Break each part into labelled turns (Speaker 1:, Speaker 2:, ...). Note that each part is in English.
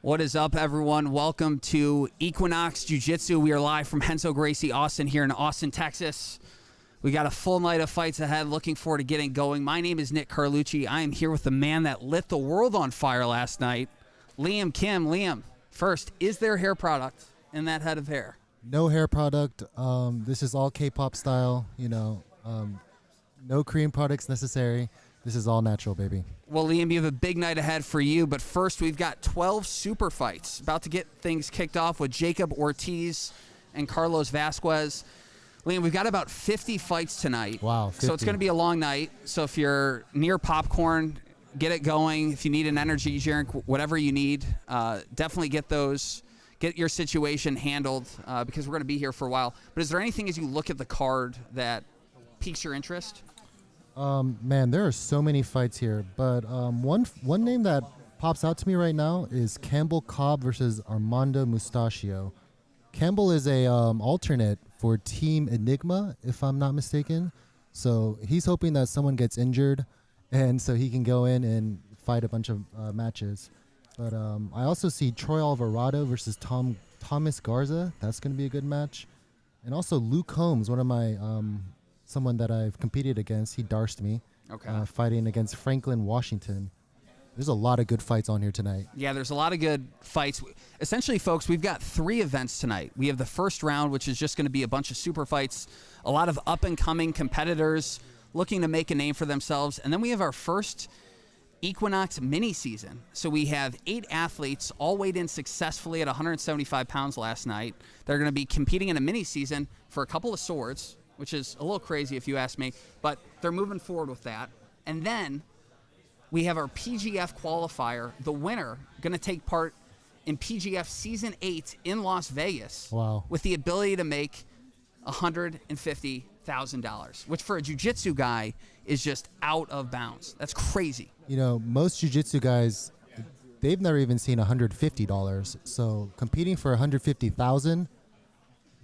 Speaker 1: What is up, everyone? Welcome to Equinox Jiu-Jitsu. We are live from Renzo Gracie Austin here in Austin, Texas. We got a full night of fights ahead. Looking forward to getting going. My name is Nick Carlucci. I am here with the man that lit the world on fire last night, Liam Kim. Liam, first, is there hair product in that head of hair?
Speaker 2: No hair product. This is all K-pop style, no cream products necessary. This is all natural, baby.
Speaker 1: Well, Liam, you have a big night ahead for you, but first we've got 12 super fights. About to get things kicked off with Jacob Ortiz and Carlos Vasquez. Liam, we've got about 50 fights tonight.
Speaker 2: Wow, 50.
Speaker 1: So it's going to be a long night. So if you're near popcorn, get it going. If you need an energy drink, whatever you need, definitely get those. Get your situation handled because we're going to be here for a while. But is there anything as you look at the card that piques your interest?
Speaker 2: Man, there are so many fights here, but one name that pops out to me right now is Campbell Cobb versus Armando Mustachio. Campbell is a alternate for Team Enigma, if I'm not mistaken. So he's hoping that someone gets injured, and so he can go in and fight a bunch of matches. But I also see Troy Alvarado versus Thomas Garza. That's going to be a good match. And also Luke Holmes, one of my someone that I've competed against. He darsed me.
Speaker 1: Okay.
Speaker 2: Fighting against Franklin Washington. There's a lot of good fights on here tonight.
Speaker 1: Yeah, there's a lot of good fights. Essentially, folks, we've got 3 events tonight. We have the first round, which is just going to be a bunch of super fights, a lot of up-and-coming competitors looking to make a name for themselves. And then we have our first Equinox mini-season. So we have 8 athletes all weighed in successfully at 175 pounds last night. They're going to be competing in a mini-season for a couple of swords, which is a little crazy if you ask me, but they're moving forward with that. And then we have our PGF qualifier, the winner going to take part in PGF Season 8 in Las Vegas.
Speaker 2: Wow. With
Speaker 1: the ability to make $150,000, which for a jiu-jitsu guy is just out of bounds. That's crazy.
Speaker 2: Most jiu-jitsu guys, they've never even seen $150. So competing for $150,000,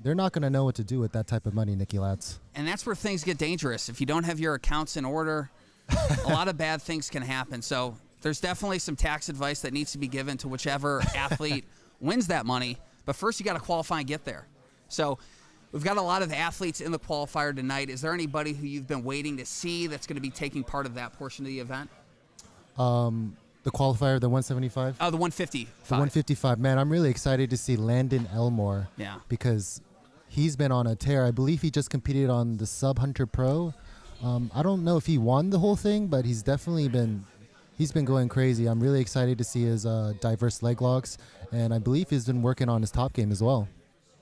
Speaker 2: they're not going to know what to do with that type of money, Nicky Latz.
Speaker 1: And that's where things get dangerous. If you don't have your accounts in order, a lot of bad things can happen. So there's definitely some tax advice that needs to be given to whichever athlete wins that money. But first, you got to qualify and get there. So we've got a lot of athletes in the qualifier tonight. Is there anybody who you've been waiting to see that's going to be taking part of that portion of the event?
Speaker 2: The qualifier, the 175?
Speaker 1: Oh, the 155.
Speaker 2: The 155. Man, I'm really excited to see Landon Elmore.
Speaker 1: Yeah.
Speaker 2: Because he's been on a tear. I believe he just competed on the Sub Hunter Pro. I don't know if he won the whole thing, but he's definitely been going crazy. I'm really excited to see his diverse leg locks, and I believe he's been working on his top game as well.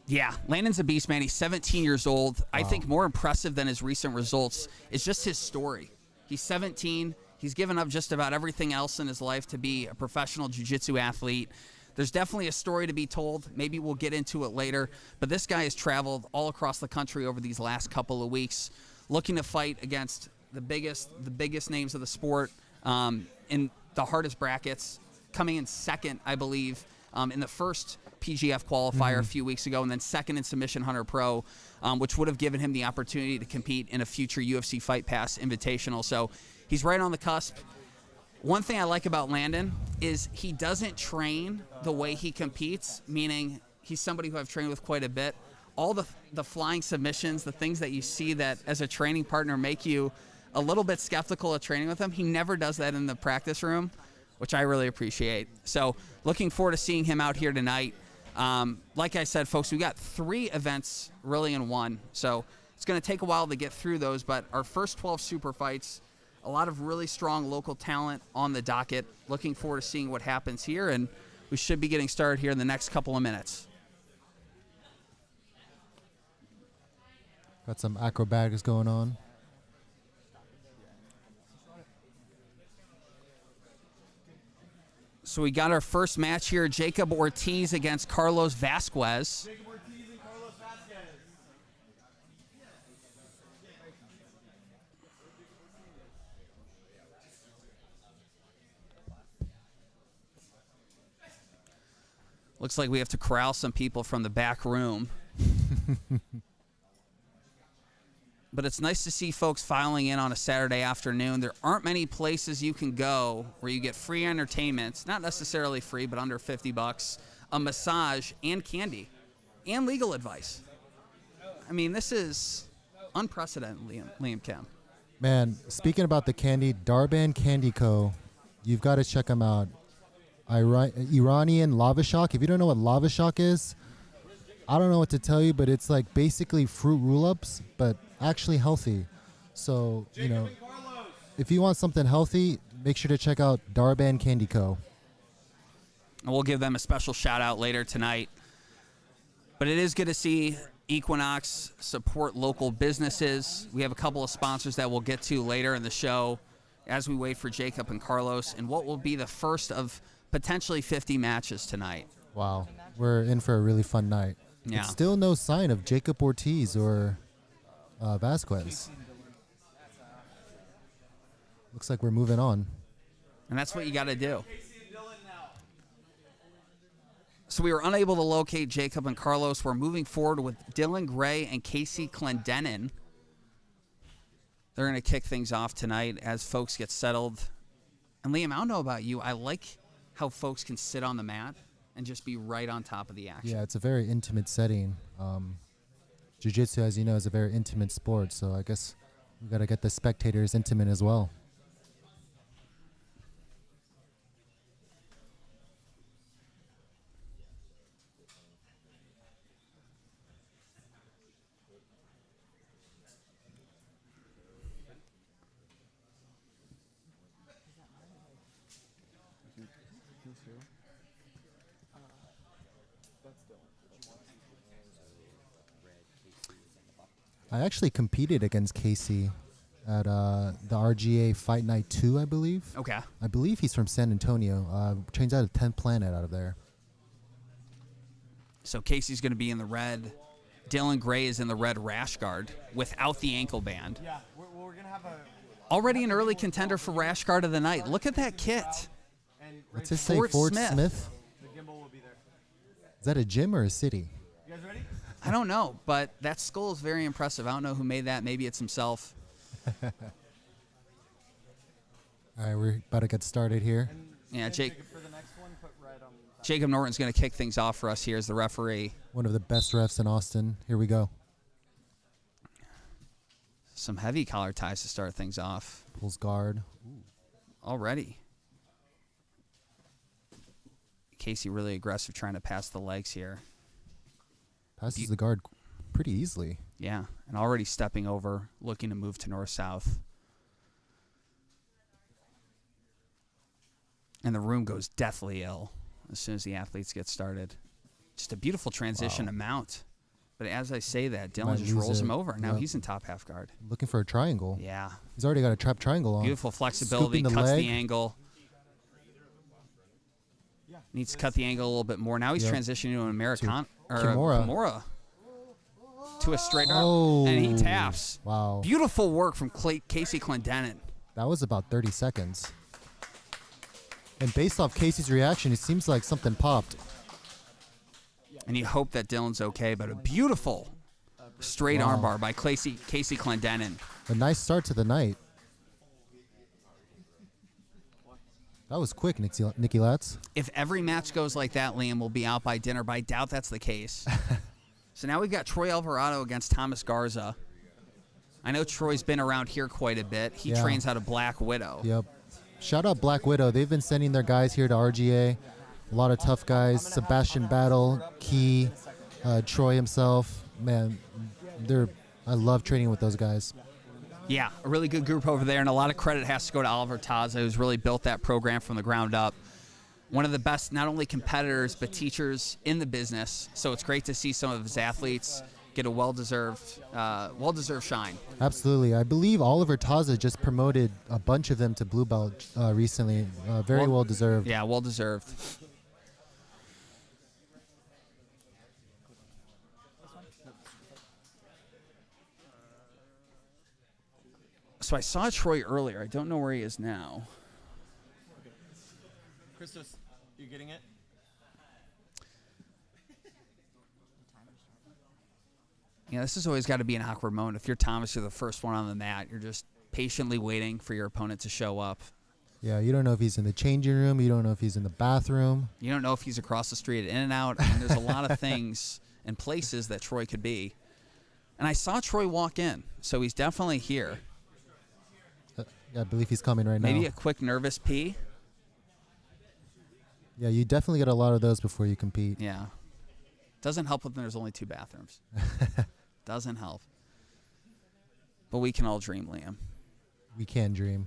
Speaker 1: Yeah, Landon's a beast, man. He's 17 years old. Wow. I think more impressive than his recent results is just his story. He's 17. He's given up just about everything else in his life to be a professional jiu-jitsu athlete. There's definitely a story to be told. Maybe we'll get into it later. But this guy has traveled all across the country over these last couple of weeks, looking to fight against the biggest names of the sport in the hardest brackets, coming in second, I believe, in the first PGF qualifier a few weeks ago, and then second in Submission Hunter Pro, which would have given him the opportunity to compete in a future UFC Fight Pass Invitational. So he's right on the cusp. One thing I like about Landon is he doesn't train the way he competes, meaning he's somebody who I've trained with quite a bit. All the flying submissions, the things that you see that as a training partner make you a little bit skeptical of training with him, he never does that in the practice room, which I really appreciate. So looking forward to seeing him out here tonight. Like I said, folks, we got 3 events really in one. So it's going to take a while to get through those, but our first 12 super fights, a lot of really strong local talent on the docket. Looking forward to seeing what happens here, and we should be getting started here in the next couple of minutes.
Speaker 2: Got some acrobatics going on.
Speaker 1: So we got our first match here, Jacob Ortiz against Carlos Vasquez.
Speaker 3: Jacob Ortiz and Carlos Vasquez.
Speaker 1: Looks like we have to corral some people from the back room. but it's nice to see folks filing in on a Saturday afternoon. There aren't many places you can go where you get free entertainment, not necessarily free, but under $50, a massage, and candy, and legal advice. I mean, this is unprecedented, Liam Kim.
Speaker 2: Man, speaking about the candy, Darban Candy Co., you've got to check them out. Iranian lava shock. If you don't know what lava shock is, I don't know what to tell you, but it's like basically fruit roll-ups, but actually healthy. So, you know, if you want something healthy, make sure to check out Darban Candy Co.
Speaker 1: And we'll give them a special shout out later tonight. But it is good to see Equinox support local businesses. We have a couple of sponsors that we'll get to later in the show as we wait for Jacob and Carlos and what will be the first of potentially 50 matches tonight.
Speaker 2: Wow, we're in for a really fun night.
Speaker 1: Yeah.
Speaker 2: It's still no sign of Jacob Ortiz or Vasquez. Looks like we're moving on.
Speaker 1: And that's what you got to do. So we were unable to locate Jacob and Carlos. We're moving forward with Dylan Gray and Casey Clendenin. They're going to kick things off tonight as folks get settled. And Liam, I don't know about you. I like how folks can sit on the mat and just be right on top of the action.
Speaker 2: Yeah, it's a very intimate setting. Jiu-jitsu, as you know, is a very intimate sport, so I guess we got to get the spectators intimate as well. I actually competed against Casey at the RGA Fight Night 2, I believe.
Speaker 1: Okay.
Speaker 2: I believe he's from San Antonio. Trains out of 10th Planet out of there.
Speaker 1: So Casey's going to be in the red. Dylan Gray is in the red rash guard without the ankle band.
Speaker 3: Yeah, we're going to have a...
Speaker 1: Already an early contender for rash guard of the night. Look at that kit.
Speaker 2: What's it say?
Speaker 1: Fort
Speaker 2: Fort
Speaker 1: Smith.
Speaker 2: Smith?
Speaker 3: The gimbal will be there.
Speaker 2: Is that a gym or a city?
Speaker 3: You guys ready?
Speaker 1: I don't know, but that skull is very impressive. I don't know who made that. Maybe it's himself.
Speaker 2: All right, we're about to get started here.
Speaker 1: Yeah,
Speaker 3: For the next one, put red on the top.
Speaker 1: Jacob Norton's going to kick things off for us here as the referee.
Speaker 2: One of the best refs in Austin. Here we go.
Speaker 1: Some heavy collar ties to start things off
Speaker 2: Pulls guard.
Speaker 1: already. Casey really aggressive trying to pass the legs here.
Speaker 2: Passes the guard pretty easily.
Speaker 1: Yeah, and already stepping over, looking to move to north-south. And the room goes deathly ill as soon as the athletes get started. Just a beautiful transition to mount. But as I say that, Dylan
Speaker 2: Might
Speaker 1: just
Speaker 2: lose
Speaker 1: rolls
Speaker 2: it.
Speaker 1: him over. Now
Speaker 2: Yep.
Speaker 1: he's in top half guard.
Speaker 2: Looking for a triangle.
Speaker 1: Yeah.
Speaker 2: He's already got a trap triangle on.
Speaker 1: Beautiful flexibility,
Speaker 2: Scooping the
Speaker 1: cuts
Speaker 2: leg.
Speaker 1: the angle. Needs to cut the angle a little bit more. Now he's
Speaker 2: Yep.
Speaker 1: transitioning to an American or
Speaker 2: Kimura.
Speaker 1: Kimura. To a straight arm.
Speaker 2: Oh.
Speaker 1: And he taps.
Speaker 2: Wow.
Speaker 1: Beautiful work from Casey Clendenin.
Speaker 2: That was about 30 seconds. And based off Casey's reaction, it seems like something popped.
Speaker 1: And you hope that Dylan's okay, but a beautiful straight
Speaker 2: Wow.
Speaker 1: armbar by Casey Clendenin.
Speaker 2: A nice start to the night. That was quick, Nicky Latz.
Speaker 1: If every match goes like that, Liam will be out by dinner, but I doubt that's the case. So now we've got Troy Alvarado against Thomas Garza. I know Troy's been around here quite a bit. He
Speaker 2: Yeah.
Speaker 1: trains out of Black Widow.
Speaker 2: Yep. Shout out Black Widow. They've been sending their guys here to RGA. A lot of tough guys. Sebastian Battle, Key, Troy himself. Man, I love training with those guys.
Speaker 1: Yeah, a really good group over there, and a lot of credit has to go to Oliver Taza, who's really built that program from the ground up. One of the best, not only competitors, but teachers in the business. So it's great to see some of his athletes get a well-deserved shine.
Speaker 2: Absolutely. I believe Oliver Taza just promoted a bunch of them to blue belt recently. Very well deserved.
Speaker 1: Yeah, well-deserved. So I saw Troy earlier. I don't know where he is now.
Speaker 3: Christos, you getting it?
Speaker 1: Yeah, this has always got to be an awkward moment. If you're Thomas, you're the first one on the mat. You're just patiently waiting for your opponent to show up.
Speaker 2: Yeah, you don't know if he's in the changing room. You don't know if he's in the bathroom.
Speaker 1: You don't know if he's across the street at In-N-Out. And there's a lot of things and places that Troy could be. And I saw Troy walk in, so he's definitely here.
Speaker 2: Yeah, I believe he's coming right now.
Speaker 1: Maybe a quick nervous pee.
Speaker 2: Yeah, you definitely get a lot of those before you compete.
Speaker 1: Yeah. Doesn't help when there's only 2 bathrooms. Doesn't help. But we can all dream, Liam.
Speaker 2: We can dream.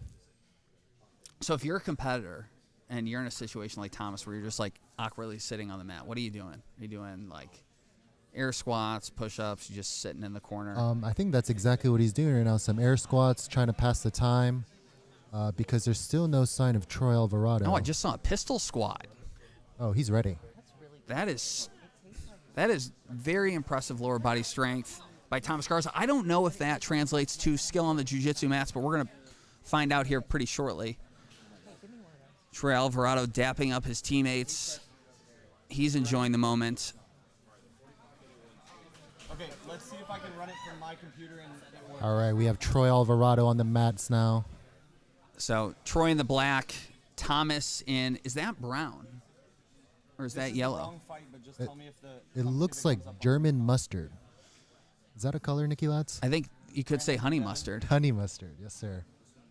Speaker 1: So if you're a competitor and you're in a situation like Thomas where you're just like awkwardly sitting on the mat, what are you doing? Are you doing like air squats, push-ups, you just sitting in the corner?
Speaker 2: I think that's exactly what he's doing right now. Some air squats, trying to pass the time, because there's still no sign of Troy Alvarado.
Speaker 1: Oh, I just saw a pistol squat.
Speaker 2: Oh, he's ready.
Speaker 1: That is very impressive lower body strength by Thomas Garza. I don't know if that translates to skill on the jiu-jitsu mats, but we're going to find out here pretty shortly. Troy Alvarado dapping up his teammates. He's enjoying the moment.
Speaker 3: Okay, let's see if I can run it from my computer and it works.
Speaker 2: All right, we have Troy Alvarado on the mats now.
Speaker 1: So Troy in the black, Thomas in, is that brown? Or is that yellow?
Speaker 3: Wrong fight, but just tell me if
Speaker 2: It looks like German mustard. Is that a color, Nicky Latz?
Speaker 1: I think you could say honey mustard.
Speaker 2: Honey mustard, yes, sir.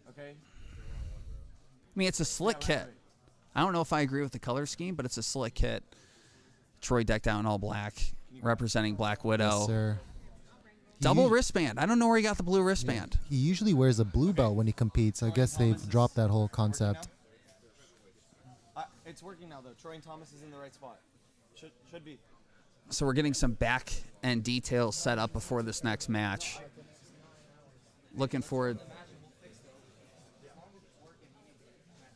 Speaker 3: Okay.
Speaker 1: I mean, it's a slick kit. I don't know if I agree with the color scheme, but it's a slick kit. Troy decked out in all black, representing Black Widow.
Speaker 2: Yes, sir.
Speaker 1: Double wristband. I don't know where he got the blue wristband.
Speaker 2: He usually wears a blue belt when he competes. I guess they've dropped that whole concept.
Speaker 3: It's working now, though. Troy and Thomas is in the right spot. Should be.
Speaker 1: So we're getting some back end details set up before this next match. Looking forward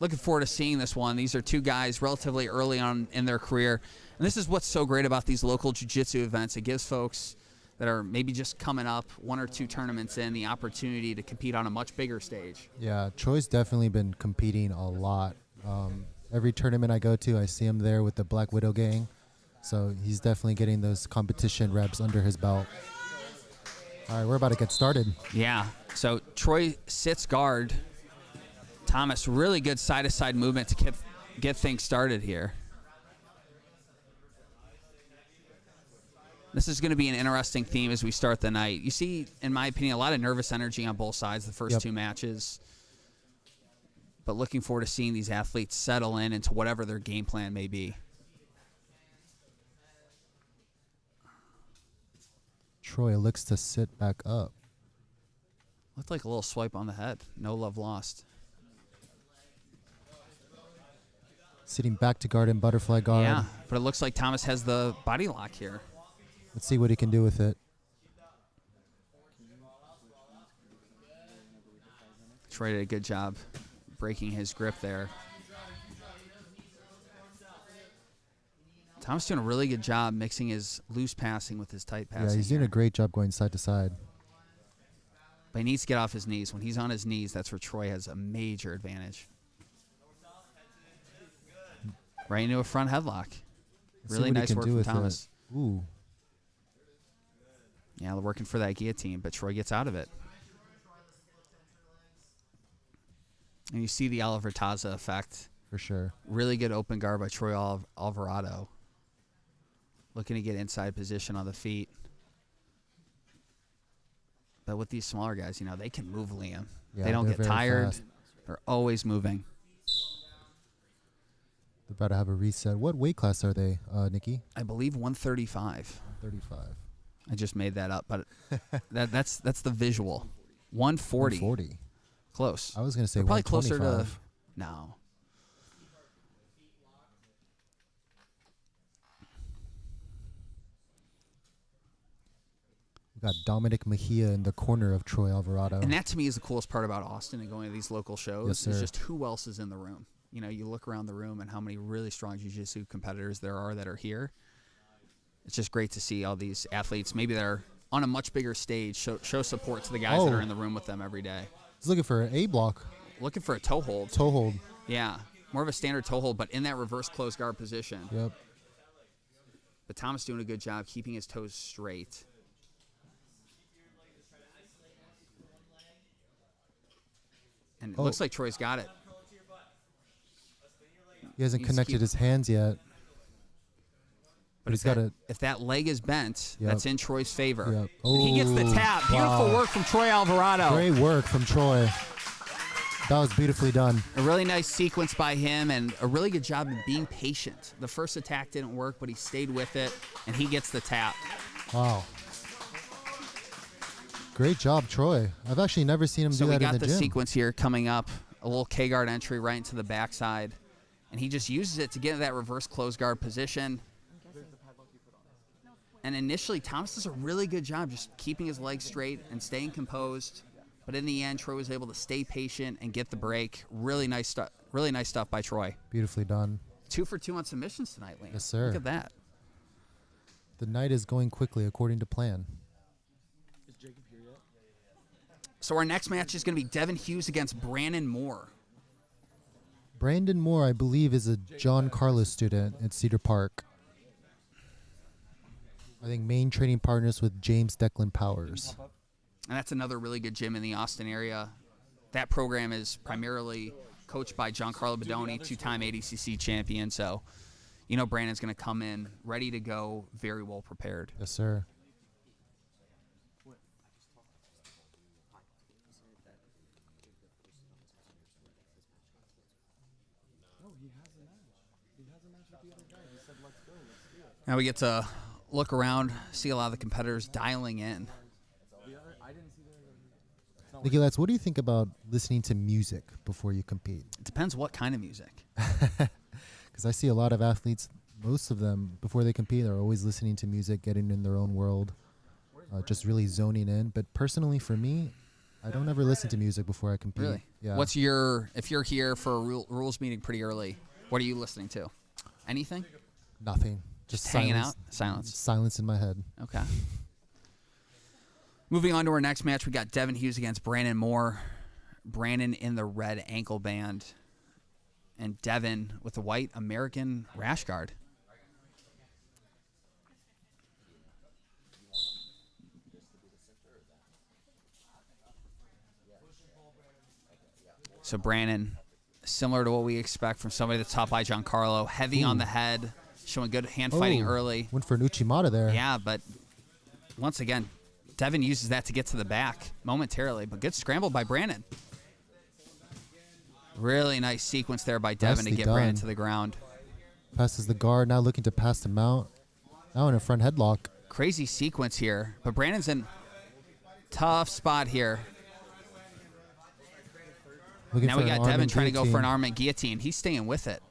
Speaker 1: to seeing this one. These are two guys relatively early on in their career. And this is what's so great about these local jiu-jitsu events. It gives folks that are maybe just coming up 1 or 2 tournaments in the opportunity to compete on a much bigger stage.
Speaker 2: Yeah, Troy's definitely been competing a lot. Every tournament I go to, I see him there with the Black Widow gang. So he's definitely getting those competition reps under his belt. All right, we're about to get started.
Speaker 1: Yeah. So Troy sits guard. Thomas, really good side-to-side movement to get things started here. This is going to be an interesting theme as we start the night. You see, in my opinion, a lot of nervous energy on both sides the first 2 matches. But looking forward to seeing these athletes settle in into whatever their game plan may be.
Speaker 2: Troy looks to sit back up.
Speaker 1: Looked like a little swipe on the head. No love lost.
Speaker 2: Sitting back to guard and butterfly guard.
Speaker 1: Yeah, but it looks like Thomas has the body lock here.
Speaker 2: Let's see what he can do with it.
Speaker 1: Troy did a good job breaking his grip there. Thomas doing a really good job mixing his loose passing with his tight passing.
Speaker 2: Yeah, he's doing
Speaker 1: here.
Speaker 2: a great job going side to side.
Speaker 1: But he needs to get off his knees. When he's on his knees, that's where Troy has a major advantage. Right into a front headlock.
Speaker 2: Let's
Speaker 1: Really
Speaker 2: see what he
Speaker 1: nice
Speaker 2: can
Speaker 1: work
Speaker 2: do
Speaker 1: from
Speaker 2: with
Speaker 1: Thomas.
Speaker 2: it. Ooh.
Speaker 1: Yeah, they're working for that guillotine, but Troy gets out of it. And you see the Oliver Taza effect.
Speaker 2: For sure.
Speaker 1: Really good open guard by Troy Alvarado. Looking to get inside position on the feet. But with these smaller guys, you know, they can move, Liam.
Speaker 2: Yeah,
Speaker 1: they don't
Speaker 2: they're
Speaker 1: get
Speaker 2: very
Speaker 1: tired.
Speaker 2: fast.
Speaker 1: They're always moving.
Speaker 2: They're about to have a reset. What weight class are they, Nikki?
Speaker 1: I believe 135.
Speaker 2: 35.
Speaker 1: I just made that up, but that's the visual. 140.
Speaker 2: 140.
Speaker 1: Close.
Speaker 2: I was going to say
Speaker 1: They're probably closer to
Speaker 2: 125.
Speaker 1: no.
Speaker 2: We got Dominic Mejia in the corner of Troy Alvarado.
Speaker 1: And that to me is the coolest part about Austin and going to these local shows.
Speaker 2: Yes,
Speaker 1: is
Speaker 2: sir.
Speaker 1: just who else is in the room. You know, you look around the room and how many really strong jiu-jitsu competitors there are that are here. It's just great to see all these athletes. Maybe they're on a much bigger stage, show support to the guys that are in the room with them every day.
Speaker 2: He's looking for an A block.
Speaker 1: Looking for a toe hold.
Speaker 2: Toe hold.
Speaker 1: Yeah, more of a standard toe hold, but in that reverse closed guard position.
Speaker 2: Yep.
Speaker 1: But Thomas doing a good job keeping his toes straight. And it looks like Troy's got it.
Speaker 2: He hasn't
Speaker 1: He's
Speaker 2: connected his hands yet. But he's got it.
Speaker 1: If that leg is bent,
Speaker 2: Yep.
Speaker 1: that's in Troy's favor.
Speaker 2: Yep.
Speaker 1: And he gets the
Speaker 2: Ooh,
Speaker 1: tap. Beautiful
Speaker 2: wow.
Speaker 1: work from Troy Alvarado.
Speaker 2: Great work from Troy. That was beautifully done.
Speaker 1: A really nice sequence by him and a really good job of being patient. The first attack didn't work, but he stayed with it, and he gets the tap.
Speaker 2: Wow. Great job, Troy. I've actually never seen him
Speaker 1: So
Speaker 2: do
Speaker 1: we
Speaker 2: that in
Speaker 1: got
Speaker 2: the
Speaker 1: the
Speaker 2: gym.
Speaker 1: sequence here coming up, a little K-guard entry right into the backside, and he just uses it to get into that reverse close guard position. And initially, Thomas does a really good job just keeping his legs straight and staying composed. But in the end, Troy was able to stay patient and get the break. Really nice stuff. Really nice stuff by Troy.
Speaker 2: Beautifully done.
Speaker 1: 2 for 2 on submissions tonight, Liam.
Speaker 2: Yes, sir.
Speaker 1: Look at that.
Speaker 2: The night is going quickly according to plan.
Speaker 3: Is Jacob here yet?
Speaker 1: So our next match is going to be Devin Hughes against Brandon Moore.
Speaker 2: Brandon Moore, I believe, is a John Carlos student at Cedar Park. I think main training partners with James Declan Powers.
Speaker 1: And that's another really good gym in the Austin area. That program is primarily coached by Giancarlo Bedoni, 2-time ADCC champion. So, you know Brandon's going to come in ready to go, very well prepared.
Speaker 2: Yes, sir.
Speaker 1: Now we get to look around, see a lot of the competitors dialing in.
Speaker 2: Nicolette, what do you think about listening to music before you compete?
Speaker 1: It depends what kind of music.
Speaker 2: Because I see a lot of athletes, most of them, before they compete, are always listening to music, getting in their own world, just really zoning in. But personally, for me, I don't ever listen to music before I compete.
Speaker 1: Really?
Speaker 2: Yeah.
Speaker 1: What's your, if you're here for a rules meeting pretty early, what are you listening to? Anything?
Speaker 2: Nothing. Just
Speaker 1: hanging
Speaker 2: silence.
Speaker 1: out? Silence.
Speaker 2: Silence in my head.
Speaker 1: Okay. Moving on to our next match, we got Devin Hughes against Brandon Moore. Brandon in the red ankle band, and Devin with the white American rash guard. So Brandon, similar to what we expect from somebody that's taught by Giancarlo, heavy on the head, showing good hand fighting early.
Speaker 2: Went for an Uchimata there.
Speaker 1: Yeah, but once again, Devin uses that to get to the back momentarily, but good scramble by Brandon. Really nice sequence there by Devin to
Speaker 2: Nicely
Speaker 1: get
Speaker 2: done.
Speaker 1: Brandon to the ground.
Speaker 2: Passes the guard, now looking to pass him out. Now in a front headlock.
Speaker 1: Crazy sequence here, but Brandon's in tough spot here.
Speaker 2: Looking
Speaker 1: Now
Speaker 2: for
Speaker 1: we
Speaker 2: an
Speaker 1: got
Speaker 2: arm
Speaker 1: Devin
Speaker 2: and
Speaker 1: trying to go for
Speaker 2: guillotine.
Speaker 1: an arm and guillotine. He's staying with it.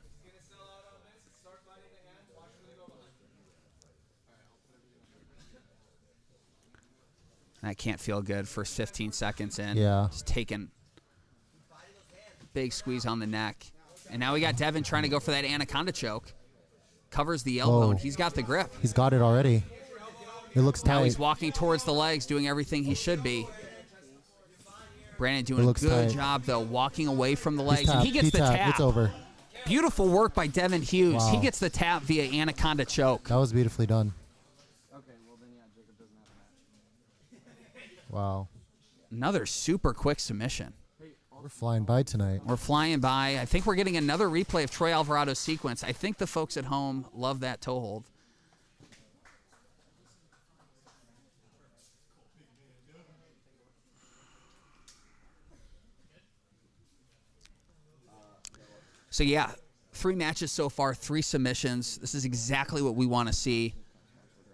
Speaker 1: That can't feel good. First 15 seconds in.
Speaker 2: Yeah.
Speaker 1: Just taking big squeeze on the neck. And now we got Devin trying to go for that anaconda choke. Covers the elbow,
Speaker 2: Whoa.
Speaker 1: and he's got the grip.
Speaker 2: He's got it already. It looks tight.
Speaker 1: Now he's walking towards the legs, doing everything he should be. Brandon doing a
Speaker 2: looks
Speaker 1: good
Speaker 2: tight.
Speaker 1: job, though, walking away from the
Speaker 2: He's
Speaker 1: legs. And
Speaker 2: tapped.
Speaker 1: he gets the
Speaker 2: tapped.
Speaker 1: tap.
Speaker 2: It's over.
Speaker 1: Beautiful work by Devin Hughes.
Speaker 2: Wow.
Speaker 1: He gets the tap via anaconda choke.
Speaker 2: That was beautifully done.
Speaker 3: Okay, well then yeah, Jacob doesn't have a match.
Speaker 2: Wow.
Speaker 1: Another super quick submission.
Speaker 2: We're flying by tonight.
Speaker 1: We're flying by. I think we're getting another replay of Troy Alvarado's sequence. I think the folks at home love that toe hold. So yeah, 3 matches so far, 3 submissions. This is exactly what we want to see,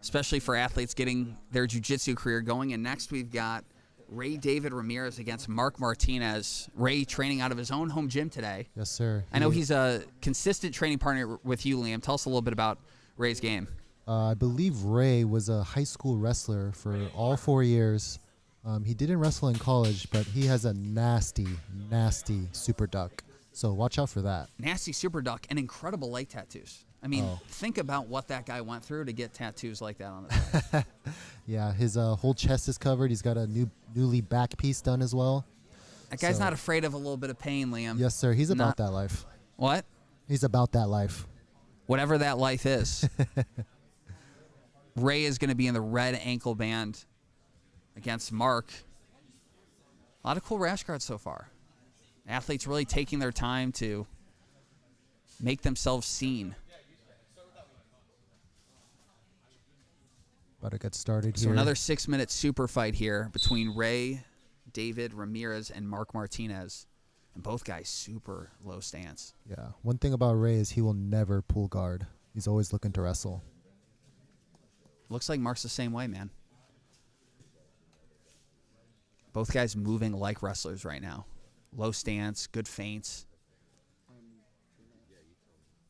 Speaker 1: especially for athletes getting their jiu-jitsu career going. And next we've got Ray David Ramirez against Mark Martinez. Ray training out of his own home gym today.
Speaker 2: Yes, sir.
Speaker 1: I know he's a consistent training partner with you, Liam. Tell us a little bit about Ray's game.
Speaker 2: I believe Ray was a high school wrestler for all 4 years. He didn't wrestle in college, but he has a nasty, nasty super duck. So watch out for that.
Speaker 1: Nasty super duck and incredible leg tattoos. I mean, think about what that guy went through to get tattoos like that on his leg.
Speaker 2: Yeah, his whole chest is covered. He's got a newly back piece done as well.
Speaker 1: That guy's
Speaker 2: So-
Speaker 1: not afraid of a little bit of pain, Liam.
Speaker 2: Yes, sir. He's about
Speaker 1: Not-
Speaker 2: that life.
Speaker 1: What?
Speaker 2: He's about that life.
Speaker 1: Whatever that life is. Ray is going to be in the red ankle band against Mark. A lot of cool rash guards so far. Athletes really taking their time to make themselves seen.
Speaker 2: About to get started
Speaker 1: So
Speaker 2: here.
Speaker 1: another 6-minute super fight here between Ray, David Ramirez, and Mark Martinez. And both guys super low stance.
Speaker 2: Yeah. One thing about Ray is he will never pull guard. He's always looking to wrestle.
Speaker 1: Looks like Mark's the same way, man. Both guys moving like wrestlers right now. Low stance, good feints.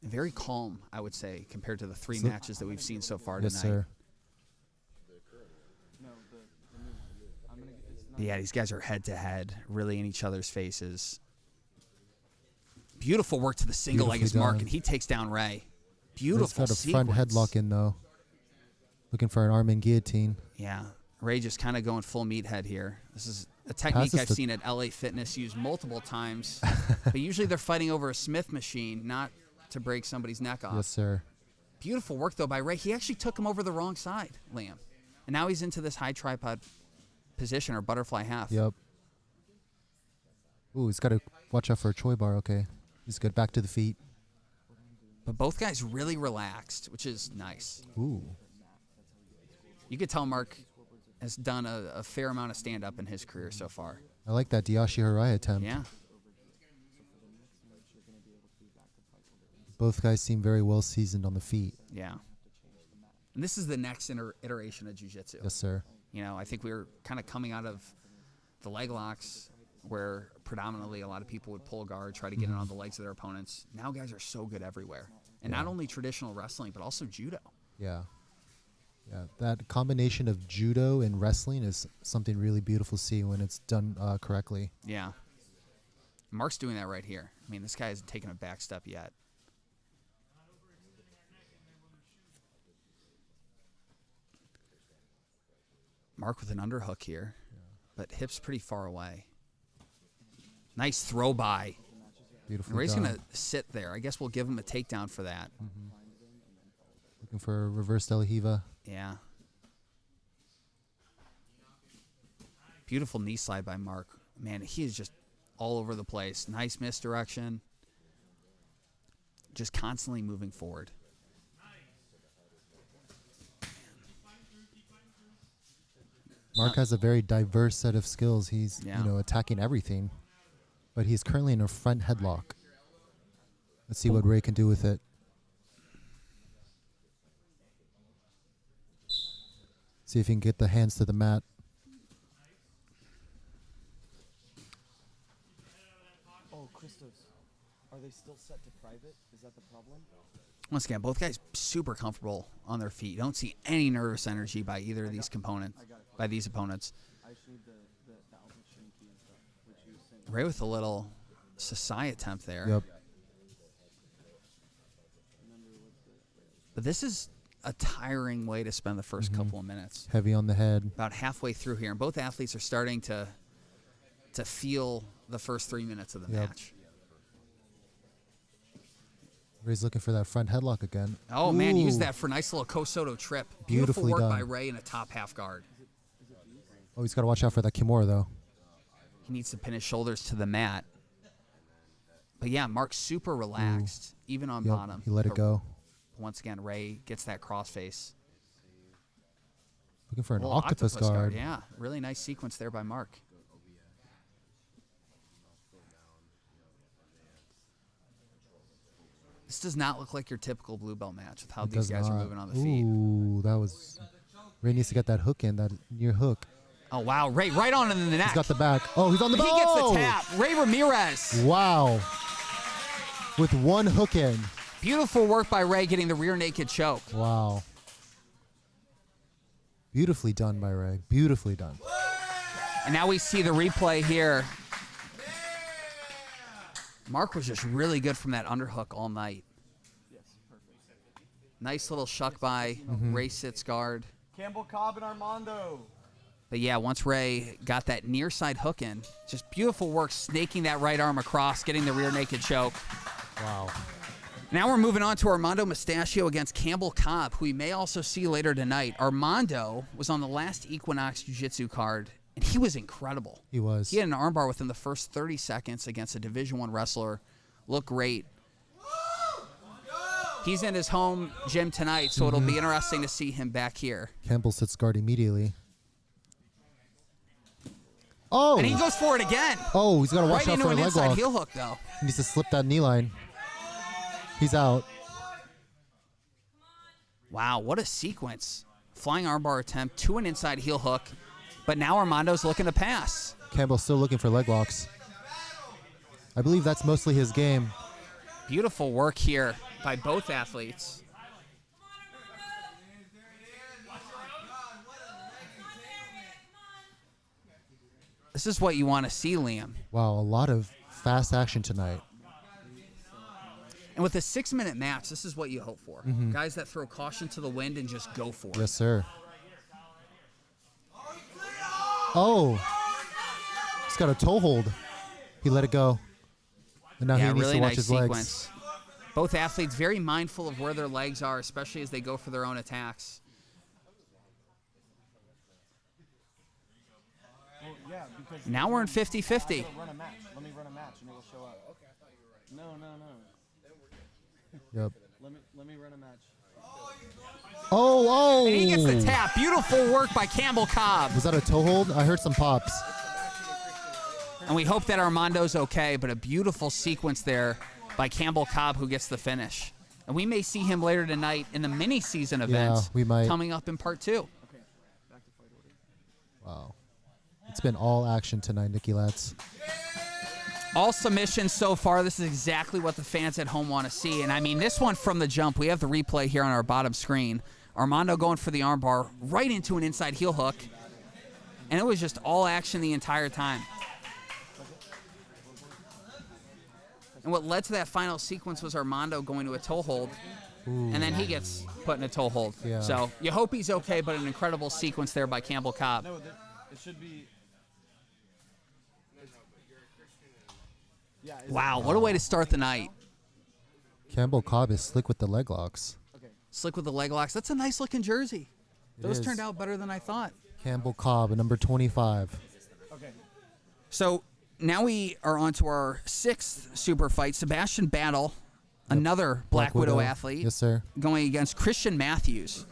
Speaker 1: And very calm, I would say, compared to the 3 matches that we've seen so far
Speaker 2: Yes,
Speaker 1: tonight.
Speaker 2: sir.
Speaker 1: But yeah, these guys are head-to-head, really in each other's faces. Beautiful work to the single leg as
Speaker 2: Beautifully
Speaker 1: Mark,
Speaker 2: done.
Speaker 1: and he takes down Ray.
Speaker 2: He's
Speaker 1: Beautiful
Speaker 2: got a
Speaker 1: sequence.
Speaker 2: front headlock in, though. Looking for an arm in guillotine.
Speaker 1: Yeah, Ray just kind of going full meathead here. This is a technique
Speaker 2: Passes
Speaker 1: I've
Speaker 2: the-
Speaker 1: seen at LA Fitness used multiple times. But usually they're fighting over a Smith machine, not to break somebody's neck off.
Speaker 2: Yes, sir.
Speaker 1: Beautiful work, though, by Ray. He actually took him over the wrong side, Liam. And now he's into this high tripod position or butterfly half.
Speaker 2: Yep. Ooh, he's got to watch out for a Choi bar. Okay. He's good. Back to the feet.
Speaker 1: But both guys really relaxed, which is nice.
Speaker 2: Ooh.
Speaker 1: You could tell Mark has done a fair amount of stand-up in his career so far.
Speaker 2: I like that Diashi Harai attempt.
Speaker 1: Yeah.
Speaker 2: Both guys seem very well seasoned on the feet.
Speaker 1: Yeah. And this is the next iteration of jiu-jitsu.
Speaker 2: Yes, sir.
Speaker 1: You know, I think we were kind of coming out of the leg locks where predominantly a lot of people would pull guard, try to get in on the legs of their opponents. Now guys are so good everywhere. And not only traditional wrestling, but also judo.
Speaker 2: Yeah. Yeah. That combination of judo and wrestling is something really beautiful to see when it's done correctly.
Speaker 1: Yeah. Mark's doing that right here. I mean, this guy hasn't taken a back step yet. Mark with an underhook here, but hips pretty far away. Nice throw by.
Speaker 2: Beautifully
Speaker 1: Ray's
Speaker 2: done.
Speaker 1: going to sit there. I guess we'll give him a takedown for that.
Speaker 2: Looking for a reverse De La Hiva.
Speaker 1: Yeah. Beautiful knee slide by Mark. Man, he is just all over the place. Nice misdirection. Just constantly moving forward.
Speaker 2: Mark has a very diverse set of skills. He's
Speaker 1: Yeah.
Speaker 2: you know, attacking everything. But he's currently in a front headlock. Let's see what Ray can do with it. See if he can get the hands to the mat.
Speaker 3: Oh, Christos, are they still set to private? Is that the problem?
Speaker 1: Once again, both guys super comfortable on their feet. You don't see any nervous energy by either of these components, by these opponents.
Speaker 3: I just need the Alpha Shinki and stuff, which you sent.
Speaker 1: Ray with a little Sasai attempt there.
Speaker 2: Yep.
Speaker 1: But this is a tiring way to spend the first couple of minutes.
Speaker 2: Heavy on the head.
Speaker 1: About halfway through here, and both athletes are starting to feel the first 3 minutes of the
Speaker 2: Yep.
Speaker 1: match.
Speaker 2: Ray's looking for that front headlock again.
Speaker 1: Oh, man,
Speaker 2: Ooh.
Speaker 1: use that for a nice little Kosoto trip.
Speaker 2: Beautifully
Speaker 1: Beautiful work by
Speaker 2: done.
Speaker 1: Ray in a top half guard.
Speaker 2: Oh, he's got to watch out for that Kimura, though.
Speaker 1: He needs to pin his shoulders to the mat. But yeah, Mark's super relaxed, even on
Speaker 2: Yep,
Speaker 1: bottom.
Speaker 2: he let it
Speaker 1: But
Speaker 2: go.
Speaker 1: Once again, Ray gets that crossface.
Speaker 2: Looking for an
Speaker 1: Little
Speaker 2: octopus guard.
Speaker 1: Yeah, really nice sequence there by Mark. This does not look like your typical blue belt match with how
Speaker 2: It
Speaker 1: these
Speaker 2: does
Speaker 1: guys are
Speaker 2: not.
Speaker 1: moving on the feet.
Speaker 2: Ooh, that was... Ray needs to get that hook in, that near hook.
Speaker 1: Oh, wow. Ray right on in the neck.
Speaker 2: He's got the back. Oh, he's on the
Speaker 1: He
Speaker 2: back.
Speaker 1: gets the
Speaker 2: Oh!
Speaker 1: tap. Ray Ramirez.
Speaker 2: Wow. With one hook in.
Speaker 1: Beautiful work by Ray getting the rear naked choke.
Speaker 2: Wow. Beautifully done by Ray. Beautifully done.
Speaker 1: And now we see the replay here. Mark was just really good from that underhook all night. Nice little shuck by. Ray sits guard.
Speaker 3: Campbell Cobb and Armando.
Speaker 1: But yeah, once Ray got that near side hook in, just beautiful work snaking that right arm across, getting the rear naked choke.
Speaker 2: Wow.
Speaker 1: Now we're moving on to Armando Mustachio against Campbell Cobb, who we may also see later tonight. Armando was on the last Equinox Jiu-Jitsu card And he was incredible.
Speaker 2: He was.
Speaker 1: He had an armbar within the first 30 seconds against a Division I wrestler. Looked great. He's in his home gym tonight, so it'll be interesting to see him back here.
Speaker 2: Campbell sits guard immediately. Oh!
Speaker 1: And he goes for it again.
Speaker 2: Oh, he's got to watch
Speaker 1: Right
Speaker 2: out
Speaker 1: into
Speaker 2: for a
Speaker 1: an
Speaker 2: leg
Speaker 1: inside
Speaker 2: lock.
Speaker 1: heel hook, though.
Speaker 2: He needs to slip that knee line. He's out.
Speaker 1: Wow, what a sequence. Flying armbar attempt to an inside heel hook, but now Armando's looking to pass.
Speaker 2: Campbell's still looking for leg locks. I believe that's mostly his game.
Speaker 1: Beautiful work here by both athletes. This is what you want to see, Liam.
Speaker 2: Wow, a lot of fast action tonight.
Speaker 1: And with a 6-minute match, this is what you hope for. Guys that throw caution to the wind and just go for it.
Speaker 2: Yes, sir. Oh. He's got a toe hold. He let it go. And now he needs
Speaker 1: really
Speaker 2: to watch
Speaker 1: nice
Speaker 2: his
Speaker 1: sequence.
Speaker 2: legs.
Speaker 1: Both athletes very mindful of where their legs are, especially as they go for their own attacks.
Speaker 3: Well, yeah, because
Speaker 1: Now we're in 50-50.
Speaker 3: run a match. Let me run a match and it will show up. Okay, I thought you were right. No.
Speaker 2: Yep.
Speaker 3: Let me run a match.
Speaker 2: Oh!
Speaker 1: And he gets the tap. Beautiful work by Campbell Cobb.
Speaker 2: Was that a toe hold? I heard some pops.
Speaker 1: And we hope that Armando's okay, but a beautiful sequence there by Campbell Cobb who gets the finish. And we may see him later tonight in the mini-season event
Speaker 2: we might.
Speaker 1: coming up in part 2.
Speaker 3: Okay, back to fight order.
Speaker 2: Wow. It's been all action tonight, Nicky Latz.
Speaker 1: All submissions so far. This is exactly what the fans at home want to see. And, I mean, this one from the jump, we have the replay here on our bottom screen. Armando going for the armbar right into an inside heel hook. And it was just all action the entire time. And what led to that final sequence was Armando going to a toe hold.
Speaker 2: Ooh.
Speaker 1: And then he gets put in a toe hold.
Speaker 2: Yeah.
Speaker 1: So you hope he's okay, but an incredible sequence there by Campbell Cobb.
Speaker 3: No, it should be. Yeah.
Speaker 1: Wow, what a way to start the night.
Speaker 2: Campbell Cobb is slick with the leg locks.
Speaker 3: Okay.
Speaker 1: Slick with the leg locks. That's a nice looking jersey. Those
Speaker 2: is.
Speaker 1: turned out better than I thought.
Speaker 2: Campbell Cobb, number 25.
Speaker 3: Okay.
Speaker 1: So now we are on to our 6th super fight. Sebastian Battle, another Black Widow athlete,
Speaker 2: Yes, sir.
Speaker 1: going against Christian Matthews.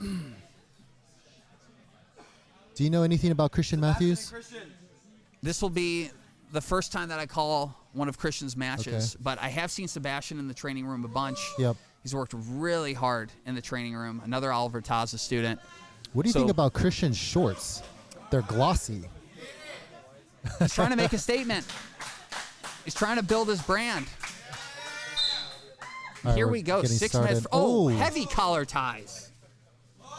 Speaker 2: Do you know anything about Christian Matthews?
Speaker 1: This will be the first time that I call one of Christian's matches,
Speaker 2: Okay.
Speaker 1: but I have seen Sebastian in the training room a bunch.
Speaker 2: Yep.
Speaker 1: He's worked really hard in the training room. Another Oliver Taza student.
Speaker 2: What do you
Speaker 1: So-
Speaker 2: think about Christian's shorts? They're glossy.
Speaker 1: He's trying to make a statement. He's trying to build his brand.
Speaker 2: All right,
Speaker 1: Here
Speaker 2: we're
Speaker 1: we go.
Speaker 2: getting
Speaker 1: 6
Speaker 2: started.
Speaker 1: minutes. Heavy collar ties.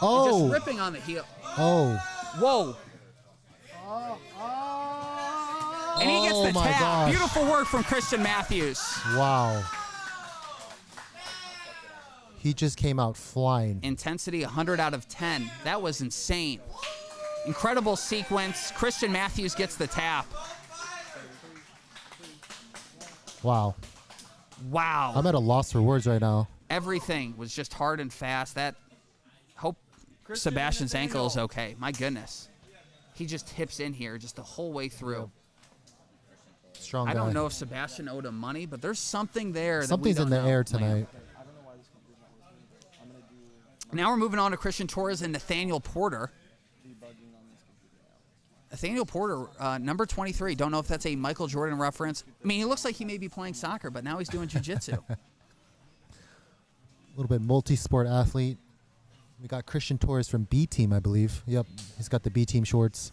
Speaker 2: Oh!
Speaker 1: Just ripping on the heel.
Speaker 2: Oh!
Speaker 1: Whoa. And he gets
Speaker 2: Oh
Speaker 1: the
Speaker 2: my
Speaker 1: tap.
Speaker 2: gosh.
Speaker 1: Beautiful work from Christian Matthews.
Speaker 2: Wow. He just came out flying.
Speaker 1: Intensity 100 out of 10. That was insane. Incredible sequence. Christian Matthews gets the tap.
Speaker 2: Wow.
Speaker 1: Wow.
Speaker 2: I'm at a loss for words right now.
Speaker 1: Everything was just hard and fast. Hope Sebastian's ankle is okay. My goodness. He just hips in here just the whole way through.
Speaker 2: Strong guy.
Speaker 1: I don't know if Sebastian owed him money, but there's something there.
Speaker 2: Something's
Speaker 1: that we
Speaker 2: in
Speaker 1: don't
Speaker 2: the
Speaker 1: know.
Speaker 2: air tonight.
Speaker 3: I don't know why this computer's not working. I'm gonna do
Speaker 1: Now we're moving on to Christian Torres and Nathaniel Porter.
Speaker 3: debugging on this computer now.
Speaker 1: Nathaniel Porter, number 23. Don't know if that's a Michael Jordan reference. I mean, he looks like he may be playing soccer, but now he's doing jiu-jitsu.
Speaker 2: A little bit multi-sport athlete. We got Christian Torres from B Team, I believe. Yep, he's got the B Team shorts.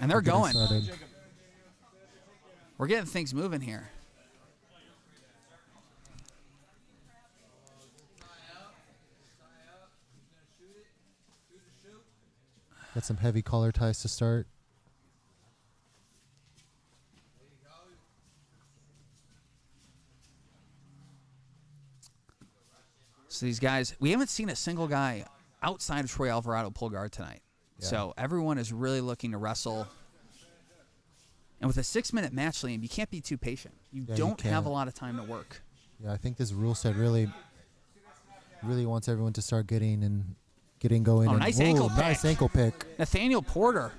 Speaker 1: And they're
Speaker 2: Getting
Speaker 1: going.
Speaker 2: started.
Speaker 1: We're getting things moving here.
Speaker 2: Got some heavy collar ties to start.
Speaker 1: So these guys, we haven't seen a single guy outside of Troy Alvarado pull guard tonight.
Speaker 2: Yeah.
Speaker 1: So everyone is really looking to wrestle. And with a 6-minute match, Liam, you can't be too patient. You
Speaker 2: Yeah, you
Speaker 1: don't have
Speaker 2: can't.
Speaker 1: a lot of time to work.
Speaker 2: Yeah, I think this rule set really wants everyone to start getting getting going.
Speaker 1: Oh,
Speaker 2: and,
Speaker 1: nice
Speaker 2: whoa,
Speaker 1: ankle pick.
Speaker 2: Nice ankle pick.
Speaker 1: Nathaniel Porter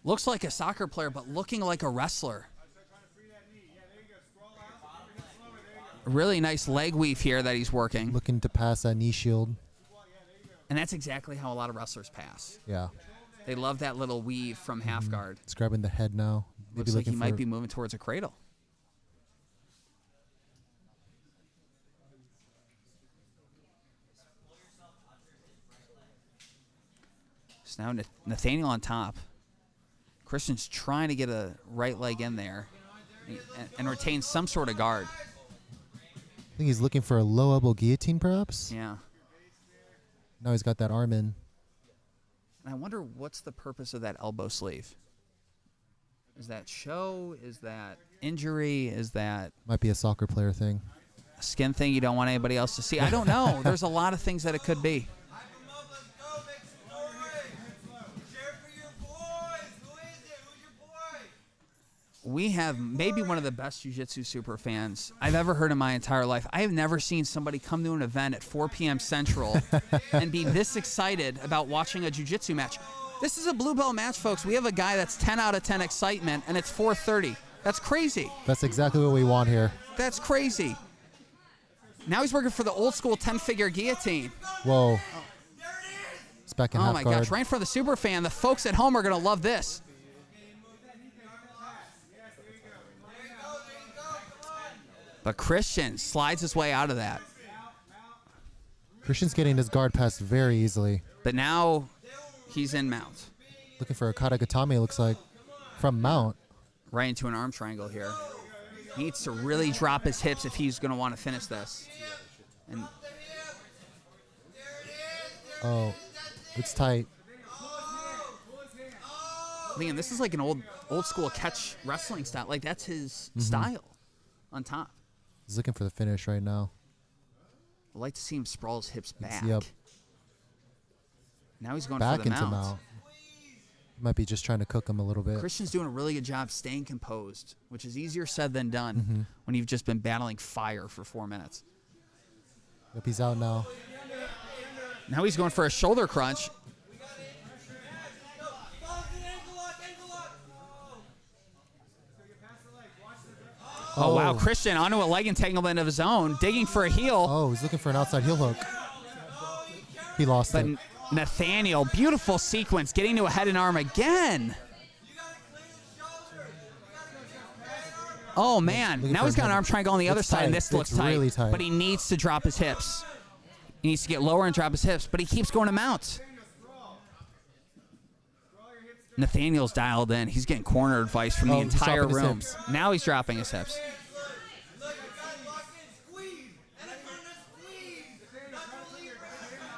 Speaker 1: looks like a soccer player, but looking like a wrestler. Really nice leg weave here that he's working.
Speaker 2: Looking to pass that knee shield.
Speaker 1: And that's exactly how a lot of wrestlers pass.
Speaker 2: Yeah.
Speaker 1: They love that little weave from half guard.
Speaker 2: It's grabbing the head now.
Speaker 1: Looks like he might be moving towards a cradle. So now Nathaniel on top. Christian's trying to get a right leg in there and retain some sort of guard.
Speaker 2: I think he's looking for a low elbow guillotine, perhaps.
Speaker 1: Yeah.
Speaker 2: Now he's got that arm in.
Speaker 1: And I wonder what's the purpose of that elbow sleeve. Is that show? Is that injury? Is that
Speaker 2: Might be a soccer player thing.
Speaker 1: a skin thing you don't want anybody else to see? I don't know. There's a lot of things that it could be. We have maybe one of the best jiu-jitsu super fans I've ever heard in my entire life. I have never seen somebody come to an event at 4 p.m. Central and be this excited about watching a jiu-jitsu match. This is a blue belt match, folks. We have a guy that's 10 out of 10 excitement, and it's 4:30. That's crazy.
Speaker 2: That's exactly what we want here.
Speaker 1: That's crazy. Now he's working for the old school 10-figure guillotine.
Speaker 2: Whoa. It's back in
Speaker 1: Oh
Speaker 2: half
Speaker 1: my
Speaker 2: guard.
Speaker 1: gosh, right in front of the super fan. The folks at home are going to love this. But Christian slides his way out of that.
Speaker 2: Christian's getting his guard passed very easily.
Speaker 1: But now he's in mount.
Speaker 2: Looking for a katagatame, it looks like, from mount.
Speaker 1: Right into an arm triangle here. He needs to really drop his hips if he's going to want to finish this. And
Speaker 2: Oh, it's tight.
Speaker 1: Liam, this is like an old school catch wrestling style. Like, that's his style on top.
Speaker 2: He's looking for the finish right now.
Speaker 1: I'd like to see him sprawl his hips back.
Speaker 2: Yep.
Speaker 1: Now he's going
Speaker 2: Back
Speaker 1: for the
Speaker 2: into mount. Might be just trying to cook him a little bit.
Speaker 1: Christian's doing a really good job staying composed, which is easier said than done when you've just been battling fire for 4 minutes.
Speaker 2: Yep, he's out now.
Speaker 1: Now he's going for a shoulder crunch. Oh, wow. Christian onto a leg entanglement of his own, digging for a heel.
Speaker 2: Oh, he's looking for an outside heel hook. He lost
Speaker 1: But
Speaker 2: it.
Speaker 1: Nathaniel, beautiful sequence, getting to a head and arm again. Oh, man.
Speaker 2: Looking
Speaker 1: Now
Speaker 2: for
Speaker 1: he's got an
Speaker 2: another-
Speaker 1: arm triangle on the other
Speaker 2: It's
Speaker 1: side, and
Speaker 2: tight.
Speaker 1: this looks
Speaker 2: It's
Speaker 1: tight.
Speaker 2: really tight.
Speaker 1: But he needs to drop his hips. He needs to get lower and drop his hips, but he keeps going to mount. Nathaniel's dialed in. He's getting corner advice from the
Speaker 2: Oh, he's
Speaker 1: entire
Speaker 2: dropping his
Speaker 1: room.
Speaker 2: hips.
Speaker 1: Now he's dropping his hips.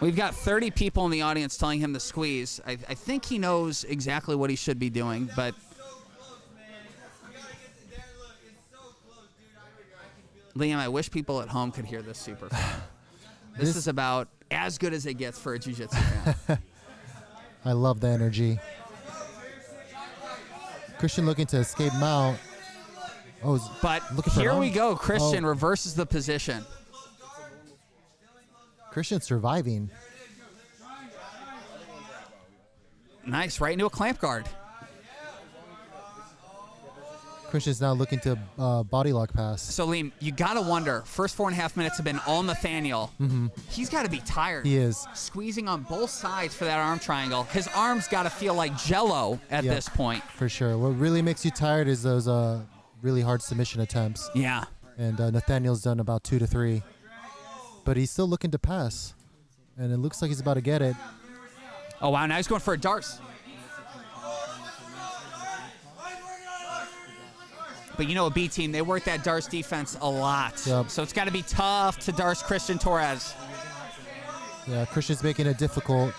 Speaker 1: We've got 30 people in the audience telling him to squeeze. I think he knows exactly what he should be doing, but Liam, I wish people at home could hear this super fan. This is about as good as it gets for a jiu-jitsu fan.
Speaker 2: I love the energy. Christian looking to escape mount. Oh,
Speaker 1: But
Speaker 2: looking for
Speaker 1: here
Speaker 2: an
Speaker 1: we
Speaker 2: arm.
Speaker 1: go. Christian
Speaker 2: Oh,
Speaker 1: reverses the position.
Speaker 2: Christian's surviving.
Speaker 1: Nice, right into a clamp guard.
Speaker 2: Christian's now looking to body lock pass.
Speaker 1: So, Liam, you got to wonder, first 4.5 minutes have been all Nathaniel. He's got to be tired.
Speaker 2: He is.
Speaker 1: Squeezing on both sides for that arm triangle. His arms got to feel like Jell-O at
Speaker 2: Yep.
Speaker 1: this point.
Speaker 2: For sure. What really makes you tired is those really hard submission attempts.
Speaker 1: Yeah.
Speaker 2: And Nathaniel's done about 2 to 3. But he's still looking to pass. And it looks like he's about to get it.
Speaker 1: Oh, wow, now he's going for a darts. But you know, a B team, they work that darts defense a lot.
Speaker 2: Yep.
Speaker 1: So it's got to be tough to darts Christian Torres.
Speaker 2: Yeah, Christian's making it difficult.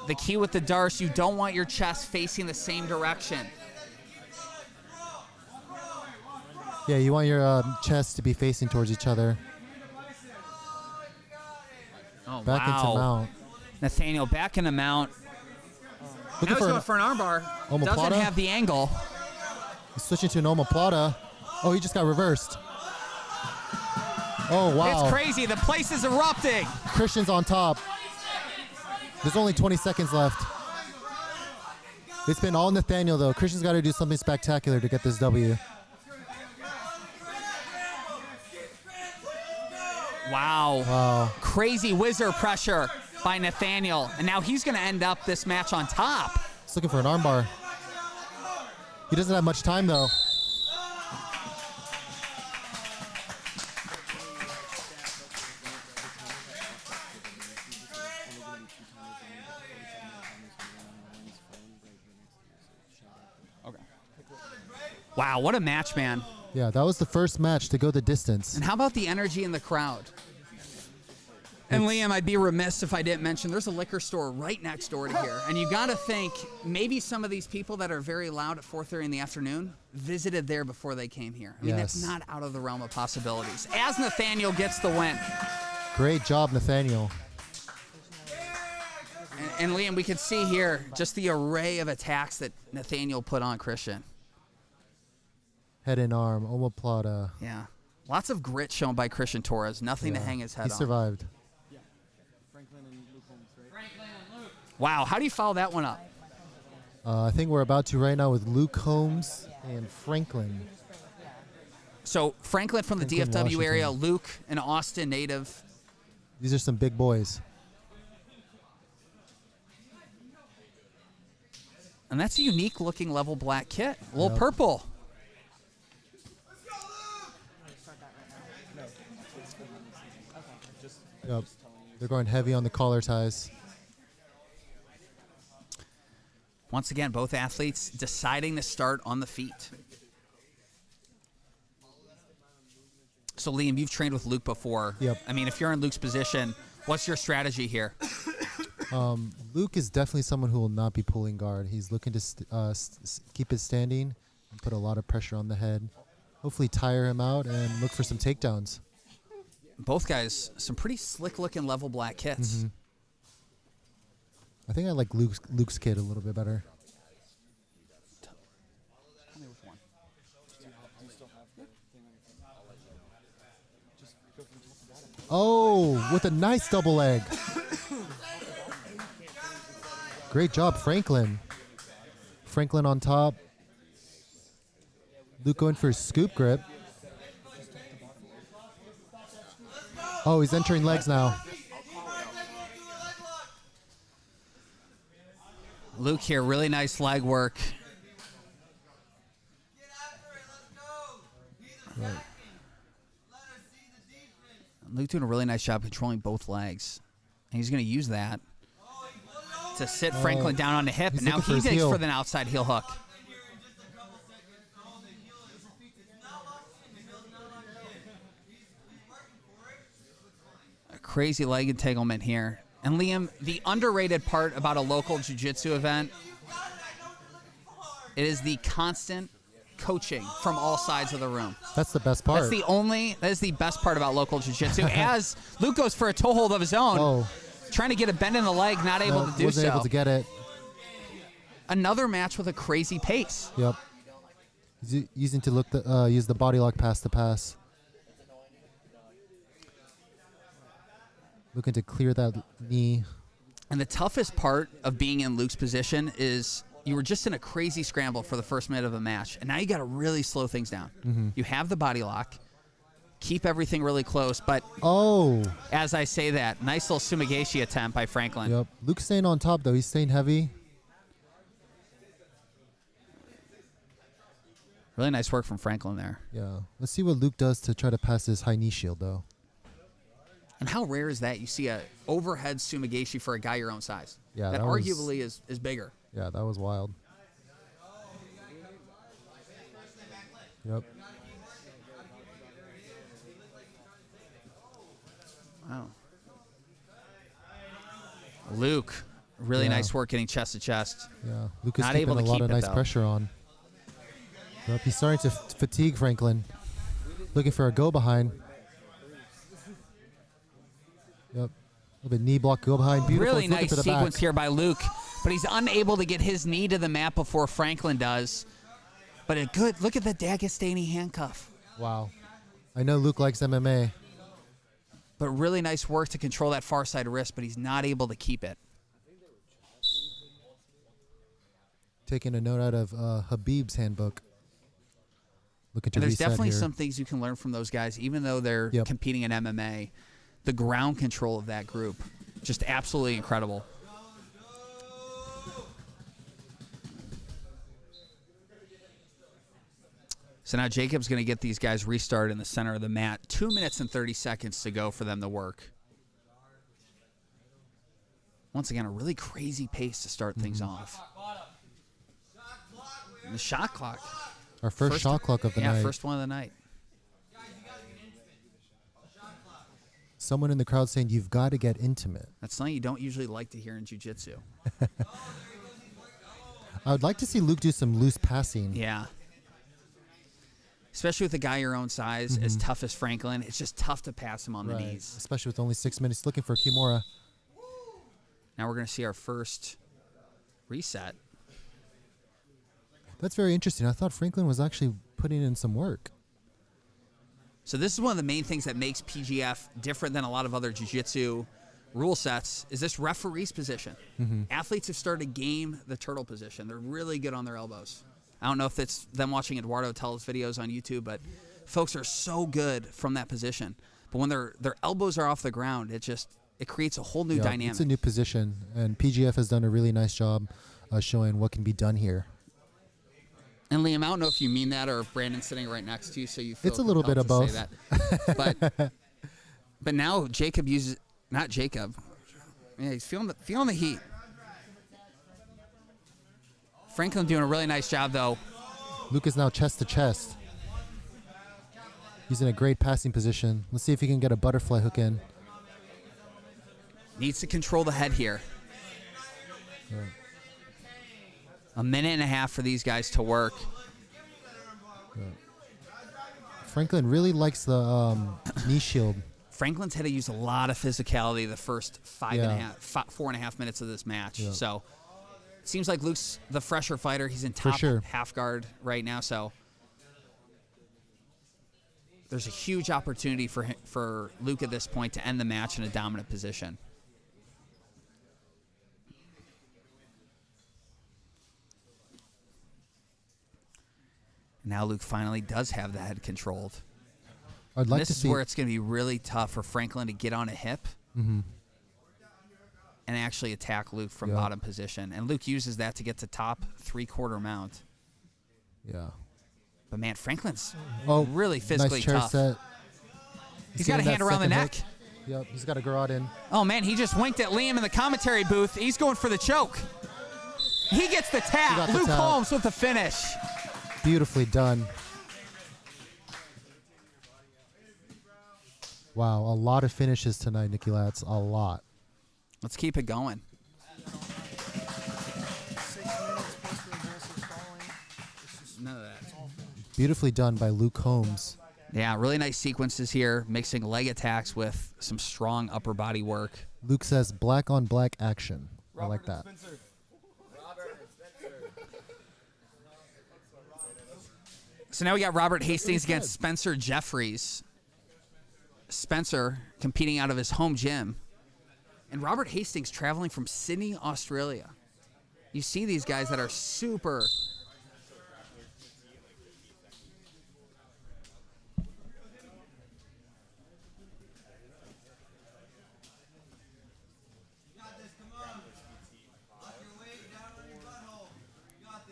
Speaker 1: The key with the darts, you don't want your chest facing the same direction.
Speaker 2: Yeah, you want your chests to be facing towards each other.
Speaker 1: Oh,
Speaker 2: Back
Speaker 1: wow.
Speaker 2: into mount.
Speaker 1: Nathaniel back in the mount.
Speaker 2: Looking
Speaker 1: Now he's
Speaker 2: for
Speaker 1: going
Speaker 2: an
Speaker 1: for an armbar. Doesn't
Speaker 2: omoplata?
Speaker 1: have the angle.
Speaker 2: He's switching to an omoplata. Oh, he just got reversed. Oh, wow.
Speaker 1: It's crazy. The place is erupting.
Speaker 2: Christian's on top. There's only 20 seconds left. It's been all Nathaniel, though. Christian's got to do something spectacular to get this W.
Speaker 1: Wow.
Speaker 2: Wow.
Speaker 1: Crazy whizzer pressure by Nathaniel. And now he's going to end up this match on top.
Speaker 2: He's looking for an armbar. He doesn't have much time, though.
Speaker 1: Wow, what a match, man.
Speaker 2: Yeah, that was the first match to go the distance.
Speaker 1: And how about the energy in the crowd? And Liam, I'd be remiss if I didn't mention there's a liquor store right next door to here. And you got to think maybe some of these people that are very loud at 4:30 in the afternoon visited there before they came here. I mean,
Speaker 2: Yes.
Speaker 1: that's not out of the realm of possibilities. As Nathaniel gets the win.
Speaker 2: Great job, Nathaniel.
Speaker 1: And Liam, we can see here just the array of attacks that Nathaniel put on Christian.
Speaker 2: Head and arm, omoplata.
Speaker 1: Yeah. Lots of grit shown by Christian Torres. Nothing to
Speaker 2: Yeah.
Speaker 1: hang his head
Speaker 2: He
Speaker 1: on.
Speaker 2: survived.
Speaker 3: Franklin and Luke Holmes, right?
Speaker 1: Wow, how do you follow that one up?
Speaker 2: I think we're about to right now with Luke Holmes and Franklin.
Speaker 1: So Franklin from the
Speaker 2: Franklin,
Speaker 1: DFW area,
Speaker 2: Washington.
Speaker 1: Luke, an Austin native.
Speaker 2: These are some big boys.
Speaker 1: And that's a unique looking level black kit. A little
Speaker 2: Yep.
Speaker 1: purple.
Speaker 2: Yep. They're going heavy on the collar ties.
Speaker 1: Once again, both athletes deciding to start on the feet. So Liam, you've trained with Luke before.
Speaker 2: Yep.
Speaker 1: I mean, if you're in Luke's position, what's your strategy here?
Speaker 2: Luke is definitely someone who will not be pulling guard. He's looking to keep it standing and put a lot of pressure on the head. Hopefully tire him out and look for some takedowns.
Speaker 1: Both guys, some pretty slick looking level black kits.
Speaker 2: Mm-hmm. I think I like Luke's kid a little bit better.
Speaker 1: Tell me which one.
Speaker 2: Oh, with a nice double leg. Great job, Franklin. Franklin on top. Luke going for a scoop grip. Oh, he's entering legs now.
Speaker 1: Luke here, really nice leg work. Luke doing a really nice job controlling both legs. And he's going to use that to sit Franklin down on the hip.
Speaker 2: he's
Speaker 1: And now
Speaker 2: looking for
Speaker 1: he
Speaker 2: his
Speaker 1: digs
Speaker 2: heel.
Speaker 1: for the outside heel hook. A crazy leg entanglement here. And Liam, the underrated part about a local jiu-jitsu event, it is the constant coaching from all sides of the room.
Speaker 2: That's the best part.
Speaker 1: That is the best part about local jiu-jitsu. As Luke goes for a toe hold of his own,
Speaker 2: Oh,
Speaker 1: trying to get a bend in the leg, not able
Speaker 2: no,
Speaker 1: to do
Speaker 2: wasn't
Speaker 1: so.
Speaker 2: able to get it.
Speaker 1: Another match with a crazy pace.
Speaker 2: Yep. He's using to use the body lock pass to pass. Looking to clear that knee.
Speaker 1: And the toughest part of being in Luke's position is you were just in a crazy scramble for the first minute of a match, and now you got to really slow things down.
Speaker 2: Mm-hmm.
Speaker 1: You have the body lock, keep everything really close, but
Speaker 2: Oh,
Speaker 1: as I say that, nice little sumigashi attempt by Franklin.
Speaker 2: yep. Luke's staying on top, though. He's staying heavy.
Speaker 1: Really nice work from Franklin there.
Speaker 2: Yeah. Let's see what Luke does to try to pass his high knee shield, though.
Speaker 1: And how rare is that? You see a overhead sumigashi for a guy your own size.
Speaker 2: Yeah,
Speaker 1: that
Speaker 2: that was-
Speaker 1: arguably is bigger.
Speaker 2: Yeah, that was wild. Yep.
Speaker 1: Wow. Luke, really
Speaker 2: Yeah.
Speaker 1: nice work getting chest to chest.
Speaker 2: Yeah. Luke is
Speaker 1: Not
Speaker 2: keeping
Speaker 1: able
Speaker 2: a
Speaker 1: to
Speaker 2: lot
Speaker 1: keep
Speaker 2: of
Speaker 1: it,
Speaker 2: nice
Speaker 1: though.
Speaker 2: pressure on. Yep. He's starting to fatigue Franklin. Looking for a go behind. Yep. A little bit knee block, go behind. Beautiful.
Speaker 1: Really
Speaker 2: He's looking
Speaker 1: nice
Speaker 2: for the
Speaker 1: sequence
Speaker 2: back.
Speaker 1: here by Luke, but he's unable to get his knee to the mat before Franklin does. But a good look at the Dagestani handcuff.
Speaker 2: Wow. I know Luke likes MMA.
Speaker 1: But really nice work to control that far side wrist, but he's not able to keep it.
Speaker 2: Taking a note out of Habib's handbook. Looking to
Speaker 1: And there's
Speaker 2: reset
Speaker 1: definitely
Speaker 2: here.
Speaker 1: some things you can learn from those guys, even though they're
Speaker 2: Yep.
Speaker 1: competing in MMA. The ground control of that group, just absolutely incredible. So now Jacob's going to get these guys restarted in the center of the mat. 2 minutes and 30 seconds to go for them to work. Once again, a really crazy pace to start things off. And the shot clock.
Speaker 2: Our first shot clock of the night.
Speaker 1: Yeah, first one of the night.
Speaker 2: Someone in the crowd saying, you've got to get intimate.
Speaker 1: That's something you don't usually like to hear in jiu-jitsu.
Speaker 2: I would like to see Luke do some loose passing.
Speaker 1: Yeah. Especially with a guy your own size, as tough as Franklin, it's just tough to pass him on the knees.
Speaker 2: Especially with only 6 minutes. Looking for Kimura.
Speaker 1: Now we're going to see our first reset.
Speaker 2: That's very interesting. I thought Franklin was actually putting in some work.
Speaker 1: So this is one of the main things that makes PGF different than a lot of other jiu-jitsu rule sets, is this referee's position. Athletes have started to game the turtle position. They're really good on their elbows. I don't know if it's them watching Eduardo tell his videos on YouTube, but folks are so good from that position. But when their elbows are off the ground, it creates a whole new dynamic.
Speaker 2: It's a new position, and PGF has done a really nice job showing what can be done here.
Speaker 1: And Liam, I don't know if you mean that or if Brandon's sitting right next to you, so you feel
Speaker 2: It's a little bit of
Speaker 1: compelled
Speaker 2: both.
Speaker 1: to say that. But now Jacob uses, not Jacob. Yeah, he's feeling the heat. Franklin doing a really nice job though.
Speaker 2: Luke is now chest to chest. He's in a great passing position. Let's see if he can get a butterfly hook in.
Speaker 1: Needs to control the head here. A minute and a half for these guys to work.
Speaker 2: Franklin really likes the knee shield.
Speaker 1: Franklin's had to use a lot of physicality the first 4.5 minutes of this match.
Speaker 2: Yeah.
Speaker 1: So it seems like Luke's the fresher fighter. He's in
Speaker 2: For
Speaker 1: top
Speaker 2: sure.
Speaker 1: half guard right now. So there's a huge opportunity for Luke at this point to end the match in a dominant position. Now Luke finally does have the head controlled.
Speaker 2: I'd like
Speaker 1: This
Speaker 2: to
Speaker 1: is
Speaker 2: see
Speaker 1: where it's going to be really tough for Franklin to get on a hip and actually attack Luke from
Speaker 2: Yeah.
Speaker 1: bottom position. And Luke uses that to get to top three-quarter mount.
Speaker 2: Yeah.
Speaker 1: But, man, Franklin's
Speaker 2: Oh,
Speaker 1: really physically
Speaker 2: nice chair
Speaker 1: tough.
Speaker 2: set.
Speaker 1: He's got a
Speaker 2: getting
Speaker 1: hand
Speaker 2: that
Speaker 1: around the
Speaker 2: second
Speaker 1: neck.
Speaker 2: hook. Yep, he's got a garrote in.
Speaker 1: Oh, man, he just winked at Liam in the commentary booth. He's going for the choke. He gets the
Speaker 2: He
Speaker 1: tap.
Speaker 2: got the
Speaker 1: Luke
Speaker 2: tap.
Speaker 1: Holmes with the finish.
Speaker 2: Beautifully done. Wow, a lot of finishes tonight, Nicky Latz. A lot.
Speaker 1: Let's keep it going.
Speaker 3: 6 minutes plus the aggressive stalling. It's just,
Speaker 1: None of that.
Speaker 3: it's all finished.
Speaker 2: Beautifully done by Luke Holmes.
Speaker 1: Yeah, really nice sequences here, mixing leg attacks with some strong upper body work.
Speaker 2: Luke says black on black action. I like that.
Speaker 1: So now we got Robert Hastings against Spencer Jeffries. Spencer competing out of his home gym. And Robert Hastings traveling from Sydney, Australia. You see these guys that are super...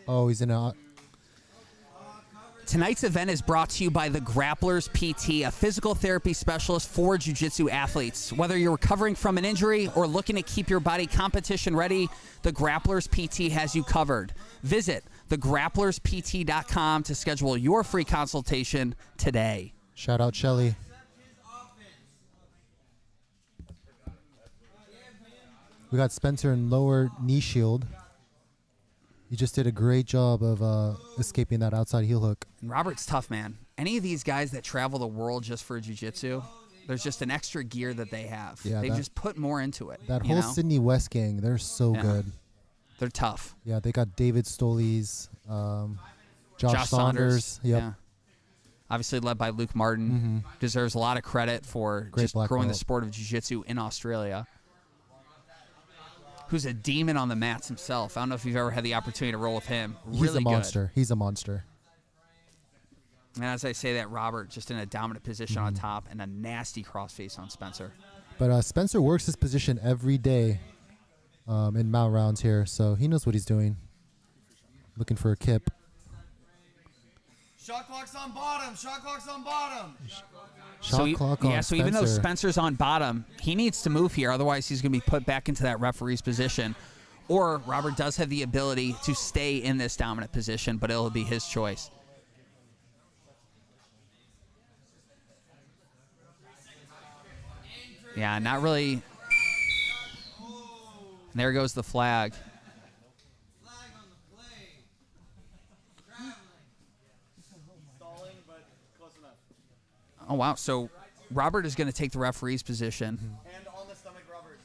Speaker 2: Oh, he's in a...
Speaker 1: Tonight's event is brought to you by the Grapplers PT, a physical therapy specialist for jiu-jitsu athletes. Whether you're recovering from an injury or looking to keep your body competition ready, the Grapplers PT has you covered. Visit thegrapplerspt.com to schedule your free consultation today.
Speaker 2: Shout out Shelly. We got Spencer in lower knee shield. He just did a great job of escaping that outside heel hook.
Speaker 1: And Robert's tough, man. Any of these guys that travel the world just for jiu-jitsu, there's just an extra gear that they have.
Speaker 2: Yeah,
Speaker 1: They've
Speaker 2: that-
Speaker 1: just put more into it.
Speaker 2: That
Speaker 1: you
Speaker 2: whole
Speaker 1: know?
Speaker 2: Sydney West gang, they're so
Speaker 1: Yeah.
Speaker 2: good.
Speaker 1: They're tough.
Speaker 2: Yeah, they got David Stoley's, Josh Saunders. Yep.
Speaker 1: Yeah. obviously led by Luke Martin, deserves a lot of credit for
Speaker 2: Great
Speaker 1: just
Speaker 2: black
Speaker 1: growing the
Speaker 2: belt.
Speaker 1: sport of jiu-jitsu in Australia. Who's a demon on the mats himself. I don't know if you've ever had the opportunity to roll with him. Really
Speaker 2: He's a monster. He's a monster.
Speaker 1: Good. And as I say that, Robert just in a dominant position on top and a nasty crossface on Spencer.
Speaker 2: But Spencer works his position every day in mount rounds here, so he knows what he's doing. Looking for a kip.
Speaker 3: Shot clock's on bottom. Shot clock's on bottom.
Speaker 2: Shot clock on
Speaker 1: so even though
Speaker 2: Spencer.
Speaker 1: Spencer's on bottom, he needs to move here. Otherwise, he's going to be put back into that referee's position. Or Robert does have the ability to stay in this dominant position, but it'll be his choice. Yeah, not really. And there goes the flag.
Speaker 3: Stalling, but close enough.
Speaker 1: Oh, wow. So Robert is going to take the referee's position.
Speaker 3: Hand on the stomach, Robert.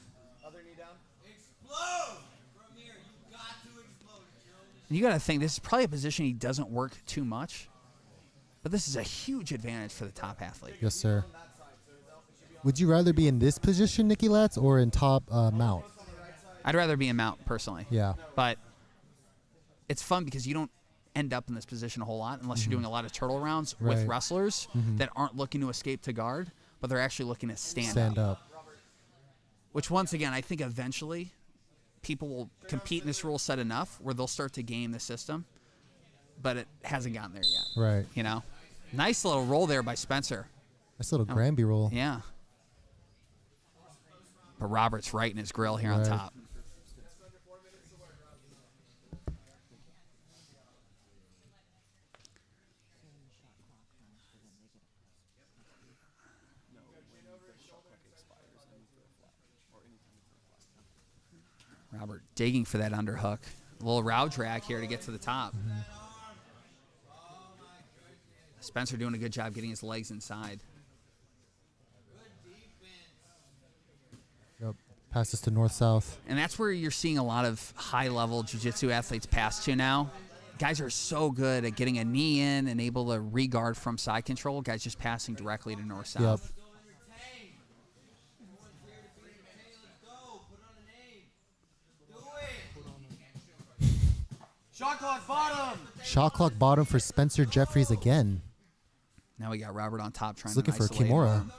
Speaker 3: Other knee down.
Speaker 4: Explode! From here, you got to explode.
Speaker 1: And you got to think, this is probably a position he doesn't work too much. But this is a huge advantage for the top athlete.
Speaker 2: Yes, sir. Would you rather be in this position, Nicky Latz, or in top mount?
Speaker 1: I'd rather be in mount, personally.
Speaker 2: Yeah.
Speaker 1: But it's fun because you don't end up in this position a whole lot unless you're doing a lot of turtle rounds with
Speaker 2: Right.
Speaker 1: wrestlers that aren't looking to escape to guard, but they're actually looking to
Speaker 2: Stand up.
Speaker 1: Which, once again, I think eventually people will compete in this rule set enough where they'll start to game the system, but it hasn't gotten there yet.
Speaker 2: Right.
Speaker 1: You know? Nice little roll there by Spencer.
Speaker 2: Nice little Granby roll.
Speaker 1: Yeah. But Robert's right in his grill here on
Speaker 2: Right.
Speaker 1: top. Robert digging for that underhook. A little row drag here to get to the top. Spencer doing a good job getting his legs inside.
Speaker 2: Yep. Passes to north-south.
Speaker 1: And that's where you're seeing a lot of high-level jiu-jitsu athletes pass to now. Guys are so good at getting a knee in and able to re-guard from side control. Guys just passing directly to north-south.
Speaker 3: Shot clock bottom.
Speaker 2: Shot clock bottom for Spencer Jeffries again.
Speaker 1: Now we got Robert on top trying
Speaker 2: He's looking
Speaker 1: to
Speaker 2: for a
Speaker 1: isolate
Speaker 2: Kimura.
Speaker 1: him.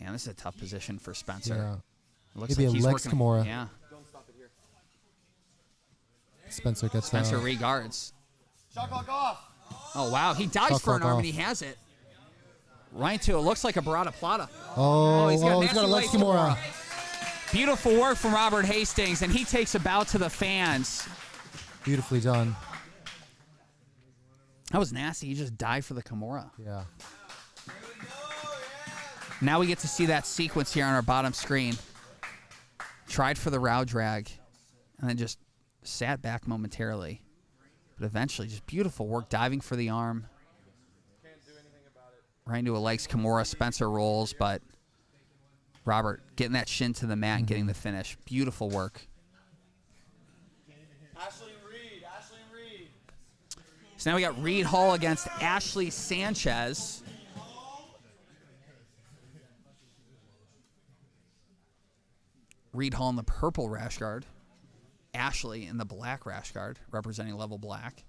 Speaker 1: Yeah, this is a tough position for Spencer.
Speaker 2: Yeah.
Speaker 1: Looks
Speaker 2: Maybe
Speaker 1: like
Speaker 2: a
Speaker 1: he's
Speaker 2: Lex
Speaker 1: working.
Speaker 2: Kimura.
Speaker 1: Yeah,
Speaker 2: Spencer gets
Speaker 1: Spencer
Speaker 2: that.
Speaker 1: regards.
Speaker 3: Shot clock off.
Speaker 1: Oh, wow. He dives
Speaker 2: Shot
Speaker 1: for an
Speaker 2: clock
Speaker 1: arm
Speaker 2: off.
Speaker 1: and he has it. Right to it. Looks like a Barada Plata.
Speaker 2: Oh,
Speaker 1: he's got a
Speaker 2: he's got a
Speaker 1: nasty
Speaker 2: Lex
Speaker 1: Lex
Speaker 2: Kimura.
Speaker 1: Beautiful work from Robert Hastings, and he takes a bow to the fans.
Speaker 2: Beautifully done.
Speaker 1: That was nasty. He just dived for the Kimura.
Speaker 2: Yeah.
Speaker 1: Now we get to see that sequence here on our bottom screen. Tried for the row drag, and then just sat back momentarily. But eventually, just beautiful work diving for the arm. Right into a legs Kimura. Spencer rolls, but Robert getting that shin to the mat and getting the finish. Beautiful work.
Speaker 3: Ashley Reed. Ashley Reed.
Speaker 1: So now we got Reed Hall against Ashley Sanchez. Reed Hall in the purple rash guard. Ashley in the black rash guard, representing level black.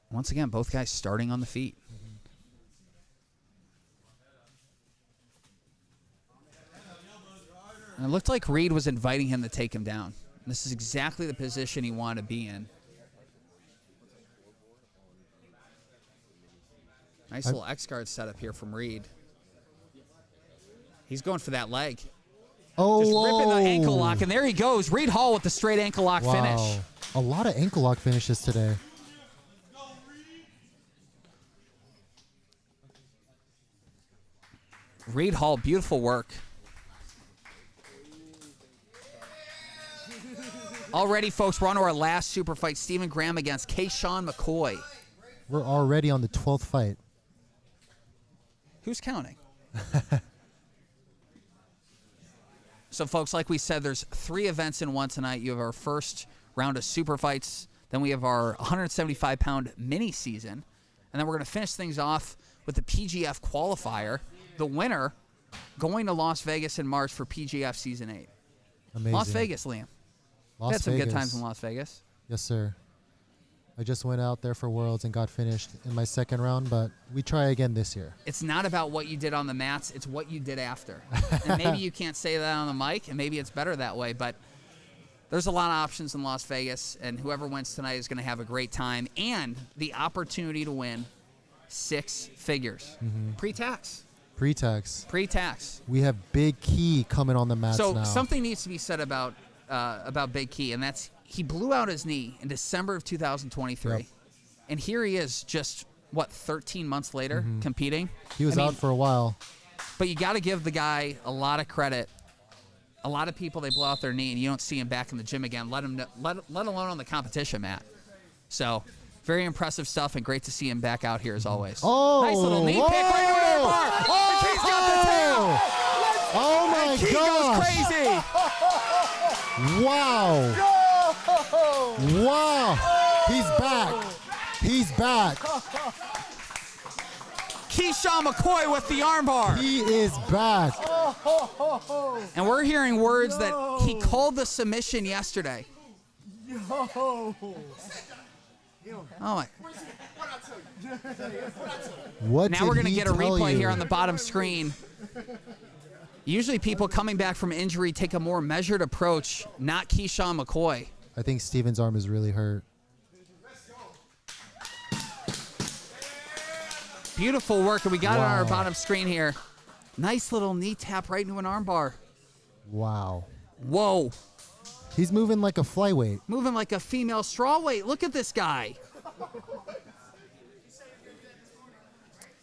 Speaker 1: Once again, both guys starting on the feet. And it looked like Reed was inviting him to take him down. This is exactly the position he wanted to be in. Nice little X-guard setup here from Reed. He's going for that leg.
Speaker 2: Oh,
Speaker 1: Just ripping the
Speaker 2: whoa.
Speaker 1: ankle lock, and there he goes. Reed Hall with the straight ankle lock
Speaker 2: Wow.
Speaker 1: finish.
Speaker 2: A lot of ankle lock finishes today.
Speaker 1: Reed Hall, beautiful work. Already, folks, we're on to our last super fight. Stephen Graham against Kayshawn McCoy.
Speaker 2: We're already on the 12th fight.
Speaker 1: Who's counting? So, folks, like we said, there's 3 events in one tonight. You have our first round of super fights. Then we have our 175-pound mini season. And then we're going to finish things off with the PGF qualifier. The winner going to Las Vegas in March for PGF Season 8.
Speaker 2: Amazing.
Speaker 1: Las Vegas, Liam.
Speaker 2: Las
Speaker 1: Had some
Speaker 2: Vegas.
Speaker 1: good times in Las Vegas.
Speaker 2: Yes, sir. I just went out there for Worlds and got finished in my second round, but we try again this year.
Speaker 1: It's not about what you did on the mats. It's what you did after. And maybe you can't say that on the mic, and maybe it's better that way, but there's a lot of options in Las Vegas, and whoever wins tonight is going to have a great time and the opportunity to win 6 figures. Pre-tax.
Speaker 2: Pre-tax. We have Big Key coming on the mats
Speaker 1: So
Speaker 2: now.
Speaker 1: something needs to be said about Big Key, and that's he blew out his knee in December of 2023.
Speaker 2: Yep.
Speaker 1: And here he is just, 13 months later competing?
Speaker 2: He was out for a while.
Speaker 1: But you got to give the guy a lot of credit. A lot of people, they blow out their knee, and you don't see him back in the gym again, let alone on the competition mat. So, very impressive stuff, and great to see him back out here as always.
Speaker 2: Oh,
Speaker 1: nice little knee pick right over the bar.
Speaker 2: Oh,
Speaker 1: He's got the tail.
Speaker 2: Oh my
Speaker 1: He
Speaker 2: gosh!
Speaker 1: goes crazy.
Speaker 2: Wow! Wow! He's back.
Speaker 1: Keyshawn McCoy with the armbar.
Speaker 2: He is back.
Speaker 1: And we're hearing words that he called the submission yesterday. Oh my.
Speaker 2: What
Speaker 1: Now
Speaker 2: did
Speaker 1: we're going to
Speaker 2: he
Speaker 1: get a
Speaker 2: tell
Speaker 1: replay
Speaker 2: you?
Speaker 1: here on the bottom screen. Usually people coming back from injury take a more measured approach, not Keyshawn McCoy.
Speaker 2: I think Steven's arm is really hurt.
Speaker 1: Beautiful work, and we got it on our
Speaker 2: Wow.
Speaker 1: bottom screen here. Nice little knee tap right into an armbar.
Speaker 2: Wow.
Speaker 1: Whoa.
Speaker 2: He's moving like a flyweight.
Speaker 1: Moving like a female strawweight. Look at this guy.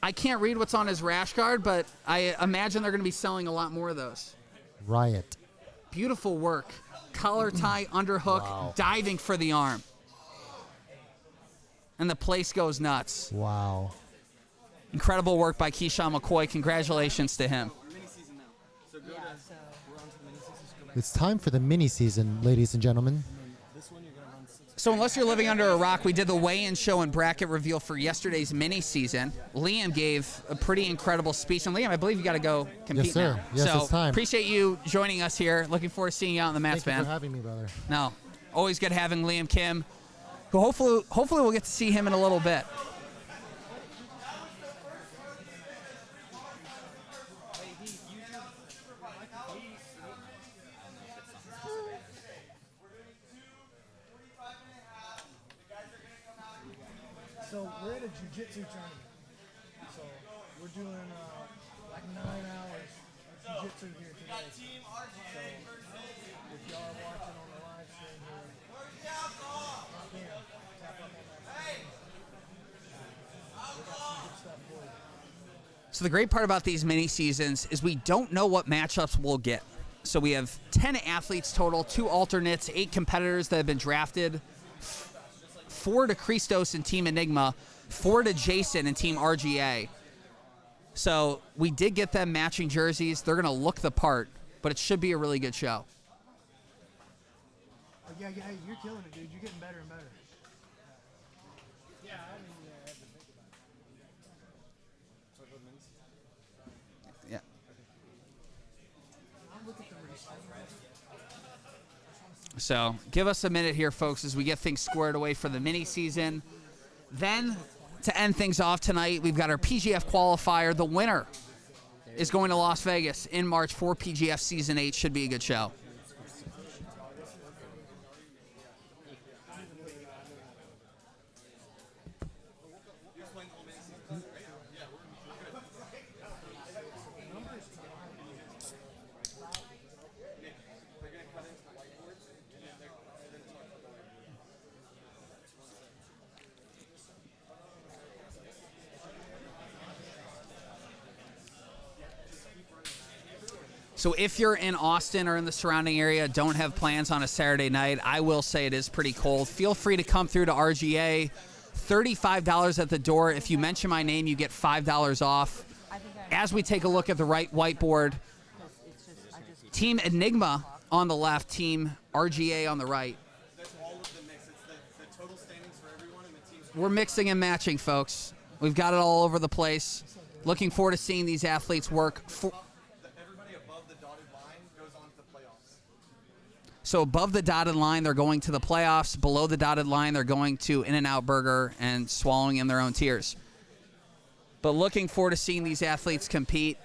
Speaker 1: I can't read what's on his rash guard, but I imagine they're going to be selling a lot more of those.
Speaker 2: Riot.
Speaker 1: Beautiful work. Collar tie, underhook,
Speaker 2: Wow.
Speaker 1: diving for the arm. And the place goes nuts.
Speaker 2: Wow.
Speaker 1: Incredible work by Keyshawn McCoy. Congratulations to him.
Speaker 2: It's time for the mini season, ladies and gentlemen.
Speaker 1: So unless you're living under a rock, we did the weigh-in show and bracket reveal for yesterday's mini season. Liam gave a pretty incredible speech. And Liam, I believe you got to go compete
Speaker 2: Yes, sir.
Speaker 1: now.
Speaker 2: Yes,
Speaker 1: so
Speaker 2: it's time.
Speaker 1: Appreciate you joining us here. Looking forward to seeing you out on the mats,
Speaker 2: Thank you
Speaker 1: man.
Speaker 2: for having me, brother.
Speaker 1: No, always good having Liam Kim, who hopefully we'll get to see him in a little bit.
Speaker 5: So we're at a jiu-jitsu tournament. So we're doing like 9 hours of jiu-jitsu here today. So if y'all are watching on the live stream here, hop in, tap up on that screen. We got some good stuff for you.
Speaker 1: So the great part about these mini seasons is we don't know what matchups we'll get. So we have 10 athletes total, 2 alternates, 8 competitors that have been drafted, 4 to Christos and Team Enigma, 4 to Jason and Team RGA. So we did get them matching jerseys. They're going to look the part, but it should be a really good show.
Speaker 5: Oh, yeah, hey, you're killing it, dude. You're getting better and better. Yeah, I mean, I had to think about it.
Speaker 1: Yeah.
Speaker 5: I'll look at the race.
Speaker 1: So give us a minute here, folks, as we get things squared away for the mini season. Then, to end things off tonight, we've got our PGF qualifier. The winner is going to Las Vegas in March for PGF Season 8. Should be a good show. So if you're in Austin or in the surrounding area, don't have plans on a Saturday night, I will say it is pretty cold. Feel free to come through to RGA. $35 at the door. If you mention my name, you get $5 off. As we take a look at the right whiteboard, Team Enigma on the left, Team RGA on the right.
Speaker 3: That's all of the mix. It's the total standings for everyone and the teams.
Speaker 1: We're mixing and matching, folks. We've got it all over the place. Looking forward to seeing these athletes work.
Speaker 3: Everybody above the dotted line goes on to the playoffs.
Speaker 1: So above the dotted line, they're going to the playoffs. Below the dotted line, they're going to In-N-Out Burger and swallowing in their own tears. But looking forward to seeing these athletes compete.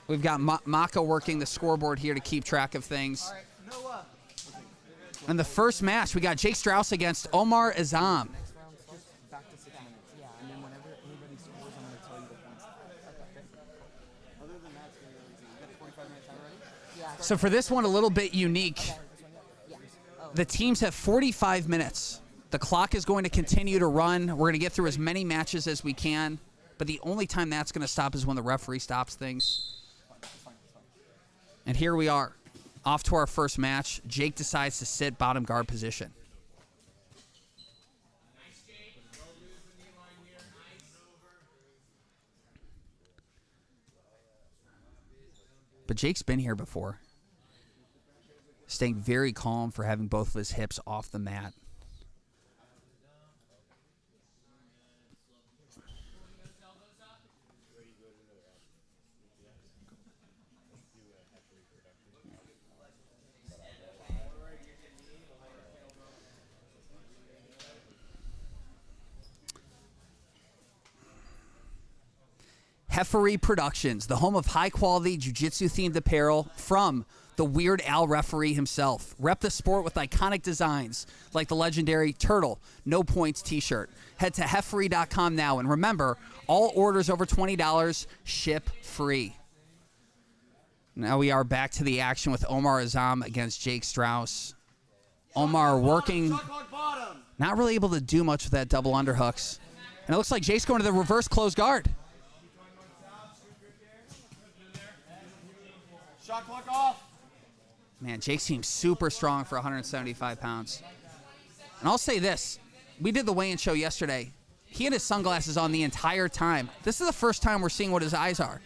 Speaker 1: We've got Maka working the scoreboard here to keep track of things.
Speaker 3: All right, Noah.
Speaker 1: In the first match, we got Jake Strauss against Omar Azam.
Speaker 3: Next round starts back to 6 minutes. Yeah. And then whenever anybody scores, I'm going to tell you the points. Okay. Other than that, it's going to be really easy. You got a 45 minute time already? Yeah.
Speaker 1: So for this one, a little bit unique. The teams have 45 minutes. The clock is going to continue to run. We're going to get through as many matches as we can. But the only time that's going to stop is when the referee stops things. And here we are, off to our first match. Jake decides to sit bottom guard position. But Jake's been here before. Staying very calm for having both of his hips off the mat. Heffery Productions, the home of high-quality jiu-jitsu-themed apparel from the Weird Al referee himself. Rep the sport with iconic designs like the legendary Turtle No Points t-shirt. Head to heffery.com now, and remember, all orders over $20 ship free. Now we are back to the action with Omar Azam against Jake Strauss. Omar working, not really able to do much with that double underhooks. And it looks like Jake's going to the reverse closed guard.
Speaker 3: Shot clock off.
Speaker 1: Man, Jake seems super strong for 175 pounds. And I'll say this. We did the weigh-in show yesterday. He had his sunglasses on the entire time. This is the first time we're seeing what his eyes are.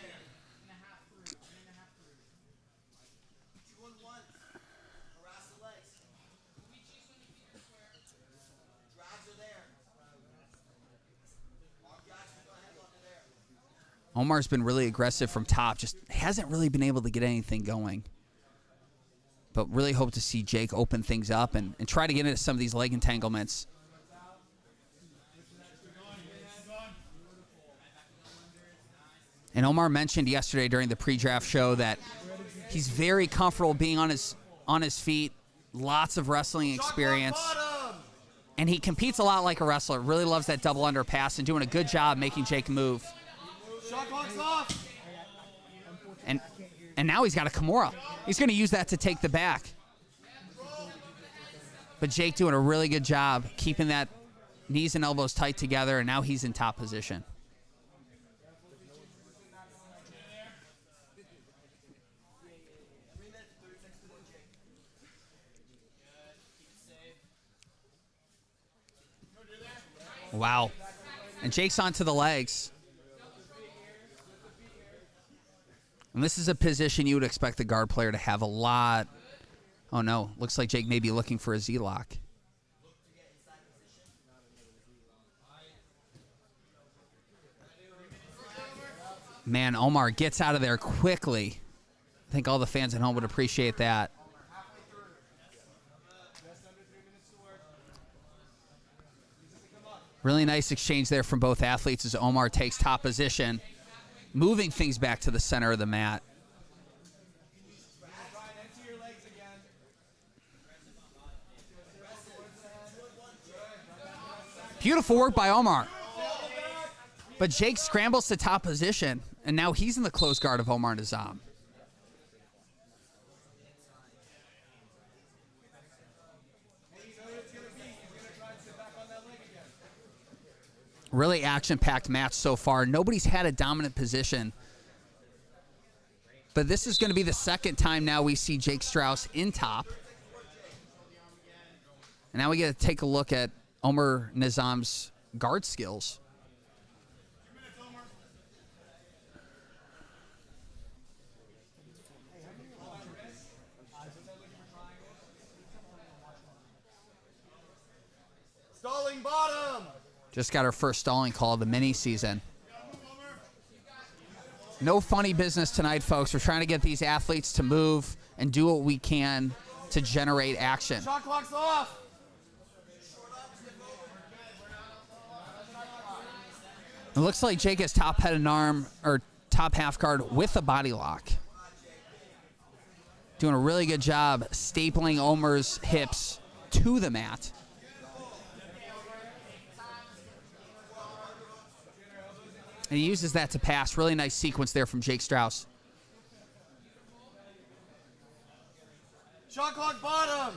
Speaker 1: Omar's been really aggressive from top, just hasn't really been able to get anything going. But really hope to see Jake open things up and try to get into some of these leg entanglements. And Omar mentioned yesterday during the pre-draft show that he's very comfortable being on his feet, lots of wrestling experience. And he competes a lot like a wrestler, really loves that double under pass and doing a good job making Jake move.
Speaker 3: Shot clock's off.
Speaker 1: And now he's got a Kimura. He's going to use that to take the back. But Jake doing a really good job keeping that knees and elbows tight together, and now he's in top position. Wow. And Jake's onto the legs. And this is a position you would expect the guard player to have a lot. Oh, no. Looks like Jake may be looking for a Z-lock. Man, Omar gets out of there quickly. I think all the fans at home would appreciate that. Really nice exchange there from both athletes as Omar takes top position, moving things back to the center of the mat. Beautiful work by Omar. But Jake scrambles to top position, and now he's in the close guard of Omar Azam. Really action-packed match so far. Nobody's had a dominant position. But this is going to be the second time now we see Jake Strauss in top. And now we get to take a look at Omar Azam's guard skills. Just got our first stalling call of the mini season. No funny business tonight, folks. We're trying to get these athletes to move and do what we can to generate action.
Speaker 3: Shot clock's off.
Speaker 1: It looks like Jake has top head and arm, or top half guard with a body lock. Doing a really good job stapling Omar's hips to the mat. And he uses that to pass. Really nice sequence there from Jake Strauss.
Speaker 3: Shot clock bottom.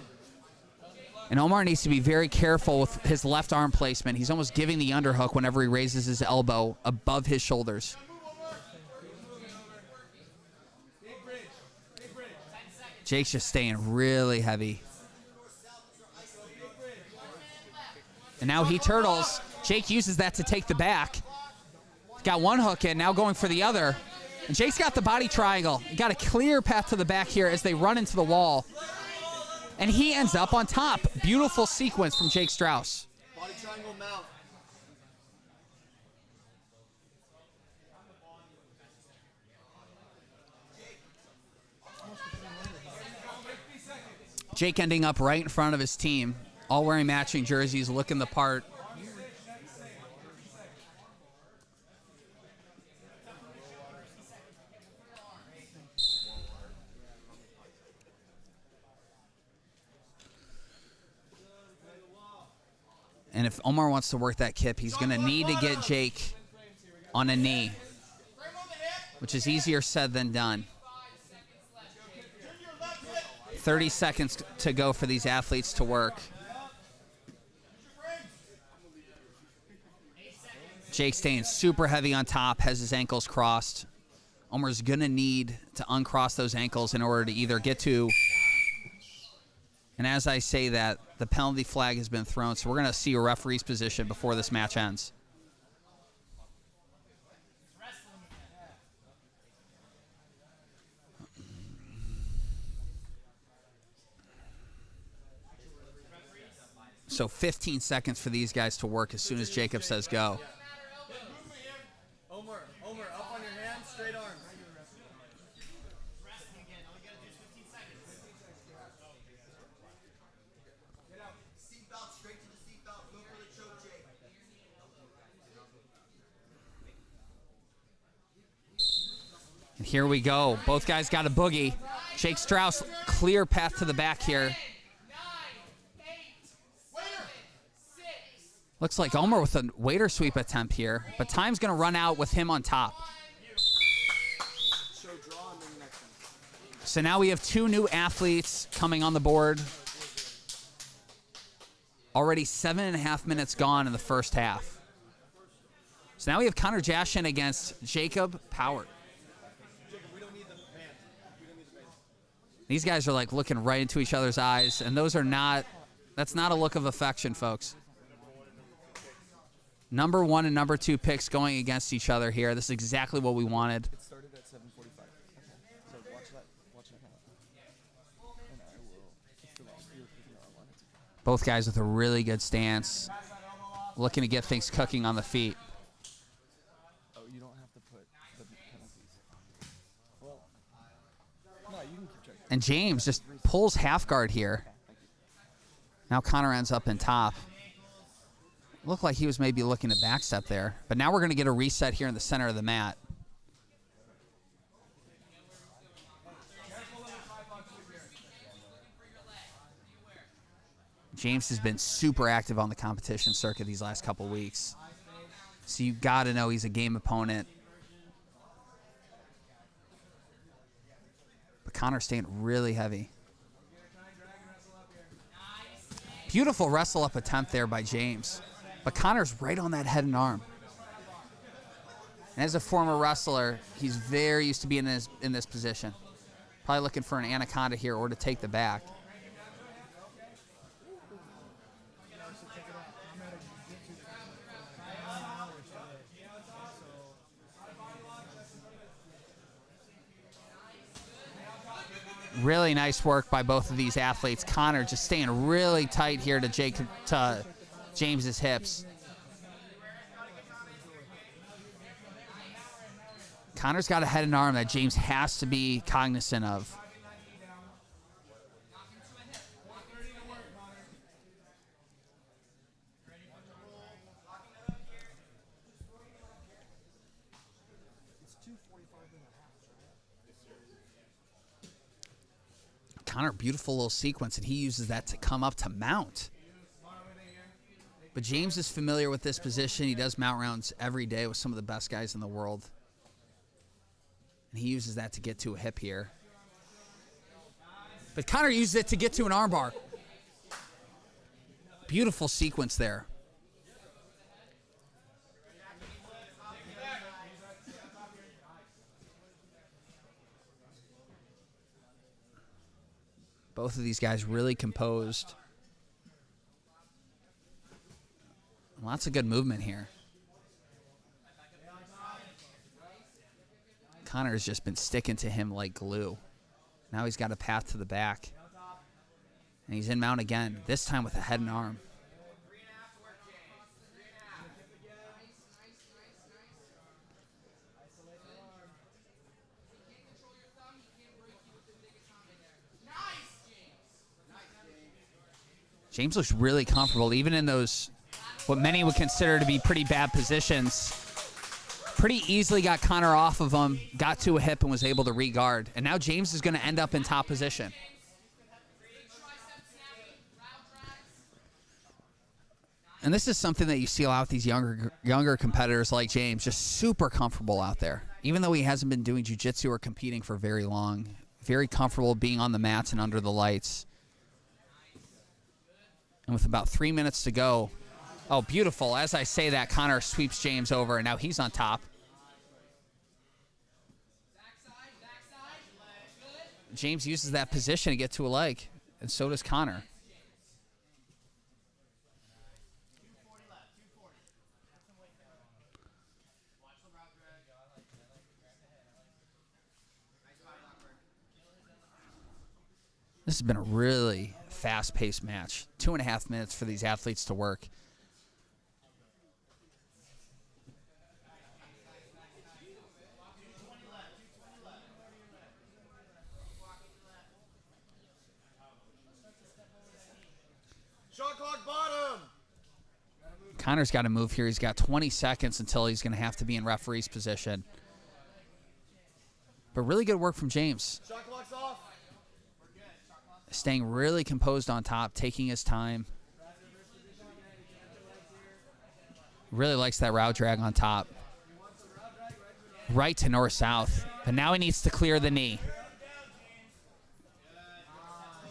Speaker 1: And Omar needs to be very careful with his left arm placement. He's almost giving the underhook whenever he raises his elbow above his shoulders. Jake's just staying really heavy. And now he turtles. Jake uses that to take the back. Got one hook in, now going for the other. And Jake's got the body triangle. He got a clear path to the back here as they run into the wall. And he ends up on top. Beautiful sequence from Jake Strauss.
Speaker 3: Body triangle mount.
Speaker 1: Jake ending up right in front of his team, all wearing matching jerseys, looking the part. And if Omar wants to work that kip, he's going to need to get Jake on a knee, which is easier said than done. 30 seconds to go for these athletes to work. Jake staying super heavy on top, has his ankles crossed. Omar's going to need to uncross those ankles in order to either get to... And as I say that, the penalty flag has been thrown, so we're going to see a referee's position before this match ends. So 15 seconds for these guys to work as soon as Jacob says go.
Speaker 3: Omar, up on your hands, straight arms.
Speaker 4: Seatbelt, straight to the seatbelt. Go for the choke, Jake.
Speaker 1: And here we go. Both guys got a boogie. Jake Strauss, clear path to the back here. Looks like Omar with a waiter sweep attempt here, but time's going to run out with him on top. So now we have two new athletes coming on the board. Already 7.5 minutes gone in the first half. So now we have Connor Jashin against Jacob Powert. These guys are like looking right into each other's eyes, and those are not, that's not a look of affection, folks. Number 1 and number 2 picks going against each other here. This is exactly what we wanted.
Speaker 3: It started at 7:45. Okay. So watch that count. And I will. It's the last few I wanted to.
Speaker 1: Both guys with a really good stance, looking to get things cooking on the feet.
Speaker 3: Oh, you don't have to put the penalties. Well, no, you can keep checking.
Speaker 1: And James just pulls half guard here. Now Connor ends up in top. Looked like he was maybe looking to backstep there. But now we're going to get a reset here in the center of the mat. James has been super active on the competition circuit these last couple weeks. So you got to know he's a game opponent. But Connor's staying really heavy. Beautiful wrestle up attempt there by James. But Connor's right on that head and arm. And as a former wrestler, he's very used to being in this position. Probably looking for an anaconda here or to take the back. Really nice work by both of these athletes. Connor just staying really tight here to James's hips. Connor's got a head and arm that James has to be cognizant of. Connor, beautiful little sequence, and he uses that to come up to mount. But James is familiar with this position. He does mount rounds every day with some of the best guys in the world. And he uses that to get to a hip here. But Connor uses it to get to an armbar. Beautiful sequence there. Both of these guys really composed. Lots of good movement here. Connor has just been sticking to him like glue. Now he's got a path to the back. And he's in mount again, this time with a head and arm. James looks really comfortable, even in those, what many would consider to be pretty bad positions. Pretty easily got Connor off of him, got to a hip, and was able to re-guard. And now James is going to end up in top position. And this is something that you see a lot with these younger competitors like James, just super comfortable out there. Even though he hasn't been doing jiu-jitsu or competing for very long, very comfortable being on the mats and under the lights. And with about 3 minutes to go, oh, beautiful. As I say that, Connor sweeps James over, and now he's on top. James uses that position to get to a leg, and so does Connor. This has been a really fast-paced match. 2.5 minutes for these athletes to work.
Speaker 4: Shot clock bottom.
Speaker 1: Connor's got to move here. He's got 20 seconds until he's going to have to be in referee's position. But really good work from James.
Speaker 4: Shot clock's off.
Speaker 1: Staying really composed on top, taking his time. Really likes that route drag on top. Right to north-south. But now he needs to clear the knee.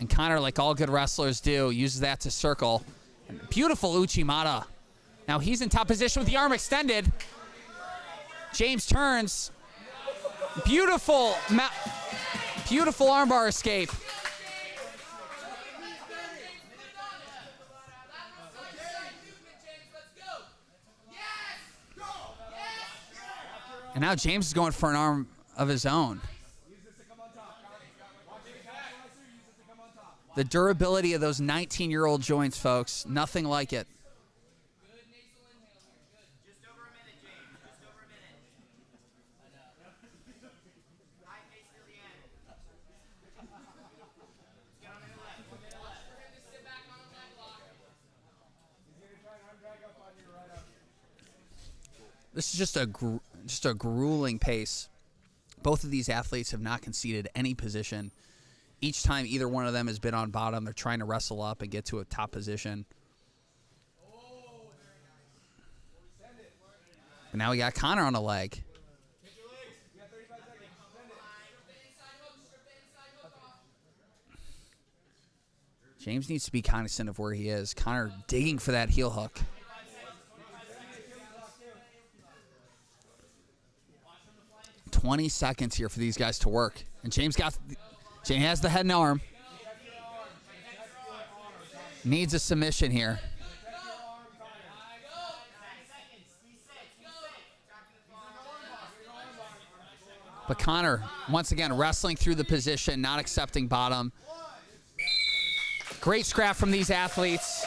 Speaker 1: And Connor, like all good wrestlers do, uses that to circle. Beautiful Uchimata. Now he's in top position with the arm extended. James turns. Beautiful armbar escape. And now James is going for an arm of his own. The durability of those 19-year-old joints, folks, nothing like it.
Speaker 4: Just over a minute, James. Just over a minute. High pace till the end. Let's get on the left. Watch for him to sit back on the leg lock. He's going to try and arm drag up on you right up.
Speaker 1: This is just a grueling pace. Both of these athletes have not conceded any position. Each time either one of them has been on bottom, they're trying to wrestle up and get to a top position. And now we got Connor on a leg. James needs to be cognizant of where he is. Connor digging for that heel hook. "20 seconds here for these guys to work. And James has the head and arm. Needs a submission here. But Connor, once again, wrestling through the position, not accepting bottom. Great scrap from these athletes.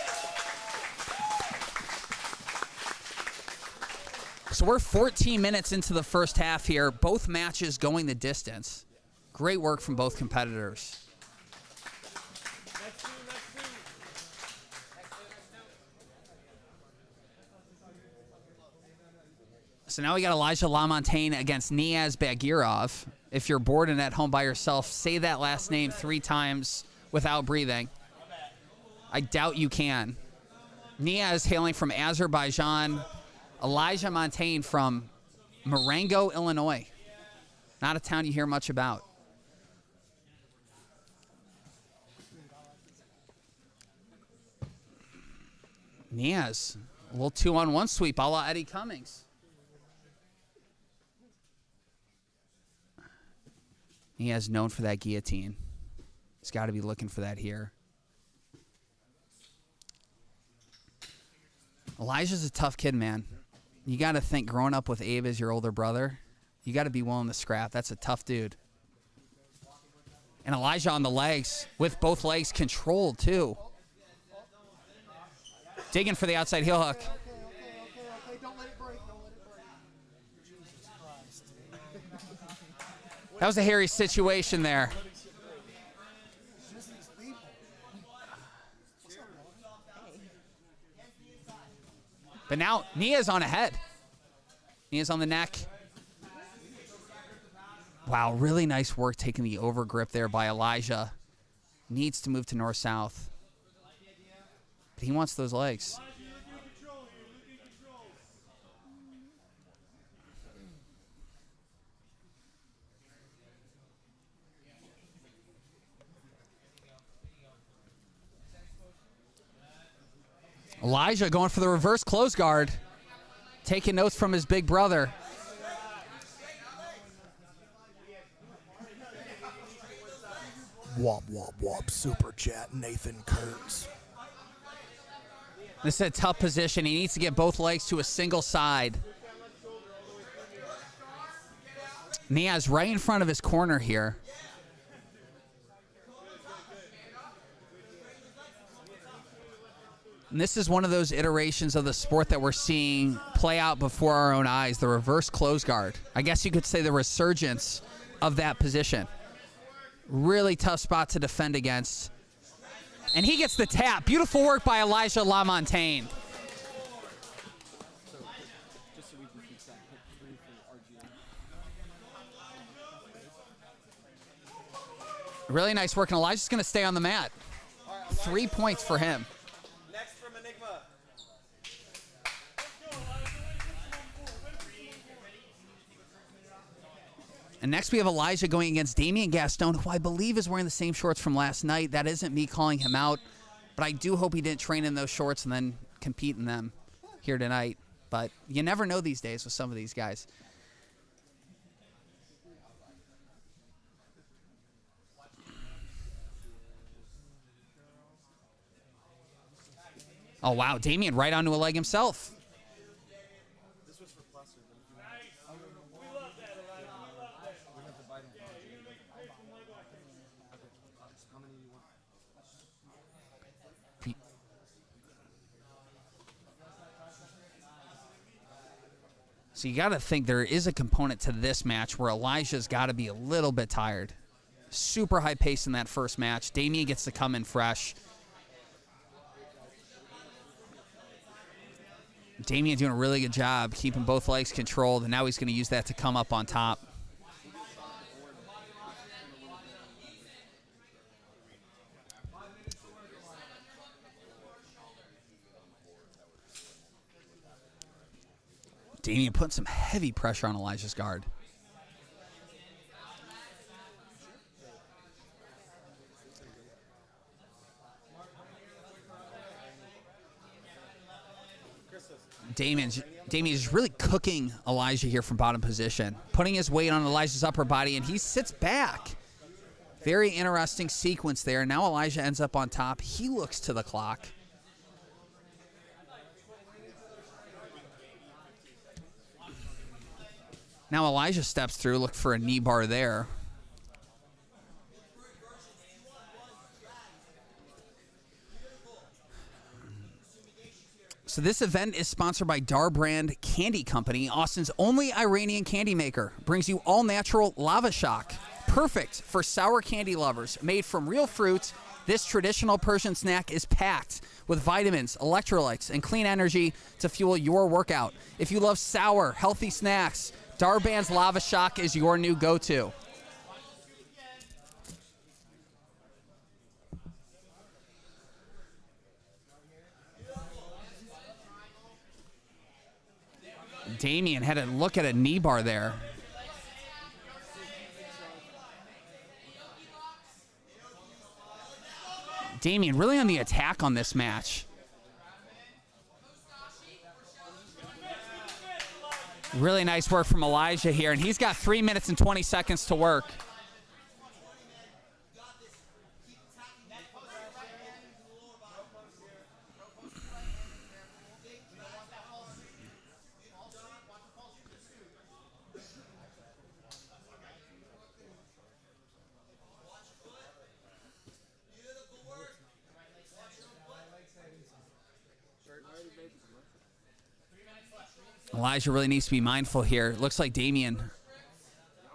Speaker 1: So we're 14 minutes into the first half here. Both matches going the distance. Great work from both competitors. So now we got Elijah LaMontagne against Niaz Bagirov. If you're bored and at home by yourself, say that last name 3 times without breathing. I doubt you can. Niaz hailing from Azerbaijan. Elijah Montagne from Marengo, Illinois. Not a town you hear much about. Niaz, a little 2-on-1 sweep a la Eddie Cummings. Niaz known for that guillotine. He's got to be looking for that here. Elijah's a tough kid, man. You got to think, growing up with Abe as your older brother, you got to be willing to scrap. That's a tough dude. And Elijah on the legs, with both legs controlled, too. Digging for the outside heel hook.
Speaker 5: Okay. Don't let it break. Jesus Christ.
Speaker 1: That was a hairy situation there.
Speaker 5: It's just these people.
Speaker 1: But now Nia's on ahead. Nia's on the neck. Wow, really nice work taking the over grip there by Elijah. Needs to move to north-south. But he wants those legs. Elijah going for the reverse close guard. Taking notes from his big brother.
Speaker 5: Wop, wop, wop. Super chat, Nathan Kurtz.
Speaker 1: This is a tough position. He needs to get both legs to a single side. Niaz right in front of his corner here. And this is one of those iterations of the sport that we're seeing play out before our own eyes, the reverse close guard. I guess you could say the resurgence of that position. Really tough spot to defend against. And he gets the tap. Beautiful work by Elijah LaMontagne.
Speaker 3: Just so we can keep that, hit 3 for RGM.
Speaker 1: Really nice work, and Elijah's going to stay on the mat. 3 points for him.
Speaker 4: Next from Enigma.
Speaker 1: And next we have Elijah going against Damian Gaston, who I believe is wearing the same shorts from last night. That isn't me calling him out, but I do hope he didn't train in those shorts and then compete in them here tonight. But you never know these days with some of these guys. Oh, wow. Damian right onto a leg himself. So you got to think there is a component to this match where Elijah's got to be a little bit tired. Super high pace in that first match. Damian gets to come in fresh. Damian doing a really good job keeping both legs controlled, and now he's going to use that to come up on top. Damian putting some heavy pressure on Elijah's guard. Damian's really cooking Elijah here from bottom position, putting his weight on Elijah's upper body, and he sits back. Very interesting sequence there. Now Elijah ends up on top. He looks to the clock. Now Elijah steps through, look for a knee bar there. So this event is sponsored by Dar Brand Candy Company, Austin's only Iranian candy maker. Brings you all-natural Lava Shock. Perfect for sour candy lovers. Made from real fruits, this traditional Persian snack is packed with vitamins, electrolytes, and clean energy to fuel your workout. If you love sour, healthy snacks, Dar Brand's Lava Shock is your new go-to. Damien had to look at a knee bar there. Damien really on the attack on this match. Really nice work from Elijah here, and he's got 3 minutes and 20 seconds to work. Elijah really needs to be mindful here. Looks like Damien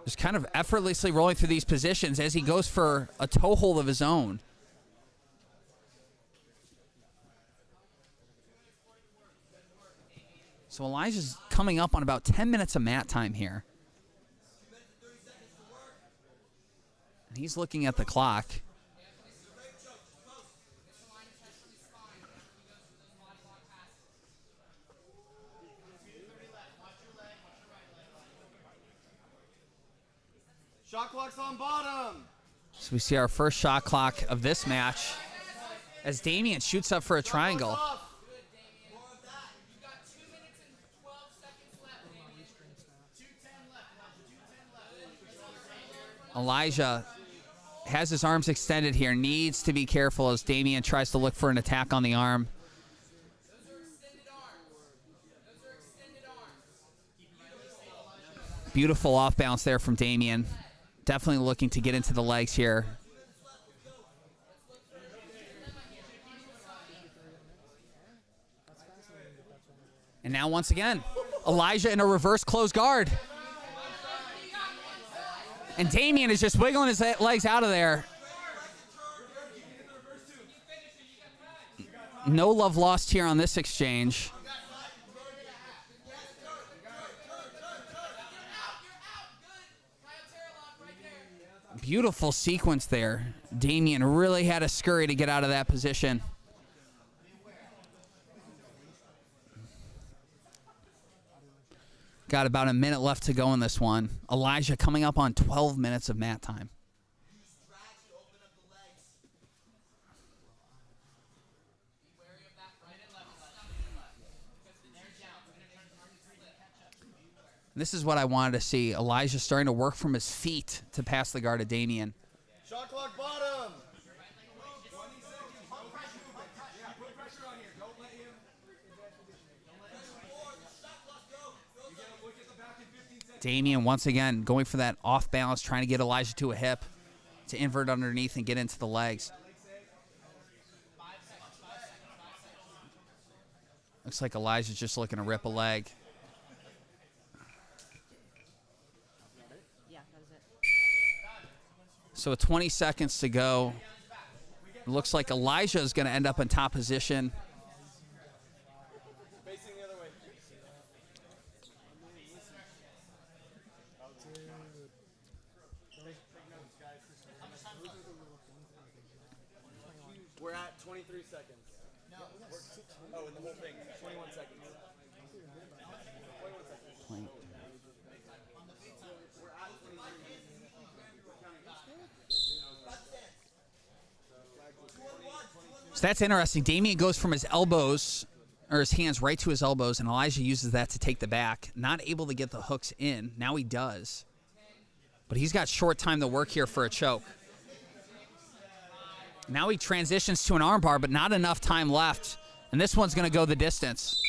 Speaker 1: is kind of effortlessly rolling through these positions as he goes for a toe hold of his own. So Elijah's coming up on about 10 minutes of mat time here. And he's looking at the clock.
Speaker 3: Shot clock's on bottom.
Speaker 1: So we see our first shot clock of this match as Damien shoots up for a triangle. Elijah has his arms extended here, needs to be careful as Damien tries to look for an attack on the arm. Beautiful off bounce there from Damien. Definitely looking to get into the legs here. And now once again, Elijah in a reverse close guard. And Damien is just wiggling his legs out of there. No love lost here on this exchange. Beautiful sequence there. Damien really had to scurry to get out of that position. Got about a minute left to go in this one. Elijah coming up on 12 minutes of mat time. This is what I wanted to see. Elijah starting to work from his feet to pass the guard to Damien.
Speaker 3: Shot clock bottom.
Speaker 1: Damien once again going for that off balance, trying to get Elijah to a hip to invert underneath and get into the legs. Looks like Elijah's just looking to rip a leg. So with 20 seconds to go, it looks like Elijah is going to end up in top position.
Speaker 3: Facing the other way. We're at 23 seconds. No. Oh, and the whole thing. 21 seconds. 21 seconds.
Speaker 1: So that's interesting. Damien goes from his elbows, or his hands right to his elbows, and Elijah uses that to take the back. Not able to get the hooks in. Now he does. But he's got short time to work here for a choke. Now he transitions to an armbar, but not enough time left. And this one's going to go the distance.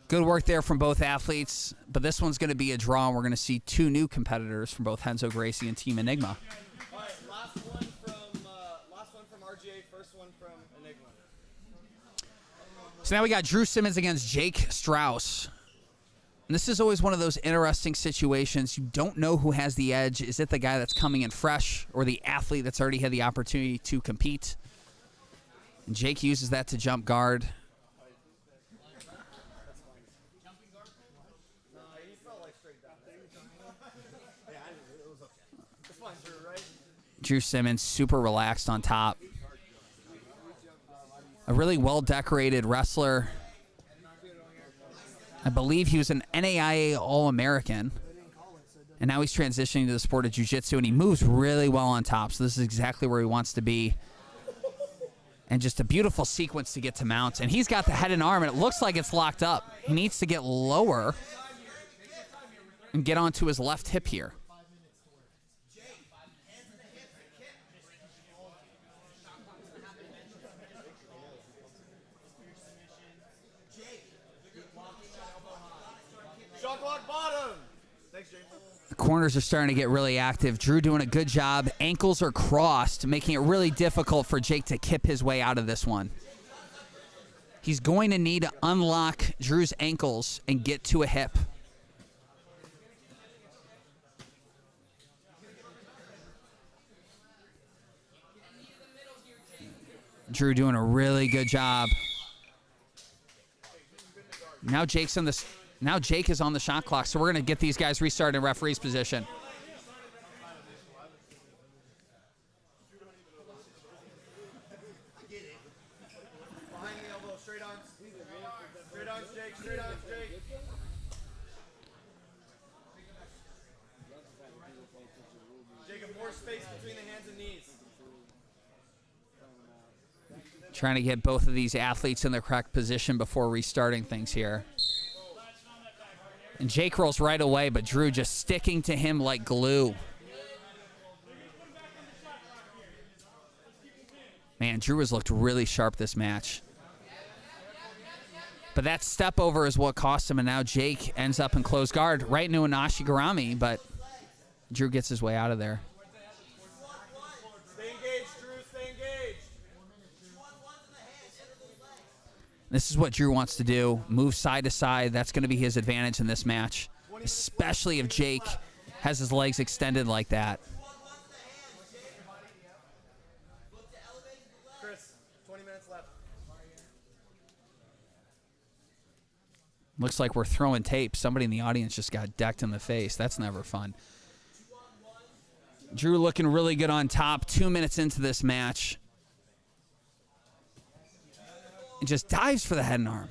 Speaker 1: Good work there from both athletes, but this one's going to be a draw, and we're going to see two new competitors from both Renzo Gracie and Team Enigma.
Speaker 3: All right, last one from RGA, first one from Enigma.
Speaker 1: So now we got Drew Simmons against Jake Strauss. And this is always one of those interesting situations. You don't know who has the edge. Is it the guy that's coming in fresh or the athlete that's already had the opportunity to compete? And Jake uses that to jump guard. Drew Simmons super relaxed on top. A really well-decorated wrestler. I believe he was an NAIA All-American. And now he's transitioning to the sport of jiu-jitsu, and he moves really well on top. So this is exactly where he wants to be. And just a beautiful sequence to get to mount. And he's got the head and arm, and it looks like it's locked up. He needs to get lower and get onto his left hip here.
Speaker 3: Shot clock bottom. Thanks, James.
Speaker 1: The corners are starting to get really active. Drew doing a good job. Ankles are crossed, making it really difficult for Jake to kip his way out of this one. He's going to need to unlock Drew's ankles and get to a hip. Drew doing a really good job. Now Jake is on the shot clock, so we're going to get these guys restarted in referee's position.
Speaker 3: Behind the elbow, straight arms. Straight arms, Jake. Straight arms, Jake. Jacob, more space between the hands and knees.
Speaker 1: Trying to get both of these athletes in the correct position before restarting things here. And Jake rolls right away, but Drew just sticking to him like glue. Man, Drew has looked really sharp this match. But that step over is what cost him, and now Jake ends up in close guard right into an Ashigarami, but Drew gets his way out of there.
Speaker 3: Stay engaged, Drew. Stay engaged.
Speaker 1: This is what Drew wants to do. Move side to side. That's going to be his advantage in this match, especially if Jake has his legs extended like that.
Speaker 3: Chris, 20 minutes left.
Speaker 1: Looks like we're throwing tape. Somebody in the audience just got decked in the face. That's never fun. Drew looking really good on top. 2 minutes into this match. And just dives for the head and arm.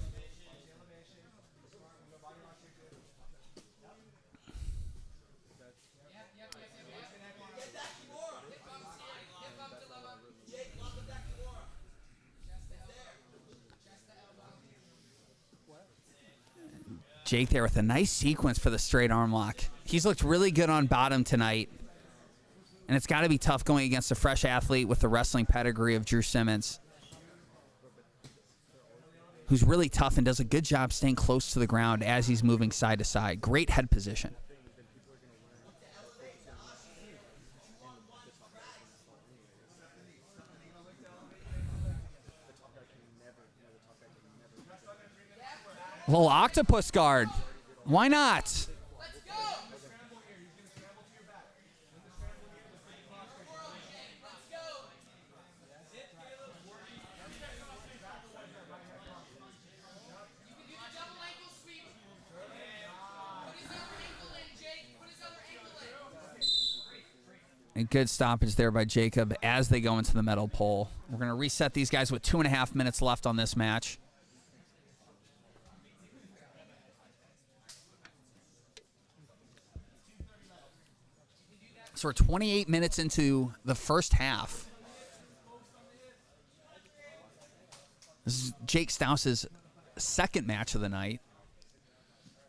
Speaker 1: Jake there with a nice sequence for the straight arm lock. He's looked really good on bottom tonight. And it's got to be tough going against a fresh athlete with the wrestling pedigree of Drew Simmons, who's really tough and does a good job staying close to the ground as he's moving side to side. Great head position. Little octopus guard. Why not? A good stoppage there by Jacob as they go into the metal pole. We're going to reset these guys with 2.5 minutes left on this match. So we're 28 minutes into the first half. This is Jake Strauss's second match of the night.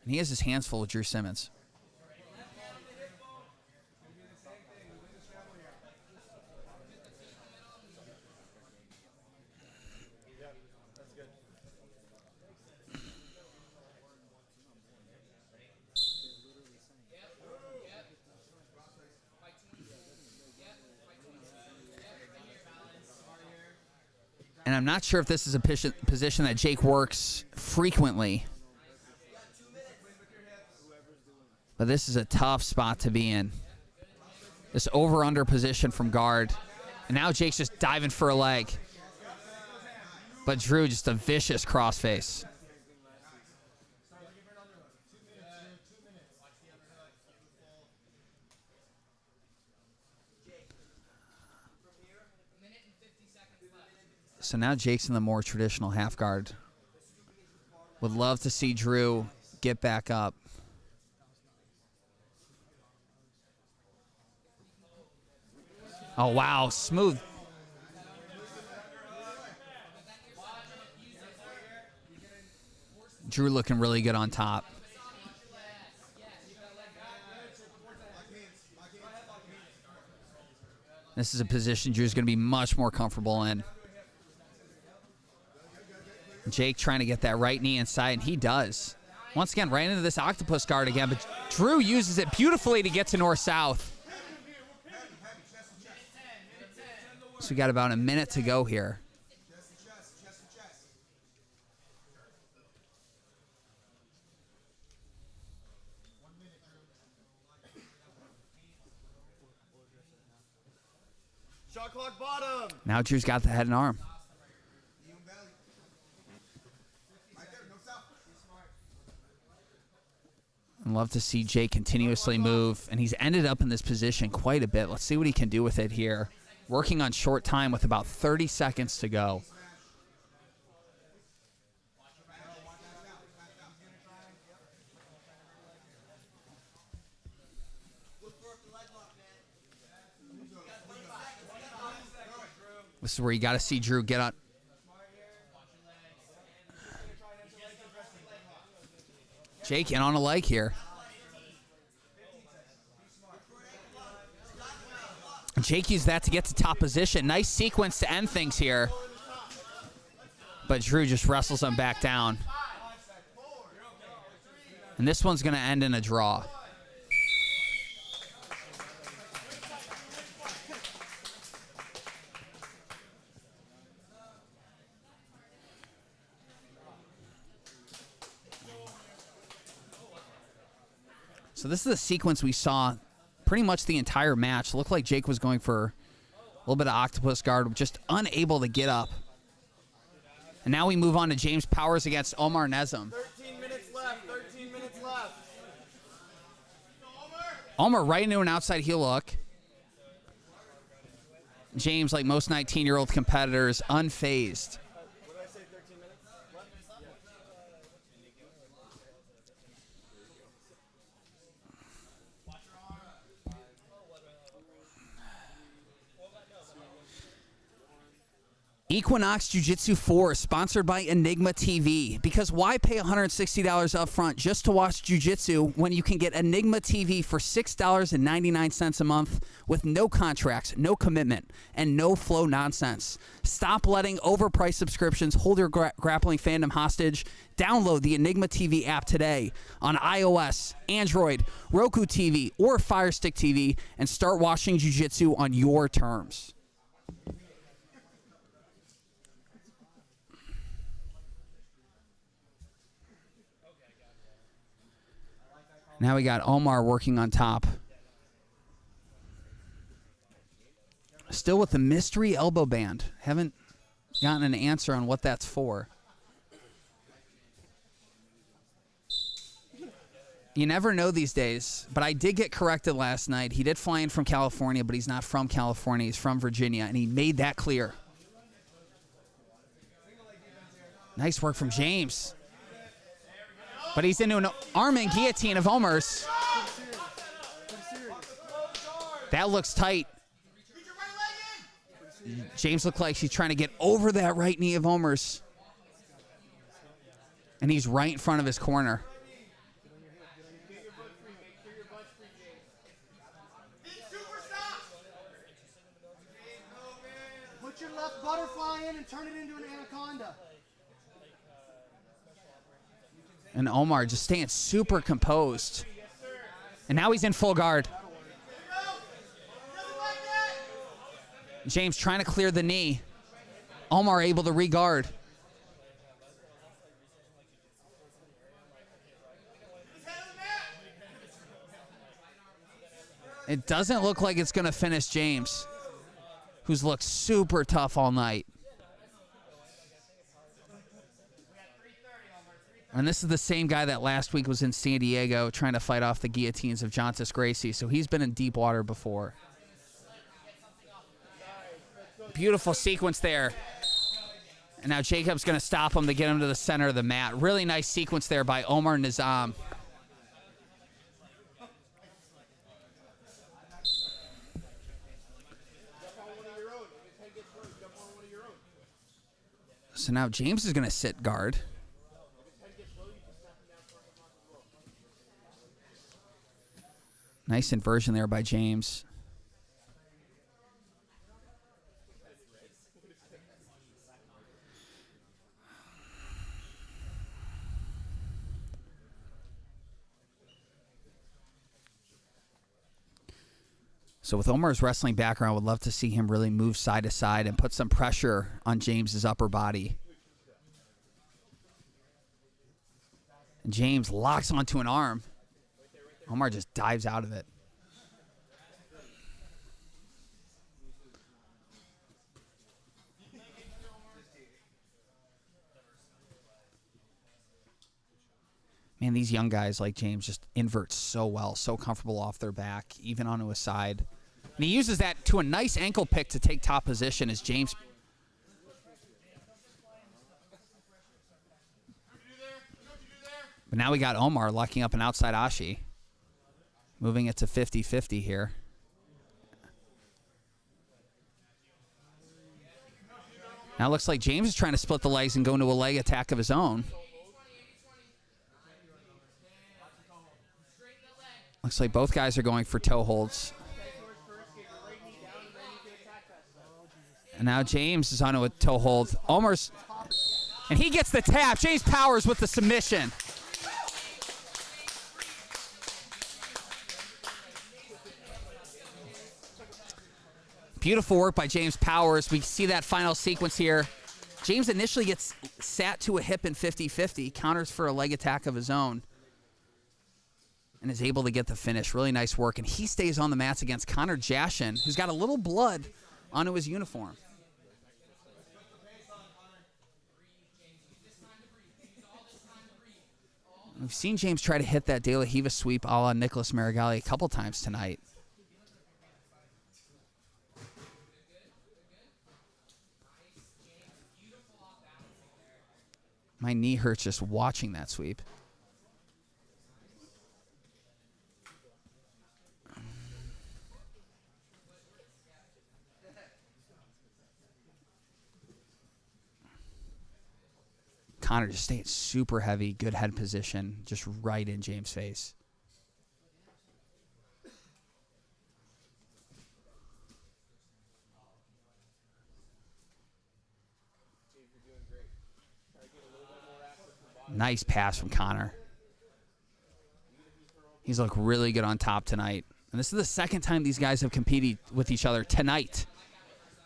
Speaker 1: And he has his hands full with Drew Simmons. And I'm not sure if this is a position that Jake works frequently. But this is a tough spot to be in. This over-under position from guard. And now Jake's just diving for a leg. But Drew, just a vicious crossface. So now Jake's in the more traditional half guard. Would love to see Drew get back up. Oh, wow. Smooth. Drew looking really good on top. This is a position Drew's going to be much more comfortable in. Jake trying to get that right knee inside, and he does. Once again, right into this octopus guard again, but Drew uses it beautifully to get to north-south. So we got about a minute to go here.
Speaker 6: Shot clock bottom.
Speaker 1: Now Drew's got the head and arm. I'd love to see Jake continuously move, and he's ended up in this position quite a bit. Let's see what he can do with it here. Working on short time with about 30 seconds to go. This is where you got to see Drew get on. Jake in on a leg here. Jake used that to get to top position. Nice sequence to end things here. But Drew just wrestles him back down. And this one's going to end in a draw. So this is the sequence we saw pretty much the entire match. It looked like Jake was going for a little bit of octopus guard, just unable to get up. And now we move on to James Powers against Omar Nezem.
Speaker 6: 13 minutes left. 13 minutes left.
Speaker 1: Omar right into an outside heel look. James, like most 19-year-old competitors, unfazed.
Speaker 6: What did I say, 13 minutes left?
Speaker 1: Equinox Jiu-Jitsu 4, sponsored by Enigma TV. Because why pay $160 up front just to watch Jiu-Jitsu when you can get Enigma TV for $6.99 a month with no contracts, no commitment, and no flow nonsense? Stop letting overpriced subscriptions hold your grappling fandom hostage. Download the Enigma TV app today on iOS, Android, Roku TV, or Fire Stick TV and start watching Jiu-Jitsu on your terms. Now we got Omar working on top. Still with the mystery elbow band. Haven't gotten an answer on what that's for. You never know these days, but I did get corrected last night. He did fly in from California, but he's not from California. He's from Virginia, and he made that clear. Nice work from James. But he's into an arm and guillotine of Omar's. That looks tight. James looked like he's trying to get over that right knee of Omar's. And he's right in front of his corner.
Speaker 5: Put your left butterfly in and turn it into an anaconda.
Speaker 1: And Omar just staying super composed. And now he's in full guard. James trying to clear the knee. Omar able to re-guard. It doesn't look like it's going to finish James, who's looked super tough all night. And this is the same guy that last week was in San Diego trying to fight off the guillotines of Jontas Gracie, so he's been in deep water before. Beautiful sequence there. And now Jacob's going to stop him to get him to the center of the mat. Really nice sequence there by Omar Nizam. So now James is going to sit guard. Nice inversion there by James. So with Omar's wrestling background, I would love to see him really move side to side and put some pressure on James's upper body. And James locks onto an arm. Omar just dives out of it. Man, these young guys like James just invert so well, so comfortable off their back, even onto his side. And he uses that to a nice ankle pick to take top position as James. But now we got Omar locking up an outside Ashi. Moving it to 50-50 here. Now it looks like James is trying to split the legs and go into a leg attack of his own. Looks like both guys are going for toe holds. And now James is onto a toe hold. Omar's, and he gets the tap. James Powers with the submission. Beautiful work by James Powers. We see that final sequence here. James initially gets sat to a hip in 50-50, counters for a leg attack of his own, and is able to get the finish. Really nice work. And he stays on the mats against Connor Jashin, who's got a little blood onto his uniform. We've seen James try to hit that De La Riva sweep a la Nicholas Marigali a couple times tonight. My knee hurts just watching that sweep. Connor just staying super heavy, good head position, just right in James' face. Nice pass from Connor. He's looked really good on top tonight. And this is the second time these guys have competed with each other tonight.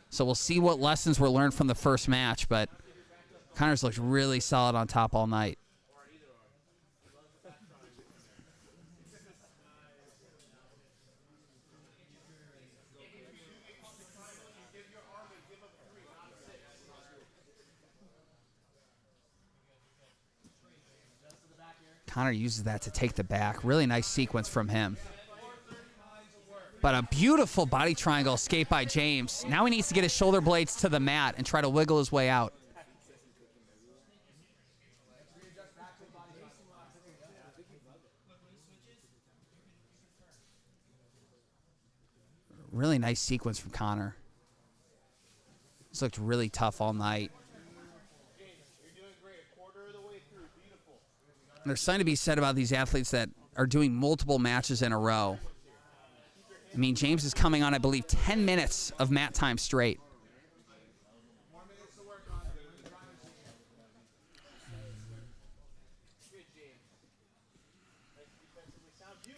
Speaker 1: So we'll see what lessons were learned from the first match, but Connor's looked really solid on top all night. Connor uses that to take the back. Really nice sequence from him. But a beautiful body triangle escape by James. Now he needs to get his shoulder blades to the mat and try to wiggle his way out. Really nice sequence from Connor. This looked really tough all night. There's something to be said about these athletes that are doing multiple matches in a row. I mean, James is coming on, I believe, 10 minutes of mat time straight.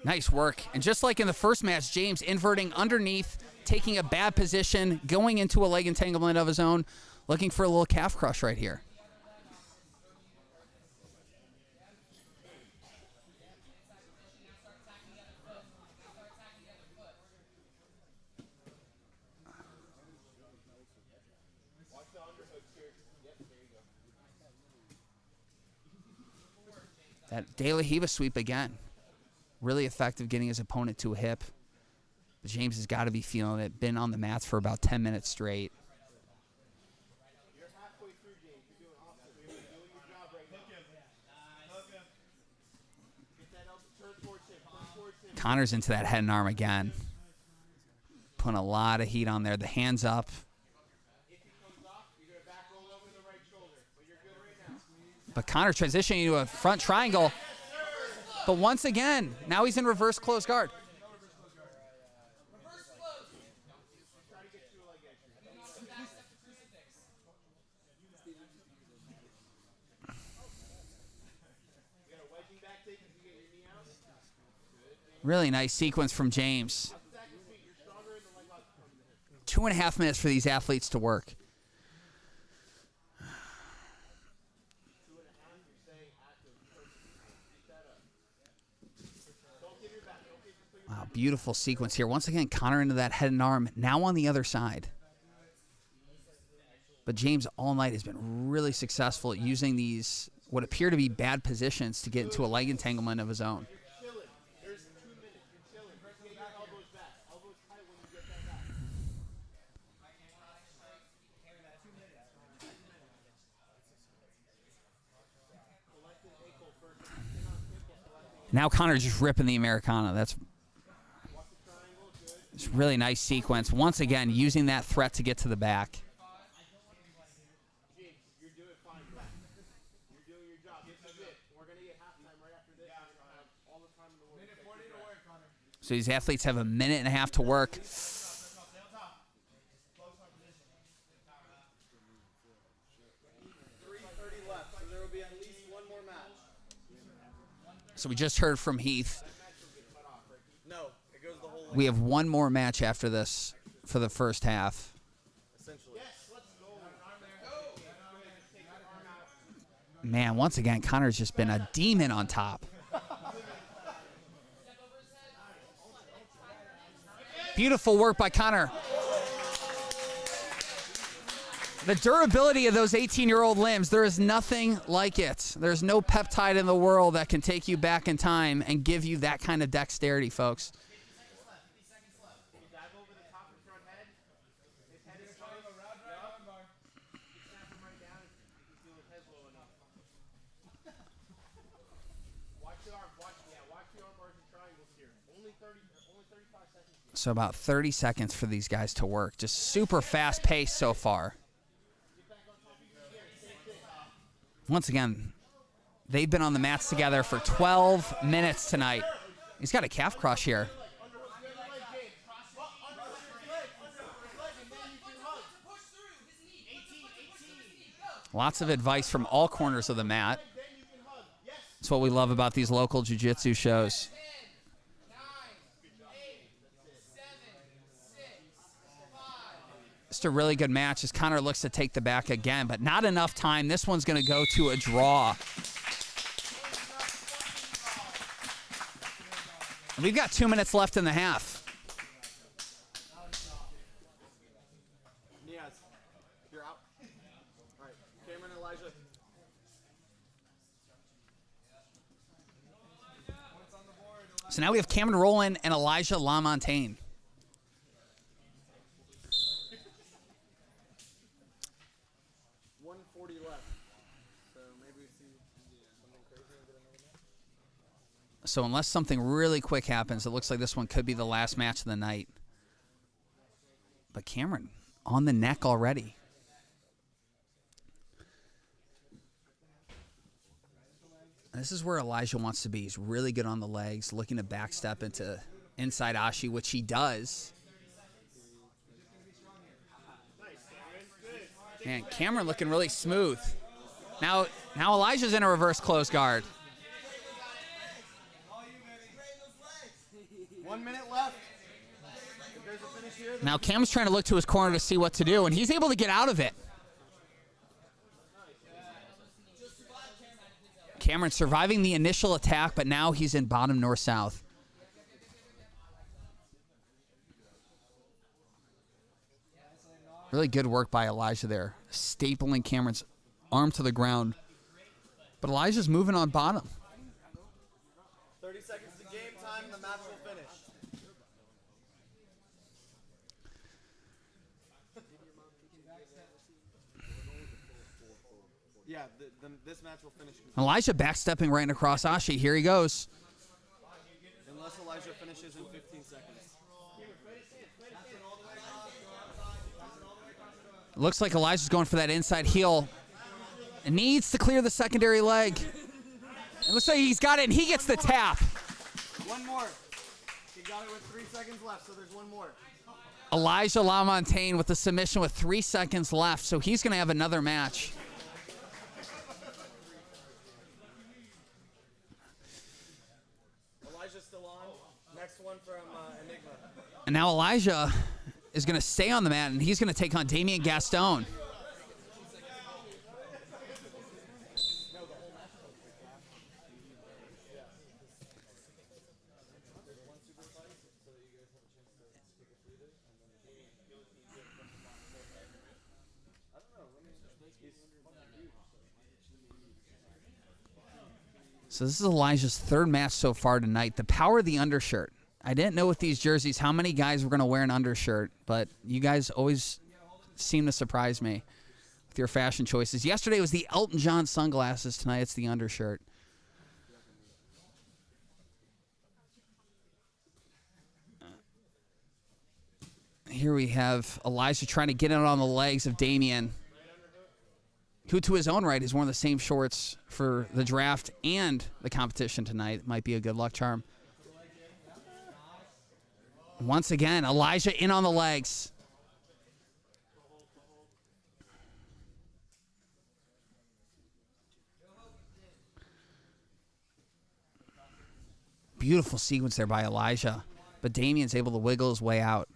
Speaker 1: Nice work. And just like in the first match, James inverting underneath, taking a bad position, going into a leg entanglement of his own. looking for a little calf crush right here. That De La Riva sweep again. Really effective getting his opponent to a hip. But James has got to be feeling it. Been on the mats for about 10 minutes straight.
Speaker 6: You're halfway through, James. You're doing awesome. You're doing your job right now. Get that elbow. Turn towards him. Turn towards him.
Speaker 1: Connor's into that head and arm again. Putting a lot of heat on there. The hands up.
Speaker 6: If he comes off, you're going to back roll over the right shoulder. But you're good right now.
Speaker 1: But Connor transitioning to a front triangle. But once again, now he's in reverse close guard. Really nice sequence from James. 2.5 minutes for these athletes to work. Wow, beautiful sequence here. Once again, Connor into that head and arm. Now on the other side. But James all night has been really successful at using these, what appear to be bad positions, to get into a leg entanglement of his own.
Speaker 6: There's 2 minutes. You're chilling. Get your elbows back. Elbows tight when you get that back.
Speaker 1: Now Connor's just ripping the Americana. That's it's really nice sequence. Once again, using that threat to get to the back.
Speaker 6: James, you're doing fine, bro. You're doing your job. This is it. We're going to get halftime right after this. We're going to have all the time in the world. Minute 40 to work, Connor.
Speaker 1: So these athletes have a minute and a half to work.
Speaker 6: 3:30 left, so there will be at least one more match.
Speaker 1: So we just heard from Heath.
Speaker 6: No, it goes the whole way.
Speaker 1: We have one more match after this for the first half.
Speaker 6: Essentially. Yes, let's go.
Speaker 1: Man, once again, Connor's just been a demon on top. Beautiful work by Connor. The durability of those 18-year-old limbs, there is nothing like it. There's no peptide in the world that can take you back in time and give you that kind of dexterity, folks.
Speaker 6: Dive over the top and front head. His head is close. Snap him right down if you feel his head low enough. Watch the arms. Watch the arm bars and triangles here. Only 35 seconds.
Speaker 1: So about 30 seconds for these guys to work. Just super fast pace so far. Once again, they've been on the mats together for 12 minutes tonight. He's got a calf crush here. Lots of advice from all corners of the mat. That's what we love about these local jiu-jitsu shows.
Speaker 4: 9, 8, 7, 6, 5.
Speaker 1: Just a really good match as Connor looks to take the back again, but not enough time. This one's going to go to a draw. And we've got 2 minutes left in the half.
Speaker 6: Niaz, you're out. All right, Cameron and Elijah.
Speaker 1: So now we have Cameron Rowland and Elijah LaMontagne. So unless something really quick happens, it looks like this one could be the last match of the night. But Cameron on the neck already. This is where Elijah wants to be. He's really good on the legs, looking to backstep into inside Ashi, which he does. Man, Cameron looking really smooth. Now Elijah's in a reverse close guard.
Speaker 6: 1 minute left. If there's a finish here,
Speaker 1: Now Cam's trying to look to his corner to see what to do, and he's able to get out of it. Cameron surviving the initial attack, but now he's in bottom north-south. Really good work by Elijah there, stapling Cameron's arm to the ground. But Elijah's moving on bottom.
Speaker 6: 30 seconds to game time, the match will finish. Yeah, this match will finish.
Speaker 1: Elijah backstepping right across Ashi. Here he goes.
Speaker 6: Unless Elijah finishes in 15 seconds.
Speaker 1: Looks like Elijah's going for that inside heel. It needs to clear the secondary leg. It looks like he's got it, and he gets the tap.
Speaker 6: One more. He got it with 3 seconds left, so there's one more.
Speaker 1: Elijah LaMontagne with the submission with 3 seconds left, so he's going to have another match.
Speaker 6: Elijah's still on. Next one from Enigma.
Speaker 1: And now Elijah is going to stay on the mat, and he's going to take on Damian Gaston. So this is Elijah's third match so far tonight. The power of the undershirt. I didn't know with these jerseys how many guys were going to wear an undershirt, but you guys always seem to surprise me with your fashion choices. Yesterday was the Elton John sunglasses. Tonight it's the undershirt. Here we have Elijah trying to get in on the legs of Damian, who to his own right is one of the same shorts for the draft and the competition tonight. Might be a good luck charm. Once again, Elijah in on the legs. Beautiful sequence there by Elijah, but Damian's able to wiggle his way out.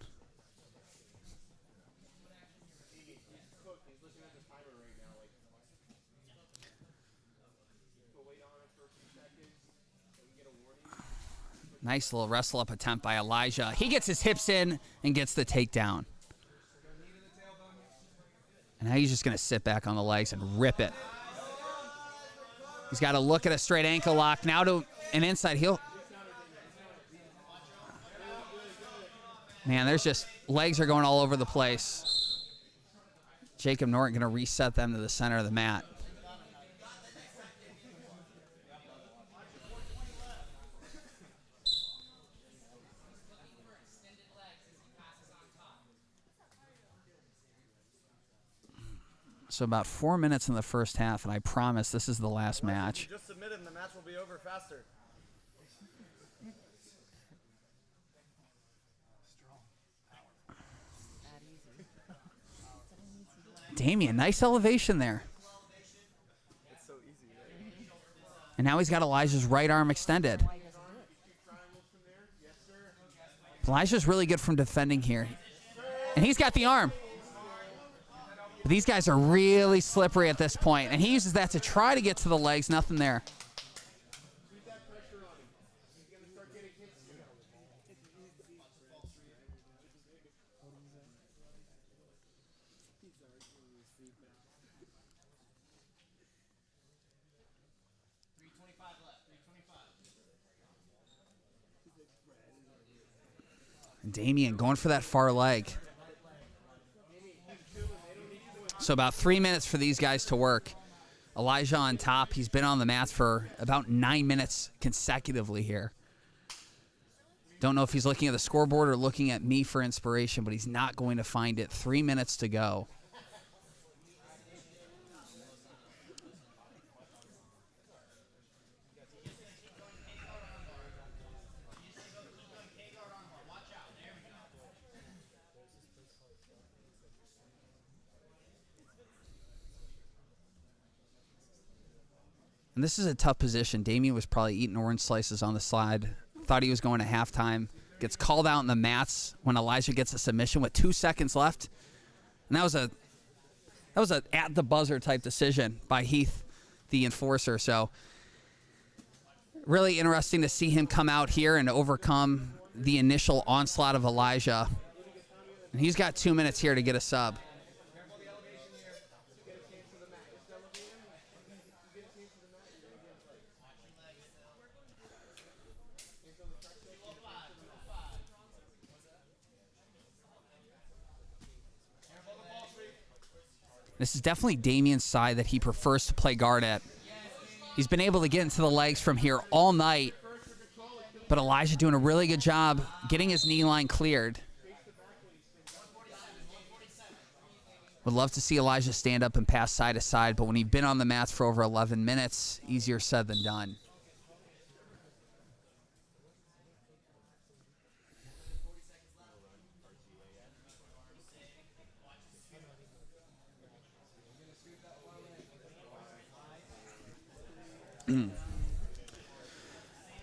Speaker 1: Nice little wrestle-up attempt by Elijah. He gets his hips in and gets the takedown. And now he's just going to sit back on the legs and rip it. He's got to look at a straight ankle lock. Now to an inside heel. Man, there's just legs are going all over the place. Jacob Norton going to reset them to the center of the mat. So about 4 minutes in the first half, and I promise this is the last match.
Speaker 6: Just submit him, the match will be over faster.
Speaker 1: Damian, nice elevation there.
Speaker 6: It's so easy, right?
Speaker 1: And now he's got Elijah's right arm extended. Elijah's really good from defending here. And he's got the arm. But these guys are really slippery at this point, and he uses that to try to get to the legs. Nothing there. Damian going for that far leg. So about 3 minutes for these guys to work. Elijah on top. He's been on the mat for about 9 minutes consecutively here. Don't know if he's looking at the scoreboard or looking at me for inspiration, but he's not going to find it. 3 minutes to go. And this is a tough position. Damian was probably eating orange slices on the side. Thought he was going to halftime. Gets called out in the mats when Elijah gets a submission with 2 seconds left. And that was a at the buzzer type decision by Heath, the enforcer. So Really interesting to see him come out here and overcome the initial onslaught of Elijah. And he's got 2 minutes here to get a sub. This is definitely Damian's side that he prefers to play guard at. He's been able to get into the legs from here all night, but Elijah doing a really good job getting his knee line cleared. Would love to see Elijah stand up and pass side to side, but when he's been on the mats for over 11 minutes, easier said than done.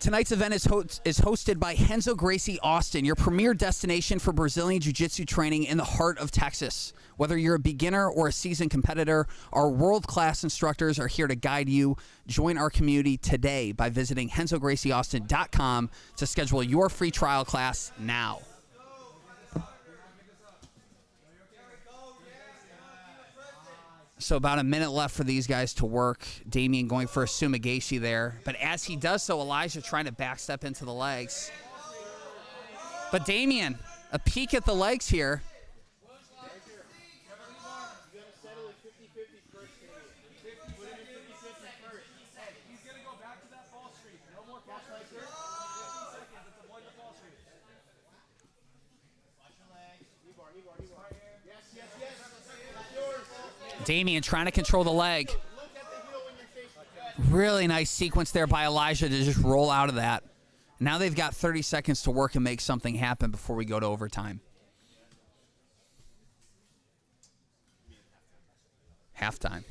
Speaker 1: Tonight's event is hosted by Renzo Gracie Austin, your premier destination for Brazilian Jiu-Jitsu training in the heart of Texas. Whether you're a beginner or a seasoned competitor, our world-class instructors are here to guide you. Join our community today by visiting RenzoGracieAustin.com to schedule your free trial class now. So about a minute left for these guys to work. Damian going for a Sumigashi there. But as he does so, Elijah trying to backstep into the legs. But Damian, a peek at the legs here. Damian trying to control the leg. Really nice sequence there by Elijah to just roll out of that. Now they've got 30 seconds to work and make something happen before we go to overtime. Halftime.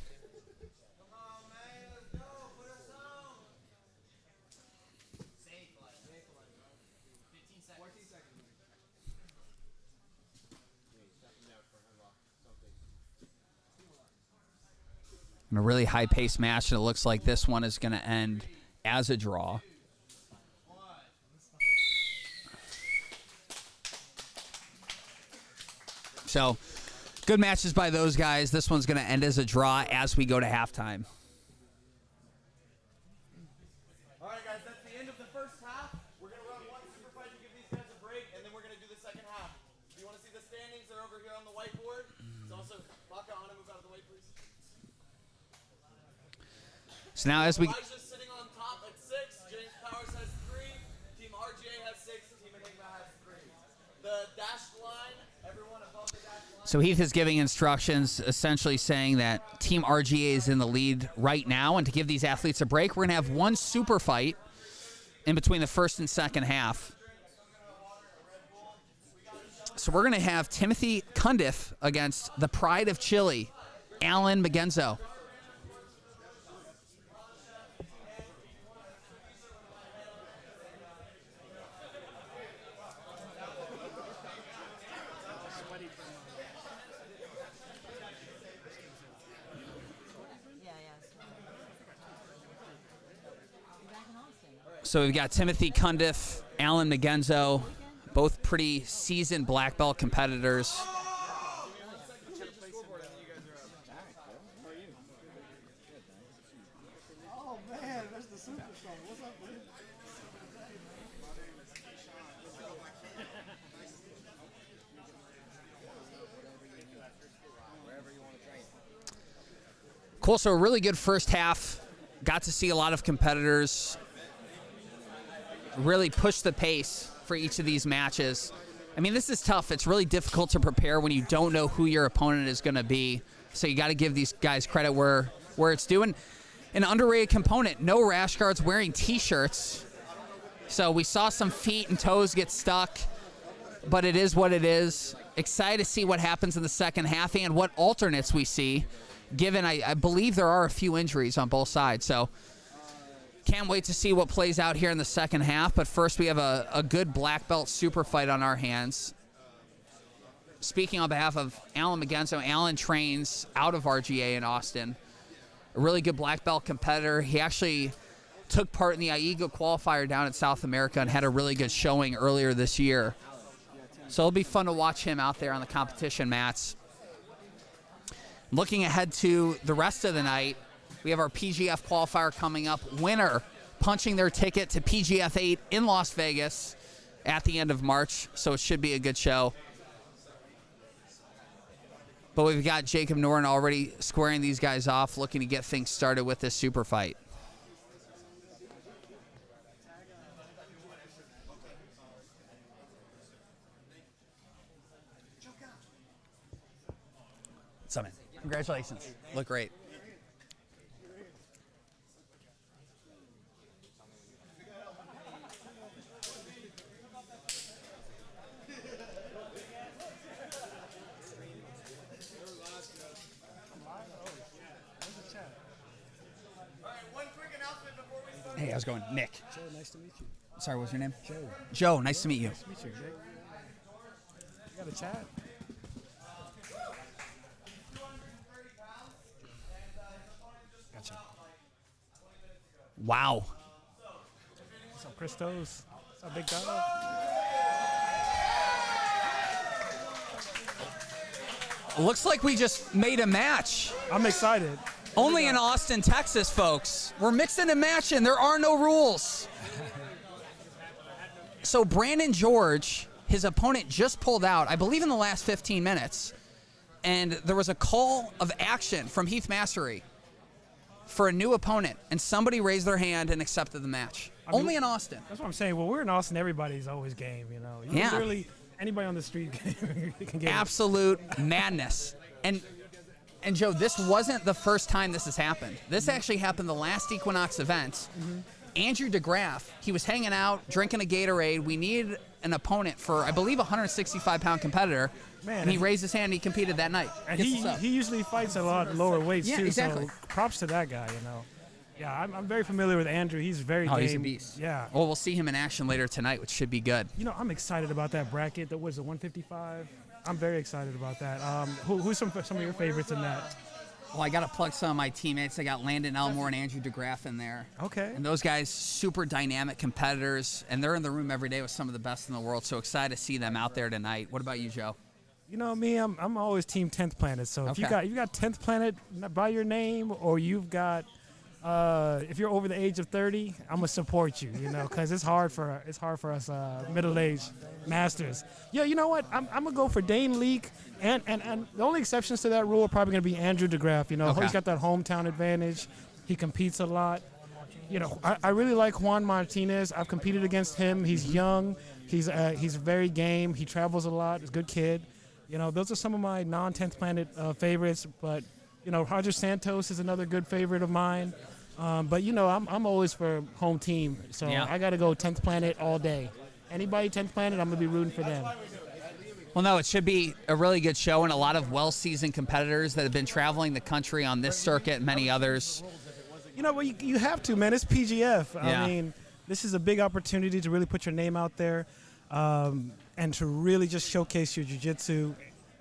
Speaker 1: In a really high-paced match, and it looks like this one is going to end as a draw. So, good matches by those guys. This one's going to end as a draw as we go to halftime.
Speaker 6: All right, guys, that's the end of the first half. We're going to run one super fight to give these guys a break, and then we're going to do the second half. If you want to see the standings, they're over here on the whiteboard. It's also, Baka, Anna, move out of the way, please.
Speaker 1: So now as we...
Speaker 6: Elijah's sitting on top at 6. James Powers has 3. Team RGA has 6. Team Enigma has 3. The dashed line, everyone above the dashed line.
Speaker 1: So Heath is giving instructions, essentially saying that Team RGA is in the lead right now, and to give these athletes a break, we're going to have one super fight in between the first and second half. So we're going to have Timothy Cundiff against the Pride of Chile, Alan Magenzo. So we've got Timothy Cundiff, Alan Magenzo, both pretty seasoned black belt competitors.
Speaker 5: Oh man, that's the super song. What's up, man?
Speaker 1: Cool, so a really good first half. Got to see a lot of competitors really push the pace for each of these matches. I mean, this is tough. It's really difficult to prepare when you don't know who your opponent is going to be. So you got to give these guys credit where it's due. And an underrated component, no rash guards wearing T-shirts. So we saw some feet and toes get stuck, but it is what it is. Excited to see what happens in the second half and what alternates we see, given I believe there are a few injuries on both sides. So can't wait to see what plays out here in the second half. But first, we have a good black belt super fight on our hands. Speaking on behalf of Alan Magenzo, Alan trains out of RGA in Austin. A really good black belt competitor. He actually took part in the IEGO qualifier down in South America and had a really good showing earlier this year. So it'll be fun to watch him out there on the competition mats. Looking ahead to the rest of the night, we have our PGF qualifier coming up. Winner punching their ticket to PGF 8 in Las Vegas at the end of March. So it should be a good show. But we've got Jacob Noren already squaring these guys off, looking to get things started with this super fight. What's up, man? Congratulations. Look great. Hey, how's it going? Nick.
Speaker 5: Joe, nice to meet you.
Speaker 1: Sorry, what's your name?
Speaker 5: Joe.
Speaker 1: Joe, nice to meet you.
Speaker 5: Nice to meet you, Jake. You got a chat? Gotcha.
Speaker 1: Wow.
Speaker 5: What's up, Christos? What's up, big dog?
Speaker 1: Looks like we just made a match.
Speaker 5: I'm excited.
Speaker 1: Only in Austin, Texas, folks. We're mixing and matching. There are no rules. So Brandon George, his opponent just pulled out, I believe in the last 15 minutes. And there was a call of action from Heath Mastery for a new opponent. And somebody raised their hand and accepted the match. Only in Austin.
Speaker 5: That's what I'm saying. Well, we're in Austin. Everybody's always game, you know.
Speaker 1: Yeah.
Speaker 5: Literally, anybody on the street can get
Speaker 1: Absolute madness. And Joe, this wasn't the first time this has happened. This actually happened the last Equinox event. Andrew DeGraff, he was hanging out, drinking a Gatorade. We needed an opponent for, I believe, a 165-pound competitor.
Speaker 5: Man,
Speaker 1: and he raised his hand and he competed that night.
Speaker 5: And
Speaker 1: Gets us up.
Speaker 5: he usually fights a lot lower weights,
Speaker 1: Yeah,
Speaker 5: too.
Speaker 1: exactly.
Speaker 5: So props to that guy, you know. Yeah, I'm very familiar with Andrew. He's very game.
Speaker 1: He's a beast.
Speaker 5: Yeah.
Speaker 1: Well, we'll see him in action later tonight, which should be good.
Speaker 5: You know, I'm excited about that bracket. That was a 155. I'm very excited about that. Who's some of your favorites in that?
Speaker 1: Well, I got to plug some of my teammates. I got Landon Elmore and Andrew DeGraff in there.
Speaker 5: Okay.
Speaker 1: And those guys, super dynamic competitors, and they're in the room every day with some of the best in the world. So excited to see them out there tonight. What about you, Joe?
Speaker 5: You know me, I'm always team 10th Planet. So if you
Speaker 1: Okay.
Speaker 5: got 10th Planet by your name, or you've got if you're over the age of 30, I'm gonna support you. You know, because it's hard for us middle-aged masters. Yeah, you know what? I'm gonna go for Dane Leak, and the only exceptions to that rule are probably gonna be Andrew DeGraff. You know,
Speaker 1: Okay.
Speaker 5: he's got that hometown advantage. He competes a lot. You know, I really like Juan Martinez. I've competed against him. He's young. He's very game. He travels a lot. He's a good kid. You know, those are some of my non-10th Planet favorites. But you know, Roger Santos is another good favorite of mine. But you know, I'm always for home team. So
Speaker 1: Yeah.
Speaker 5: I got to go 10th Planet all day. Anybody 10th Planet, I'm gonna be rooting for them.
Speaker 1: Well, no, it should be a really good show and a lot of well-seasoned competitors that have been traveling the country on this circuit and many others.
Speaker 5: You know, well, you have to, man. It's PGF.
Speaker 1: Yeah.
Speaker 5: I mean, this is a big opportunity to really put your name out there, and to really just showcase your jiu-jitsu.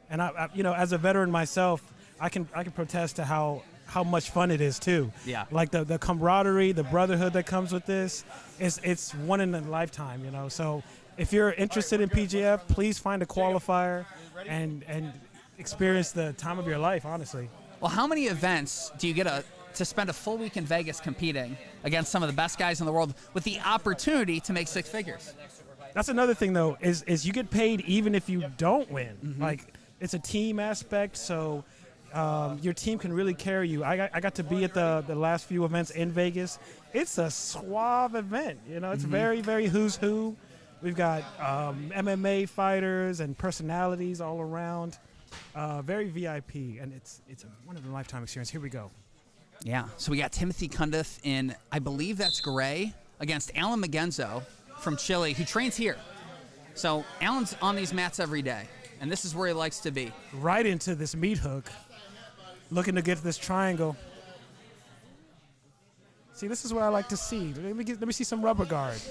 Speaker 5: And I, you know, as a veteran myself, I can protest to how much fun it is too.
Speaker 1: Yeah.
Speaker 5: Like the camaraderie, the brotherhood that comes with this, it's one in a lifetime. You know, so if you're interested in PGF, please find a qualifier and experience the time of your life. Honestly.
Speaker 1: Well, how many events do you get to spend a full week in Vegas competing against some of the best guys in the world with the opportunity to make six figures?
Speaker 5: That's another thing, though, is you get paid even if you don't win.
Speaker 1: Mm-hmm.
Speaker 5: Like, it's a team aspect, so your team can really carry you. I got to be at the last few events in Vegas. It's a suave event. You know, it's
Speaker 1: Mm-hmm.
Speaker 5: very, very who's who. We've got MMA fighters and personalities all around. Very VIP, and it's a one-of-a-lifetime experience. Here we go.
Speaker 1: Yeah. So we got Timothy Cundiff in, I believe that's Gray, against Alan Magenzo from Chile, who trains here. So Alan's on these mats every day, and this is where he likes to be.
Speaker 5: Right into this meat hook, looking to get this triangle. See, this is what I like to see. Let me see some rubber guard.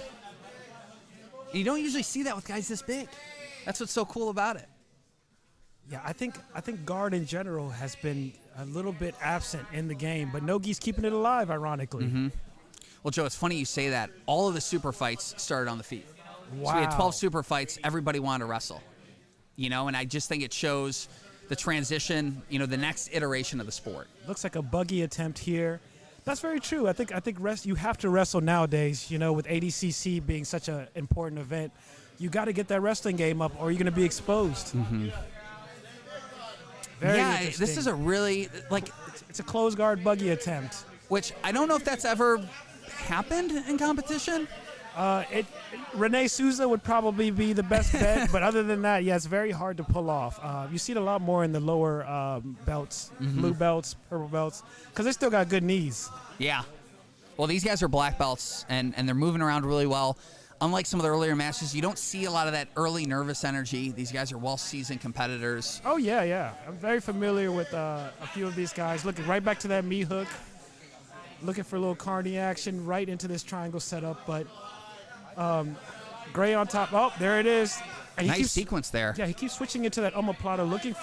Speaker 1: You don't usually see that with guys this big. That's what's so cool about it.
Speaker 5: Yeah, I think guard in general has been a little bit absent in the game, but Nogi's keeping it alive, ironically.
Speaker 1: Well, Well, Joe, it's funny you say that. All of the super fights started on the feet.
Speaker 5: Wow.
Speaker 1: So we had 12 super fights. Everybody wanted to wrestle. And I just think it shows the transition, the next iteration of the sport.
Speaker 5: Looks like a buggy attempt here. That's very true. I think you have to wrestle nowadays, with ADCC being such an important event. You got to get that wrestling game up or you're going to be exposed.
Speaker 1: Mm-hmm.
Speaker 5: Very
Speaker 1: yeah,
Speaker 5: interesting.
Speaker 1: this is a really,
Speaker 5: it's a closed guard buggy attempt.
Speaker 1: Which I don't know if that's ever happened in competition.
Speaker 5: Renee Souza would probably be the best bet, but other than that, it's very hard to pull off. You see it a lot more in the lower belts, blue belts, purple belts, because they still got good knees.
Speaker 1: Yeah. Well, these guys are black belts, and they're moving around really well. Unlike some of the earlier matches, you don't see a lot of that early nervous energy. These guys are well-seasoned competitors.
Speaker 5: Oh, yeah. I'm very familiar with a few of these guys. Looking right back to that knee hook. Looking for a little carny action right into this triangle setup, but Gray on top. Oh, there it is. And
Speaker 1: Nice sequence there.
Speaker 5: Yeah, he keeps switching into that omoplata, looking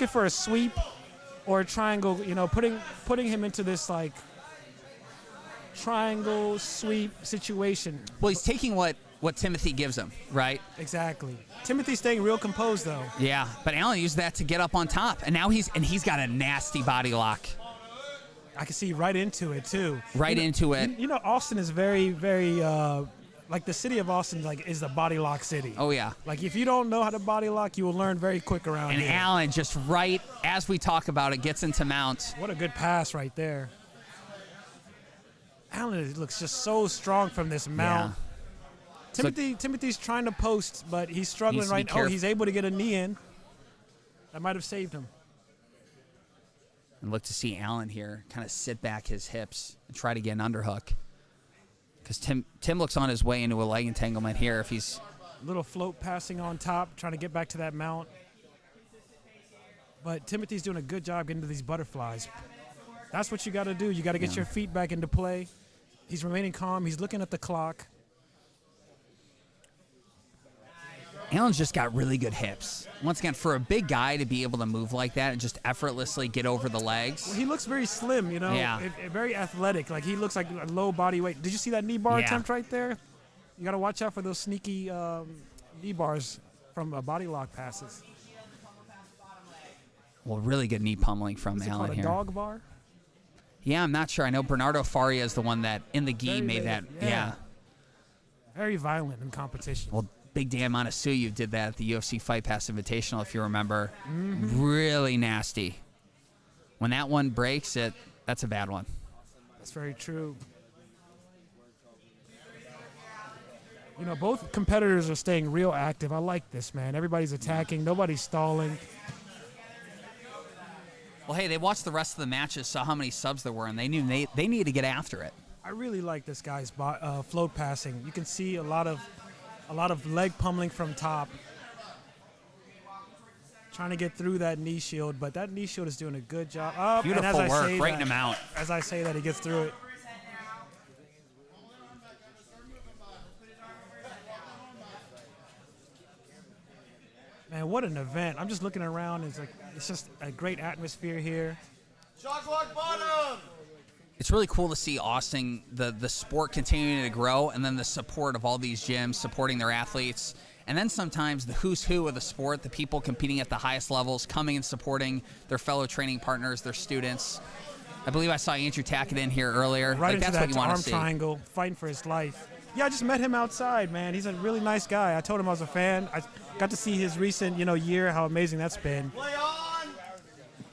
Speaker 5: for a sweep or a triangle. Putting him into this triangle sweep situation.
Speaker 1: Well, he's taking what Timothy gives him, right?
Speaker 5: Exactly. Timothy's staying real composed though.
Speaker 1: Yeah, but Allen used that to get up on top, and now he's got a nasty body lock.
Speaker 5: I can see right into it too.
Speaker 1: Into it.
Speaker 5: Austin is very, very the city of Austin is a body lock city.
Speaker 1: Oh yeah.
Speaker 5: If you don't know how to body lock, you will learn very quick around
Speaker 1: And
Speaker 5: here.
Speaker 1: Allen just right as we talk about it gets into mount.
Speaker 5: What a good pass right there. Allen looks just so strong from this mount.
Speaker 1: Yeah.
Speaker 5: Timothy's trying to post, but he's struggling
Speaker 1: Needs to be
Speaker 5: right now.
Speaker 1: careful.
Speaker 5: He's able to get a knee in. That might have saved him.
Speaker 1: And look to see Allen here kind of sit back his hips and try to get an underhook. Because Tim looks on his way into a leg entanglement here if he's...
Speaker 5: Little float passing on top, trying to get back to that mount. But Timothy's doing a good job getting to these butterflies. That's what you got to do. You got to get your feet back into play. He's remaining calm. He's looking at the clock.
Speaker 1: Allen's just got really good hips. Once again, for a big guy to be able to move like that and just effortlessly get over the legs.
Speaker 5: Well, he looks very slim,
Speaker 1: Yeah.
Speaker 5: very athletic. He looks like a low body weight. Did you see that knee bar
Speaker 1: Yeah.
Speaker 5: attempt right there? You got to watch out for those sneaky knee bars from body lock passes.
Speaker 1: Well, really good knee pummeling from
Speaker 5: Is it
Speaker 1: Allen
Speaker 5: called a
Speaker 1: here.
Speaker 5: dog bar?
Speaker 1: Yeah, I'm not sure. I know Bernardo Faria is the one that in the gi
Speaker 5: Very
Speaker 1: made that.
Speaker 5: late,
Speaker 1: Yeah.
Speaker 5: Very violent in competition.
Speaker 1: Well, Big Dan Montasuyu did that at the UFC Fight Pass Invitational, if you remember.
Speaker 5: Mm-hmm.
Speaker 1: Really nasty. When that one breaks, that's a bad one.
Speaker 5: That's very true. Both competitors are staying real active. I like this, man. Everybody's attacking. Nobody's stalling.
Speaker 1: Well, hey, they watched the rest of the matches, saw how many subs there were, and they knew they needed to get after it.
Speaker 5: I really like this guy's float passing. You can see a lot of leg pummeling from top. Trying to get through that knee shield, but that knee shield is doing a good job. Up,
Speaker 1: Beautiful
Speaker 5: and as I
Speaker 1: work,
Speaker 5: say
Speaker 1: breaking
Speaker 5: that,
Speaker 1: him out.
Speaker 5: As I say that, he gets through it. Man, what an event. I'm just looking around. It's just a great atmosphere here.
Speaker 6: Shot clock bottom.
Speaker 1: It's really cool to see Austin, the sport continuing to grow, and then the support of all these gyms supporting their athletes. And then sometimes the who's who of the sport, the people competing at the highest levels, coming and supporting their fellow training partners, their students. I believe I saw Andrew Tackett in here earlier.
Speaker 5: Right into
Speaker 1: that's
Speaker 5: that
Speaker 1: what you want
Speaker 5: arm
Speaker 1: to see.
Speaker 5: triangle, fighting for his life. Yeah, I just met him outside, man. He's a really nice guy. I told him I was a fan. I got to see his recent, year, how amazing that's been.
Speaker 6: Play on.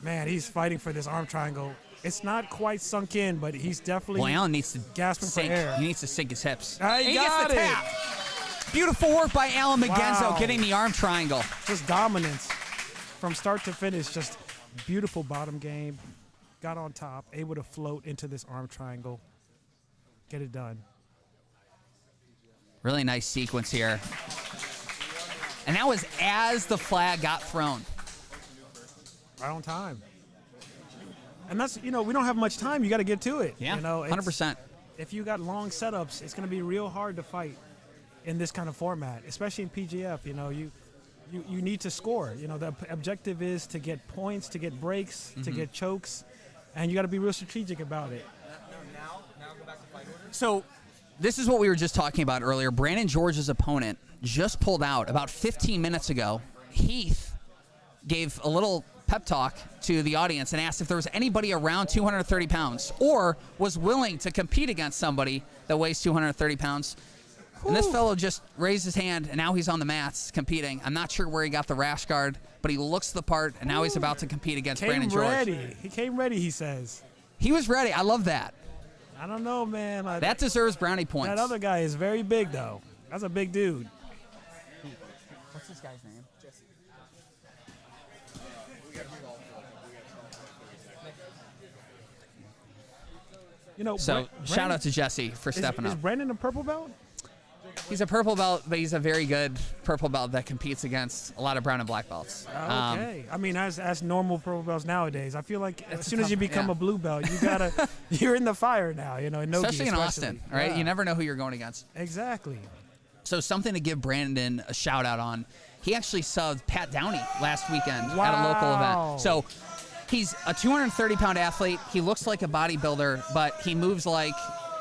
Speaker 5: Man, he's fighting for this arm triangle. It's not quite sunk in, but he's definitely
Speaker 1: Well, Allen needs to
Speaker 5: gasping for
Speaker 1: sink.
Speaker 5: air.
Speaker 1: He needs to sink his hips.
Speaker 5: He
Speaker 1: And he gets
Speaker 5: got
Speaker 1: the
Speaker 5: it.
Speaker 1: tap. Beautiful work by Alan Magenzo
Speaker 5: Wow.
Speaker 1: getting the arm triangle.
Speaker 5: Just dominance from start to finish. Just beautiful bottom game. Got on top, able to float into this arm triangle. Get it done.
Speaker 1: Really nice sequence here. And that was as the flag got thrown.
Speaker 5: Right on time. And that's, we don't have much time. You got to get to it.
Speaker 1: Yeah,
Speaker 5: It's-
Speaker 1: 100%.
Speaker 5: If you got long setups, it's going to be real hard to fight in this kind of format, especially in PGF. You need to score. The objective is to get points, to get breaks, to get chokes, and you got to be real strategic about it.
Speaker 3: Now go back to
Speaker 1: So this is what we were just talking about earlier. Brandon George's opponent just pulled out about 15 minutes ago. Heath gave a little pep talk to the audience and asked if there was anybody around 230 pounds or was willing to compete against somebody that weighs 230 pounds. And this fellow just raised his hand, and now he's on the mats competing. I'm not sure where he got the rash guard, but he looks the part, and now he's about to compete against Brandon George.
Speaker 5: Ready. He came ready, he says.
Speaker 1: He was ready. I love that.
Speaker 5: I don't know, man.
Speaker 1: That deserves brownie points.
Speaker 5: That other guy is very big, though. That's a big dude.
Speaker 1: What's this guy's name?
Speaker 5: You know,
Speaker 1: So shout out to Jesse for stepping
Speaker 5: Is
Speaker 1: up.
Speaker 5: Brandon a purple belt?
Speaker 1: He's a purple belt, but he's a very good purple belt that competes against a lot of brown and black belts.
Speaker 5: Okay. I mean, as normal purple belts nowadays, I feel like as soon as you
Speaker 1: tough-
Speaker 5: become
Speaker 1: yeah.
Speaker 5: a blue belt, you're in the fire now. You know, in Nogi
Speaker 1: Especially in Austin, right?
Speaker 5: Yeah.
Speaker 1: You never know who you're going against.
Speaker 5: Exactly.
Speaker 1: So something to give Brandon a shout out on. He actually subbed Pat Downey last weekend at a local
Speaker 5: Wow.
Speaker 1: event. So he's a 230-pound athlete. He looks like a bodybuilder, but he moves like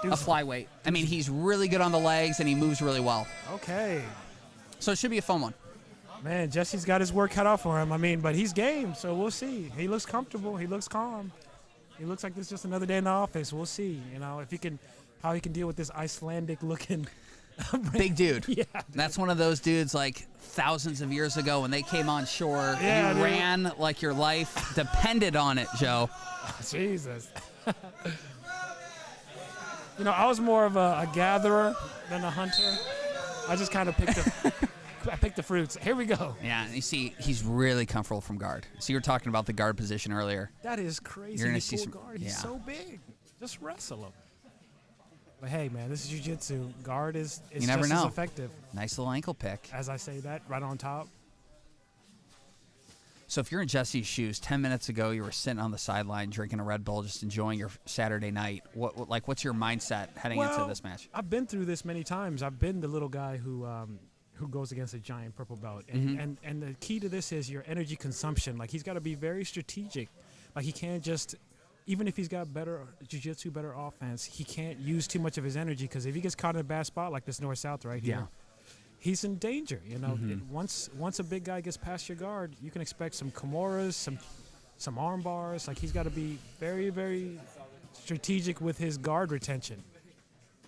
Speaker 1: a flyweight. I mean, he's really good on the legs, and he moves really well.
Speaker 5: Okay.
Speaker 1: So it should be a fun one.
Speaker 5: Man, Jesse's got his work cut out for him. I mean, but he's game, so we'll see. He looks comfortable. He looks calm. He looks like this is just another day in the office. We'll see, you know, how he can deal with this Icelandic-looking
Speaker 1: Big dude.
Speaker 5: Yeah.
Speaker 1: That's one of those dudes like thousands of years ago when they came on shore.
Speaker 5: Yeah,
Speaker 1: you
Speaker 5: dude.
Speaker 1: ran like your life depended on it, Joe.
Speaker 5: Jesus. You know, I was more of a gatherer than a hunter. I just kind of picked the fruits. Here we go.
Speaker 1: Yeah, and you see, he's really comfortable from guard. So you were talking about the guard position earlier.
Speaker 5: That is crazy.
Speaker 1: You're gonna
Speaker 5: He
Speaker 1: see
Speaker 5: pulled
Speaker 1: some-
Speaker 5: guard.
Speaker 1: yeah.
Speaker 5: He's so big. Just wrestle him. But hey, man, this is jiu-jitsu. Guard is
Speaker 1: You never
Speaker 5: just
Speaker 1: know.
Speaker 5: as effective.
Speaker 1: Nice little ankle pick.
Speaker 5: As I say that, right on top.
Speaker 1: So if you're in Jesse's shoes, 10 minutes ago you were sitting on the sideline drinking a Red Bull, just enjoying your Saturday night. What's your mindset heading into this match?
Speaker 5: I've been through this many times. I've been the little guy who goes against a giant purple belt. And the key to this is your energy consumption. Like, he's got to be very strategic. Like, he can't just, even if he's got better jiu-jitsu, better offense, he can't use too much of his energy, because if he gets caught in a bad spot like this north-south right here, he's in danger. You know, once a big guy gets past your guard, you can expect some Kimuras, some arm bars. Like, he's got to be very, very strategic with his guard retention,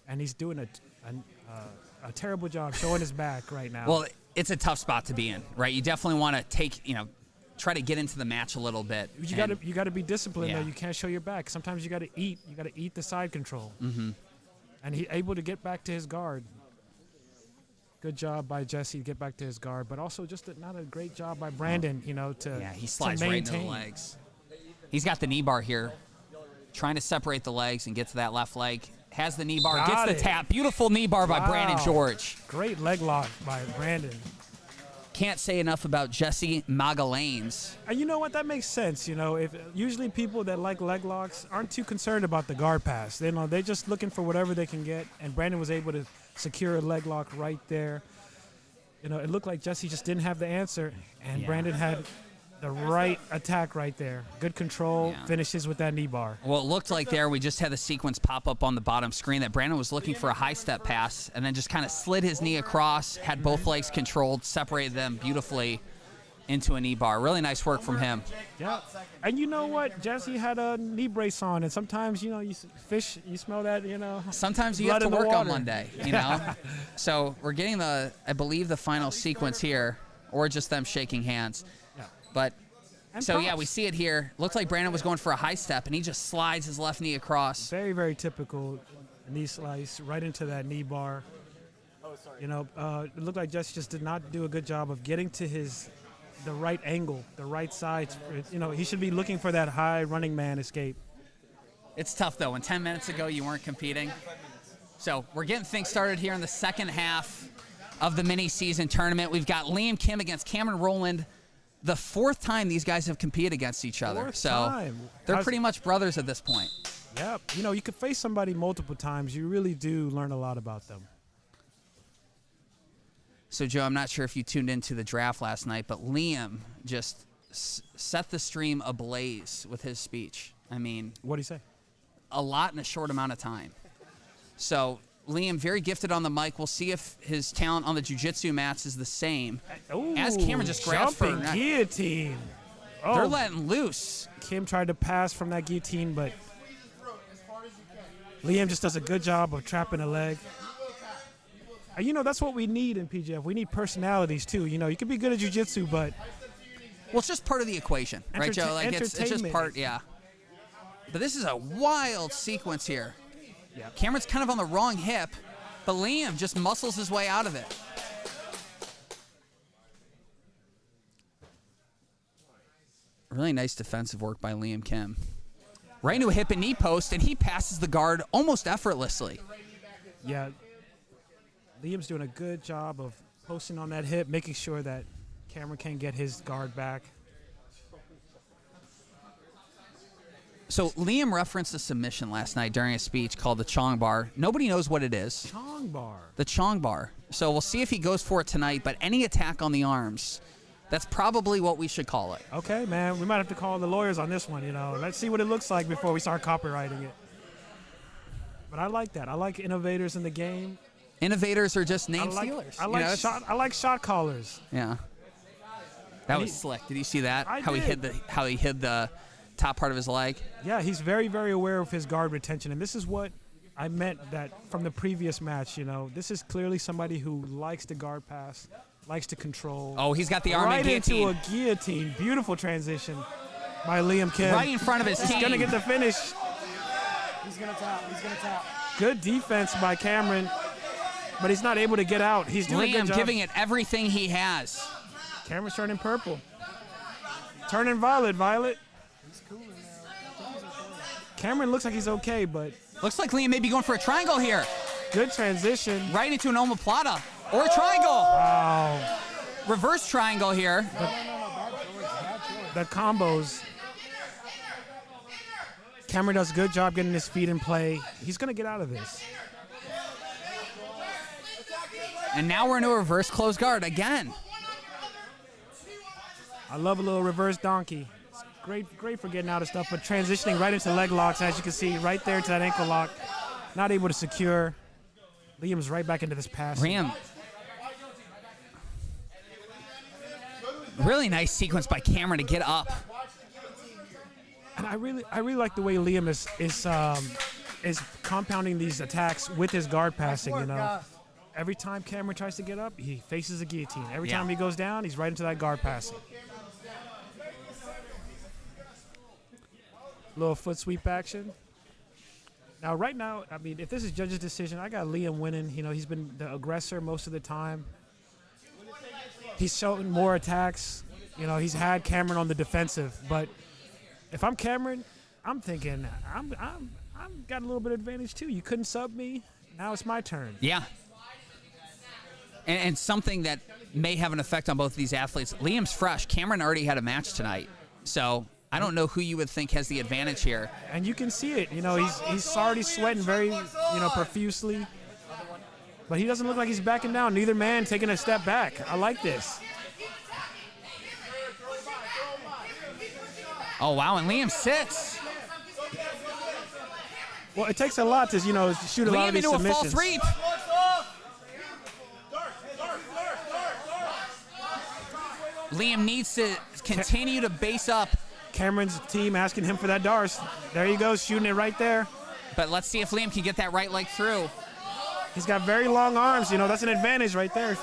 Speaker 5: and he's doing a terrible job showing his back right now.
Speaker 1: Well, it's a tough spot to be in, right? You definitely want to try to get into the match a little bit.
Speaker 5: You got to be disciplined.
Speaker 1: Yeah.
Speaker 5: Though. You can't show your back. Sometimes you got to eat. You got to eat the side control. And he's able to get back to his guard. Good job by Jesse to get back to his guard, but also just not a great job by Brandon. You know,
Speaker 1: he slides right into the legs. He's got the knee bar here, trying to separate the legs and get to that left leg. Has the knee bar,
Speaker 5: Got
Speaker 1: gets the
Speaker 5: it.
Speaker 1: tap. Beautiful knee bar by Brandon George.
Speaker 5: Great leg lock by Brandon.
Speaker 1: Can't say enough about Jesse Magalanes.
Speaker 5: And you know what? That makes sense. You know, if usually people that like leg locks aren't too concerned about the guard pass. They're just looking for whatever they can get. And Brandon was able to secure a leg lock right there. You know, it looked like Jesse just didn't have the answer, and Brandon had the right attack right there. Good control, finishes with that knee bar.
Speaker 1: Well, it looked like there we just had the sequence pop up on the bottom screen that Brandon was looking for a high step pass and then just kind of slid his knee across, had both legs controlled, separated them beautifully into a knee bar. Really nice work from him.
Speaker 5: Yeah. And you know what? Jesse had a knee brace on, and sometimes, you know, you smell that, you know.
Speaker 1: Sometimes you have
Speaker 5: blood
Speaker 1: to
Speaker 5: in the
Speaker 1: work on
Speaker 5: water.
Speaker 1: Monday, you know? So we're getting I believe the final sequence here, or just them shaking hands.
Speaker 5: Yeah.
Speaker 1: But,
Speaker 5: And
Speaker 1: so yeah,
Speaker 5: props.
Speaker 1: we see it here. Looks like Brandon was going for a high step, and he just slides his left knee across.
Speaker 5: Very, very typical knee slice right into that knee bar. You know, it looked like Jesse just did not do a good job of getting to the right angle, the right side. You know, he should be looking for that high running man escape.
Speaker 1: It's tough, though. When 10 minutes ago you weren't competing. So we're getting things started here in the second half of the mini-season tournament. We've got Liam Kim against Cameron Rowland. The fourth time these guys have competed against each other.
Speaker 5: Fourth
Speaker 1: So
Speaker 5: time.
Speaker 1: they're pretty much brothers at this point.
Speaker 5: Yeah. You know, you could face somebody multiple times. You really do learn a lot about them.
Speaker 1: So, Joe, I'm not sure if you tuned into the draft last night, but Liam just set the stream ablaze with his speech. I mean,
Speaker 5: What do you say?
Speaker 1: a lot in a short amount of time. So Liam, very gifted on the mic. We'll see if his talent on the jiu-jitsu mats is the same.
Speaker 7: Ooh,
Speaker 1: As Cameron just grabs for
Speaker 7: jumping guillotine. Oh,
Speaker 1: they're letting loose.
Speaker 7: Kim tried to pass from that guillotine, but Liam just does a good job of trapping a leg. And, you know, that's what we need in PGF. We need personalities, too. You know, you can be good at jiu-jitsu, but...
Speaker 1: Well, it's just part of the equation, right, Joe? Like it's just part, yeah. But this is a wild sequence here.
Speaker 7: Yeah.
Speaker 1: Cameron's kind of on the wrong hip, but Liam just muscles his way out of it. Really nice defensive work by Liam Kim. Right into a hip and knee post, and he passes the guard almost effortlessly.
Speaker 7: Yeah. Liam's doing a good job of posting on that hip, making sure that Cameron can't get his guard back.
Speaker 1: So Liam referenced a submission last night during a speech called the Chong Bar. Nobody knows what it is.
Speaker 7: Chong bar.
Speaker 1: The Chong Bar. So we'll see if he goes for it tonight, but any attack on the arms, that's probably what we should call it.
Speaker 7: Okay, man. We might have to call the lawyers on this one, you know. Let's see what it looks like before we start copyrighting it. But I like that. I like innovators in the game.
Speaker 1: Innovators are just name stealers.
Speaker 7: I like shot callers.
Speaker 1: Yeah. That was slick. Did you see that? How he hid the top part of his leg?
Speaker 7: Yeah, he's very, very aware of his guard retention, and this is what I meant that from the previous match, you know. This is clearly somebody who likes to guard pass, likes to control.
Speaker 1: Oh, he's got the arm
Speaker 7: right
Speaker 1: guillotine.
Speaker 7: into a guillotine. Beautiful transition by Liam Kim.
Speaker 1: Right in front of his team.
Speaker 7: He's going to get the finish.
Speaker 5: He's going to tap. He's going to tap.
Speaker 7: Good defense by Cameron, but he's not able to get out. He's doing a good
Speaker 1: Liam
Speaker 7: job.
Speaker 1: giving it everything he has.
Speaker 7: Cameron's turning purple. Turning violet, Violet. Cameron looks like he's okay, but...
Speaker 1: Looks like Liam may be going for a triangle here.
Speaker 7: Good transition.
Speaker 1: Right into an omoplata. Or a triangle.
Speaker 7: Wow.
Speaker 1: Reverse triangle here.
Speaker 7: The combos. Cameron does a good job getting his feet in play. He's going to get out of this.
Speaker 1: And now we're into a reverse close guard again.
Speaker 7: I love a little reverse donkey. It's great for getting out of stuff, but transitioning right into leg locks, as you can see, right there to that ankle lock. Not able to secure. Liam's right back into this pass.
Speaker 1: Liam. Really nice sequence by Cameron to get up.
Speaker 7: And I really like the way Liam is compounding these attacks with his guard passing, you know. Every time Cameron tries to get up, he faces a guillotine. Every time he goes down, he's right into that guard passing. Little foot sweep action. Now, right now, I mean, if this is judge's decision, I got Liam winning. You know, he's been the aggressor most of the time. He's showing more attacks. You know, he's had Cameron on the defensive. But if I'm Cameron, I'm thinking, I'm got a little bit of advantage too. You couldn't sub me. Now it's my turn.
Speaker 1: Yeah. And something that may have an effect on both of these athletes. Liam's fresh. Cameron already had a match tonight. So I don't know who you would think has the advantage here.
Speaker 7: And you can see it. You know, he's already sweating very, profusely. But he doesn't look like he's backing down. Neither man taking a step back. I like this.
Speaker 1: Oh, wow, and Liam sits.
Speaker 7: Well, it takes a lot to, shoot a lot of these
Speaker 1: Liam into
Speaker 7: submissions.
Speaker 1: a false reap. Liam needs to continue to base up.
Speaker 7: Cameron's team asking him for that Darce. There he goes, shooting it right there.
Speaker 1: But let's see if Liam can get that right leg through.
Speaker 7: He's got very long arms. That's an advantage right there.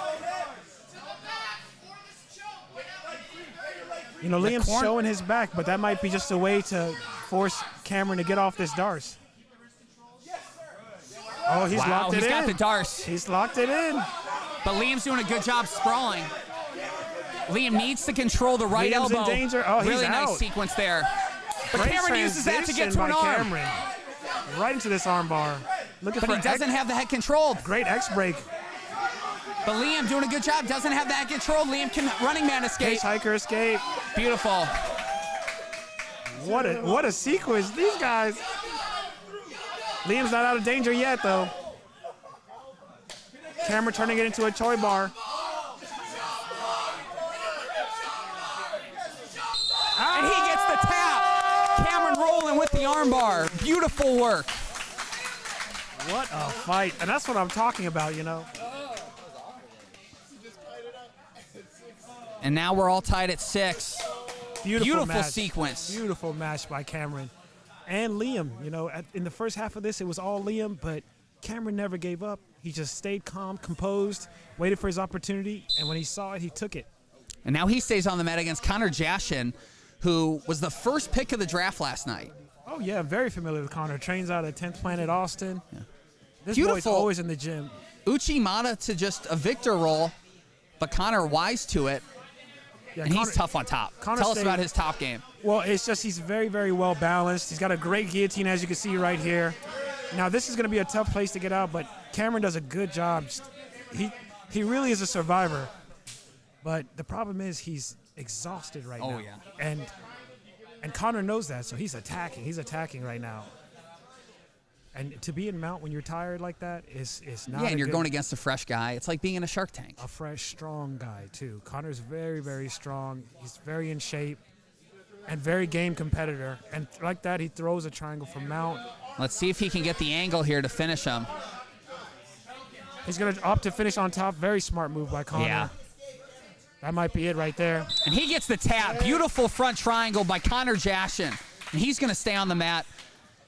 Speaker 7: Liam's showing his back, but that might be just a way to force Cameron to get off this Darce. Oh, he's locked it in.
Speaker 1: He's got the Darce.
Speaker 7: He's locked it in.
Speaker 1: But Liam's doing a good job sprawling. Liam needs to control the right
Speaker 7: Liam's
Speaker 1: elbow.
Speaker 7: in danger. Oh, he's
Speaker 1: really
Speaker 7: out.
Speaker 1: nice sequence there. But
Speaker 7: Great
Speaker 1: Cameron uses that to get to an
Speaker 7: by
Speaker 1: arm.
Speaker 7: Cameron. Right into this arm bar.
Speaker 1: But he doesn't have the head controlled.
Speaker 7: Great X break.
Speaker 1: But Liam doing a good job. Doesn't have the head controlled. Liam can running man escape.
Speaker 7: Case hiker escape.
Speaker 1: Beautiful.
Speaker 7: What a sequence. These guys. Liam's not out of danger yet, though. Cameron turning it into a Choi bar.
Speaker 1: And he gets the tap. Cameron rolling with the armbar. Beautiful work.
Speaker 7: What a fight. And that's what I'm talking about, you know.
Speaker 1: And now we're all tied at 6. Beautiful
Speaker 7: match.
Speaker 1: sequence.
Speaker 7: Beautiful match by Cameron and Liam. You know, in the first half of this, it was all Liam, but Cameron never gave up. He just stayed calm, composed, waited for his opportunity, and when he saw it, he took it.
Speaker 1: And now he stays on the mat against Connor Jashin, who was the first pick of the draft last night.
Speaker 7: Oh, yeah, very familiar with Connor. Trains out at 10th Planet Austin. Yeah. This boy's
Speaker 1: Beautiful.
Speaker 7: always in the gym.
Speaker 1: Uchimata to just a victor roll, but Connor wise to it,
Speaker 7: Yeah,
Speaker 1: and
Speaker 7: Connor,
Speaker 1: he's tough on top.
Speaker 7: Connor
Speaker 1: Tell us
Speaker 7: stayed-
Speaker 1: about his top game.
Speaker 7: Well, it's just he's very, very well balanced. He's got a great guillotine, as you can see right here. Now, this is going to be a tough place to get out, but Cameron does a good job. He really is a survivor. But the problem is he's exhausted right now.
Speaker 1: Oh, yeah.
Speaker 7: And Connor knows that, so he's attacking. He's attacking right now. And to be in mount when you're tired like that is not
Speaker 1: Yeah, and you're
Speaker 7: good-
Speaker 1: going against a fresh guy. It's like being in a Shark Tank.
Speaker 7: a fresh, strong guy, too. Connor's very, very strong. He's very in shape and very game competitor. And like that, he throws a triangle from mount.
Speaker 1: Let's see if he can get the angle here to finish him.
Speaker 7: He's going to opt to finish on top. Very smart move by Connor.
Speaker 1: Yeah.
Speaker 7: That might be it right there.
Speaker 1: And he gets the tap. Beautiful front triangle by Connor Jashin. And he's going to stay on the mat.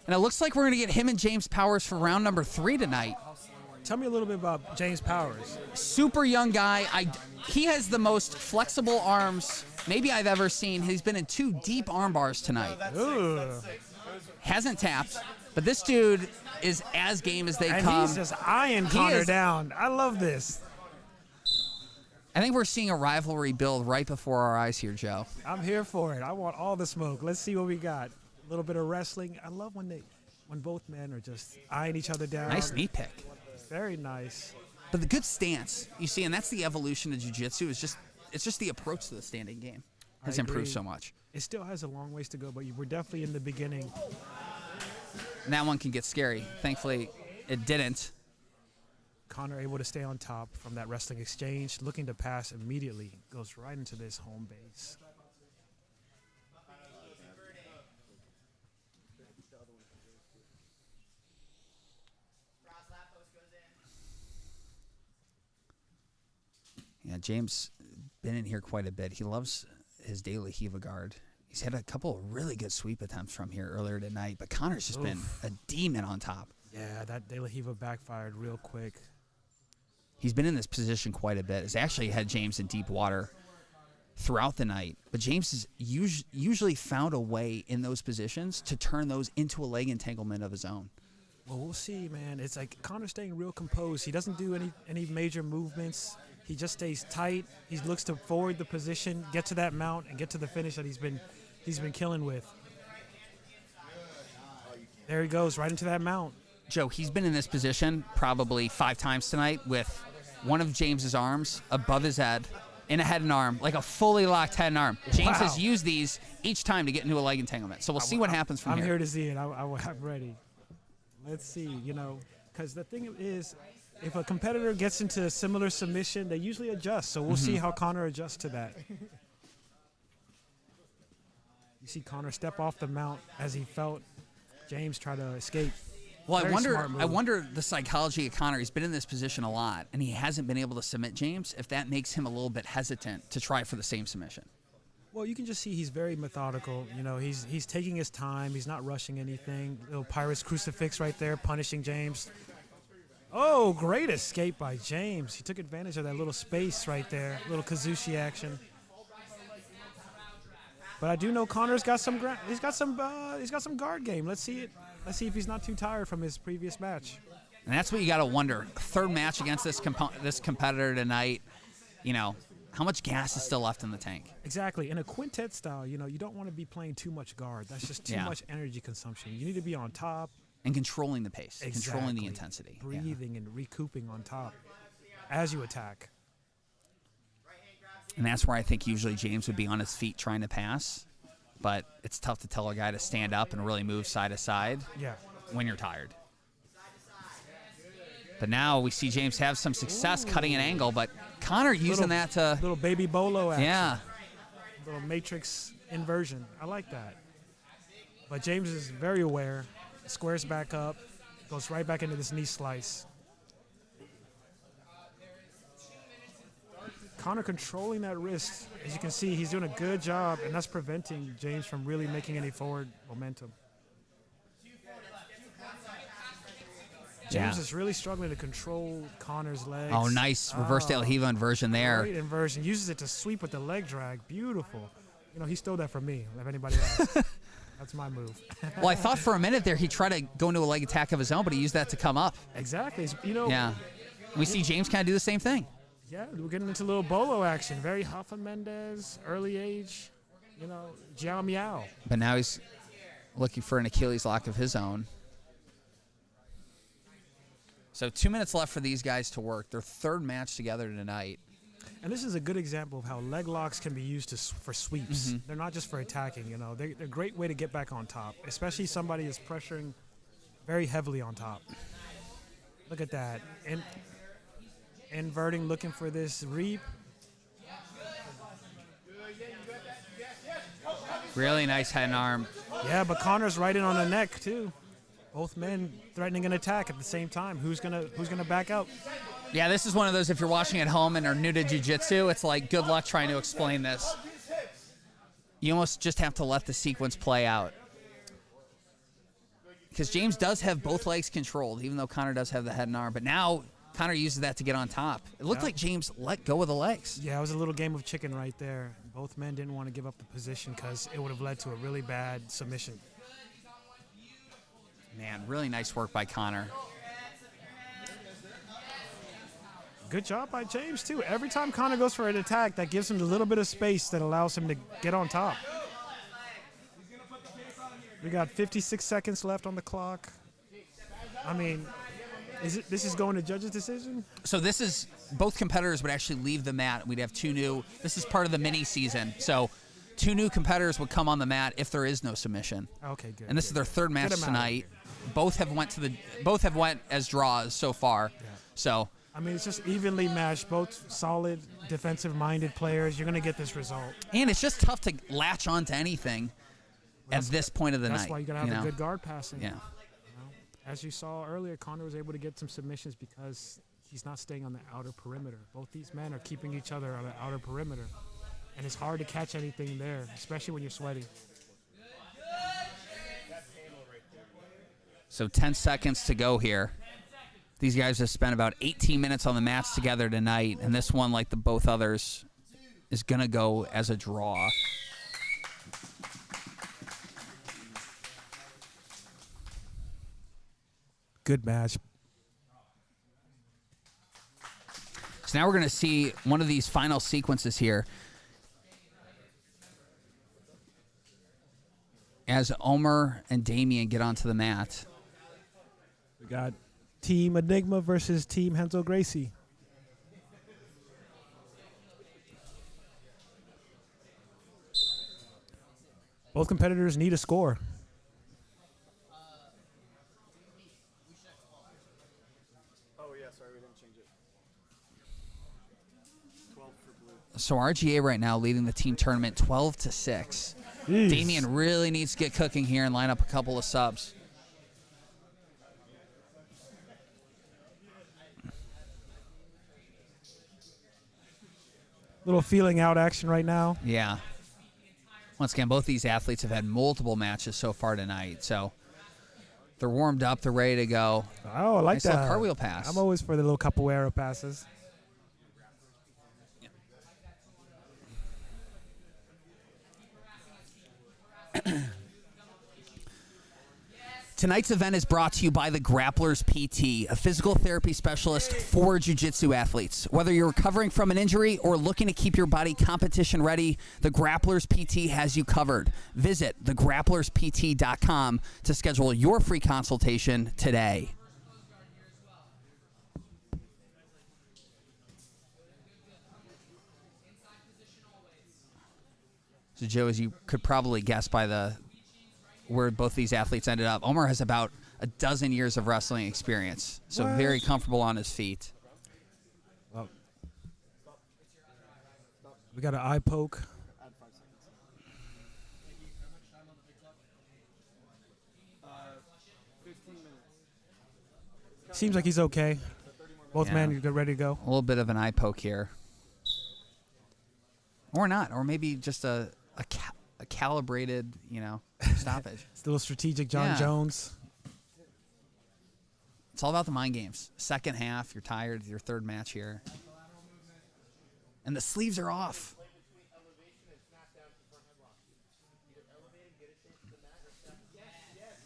Speaker 1: And it looks like we're going to get him and James Powers for round number 3 tonight.
Speaker 7: Tell me a little bit about James Powers.
Speaker 1: Super young guy. He has the most flexible arms maybe I've ever seen. He's been in 2 deep arm bars tonight.
Speaker 7: Ooh.
Speaker 1: Hasn't tapped. But this dude is as game as they
Speaker 7: And
Speaker 1: come.
Speaker 7: he's just eyeing Connor down. I love this.
Speaker 1: I think we're seeing a rivalry build right before our eyes here, Joe.
Speaker 7: I'm here for it. I want all the smoke. Let's see what we got. A little bit of wrestling. I love when both men are just eyeing each other down.
Speaker 1: Nice knee pick.
Speaker 7: Very nice.
Speaker 1: But the good stance, you see, and that's the evolution of jiu-jitsu, it's just the approach to the standing game has
Speaker 7: I agree.
Speaker 1: improved so much.
Speaker 7: It still has a long ways to go, but we're definitely in the beginning.
Speaker 1: And that one can get scary. Thankfully, it didn't.
Speaker 7: Connor able to stay on top from that wrestling exchange, looking to pass immediately, goes right into this home base.
Speaker 1: Yeah, James been in here quite a bit. He loves his daily Hiva guard. He's had a couple of really good sweep attempts from here earlier tonight, but Connor's just been a demon on top.
Speaker 7: Yeah, that De La Hiva backfired real quick.
Speaker 1: He's been in this position quite a bit. He's actually had James in deep water throughout the night, but James has usually found a way in those positions to turn those into a leg entanglement of his own.
Speaker 7: Well, we'll see, man. It's like Connor's staying real composed. He doesn't do any major movements. He just stays tight. He looks to forward the position, get to that mount, and get to the finish that he's been killing with. There he goes, right into that mount.
Speaker 1: Joe, he's been in this position probably 5 times tonight with one of James's arms above his head in a head and arm, like a fully locked head and arm. James has used these each time to get into a leg entanglement. So we'll see what happens from here.
Speaker 7: I'm here to see it. I'm ready. Let's see, because the thing is, if a competitor gets into a similar submission, they usually adjust. So we'll see how Connor adjusts to that. You see Connor step off the mount as he felt James try to escape.
Speaker 1: Well,
Speaker 7: Very smart
Speaker 1: I
Speaker 7: move.
Speaker 1: wonder the psychology of Connor. He's been in this position a lot, and he hasn't been able to submit James, if that makes him a little bit hesitant to try for the same submission.
Speaker 7: Well, you can just see he's very methodical. He's taking his time. He's not rushing anything. Little Pirate's crucifix right there, punishing James. Oh, great escape by James. He took advantage of that little space right there, little Kazushi action. But I do know Connor's got some. He's got some guard game. Let's see it. Let's see if he's not too tired from his previous match.
Speaker 1: And that's what you got to wonder. Third match against this competitor tonight. How much gas is still left in the tank?
Speaker 7: Exactly. In a quintet style, you don't want to be playing too much guard. That's just too much energy consumption. You need to be on top.
Speaker 1: And controlling the pace, controlling the intensity.
Speaker 7: Breathing and recouping on top as you attack.
Speaker 1: And that's where I think usually James would be on his feet trying to pass. But it's tough to tell a guy to stand up and really move side to side when you're tired. But now we see James have some success cutting an angle, but Connor using that to...
Speaker 7: Little baby bolo action.
Speaker 1: Yeah.
Speaker 7: Little matrix inversion. I like that. But James is very aware. Squares back up. Goes right back into this knee slice. Conor controlling that wrist. As you can see, he's doing a good job, and that's preventing James from really making any forward momentum. James is really struggling to control Conor's legs.
Speaker 1: Oh, nice reverse De La Riva inversion there.
Speaker 7: Great inversion. Uses it to sweep with the leg drag. Beautiful. You know, he stole that from me, if anybody else. That's my move.
Speaker 1: Well, I thought for a minute there he tried to go into a leg attack of his own, but he used that to come up.
Speaker 7: Exactly. You know.
Speaker 1: Yeah. We see James kind of do the same thing.
Speaker 7: Yeah, we're getting into a little bolo action. Very Hoffa Mendez, early age, you know, Jiao Miao.
Speaker 1: But now he's looking for an Achilles lock of his own. So 2 minutes left for these guys to work. Their third match together tonight.
Speaker 7: And this is a good example of how leg locks can be used for sweeps.
Speaker 1: Mm-hmm.
Speaker 7: They're not just for attacking, you know. They're a great way to get back on top, especially somebody is pressuring very heavily on top. Look at that. And inverting, looking for this reap.
Speaker 1: Really nice head and arm.
Speaker 7: Yeah, but Conor's right in on the neck too. Both men threatening an attack at the same time. Who's gonna back out?
Speaker 1: Yeah, this is one of those, if you're watching at home and are new to jiu-jitsu, it's like, good luck trying to explain this. You almost just have to let the sequence play out. Because James does have both legs controlled, even though Conor does have the head and arm. But now Conor uses that to get on top. It looked like James let go of the legs.
Speaker 7: Yeah, it was a little game of chicken right there. Both men didn't want to give up the position because it would have led to a really bad submission.
Speaker 1: Man, really nice work by Conor.
Speaker 7: Good job by James, too. Every time Conor goes for an attack, that gives him a little bit of space that allows him to get on top. We got 56 seconds left on the clock. I mean, this is going to judge's decision?
Speaker 1: So this is, both competitors would actually leave the mat. We'd have two new, this is part of the mini season. So 2 new competitors would come on the mat if there is no submission.
Speaker 7: Okay, good.
Speaker 1: And this is their third match
Speaker 7: Get 'em out.
Speaker 1: tonight. Both have went as draws so far.
Speaker 7: Yeah.
Speaker 1: So
Speaker 7: I mean, it's just evenly matched. Both solid, defensive-minded players. You're going to get this result.
Speaker 1: and it's just tough to latch on to anything at this point of the night.
Speaker 7: That's why you got to have a good guard passing.
Speaker 1: Yeah.
Speaker 7: You know? As you saw earlier, Conor was able to get some submissions because he's not staying on the outer perimeter. Both these men are keeping each other on the outer perimeter. And it's hard to catch anything there, especially when you're sweating.
Speaker 1: So 10 seconds to go here. These guys have spent about 18 minutes on the mats together tonight, and this one, like the both others, is going to go as a draw.
Speaker 7: Good match.
Speaker 1: So now we're going to see one of these final sequences here. As Omer and Damien get onto the mat.
Speaker 7: We got Team Enigma versus Team Renzo Gracie. Both competitors need a score.
Speaker 6: Oh, yeah, sorry, we didn't change it. 12 for blue.
Speaker 1: So RGA right now leading the team tournament 12-6.
Speaker 7: Jeez.
Speaker 1: Damien really needs to get cooking here and line up a couple of subs.
Speaker 7: Little feeling out action right now.
Speaker 1: Yeah. Once again, both these athletes have had multiple matches so far tonight, so they're warmed up, they're ready to go.
Speaker 7: Oh, I like
Speaker 1: Nice
Speaker 7: that.
Speaker 1: little cartwheel pass.
Speaker 7: I'm always for the little capoeira passes.
Speaker 1: Tonight's event is brought to you by the Grapplers PT, a physical therapy specialist for jiu-jitsu athletes. Whether you're recovering from an injury or looking to keep your body competition ready, the Grapplers PT has you covered. Visit thegrapplerspt.com to schedule your free consultation today. So, Joe, as you could probably guess by where both these athletes ended up, Omer has about a dozen years of wrestling experience, so
Speaker 7: What?
Speaker 1: very comfortable on his feet.
Speaker 7: We got an eye poke.
Speaker 6: Add 5 seconds. 15 minutes.
Speaker 7: Seems like he's okay. Both
Speaker 1: Yeah.
Speaker 7: men, you're ready to go.
Speaker 1: A little bit of an eye poke here. Or not. Or maybe just a calibrated, stoppage.
Speaker 7: It's a little strategic John
Speaker 1: Yeah.
Speaker 7: Jones.
Speaker 1: It's all about the mind games. Second half, you're tired. Your third match here. And the sleeves are off.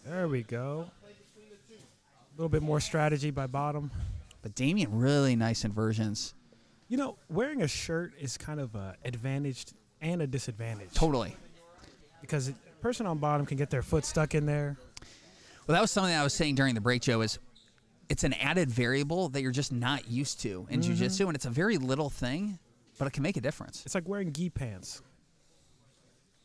Speaker 7: There we go. A little bit more strategy by bottom.
Speaker 1: But Damien, really nice inversions.
Speaker 7: Wearing a shirt is kind of an advantage and a disadvantage.
Speaker 1: Totally.
Speaker 7: Because a person on bottom can get their foot stuck in there.
Speaker 1: Well, that was something I was saying during the break, Joe, is it's an added variable that you're just not used to in jiu-jitsu, and it's a very little thing, but it can make a difference.
Speaker 7: It's like wearing gi pants.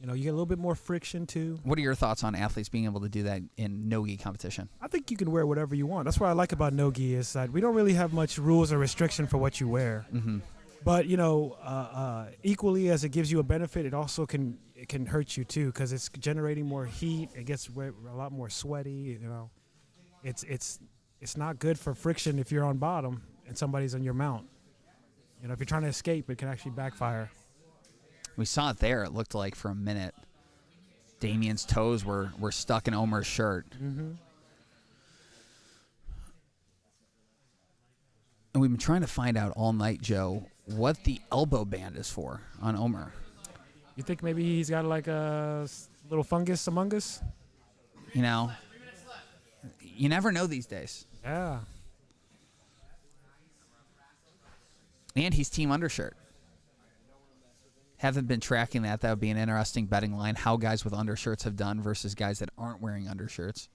Speaker 7: You get a little bit more friction too.
Speaker 1: What are your thoughts on athletes being able to do that in no-gi competition?
Speaker 7: I think you can wear whatever you want. That's what I like about no gi is that we don't really have much rules or restriction for what you wear.
Speaker 1: Mm-hmm.
Speaker 7: But equally as it gives you a benefit, it also can hurt you too because it's generating more heat. It gets a lot more sweaty. It's not good for friction if you're on bottom and somebody's on your mount. If you're trying to escape, it can actually backfire.
Speaker 1: We saw it there. It looked like for a minute, Damien's toes were stuck in Omar's shirt.
Speaker 7: Mm-hmm.
Speaker 1: And we've been trying to find out all night, Joe, what the elbow band is for on Omar.
Speaker 7: You think maybe he's got like a little fungus among us?
Speaker 1: You never know these days.
Speaker 7: Yeah.
Speaker 1: And he's team undershirt. Haven't been tracking that. That would be an interesting betting line, how guys with undershirts have done versus guys that aren't wearing undershirts.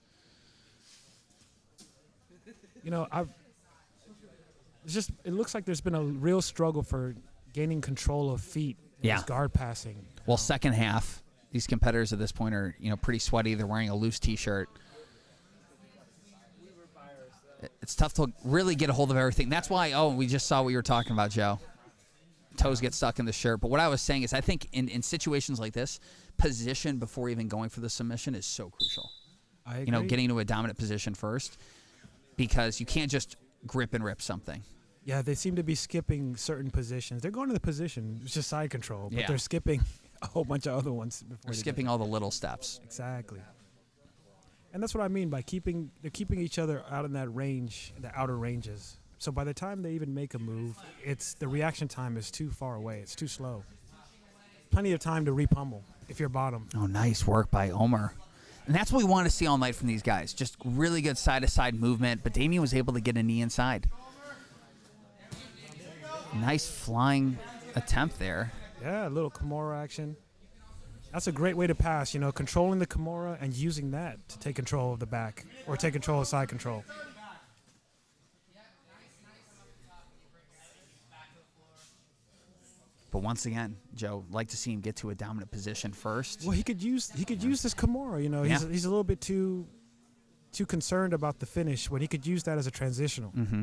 Speaker 7: It looks like there's been a real struggle for gaining control of feet.
Speaker 1: Yeah.
Speaker 7: Guard passing.
Speaker 1: Well, second half, these competitors at this point are, pretty sweaty. They're wearing a loose T-shirt. It's tough to really get a hold of everything. That's why, we just saw what you were talking about, Joe. Toes get stuck in the shirt. But what I was saying is I think in situations like this, position before even going for the submission is so crucial.
Speaker 7: I agree.
Speaker 1: Getting into a dominant position first, because you can't just grip and rip something.
Speaker 7: Yeah, they seem to be skipping certain positions. They're going to the position. It's just side control, but
Speaker 1: Yeah.
Speaker 7: they're skipping a whole bunch of other ones.
Speaker 1: They're skipping all the little steps.
Speaker 7: Exactly. And that's what I mean by they're keeping each other out in that range, the outer ranges. So by the time they even make a move, the reaction time is too far away. It's too slow. Plenty of time to repummel if you're bottom.
Speaker 1: Oh, nice work by Omar. And that's what we want to see all night from these guys. Just really good side-to-side movement, but Damien was able to get a knee inside. Nice flying attempt there.
Speaker 7: Yeah, a little Kimura action. That's a great way to pass, controlling the Kimura and using that to take control of the back or take control of side control.
Speaker 1: But once again, Joe, like to see him get to a dominant position first.
Speaker 7: Well, he could use this Kimura. He's a little bit too concerned about the finish when he could use that as a transitional.
Speaker 1: Mm-hmm.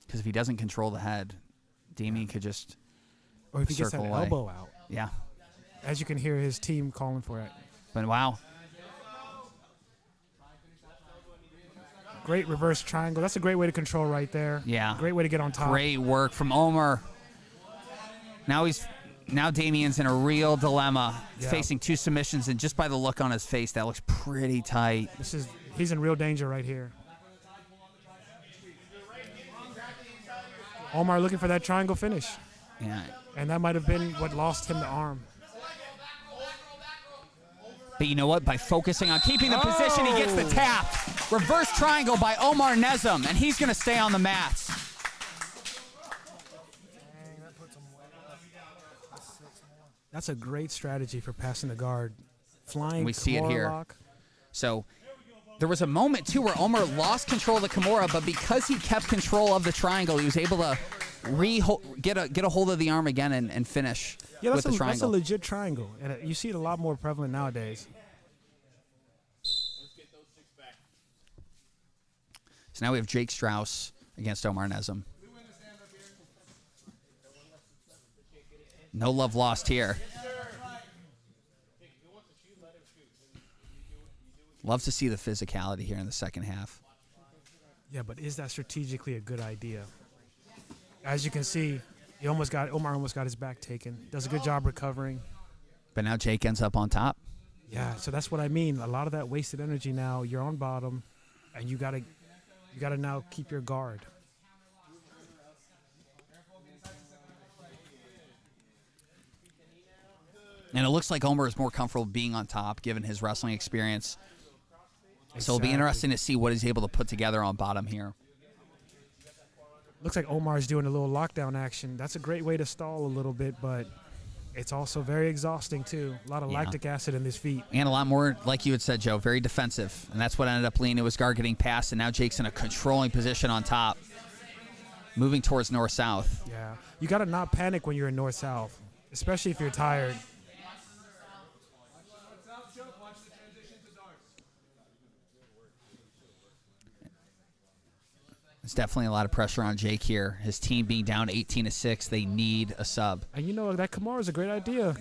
Speaker 1: Because if he doesn't control the head, Damien could just
Speaker 7: Or if he gets that
Speaker 1: circle away.
Speaker 7: elbow out.
Speaker 1: Yeah.
Speaker 7: As you can hear his team calling for it.
Speaker 1: But wow.
Speaker 7: Great reverse triangle. That's a great way to control right there.
Speaker 1: Yeah.
Speaker 7: Great way to get on top.
Speaker 1: Great work from Omar. Now Damien's in a real dilemma,
Speaker 7: Yeah.
Speaker 1: facing two submissions, and just by the look on his face, that looks pretty tight.
Speaker 7: He's in real danger right here. Omar looking for that triangle finish.
Speaker 1: Yeah.
Speaker 7: And that might have been what lost him the arm.
Speaker 1: But you know what? By focusing on keeping the position, he gets the tap. Reverse triangle by Omar Nezem, and he's going to stay on the mats.
Speaker 7: That's a great strategy for passing the guard. Flying
Speaker 1: We see it
Speaker 7: Kimura
Speaker 1: here.
Speaker 7: lock.
Speaker 1: So there was a moment, too, where Omar lost control of the Kimura, but because he kept control of the triangle, he was able to get a hold of the arm again and finish
Speaker 7: Yeah,
Speaker 1: with the
Speaker 7: that's a
Speaker 1: triangle.
Speaker 7: legit triangle. And you see it a lot more prevalent nowadays.
Speaker 1: So now we have Jake Strauss against Omar Nezem. No love lost here. Love to see the physicality here in the second half.
Speaker 7: Yeah, but is that strategically a good idea? As you can see, Omar almost got his back taken. Does a good job recovering.
Speaker 1: But now Jake ends up on top.
Speaker 7: Yeah, so that's what I mean. A lot of that wasted energy now. You're on bottom, and you gotta now keep your guard.
Speaker 1: And it looks like Omar is more comfortable being on top, given his wrestling experience. So it'll be
Speaker 7: Exactly.
Speaker 1: interesting to see what he's able to put together on bottom here.
Speaker 7: Looks like Omar's doing a little lockdown action. That's a great way to stall a little bit, but it's also very exhausting too. A lot of lactic acid in his feet.
Speaker 1: And a lot more, like you had said, Joe, very defensive. And that's what ended up leading to his guard getting past. And now Jake's in a controlling position on top, moving towards north-south.
Speaker 7: Yeah, you got to not panic when you're in north-south, especially if you're tired.
Speaker 1: There's definitely a lot of pressure on Jake here. His team being down 18-6, they need a sub.
Speaker 7: And that Kimura is a great idea.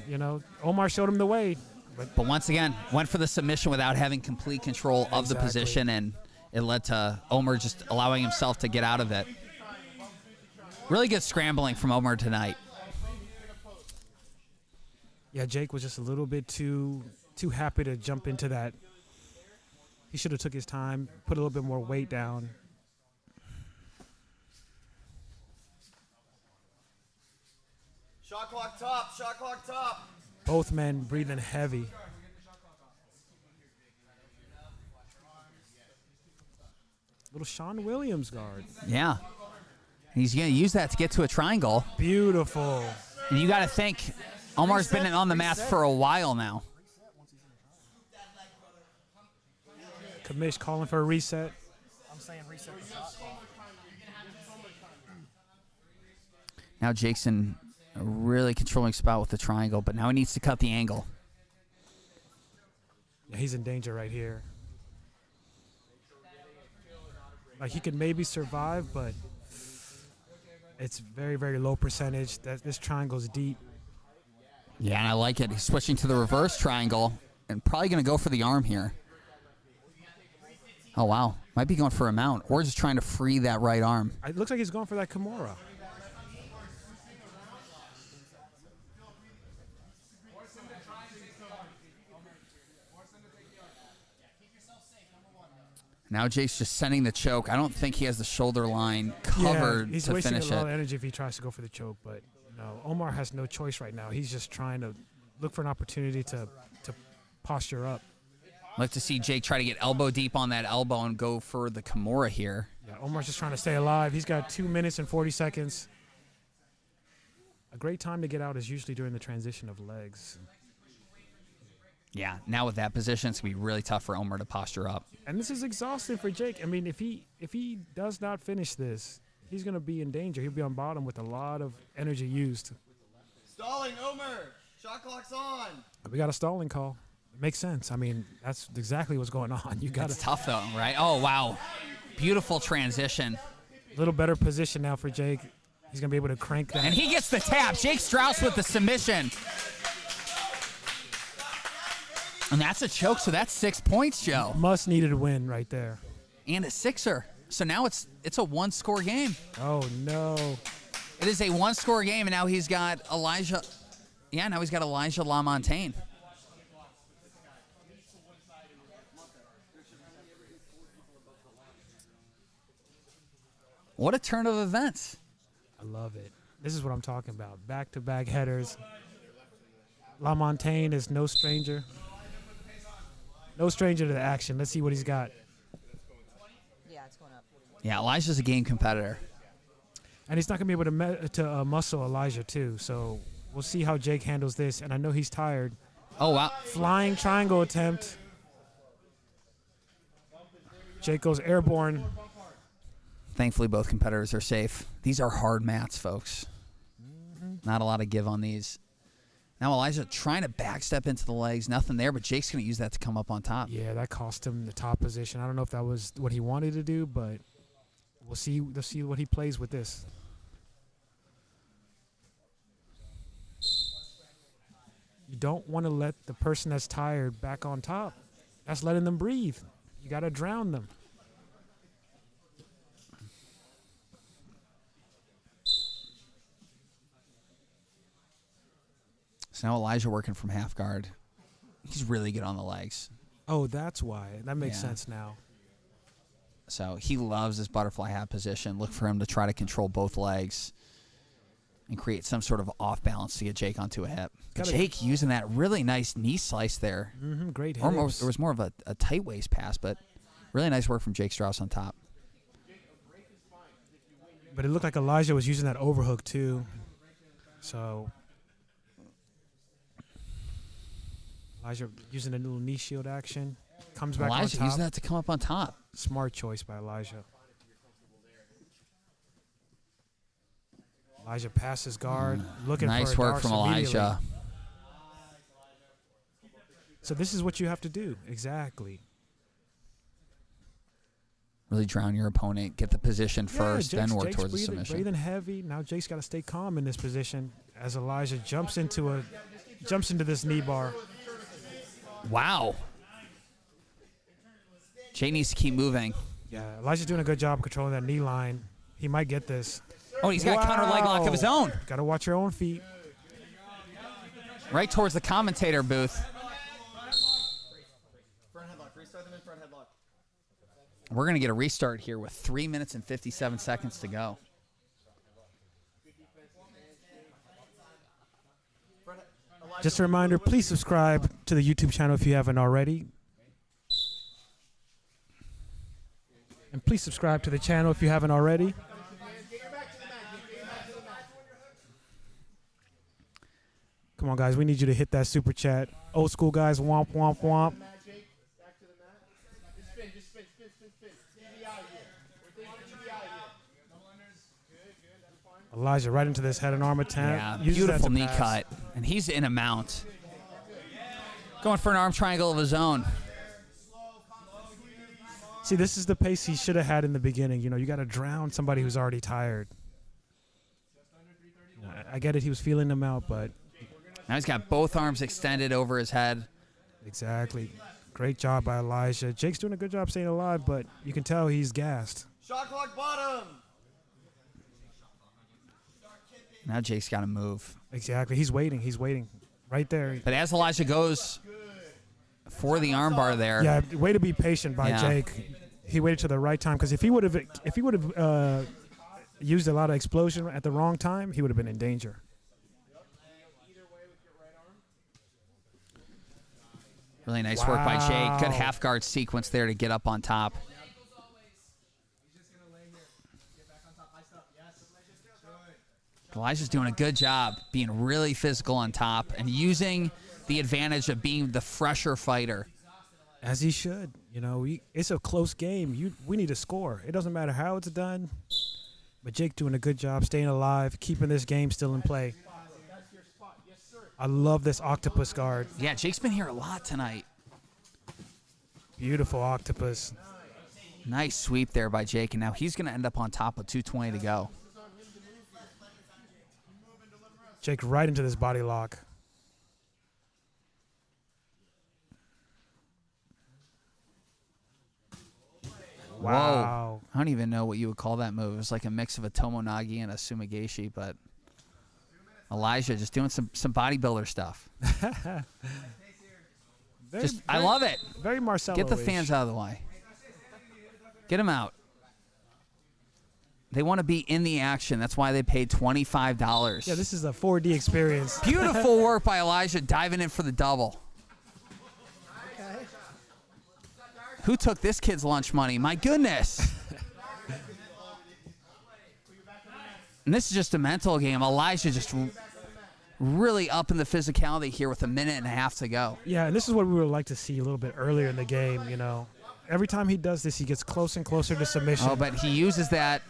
Speaker 7: Omar showed him the way.
Speaker 1: But once again, went for the submission without having complete control of the position, and it led to Omar just allowing himself to get out of it. Really good scrambling from Omar tonight.
Speaker 7: Yeah, Jake was just a little bit too happy to jump into that. He should have took his time, put a little bit more weight down.
Speaker 6: Shot clock top, shot clock top.
Speaker 7: Both men breathing heavy. Little Sean Williams guard.
Speaker 1: Yeah. He's going to use that to get to a triangle.
Speaker 7: Beautiful.
Speaker 1: And you got to think, Omar's been on the mats for a while now.
Speaker 7: Kamish calling for a reset.
Speaker 5: I'm saying reset the shot clock.
Speaker 1: Now Jake's in a really controlling spot with the triangle, but now he needs to cut the angle.
Speaker 7: Yeah, he's in danger right here. Like, he could maybe survive, but it's very, very low percentage. This triangle's deep.
Speaker 1: Yeah, and I like it. He's switching to the reverse triangle and probably going to go for the arm here. Oh, wow. Might be going for a mount or just trying to free that right arm.
Speaker 7: It looks like he's going for that Kimura.
Speaker 1: Now Jake's just sending the choke. I don't think he has the shoulder line covered
Speaker 7: he's
Speaker 1: to
Speaker 7: wasting
Speaker 1: finish
Speaker 7: a lot of
Speaker 1: it.
Speaker 7: energy if he tries to go for the choke, but Omar has no choice right now. He's just trying to look for an opportunity to posture up.
Speaker 1: I'd like to see Jake try to get elbow deep on that elbow and go for the Kimura here.
Speaker 7: Yeah, Omar's just trying to stay alive. He's got 2 minutes and 40 seconds. A great time to get out is usually during the transition of legs.
Speaker 1: Yeah, now with that position, it's going to be really tough for Omar to posture up.
Speaker 7: And this is exhausting for Jake. I mean, if he does not finish this, he's going to be in danger. He'll be on bottom with a lot of energy used.
Speaker 6: Stalling, Omer. Shot clock's on.
Speaker 7: We got a stalling call. It makes sense. I mean, that's exactly what's going on. You got
Speaker 1: It's
Speaker 7: a
Speaker 1: tough, though, right? Oh, wow. Beautiful transition.
Speaker 7: little better position now for Jake. He's going to be able to crank that.
Speaker 1: And he gets the tap. Jake Strauss with the submission. And that's a choke, so that's 6 points, Joe.
Speaker 7: Must needed a win right there.
Speaker 1: And a sixer. So now it's a one-score game.
Speaker 7: Oh, no.
Speaker 1: It is a one-score game, and now he's got Elijah. Yeah, now he's got Elijah LaMontagne. What a turn of events.
Speaker 7: I love it. This is what I'm talking about. Back-to-back headers. LaMontagne is no stranger. No stranger to the action. Let's see what he's got.
Speaker 3: Yeah, it's going up.
Speaker 1: Yeah, Elijah's a game competitor.
Speaker 7: And he's not going to be able to muscle Elijah, too. So we'll see how Jake handles this. And I know he's tired.
Speaker 1: Oh, wow.
Speaker 7: Flying triangle attempt. Jake goes airborne.
Speaker 1: Thankfully, both competitors are safe. These are hard mats, folks. Not a lot of give on these. Now Elijah trying to backstep into the legs. Nothing there, but Jake's going to use that to come up on top.
Speaker 7: Yeah, that cost him the top position. I don't know if that was what he wanted to do, but we'll see what he plays with this. You don't want to let the person that's tired back on top. That's letting them breathe. You got to drown them.
Speaker 1: So now Elijah working from half guard. He's really good on the legs.
Speaker 7: Oh, that's why. That makes
Speaker 1: Yeah.
Speaker 7: sense now.
Speaker 1: So he loves this butterfly hat position. Look for him to try to control both legs and create some sort of off balance to get Jake onto a hip. But Jake using that really nice knee slice there.
Speaker 7: Great
Speaker 1: Or more,
Speaker 7: hips.
Speaker 1: there was more of a tight waist pass, but really nice work from Jake Strauss on top.
Speaker 7: But it looked like Elijah was using that overhook too. So Elijah using a little knee shield action. Comes back
Speaker 1: Elijah
Speaker 7: on top.
Speaker 1: using that to come up on top.
Speaker 7: Smart choice by Elijah. Elijah passes guard. Looking
Speaker 1: Nice
Speaker 7: for a
Speaker 1: work
Speaker 7: darce
Speaker 1: from
Speaker 7: immediately.
Speaker 1: Elijah.
Speaker 7: So this is what you have to do. Exactly.
Speaker 1: Really drown your opponent. Get the position first, then work
Speaker 7: Jake's
Speaker 1: towards the
Speaker 7: breathing,
Speaker 1: submission.
Speaker 7: breathing heavy. Now Jake's got to stay calm in this position as Elijah jumps into this knee bar.
Speaker 1: Wow. Jake needs to keep moving.
Speaker 7: Yeah, Elijah's doing a good job controlling that knee line. He might get this.
Speaker 1: Oh, he's got a counter leg lock of his own.
Speaker 7: Got to watch your own feet.
Speaker 1: Right towards the commentator booth.
Speaker 6: Front headlock. Restart them in front headlock.
Speaker 1: We're going to get a restart here with 3 minutes and 57 seconds to go.
Speaker 7: Just a reminder, please subscribe to the YouTube channel if you haven't already. And please subscribe to the channel if you haven't already. Come on, guys. We need you to hit that super chat. Old school guys, womp, womp, womp. Elijah right into this head and arm attempt.
Speaker 1: Yeah,
Speaker 7: Uses that
Speaker 1: beautiful
Speaker 7: to
Speaker 1: knee
Speaker 7: pass.
Speaker 1: cut. And he's in a mount. Going for an arm triangle of his own.
Speaker 7: See, this is the pace he should have had in the beginning. You know, you got to drown somebody who's already tired. I get it. He was feeling them out, but
Speaker 1: Now he's got both arms extended over his head.
Speaker 7: exactly. Great job by Elijah. Jake's doing a good job staying alive, but you can tell he's gassed.
Speaker 6: Shot clock bottom.
Speaker 1: Now Jake's got to move.
Speaker 7: Exactly. He's waiting. He's waiting. Right there.
Speaker 1: But as Elijah goes for the armbar there.
Speaker 7: Yeah, way to be patient by
Speaker 1: Yeah.
Speaker 7: Jake. He waited to the right time because if he would have used a lot of explosion at the wrong time, he would have been in danger.
Speaker 1: Really nice work by Jake. Good
Speaker 7: Wow.
Speaker 1: half guard sequence there to get up on top. Elijah's doing a good job being really physical on top and using the advantage of being the fresher fighter.
Speaker 7: As he should. You know, it's a close game. We need a score. It doesn't matter how it's done. But Jake doing a good job staying alive, keeping this game still in play. I love this octopus guard.
Speaker 1: Yeah, Jake's been here a lot tonight.
Speaker 7: Beautiful octopus.
Speaker 1: Nice sweep there by Jake, and now he's going to end up on top with 2:20 to go.
Speaker 7: Jake right into this body lock. Wow.
Speaker 1: Whoa. I don't even know what you would call that move. It was like a mix of a Tomonagi and a Sumigashi, but Elijah just doing some bodybuilder stuff. I love it.
Speaker 7: Very Marcelo.
Speaker 1: Get the fans out of the way. Get them out. They want to be in the action. That's why they paid $25.
Speaker 7: Yeah, this is a 4D experience.
Speaker 1: Beautiful work by Elijah diving in for the double. Who took this kid's lunch money? My goodness. And this is just a mental game. Elijah just really up in the physicality here with 1.5 minutes to go.
Speaker 7: Yeah, and this is what we would like to see a little bit earlier in the game, you know. Every time he does this, he gets closer and closer to submission.
Speaker 1: Oh, but he uses that.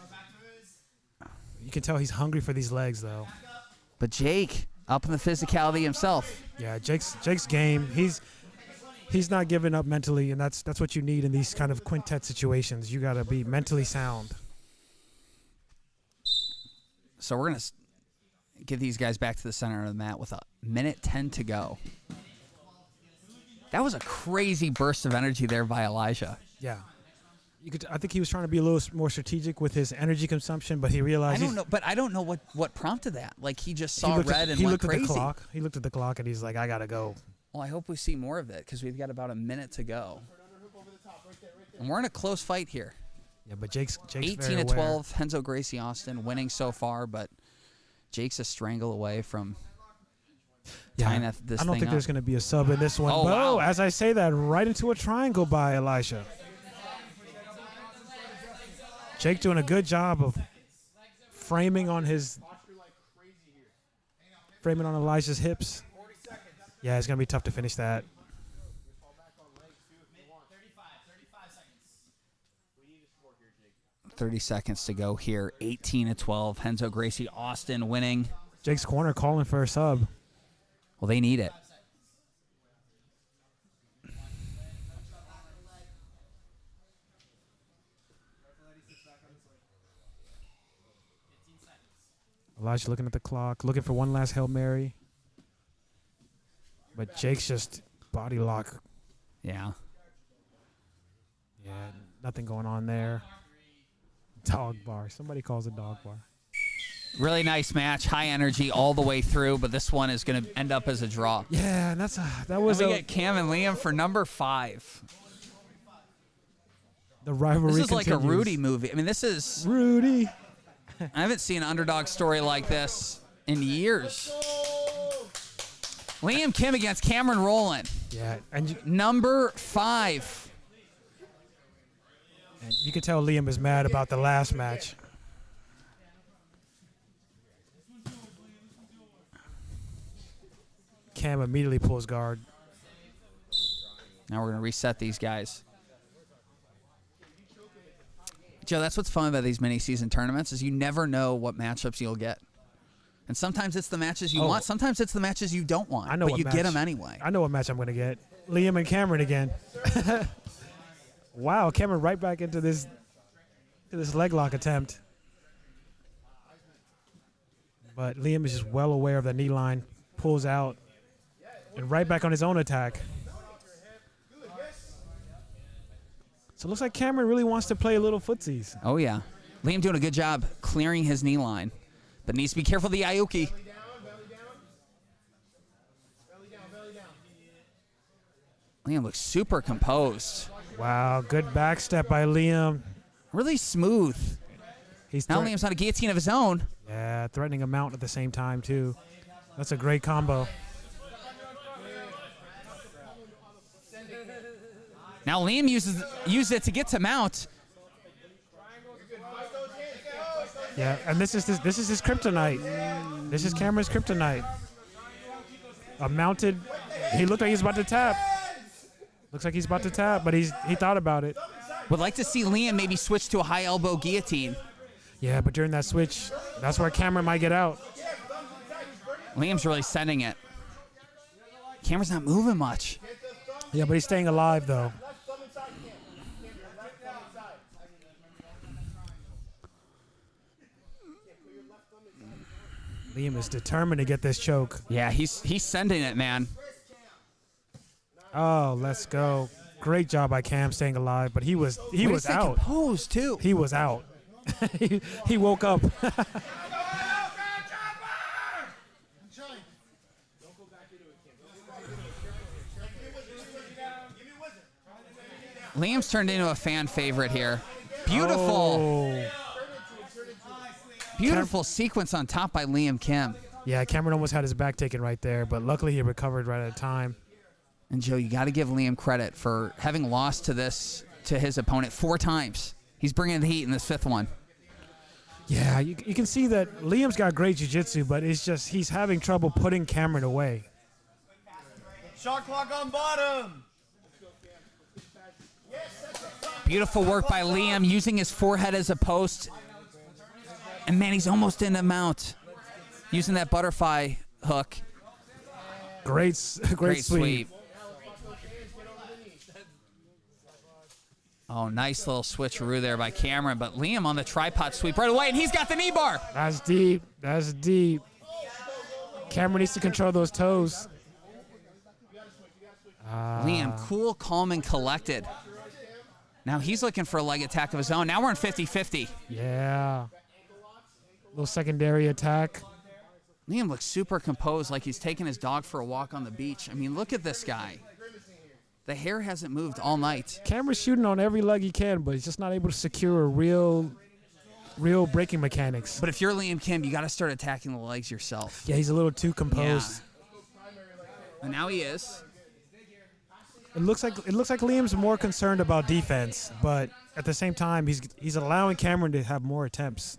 Speaker 7: You can tell he's hungry for these legs, though.
Speaker 1: But Jake, up in the physicality himself.
Speaker 7: Yeah, Jake's game. He's not giving up mentally, and that's what you need in these kind of quintet situations. You got to be mentally sound.
Speaker 1: So we're going to get these guys back to the center of the mat with 1:10 to go. That was a crazy burst of energy there by Elijah.
Speaker 7: Yeah. I think he was trying to be a little more strategic with his energy consumption, but he realized
Speaker 1: I don't know what prompted that. Like he just saw red and
Speaker 7: he
Speaker 1: went
Speaker 7: looked
Speaker 1: crazy.
Speaker 7: At the clock. He looked at the clock and he's like, I gotta go.
Speaker 1: Well, I hope we see more of it because we've got about a minute to go, and we're in a close fight here.
Speaker 7: Yeah, but Jake's
Speaker 1: 18 to 12. Renzo Gracie Austin winning so far, but Jake's a strangle away from tying this
Speaker 7: I don't
Speaker 1: thing
Speaker 7: think
Speaker 1: up.
Speaker 7: there's going to be a sub in this one.
Speaker 1: Oh,
Speaker 7: But
Speaker 1: wow.
Speaker 7: as I say that, right into a triangle by Elisha. Jake doing a good job of framing on Elisha's hips. Yeah, it's going to be tough to finish that.
Speaker 1: 30 seconds to go here. 18 to 12. Renzo Gracie Austin winning.
Speaker 7: Jake's corner calling for a sub.
Speaker 1: Well, they need it.
Speaker 7: Elisha looking at the clock, looking for one last Hail Mary. But Jake's just body lock.
Speaker 1: Yeah.
Speaker 7: Yeah, nothing going on there. Dog bar. Somebody calls a dog bar.
Speaker 1: Really nice match. High energy all the way through, but this one is going to end up as a draw.
Speaker 7: Yeah, and that was
Speaker 1: And we get Cam and Liam for number 5.
Speaker 7: the rivalry.
Speaker 1: This is like a
Speaker 7: continues.
Speaker 1: Rudy movie. I mean, this is...
Speaker 7: Rudy.
Speaker 1: I haven't seen an underdog story like this in years. Liam Kim against Cameron Rowland.
Speaker 7: Yeah, and
Speaker 1: Number 5.
Speaker 7: you can tell Liam is mad about the last match. Cam immediately pulls guard.
Speaker 1: Now we're going to reset these guys. Joe, that's what's fun about these mini-season tournaments is you never know what matchups you'll get. And sometimes it's the matches you want. Sometimes it's the matches you don't want.
Speaker 7: I know
Speaker 1: but
Speaker 7: what
Speaker 1: you
Speaker 7: match.
Speaker 1: get them anyway.
Speaker 7: I know what match I'm going to get. Liam and Cameron again. Wow, Cameron right back into this leg lock attempt. But Liam is just well aware of the knee line, pulls out, and right back on his own attack. So it looks like Cameron really wants to play a little footsies.
Speaker 1: Oh, yeah. Liam doing a good job clearing his knee line. But needs to be careful of the Aoki. Liam looks super composed.
Speaker 7: Wow, good backstep by Liam.
Speaker 1: Really smooth.
Speaker 7: He's
Speaker 1: Now Liam's on a guillotine of his own.
Speaker 7: Yeah, threatening a mount at the same time, too. That's a great combo.
Speaker 1: Now Liam uses it to get to mount.
Speaker 7: Yeah, and this is his kryptonite. This is Cameron's kryptonite. A mounted. He looked like he's about to tap. Looks like he's about to tap, but he thought about it.
Speaker 1: Would like to see Liam maybe switch to a high elbow guillotine.
Speaker 7: Yeah, but during that switch, that's where Cameron might get out.
Speaker 1: Liam's really sending it. Cameron's not moving much.
Speaker 7: Yeah, but he's staying alive, though. Liam is determined to get this choke.
Speaker 1: Yeah, he's sending it, man.
Speaker 7: Oh, let's go. Great job by Cam staying alive, but he was out.
Speaker 1: Composed too.
Speaker 7: He was out. he woke up.
Speaker 1: Liam's turned into a fan favorite here. Beautiful.
Speaker 7: Oh.
Speaker 1: Beautiful sequence on top by Liam Kim.
Speaker 7: Yeah, Cameron almost had his back taken right there, but luckily he recovered right at a time.
Speaker 1: And Joe, you got to give Liam credit for having lost to his opponent 4 times. He's bringing the heat in this 5th one.
Speaker 7: Yeah, you can see that Liam's got great jiu-jitsu, but it's just he's having trouble putting Cameron away.
Speaker 6: Shot clock on bottom.
Speaker 1: Beautiful work by Liam using his forehead as a post. And man, he's almost in the mount. Using that butterfly hook.
Speaker 7: Great sweep.
Speaker 1: Oh, nice little switcheroo there by Cameron, but Liam on the tripod sweep right away, and he's got the knee bar.
Speaker 7: That's deep. That's deep. Cameron needs to control those toes.
Speaker 1: Liam, cool, calm, and collected. Now he's looking for a leg attack of his own. Now we're in 50-50.
Speaker 7: Yeah. Little secondary attack.
Speaker 1: Liam looks super composed, like he's taking his dog for a walk on the beach. I mean, look at this guy. The hair hasn't moved all night.
Speaker 7: Cameron's shooting on every leg he can, but he's just not able to secure real breaking mechanics.
Speaker 1: But if you're Liam Kim, you got to start attacking the legs yourself.
Speaker 7: Yeah, he's a little too composed.
Speaker 1: And now he is.
Speaker 7: It looks like Liam's more concerned about defense, but at the same time, he's allowing Cameron to have more attempts.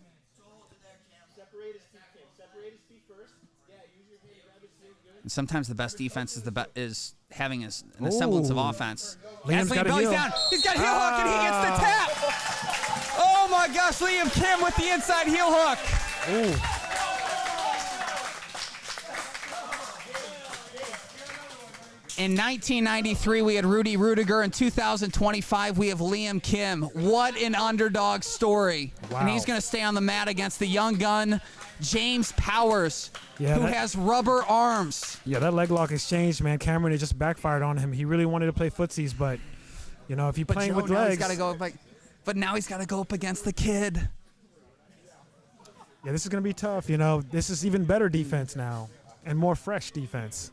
Speaker 1: And sometimes the best defense is having an semblance of offense.
Speaker 7: Liam's got a
Speaker 1: belly's
Speaker 7: heel.
Speaker 1: down. He's got a heel hook and he gets the tap. Oh my gosh, Liam Kim with the inside heel hook.
Speaker 7: Ooh.
Speaker 1: In 1993, we had Rudy Rudiger. In 2025, we have Liam Kim. What an underdog story.
Speaker 7: Wow.
Speaker 1: And he's going to stay on the mat against the young gun, James Powers, who has rubber arms.
Speaker 7: Yeah, that leg lock exchange, man. Cameron, it just backfired on him. He really wanted to play footsies, but, you know, if you're playing with legs.
Speaker 1: But now he's got to go up against the kid.
Speaker 7: Yeah, this is going to be tough. You know, this is even better defense now and more fresh defense.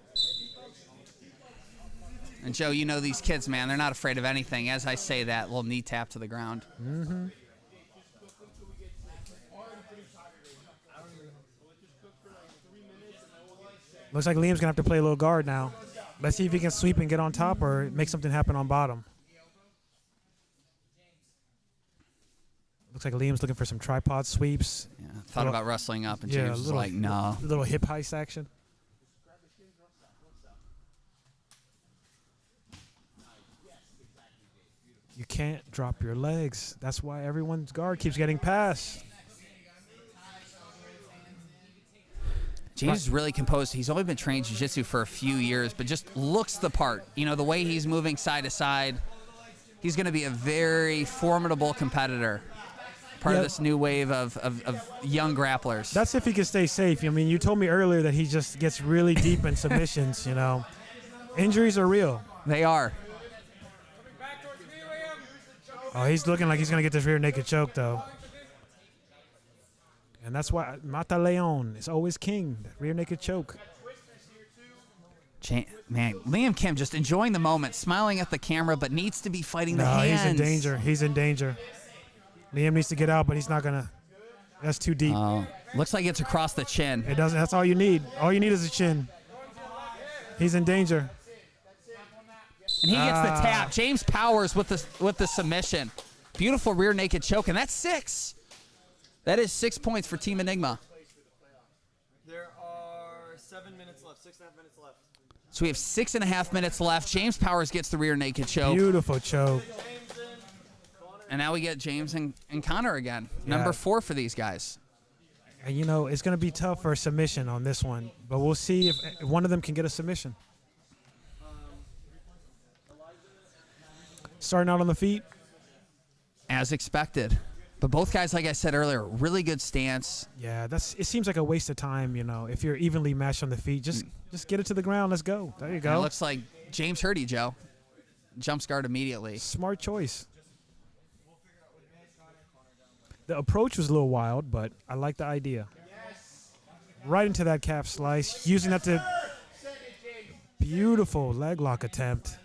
Speaker 1: And, Joe, you know these kids, man. They're not afraid of anything. As I say that, little knee tap to the ground.
Speaker 7: Mm-hmm. Looks like Liam's going to have to play a little guard now. Let's see if he can sweep and get on top or make something happen on bottom. Looks like Liam's looking for some tripod sweeps.
Speaker 1: Yeah, thought about wrestling up, and James was like, no.
Speaker 7: A little hip heist action. You can't drop your legs. That's why everyone's guard keeps getting passed.
Speaker 1: James is really composed. He's only been training jiu-jitsu for a few years, but just looks the part. You know, the way he's moving side to side, he's going to be a very formidable competitor. Part of this new wave of young grapplers.
Speaker 7: That's if he can stay safe. I mean, you told me earlier that he just gets really deep in submissions, you know. Injuries are real.
Speaker 1: They are.
Speaker 7: Oh, he's looking like he's going to get this rear naked choke, though. And that's why Mata Leon is always king, that rear naked choke.
Speaker 1: Man, Liam Kim just enjoying the moment, smiling at the camera, but needs to be fighting the hands.
Speaker 7: He's in danger. He's in danger. Liam needs to get out, but he's not going to. That's too deep.
Speaker 1: Looks like it's across the chin.
Speaker 7: It doesn't. That's all you need. All you need is a chin. He's in danger.
Speaker 1: And he gets the tap. James Powers with the submission. Beautiful rear naked choke, and that's 6. That is 6 points for Team Enigma.
Speaker 6: There are 7 minutes left, 6.5 minutes left.
Speaker 1: So we have 6.5 minutes left. James Powers gets the rear naked choke.
Speaker 7: Beautiful choke.
Speaker 1: And now we get James and Connor again. Number 4 for these guys.
Speaker 7: And, you know, it's going to be tough for a submission on this one, but we'll see if one of them can get a submission. Starting out on the feet.
Speaker 1: As expected. But both guys, like I said earlier, really good stance.
Speaker 7: Yeah, it seems like a waste of time, you know, if you're evenly matched on the feet. Just get it to the ground. Let's go. There you go.
Speaker 1: And it looks like James heard you, Joe. Jumps guard immediately.
Speaker 7: Smart choice. The approach was a little wild, but I like the idea. Right into that calf slice, using that to beautiful leg lock attempt.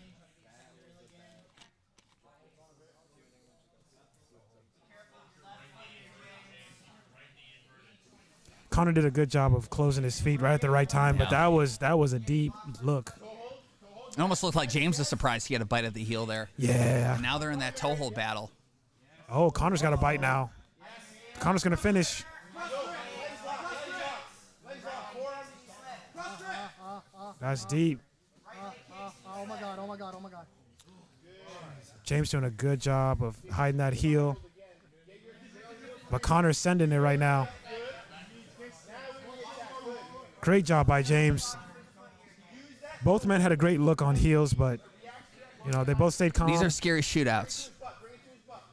Speaker 7: Connor did a good job of closing his feet right at the right time, but that was a deep look.
Speaker 1: It almost looked like James was surprised he had a bite at the heel there.
Speaker 7: Yeah.
Speaker 1: And now they're in that toe hold battle.
Speaker 7: Oh, Connor's got a bite now. Connor's going to finish. That's deep.
Speaker 5: Oh my God, oh my God, oh my God.
Speaker 7: James doing a good job of hiding that heel. But Connor's sending it right now. Great job by James. Both men had a great look on heels, but, you know, they both stayed calm.
Speaker 1: These are scary shootouts.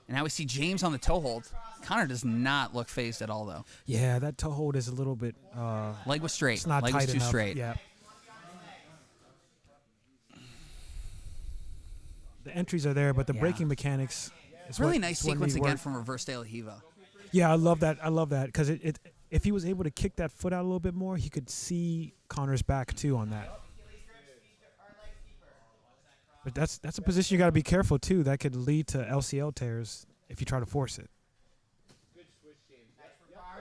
Speaker 1: And now we see James on the toe hold. Connor does not look phased at all, though.
Speaker 7: Yeah, that toe hold is a little bit...
Speaker 1: leg was straight.
Speaker 7: It's not
Speaker 1: leg
Speaker 7: tight
Speaker 1: was too
Speaker 7: enough.
Speaker 1: straight.
Speaker 7: Yeah. The entries are there, but the braking mechanics It's
Speaker 1: Really
Speaker 7: what-
Speaker 1: nice
Speaker 7: it's what
Speaker 1: sequence
Speaker 7: need
Speaker 1: again
Speaker 7: work.
Speaker 1: from reverse de la Hiva.
Speaker 7: Yeah, I love that. I love that because if he was able to kick that foot out a little bit more, he could see Connor's back too on that. But that's a position you got to be careful too. That could lead to LCL tears if you try to force it.
Speaker 6: Good switch, James.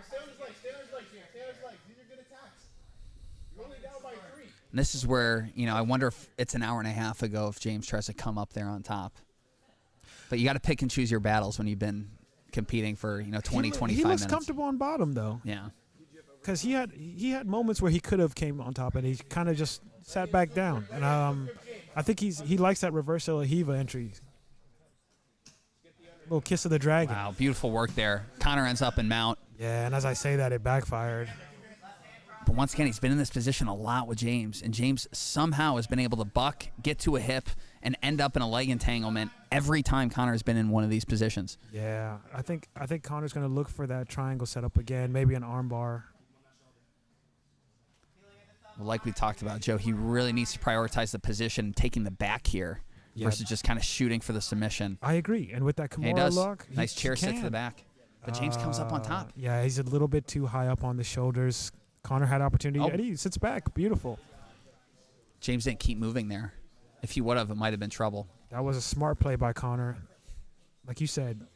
Speaker 6: Stay on his legs. Stay on his legs, James. Stay on his legs. These are good attacks. You're only down by 3.
Speaker 1: And this is where, I wonder if it's an hour and a half ago if James tries to come up there on top. But you got to pick and choose your battles when you've been competing for, 20, 25
Speaker 7: He looks
Speaker 1: minutes.
Speaker 7: comfortable on bottom though,
Speaker 1: Yeah.
Speaker 7: because he had moments where he could have came on top and he kind of just sat back down. And I think he likes that reverse de la Hiva entry. Little kiss of the dragon.
Speaker 1: Wow, beautiful work there. Connor ends up in mount.
Speaker 7: Yeah, and as I say that, it backfired.
Speaker 1: But once again, he's been in this position a lot with James, and James somehow has been able to buck, get to a hip, and end up in a leg entanglement every time Connor has been in one of these positions.
Speaker 7: Yeah, I think Connor's going to look for that triangle setup again, maybe an arm bar.
Speaker 1: Like we talked about, Joe, he really needs to prioritize the position, taking the back here versus just kind of shooting for the submission.
Speaker 7: I agree, and with that
Speaker 1: And he
Speaker 7: Kimura
Speaker 1: does.
Speaker 7: lock,
Speaker 1: Nice chair sit to
Speaker 7: can.
Speaker 1: the back. But James comes up on top.
Speaker 7: Yeah, he's a little bit too high up on the shoulders. Connor had opportunity.
Speaker 1: Oh.
Speaker 7: Eddie sits back. Beautiful.
Speaker 1: James didn't keep moving there. If he would have, it might have been trouble.
Speaker 7: That was a smart play by Connor. Like you said,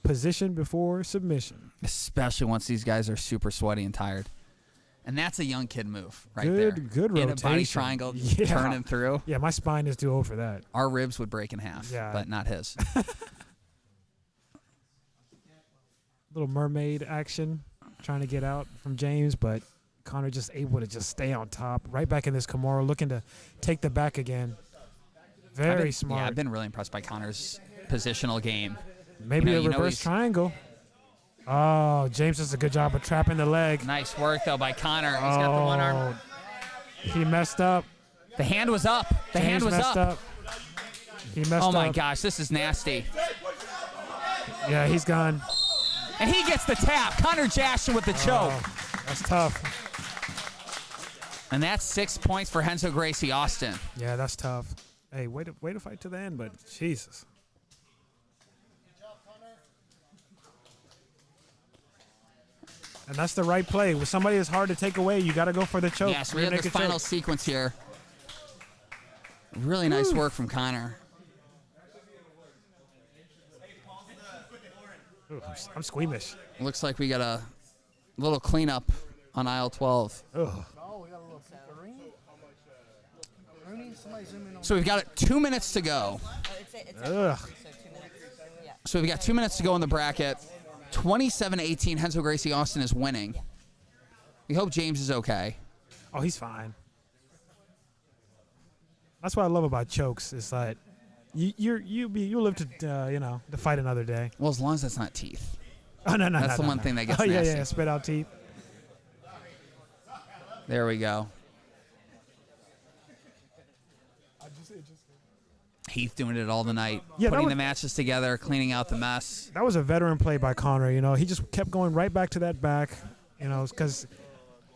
Speaker 7: position before submission.
Speaker 1: Especially once these guys are super sweaty and tired. And that's a young kid move right
Speaker 7: Good-
Speaker 1: there.
Speaker 7: good
Speaker 1: In a body
Speaker 7: rotation.
Speaker 1: triangle,
Speaker 7: Yeah.
Speaker 1: turning through.
Speaker 7: Yeah, my spine is too old for that.
Speaker 1: Our ribs would break in half,
Speaker 7: Yeah.
Speaker 1: but not his.
Speaker 7: Little mermaid action, trying to get out from James, but Connor just able to just stay on top. Right back in this Kimura, looking to take the back again. Very smart.
Speaker 1: Yeah, I've been really impressed by Connor's positional game.
Speaker 7: Maybe a
Speaker 1: you know
Speaker 7: reverse
Speaker 1: he's-
Speaker 7: triangle. Oh, James does a good job of trapping the leg.
Speaker 1: Nice work, though, by Connor. He's got the one arm.
Speaker 7: He messed up.
Speaker 1: The hand was up. The
Speaker 7: James
Speaker 1: hand was
Speaker 7: messed
Speaker 1: up.
Speaker 7: He messed up.
Speaker 1: Oh, my gosh, this is nasty.
Speaker 7: Yeah, he's gone.
Speaker 1: And he gets the tap. Connor Jashin with the choke.
Speaker 7: That's tough.
Speaker 1: And that's 6 points for Renzo Gracie Austin.
Speaker 7: Yeah, that's tough. Hey, way to fight to the end, but Jesus. And that's the right play. With somebody that's hard to take away, you got to go for the choke.
Speaker 1: Yes, we
Speaker 7: Rear
Speaker 1: have this
Speaker 7: naked choke.
Speaker 1: final sequence here. Really nice work from Connor.
Speaker 7: Ooh, I'm squeamish.
Speaker 1: Looks like we got a little cleanup on aisle 12.
Speaker 7: Ugh.
Speaker 5: Oh, we got a little Rooney. Rooney, somebody zoom in on
Speaker 1: So we've got 2 minutes to go.
Speaker 7: Ugh.
Speaker 1: So we've got 2 minutes to go in the bracket. 27-18, Renzo Gracie Austin is winning. We hope James is okay.
Speaker 7: Oh, he's fine. That's what I love about chokes. Is that you'll live to to fight another day.
Speaker 1: Well, as long as that's not teeth.
Speaker 7: Oh no,
Speaker 1: That's the one thing that gets
Speaker 7: Oh yeah,
Speaker 1: nasty.
Speaker 7: yeah, spit out teeth.
Speaker 1: There we go. Heath doing it all tonight.
Speaker 7: Yeah, that
Speaker 1: putting
Speaker 7: was-
Speaker 1: the matches together, cleaning out the mess.
Speaker 7: That was a veteran play by Connor. He just kept going right back to that back. Because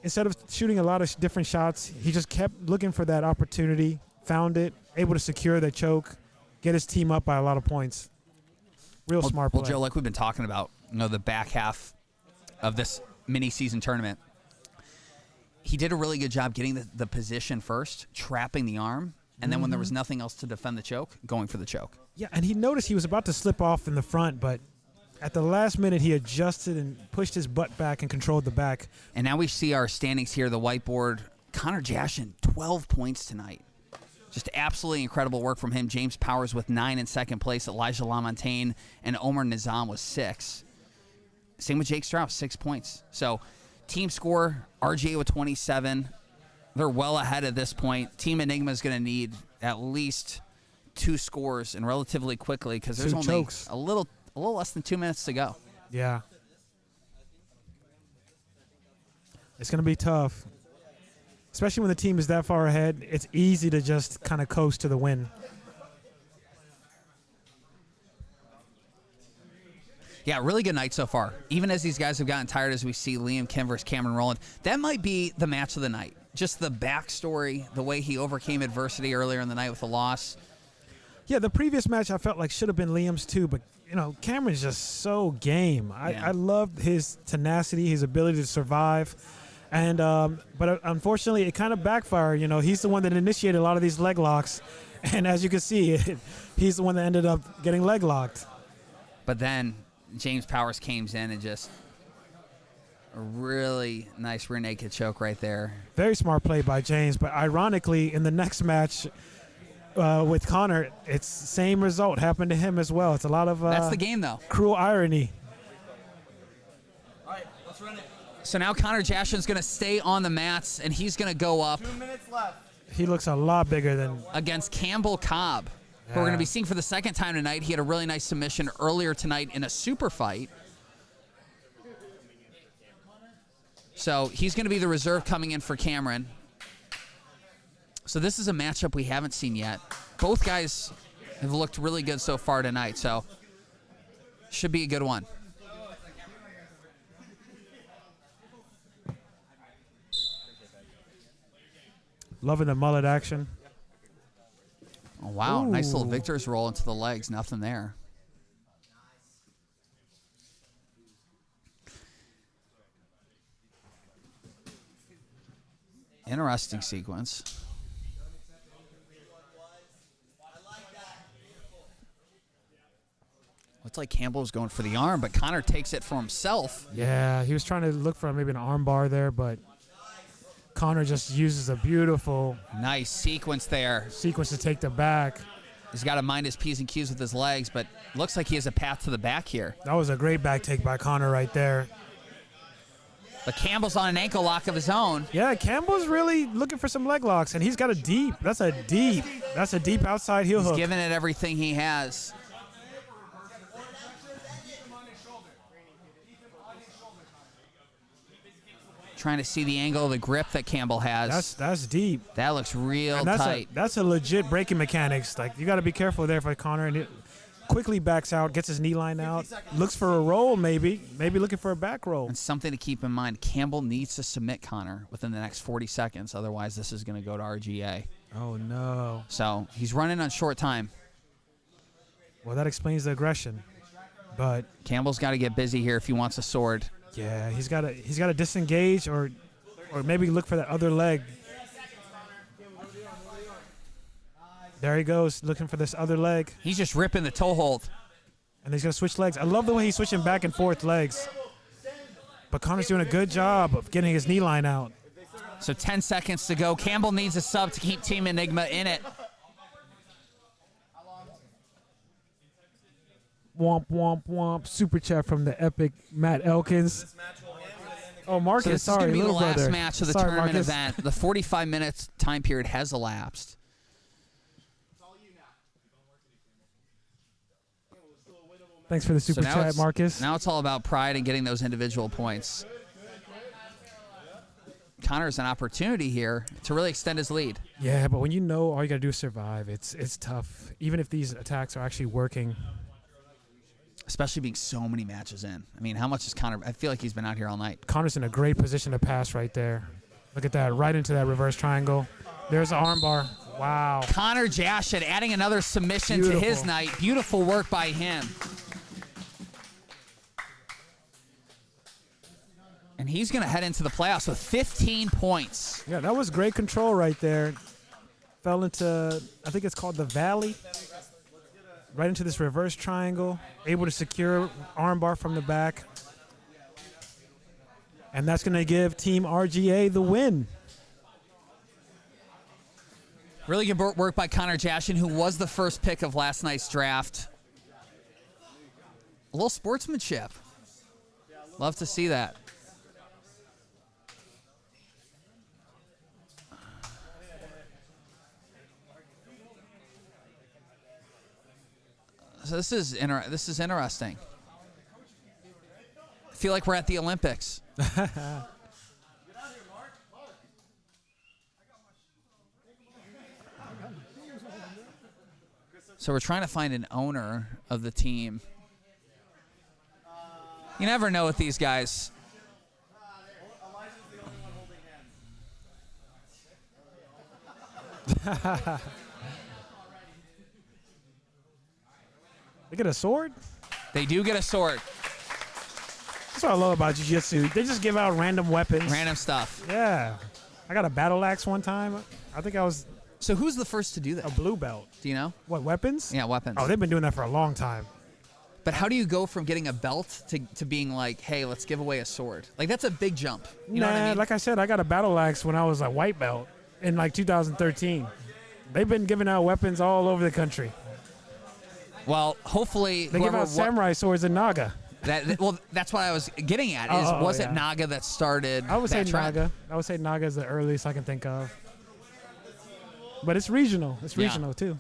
Speaker 7: instead of shooting a lot of different shots, he just kept looking for that opportunity, found it, able to secure the choke, get his team up by a lot of points. Real smart play.
Speaker 1: Well, Joe, like we've been talking about, the back half of this mini-season tournament, he did a really good job getting the position first, trapping the arm, and then when there was nothing else to defend the choke, going for the choke.
Speaker 7: Yeah, and he noticed he was about to slip off in the front, but at the last minute he adjusted and pushed his butt back and controlled the back.
Speaker 1: And now we see our standings here, the whiteboard. Connor Jashin, 12 points tonight. Just absolutely incredible work from him. James Powers with 9 in second place. Elijah LaMontagne and Omar Nizam with 6. Same with Jake Strauss, 6 points. So team score, RGA with 27. They're well ahead at this point. Team Enigma is going to need at least 2 scores and relatively quickly because there's
Speaker 7: 2
Speaker 1: only
Speaker 7: chokes.
Speaker 1: a little less than 2 minutes to go.
Speaker 7: Yeah. It's going to be tough. Especially when the team is that far ahead, it's easy to just kind of coast to the win.
Speaker 1: Yeah, really good night so far. Even as these guys have gotten tired, as we see Liam Kim versus Cameron Rowland, that might be the match of the night. Just the backstory, the way he overcame adversity earlier in the night with a loss.
Speaker 7: Yeah, the previous match I felt like should have been Liam's too, but you know, Cameron's just so game.
Speaker 1: Yeah.
Speaker 7: I love his tenacity, his ability to survive. And but unfortunately, it kind of backfired. You know, he's the one that initiated a lot of these leg locks. And as you can see, he's the one that ended up getting leg locked.
Speaker 1: But then James Powers came in and just a really nice rear naked choke right there.
Speaker 7: Very smart play by James. But ironically, in the next match with Connor, it's same result happened to him as well. It's a lot of
Speaker 1: That's the game, though.
Speaker 7: cruel irony.
Speaker 6: All right, let's run it.
Speaker 1: So now Connor Jashin's going to stay on the mats, and he's going to go up
Speaker 6: 2 minutes left.
Speaker 7: He looks a lot bigger than
Speaker 1: against Campbell Cobb, who we're going to be seeing for the second time tonight. He had a really nice submission earlier tonight in a super fight. So he's going to be the reserve coming in for Cameron. So this is a matchup we haven't seen yet. Both guys have looked really good so far tonight, so should be a good one.
Speaker 7: loving the mullet action.
Speaker 1: Oh, wow. Nice little
Speaker 7: Ooh.
Speaker 1: victor's roll into the legs. Nothing there. Interesting sequence. Looks like Campbell was going for the arm, but Connor takes it for himself.
Speaker 7: Yeah, he was trying to look for maybe an arm bar there, but Connor just uses a beautiful
Speaker 1: Nice sequence there.
Speaker 7: sequence to take the back.
Speaker 1: He's got to mind his P's and Q's with his legs, but looks like he has a path to the back here.
Speaker 7: That was a great back take by Connor right there.
Speaker 1: But Campbell's on an ankle lock of his own.
Speaker 7: Yeah, Campbell's really looking for some leg locks, and he's got a deep. That's a deep outside heel
Speaker 1: He's
Speaker 7: hook.
Speaker 1: giving it everything he has. Trying to see the angle of the grip that Campbell has.
Speaker 7: That's deep.
Speaker 1: That looks real
Speaker 7: And
Speaker 1: tight.
Speaker 7: that's a legit breaking mechanics. Like, you got to be careful there for Connor, and it quickly backs out, gets his knee line out, looks for a roll maybe looking for a back roll.
Speaker 1: And something to keep in mind, Campbell needs to submit Connor within the next 40 seconds. Otherwise, this is going to go to RGA.
Speaker 7: Oh, no.
Speaker 1: So he's running on short time.
Speaker 7: Well, that explains the aggression. But,
Speaker 1: Campbell's got to get busy here if he wants a sword.
Speaker 7: yeah, he's got to disengage or maybe look for that other leg. There he goes, looking for this other leg.
Speaker 1: He's just ripping the toe hold.
Speaker 7: And he's going to switch legs. I love the way he's switching back and forth legs. But Connor's doing a good job of getting his knee line out.
Speaker 1: So 10 seconds to go. Campbell needs a sub to keep Team Enigma in it.
Speaker 7: Womp, womp, womp. Super chat from the epic Matt Elkins. Oh, Marcus,
Speaker 1: So this
Speaker 7: sorry,
Speaker 1: is going to be the
Speaker 7: little
Speaker 1: last
Speaker 7: brother.
Speaker 1: match of the
Speaker 7: Sorry,
Speaker 1: tournament
Speaker 7: Marcus.
Speaker 1: event. The 45 minutes time period has elapsed.
Speaker 7: Thanks for the super
Speaker 1: So now
Speaker 7: chat,
Speaker 1: it's-
Speaker 7: Marcus.
Speaker 1: Now it's all about pride and getting those individual points. Connor's an opportunity here to really extend his lead.
Speaker 7: Yeah, but when you know all you got to do is survive, it's tough. Even if these attacks are actually working.
Speaker 1: Especially being so many matches in. I mean, how much is Connor? I feel like he's been out here all night.
Speaker 7: Connor's in a great position to pass right there. Look at that, right into that reverse triangle. There's the arm bar. Wow.
Speaker 1: Connor Jashin adding another submission to his
Speaker 7: Beautiful.
Speaker 1: night. Beautiful work by him. And he's going to head into the playoffs with 15 points.
Speaker 7: Yeah, that was great control right there. Fell into, I think it's called the valley. Right into this reverse triangle. Able to secure armbar from the back. And that's going to give Team RGA the win.
Speaker 1: Really good work by Connor Jashin, who was the first pick of last night's draft. A little sportsmanship. Love to see that. So this is interesting. I feel like we're at the Olympics. So we're trying to find an owner of the team. You never know with these guys.
Speaker 7: They get a sword?
Speaker 1: They do get a sword.
Speaker 7: That's what I love about jiu-jitsu. They just give out random weapons.
Speaker 1: Random stuff.
Speaker 7: Yeah. I got a battle axe one time. I think I was
Speaker 1: So who's the first to do that?
Speaker 7: a blue belt.
Speaker 1: Do you know?
Speaker 7: What, weapons?
Speaker 1: Yeah, weapons.
Speaker 7: Oh, they've been doing that for a long time.
Speaker 1: But how do you go from getting a belt to being like, hey, let's give away a sword? Like, that's a big jump. You know what I mean?
Speaker 7: Like I said, I got a battle axe when I was a white belt in like 2013. They've been giving out weapons all over the country.
Speaker 1: Well, hopefully,
Speaker 7: They give out samurai swords in Naga.
Speaker 1: Well, that's what I was getting at. Was it Naga that started?
Speaker 7: I would say
Speaker 1: that trend?
Speaker 7: Naga. I would say Naga is the earliest I can think of. But it's regional. It's regional too.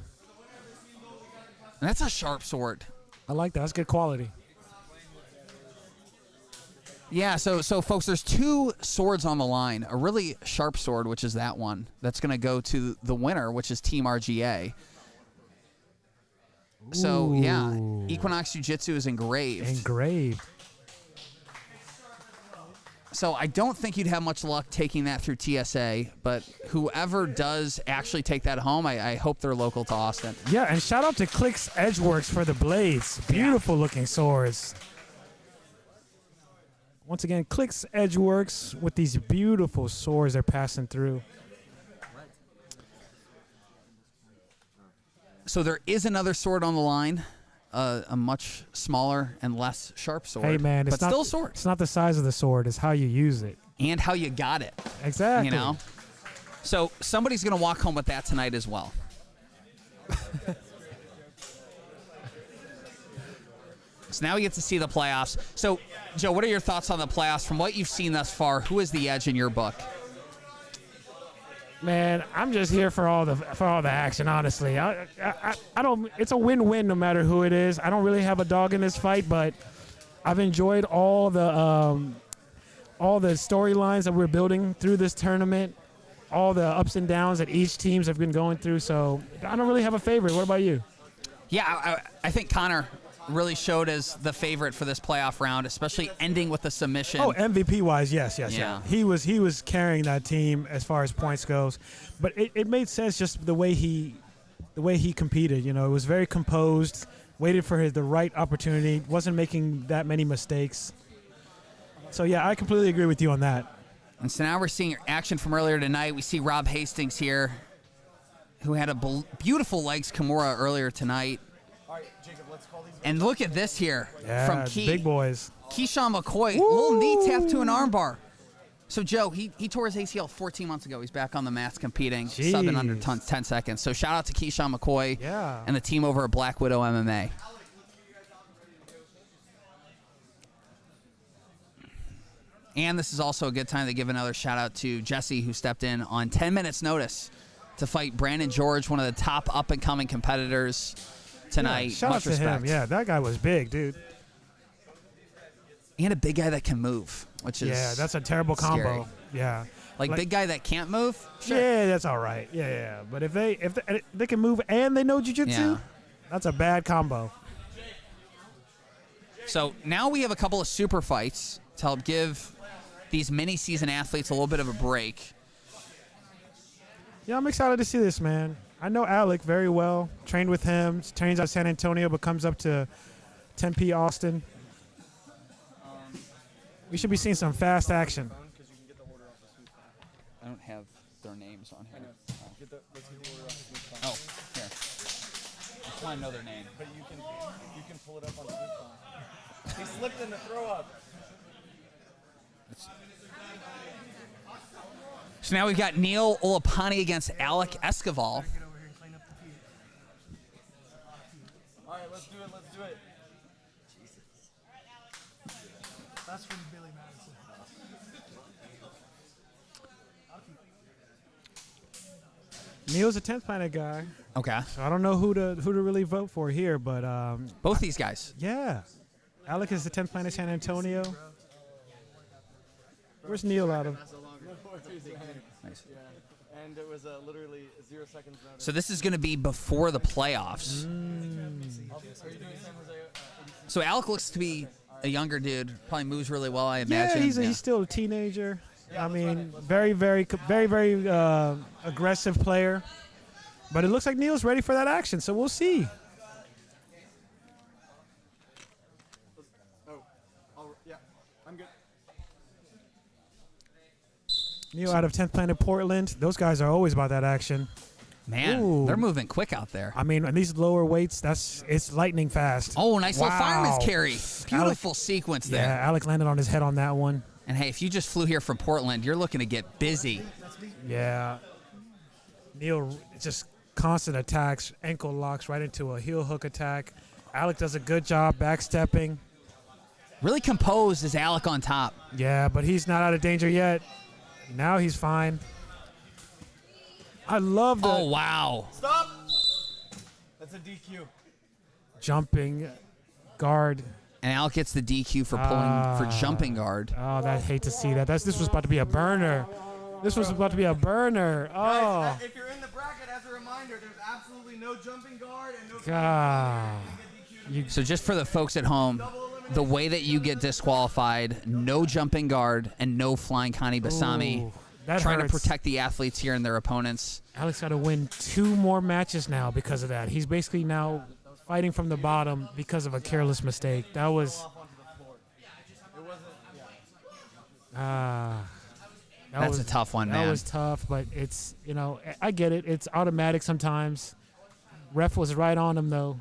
Speaker 1: And that's a sharp sword.
Speaker 7: I like that. That's good quality.
Speaker 1: Yeah, so folks, there's 2 swords on the line. A really sharp sword, which is that one. That's going to go to the winner, which is Team RGA. So, yeah, Equinox Jiu-Jitsu is engraved.
Speaker 7: Engraved.
Speaker 1: So I don't think you'd have much luck taking that through TSA, but whoever does actually take that home, I hope they're local to Austin.
Speaker 7: Yeah, and shout out to Clicks Edgeworks for the blades. Beautiful looking swords. Once again, Clicks Edgeworks with these beautiful swords they're passing through.
Speaker 1: So there is another sword on the line, a much smaller and less sharp sword.
Speaker 7: Hey man, it's
Speaker 1: but
Speaker 7: not
Speaker 1: still a sword.
Speaker 7: It's not the size of the sword; it's how you use it.
Speaker 1: And how you got it.
Speaker 7: Exactly.
Speaker 1: You know. So somebody's gonna walk home with that tonight as well. So now we get to see the playoffs. So, Joe, what are your thoughts on the playoffs? From what you've seen thus far, who is the edge in your book?
Speaker 7: Man, I'm just here for all the action. Honestly, I don't. It's a win-win no matter who it is. I don't really have a dog in this fight, but I've enjoyed all the storylines that we're building through this tournament, all the ups and downs that each teams have been going through. So I don't really have a favorite. What about you?
Speaker 1: Yeah, I think Connor really showed as the favorite for this playoff round, especially ending with a submission.
Speaker 7: Oh, MVP wise, yes.
Speaker 1: Yeah.
Speaker 7: He was carrying that team as far as points goes, but it made sense just the way he competed. You know, it was very composed, waited for the right opportunity, wasn't making that many mistakes. So yeah, I completely agree with you on that.
Speaker 1: And so now we're seeing action from earlier tonight. We see Rob Hastings here, who had a beautiful legs Kimura earlier tonight.
Speaker 6: All right, Jacob, let's call these.
Speaker 1: And look at this here from Key.
Speaker 7: Big boys.
Speaker 1: Keyshawn McCoy, little knee tap to an armbar. So, Joe, he tore his ACL 14 months ago. He's back on the mats competing, subbing under 10 seconds. So shout out to Keyshawn McCoy and the team over at Black Widow MMA. And this is also a good time to give another shout out to Jesse, who stepped in on 10 minutes notice to fight Brandon George, one of the top up-and-coming competitors tonight.
Speaker 7: Yeah, shout out to him. Yeah, that guy was big, dude.
Speaker 1: And a big guy that can move, which is
Speaker 7: that's a terrible combo.
Speaker 1: scary.
Speaker 7: Yeah.
Speaker 1: Like big guy that can't move? Sure.
Speaker 7: Yeah, that's all right. Yeah. But if they can move and they know jiu-jitsu, that's a bad combo.
Speaker 1: So now we have a couple of super fights to help give these mini-season athletes a little bit of a break.
Speaker 7: Yeah, I'm excited to see this, man. I know Alec very well. Trained with him. Trains out San Antonio, but comes up to Tempe, Austin. We should be seeing some fast action.
Speaker 1: I don't have their names on here.
Speaker 6: Let's get the order off the smooth
Speaker 1: Oh, here. I just want to know their name.
Speaker 6: But you can pull it up on smooth phone. He slipped in the throw up.
Speaker 1: So now we've got Neil Olapani against Alec Escoval.
Speaker 6: All right, let's do it.
Speaker 5: That's from Billy Madison.
Speaker 7: Neil's a 10th planet guy.
Speaker 1: Okay.
Speaker 7: So I don't know who to really vote for here, but
Speaker 1: both these guys.
Speaker 7: Yeah. Alec is the 10th planet San Antonio. Where's Neil out of?
Speaker 1: Nice.
Speaker 6: Yeah. And it was literally 0 seconds notice.
Speaker 1: So this is going to be before the playoffs.
Speaker 6: Are you doing San Jose?
Speaker 1: So Alec looks to be a younger dude. Probably moves really well, I imagine.
Speaker 7: Yeah, he's still a teenager. I mean, very aggressive player. But it looks like Neil's ready for that action, so we'll see. Neil out of 10th Planet Portland. Those guys are always about that action.
Speaker 1: Man,
Speaker 7: Ooh.
Speaker 1: they're moving quick out there.
Speaker 7: I mean, in these lower weights, it's lightning fast.
Speaker 1: Oh, nice little
Speaker 7: Wow.
Speaker 1: fireman's carry. Beautiful sequence there.
Speaker 7: Yeah, Alec landed on his head on that one.
Speaker 1: And hey, if you just flew here from Portland, you're looking to get busy.
Speaker 7: Yeah. Neil just constant attacks, ankle locks right into a heel hook attack. Alec does a good job backstepping.
Speaker 1: Really composed is Alec on top.
Speaker 7: Yeah, but he's not out of danger yet. Now he's fine. I love the
Speaker 1: Oh, wow.
Speaker 6: Stop. That's a DQ.
Speaker 7: jumping guard.
Speaker 1: And Alec gets the DQ for for jumping guard.
Speaker 7: Oh, I hate to see that. This was about to be a burner. This was about to be a burner. Oh,
Speaker 6: Guys, if you're in the bracket, as a reminder, there's absolutely no jumping guard and no
Speaker 7: God.
Speaker 1: So just for the folks at home, the way that you get disqualified, no jumping guard and no flying Kani Basami.
Speaker 7: Ooh, that
Speaker 1: Trying
Speaker 7: hurts.
Speaker 1: to protect the athletes here and their opponents.
Speaker 7: Alex got to win 2 more matches now because of that. He's basically now fighting from the bottom because of a careless mistake. That was.
Speaker 1: That's a tough one, man.
Speaker 7: That was tough, but it's, I get it. It's automatic sometimes. Ref was right on him, though.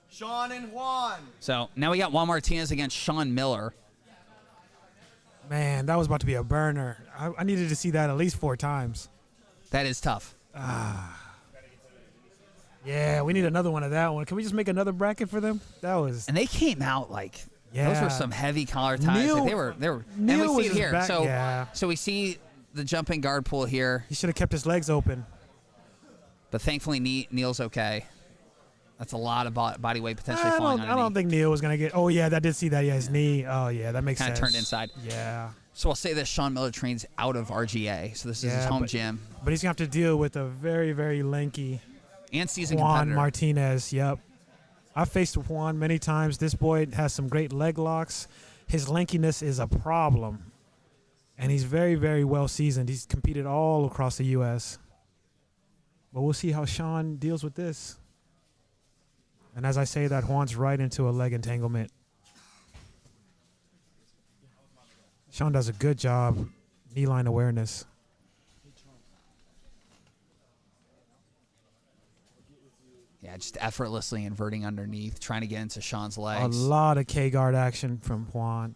Speaker 6: Sean and Juan.
Speaker 1: So now we got Juan Martinez against Sean Miller.
Speaker 7: Man, that was about to be a burner. I needed to see that at least 4 times.
Speaker 1: That is tough.
Speaker 7: Yeah, we need another one of that one. Can we just make another bracket for them? That was.
Speaker 1: And they came out like those
Speaker 7: Yeah.
Speaker 1: were some heavy collar ties.
Speaker 7: Neil-
Speaker 1: Like, they were. And
Speaker 7: Neil
Speaker 1: we
Speaker 7: was
Speaker 1: see it
Speaker 7: just
Speaker 1: here.
Speaker 7: back-
Speaker 1: So
Speaker 7: yeah.
Speaker 1: so we see the jumping guard pull here,
Speaker 7: He should have kept his legs open.
Speaker 1: but thankfully Neil's okay. That's a lot of body weight potentially
Speaker 7: I
Speaker 1: falling on
Speaker 7: don't think Neil was going to get. Oh, yeah, that did see that. Yeah, his knee. Oh, yeah, that makes
Speaker 1: Kind
Speaker 7: sense.
Speaker 1: of turned inside.
Speaker 7: Yeah.
Speaker 1: So I'll say this: Sean Miller trains out of RGA, so this is his
Speaker 7: Yeah,
Speaker 1: home
Speaker 7: but-
Speaker 1: gym
Speaker 7: But he's going to have to deal with a very, very lanky
Speaker 1: and seasoned
Speaker 7: Juan
Speaker 1: competitor.
Speaker 7: Martinez. Yep. I've faced Juan many times. This boy has some great leg locks. His lankiness is a problem. And he's very, very well seasoned. He's competed all across the U.S. But we'll see how Sean deals with this. And as I say that, Juan's right into a leg entanglement. Sean does a good job. Knee line awareness.
Speaker 1: Yeah, just effortlessly inverting underneath, trying to get into Sean's
Speaker 7: A
Speaker 1: legs.
Speaker 7: lot of K-guard action from Juan.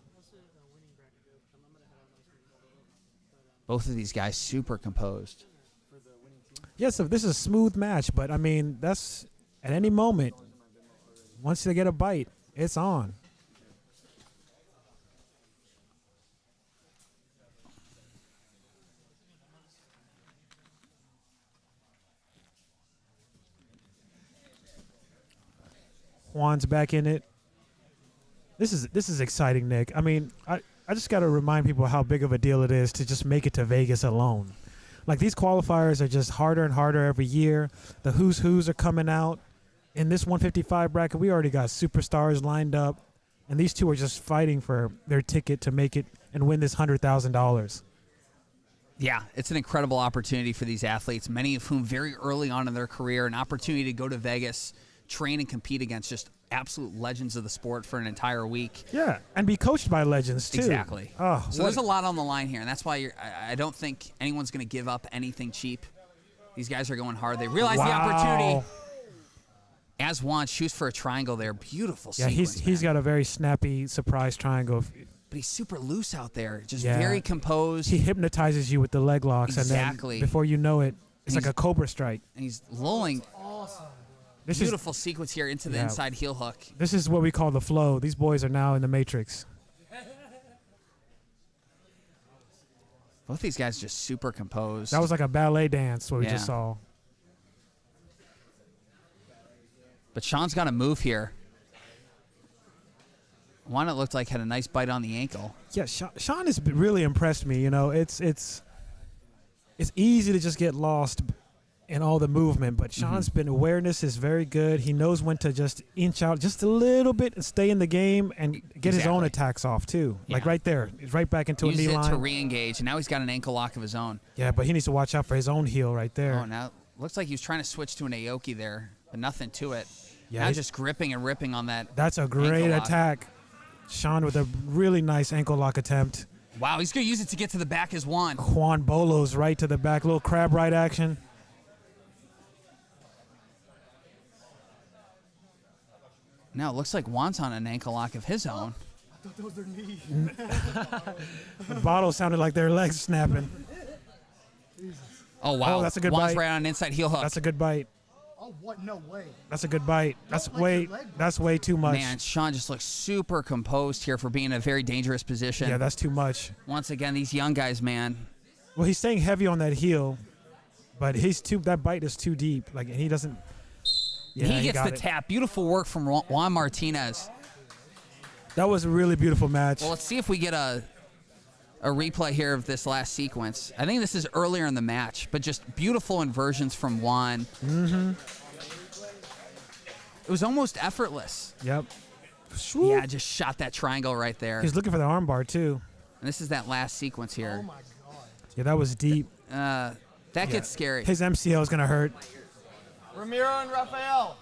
Speaker 1: Both of these guys super composed.
Speaker 7: Yeah, so this is a smooth match, but I mean, that's at any moment. Once they get a bite, it's on. Juan's back in it. This is exciting, Nick. I mean, I just got to remind people how big of a deal it is to just make it to Vegas alone. Like, these qualifiers are just harder and harder every year. The who's are coming out. In this 155 bracket, we already got superstars lined up, and these two are just fighting for their ticket to make it and win this $100,000.
Speaker 1: Yeah, it's an incredible opportunity for these athletes, many of whom very early on in their career, an opportunity to go to Vegas, train and compete against just absolute legends of the sport for an entire week.
Speaker 7: Yeah, and be coached by legends, too.
Speaker 1: Exactly.
Speaker 7: Oh,
Speaker 1: So there's a lot on the line here, and that's why I don't think anyone's going to give up anything cheap. These guys are going hard. They realize the opportunity. As Juan shoots for a triangle there. Beautiful
Speaker 7: Yeah,
Speaker 1: sequence,
Speaker 7: he's
Speaker 1: man.
Speaker 7: got a very snappy surprise triangle.
Speaker 1: But he's super loose out there, just
Speaker 7: Yeah.
Speaker 1: very composed.
Speaker 7: He hypnotizes you with the leg locks,
Speaker 1: Exactly.
Speaker 7: and then before you know it, it's like
Speaker 1: He's-
Speaker 7: a cobra strike.
Speaker 1: And he's lulling.
Speaker 7: This
Speaker 1: Beautiful sequence here into the
Speaker 7: Yeah.
Speaker 1: inside heel hook.
Speaker 7: This is what we call the flow. These boys are now in the matrix.
Speaker 1: Both these guys just super composed.
Speaker 7: That was like a ballet dance, what we
Speaker 1: Yeah.
Speaker 7: just saw.
Speaker 1: But Sean's got to move here. Juan, it looked like, had a nice bite on the ankle.
Speaker 7: Yeah, Sean has really impressed me. You know, it's easy to just get lost in all the movement, but Sean's been awareness is very good. He knows when to just inch out just a little bit and stay in the game and get his own
Speaker 1: Exactly.
Speaker 7: attacks off too. Like
Speaker 1: Yeah.
Speaker 7: right there, he's right back into a
Speaker 1: Used
Speaker 7: knee
Speaker 1: it
Speaker 7: line.
Speaker 1: to re-engage, and now he's got an ankle lock of his own.
Speaker 7: Yeah, but he needs to watch out for his own heel right there.
Speaker 1: Oh, now looks like he was trying to switch to an Aoki there, but nothing to it.
Speaker 7: Yeah,
Speaker 1: now
Speaker 7: he's-
Speaker 1: just gripping and ripping on that.
Speaker 7: That's a great
Speaker 1: ankle lock.
Speaker 7: attack. Sean with a really nice ankle lock attempt.
Speaker 1: Wow, he's going to use it to get to the back as Juan.
Speaker 7: Juan Bolos right to the back. Little crab right action.
Speaker 1: Now it looks like Juan's on an ankle lock of his own.
Speaker 5: I thought those were knees.
Speaker 7: The bottle sounded like their legs snapping.
Speaker 1: Oh, wow.
Speaker 7: Oh, that's a good
Speaker 1: Juan's
Speaker 7: bite.
Speaker 1: right on an inside heel hook.
Speaker 7: That's a good bite.
Speaker 5: Oh, what? No way.
Speaker 7: That's a good bite. That's way too much.
Speaker 1: Man, Sean just looks super composed here for being in a very dangerous position.
Speaker 7: Yeah, that's too much.
Speaker 1: Once again, these young guys, man.
Speaker 7: Well, he's staying heavy on that heel, but that bite is too deep. Like, and he doesn't. Yeah,
Speaker 1: he gets
Speaker 7: got
Speaker 1: the
Speaker 7: it.
Speaker 1: tap. Beautiful work from Juan Martinez.
Speaker 7: That was a really beautiful match.
Speaker 1: Well, let's see if we get a replay here of this last sequence. I think this is earlier in the match, but just beautiful inversions from Juan.
Speaker 7: Mm-hmm.
Speaker 1: It was almost effortless.
Speaker 7: Yep.
Speaker 1: Yeah, just shot that triangle right there.
Speaker 7: He's looking for the armbar too.
Speaker 1: And this is that last sequence here.
Speaker 5: Oh, my God.
Speaker 7: Yeah, that was deep.
Speaker 1: That gets scary.
Speaker 7: His MCL is gonna hurt.
Speaker 6: Ramiro and Rafael.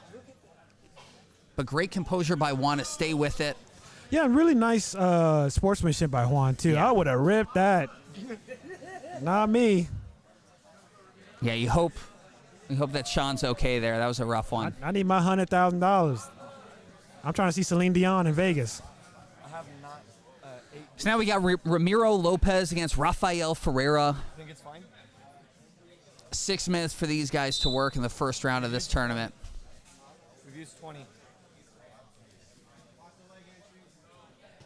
Speaker 1: But great composure by Juan to stay with it.
Speaker 7: Yeah, and really nice sportsmanship by Juan too.
Speaker 1: Yeah.
Speaker 7: I would have ripped that. Not me.
Speaker 1: Yeah, we hope that Sean's okay there. That was a rough one.
Speaker 7: I need my $100,000. I'm trying to see Celine Dion in Vegas.
Speaker 6: I have not ate.
Speaker 1: So now we got Ramiro Lopez against Rafael Ferreira.
Speaker 6: Think it's fine?
Speaker 1: 6 minutes for these guys to work in the first round of this tournament.
Speaker 6: We've used 20. Hey,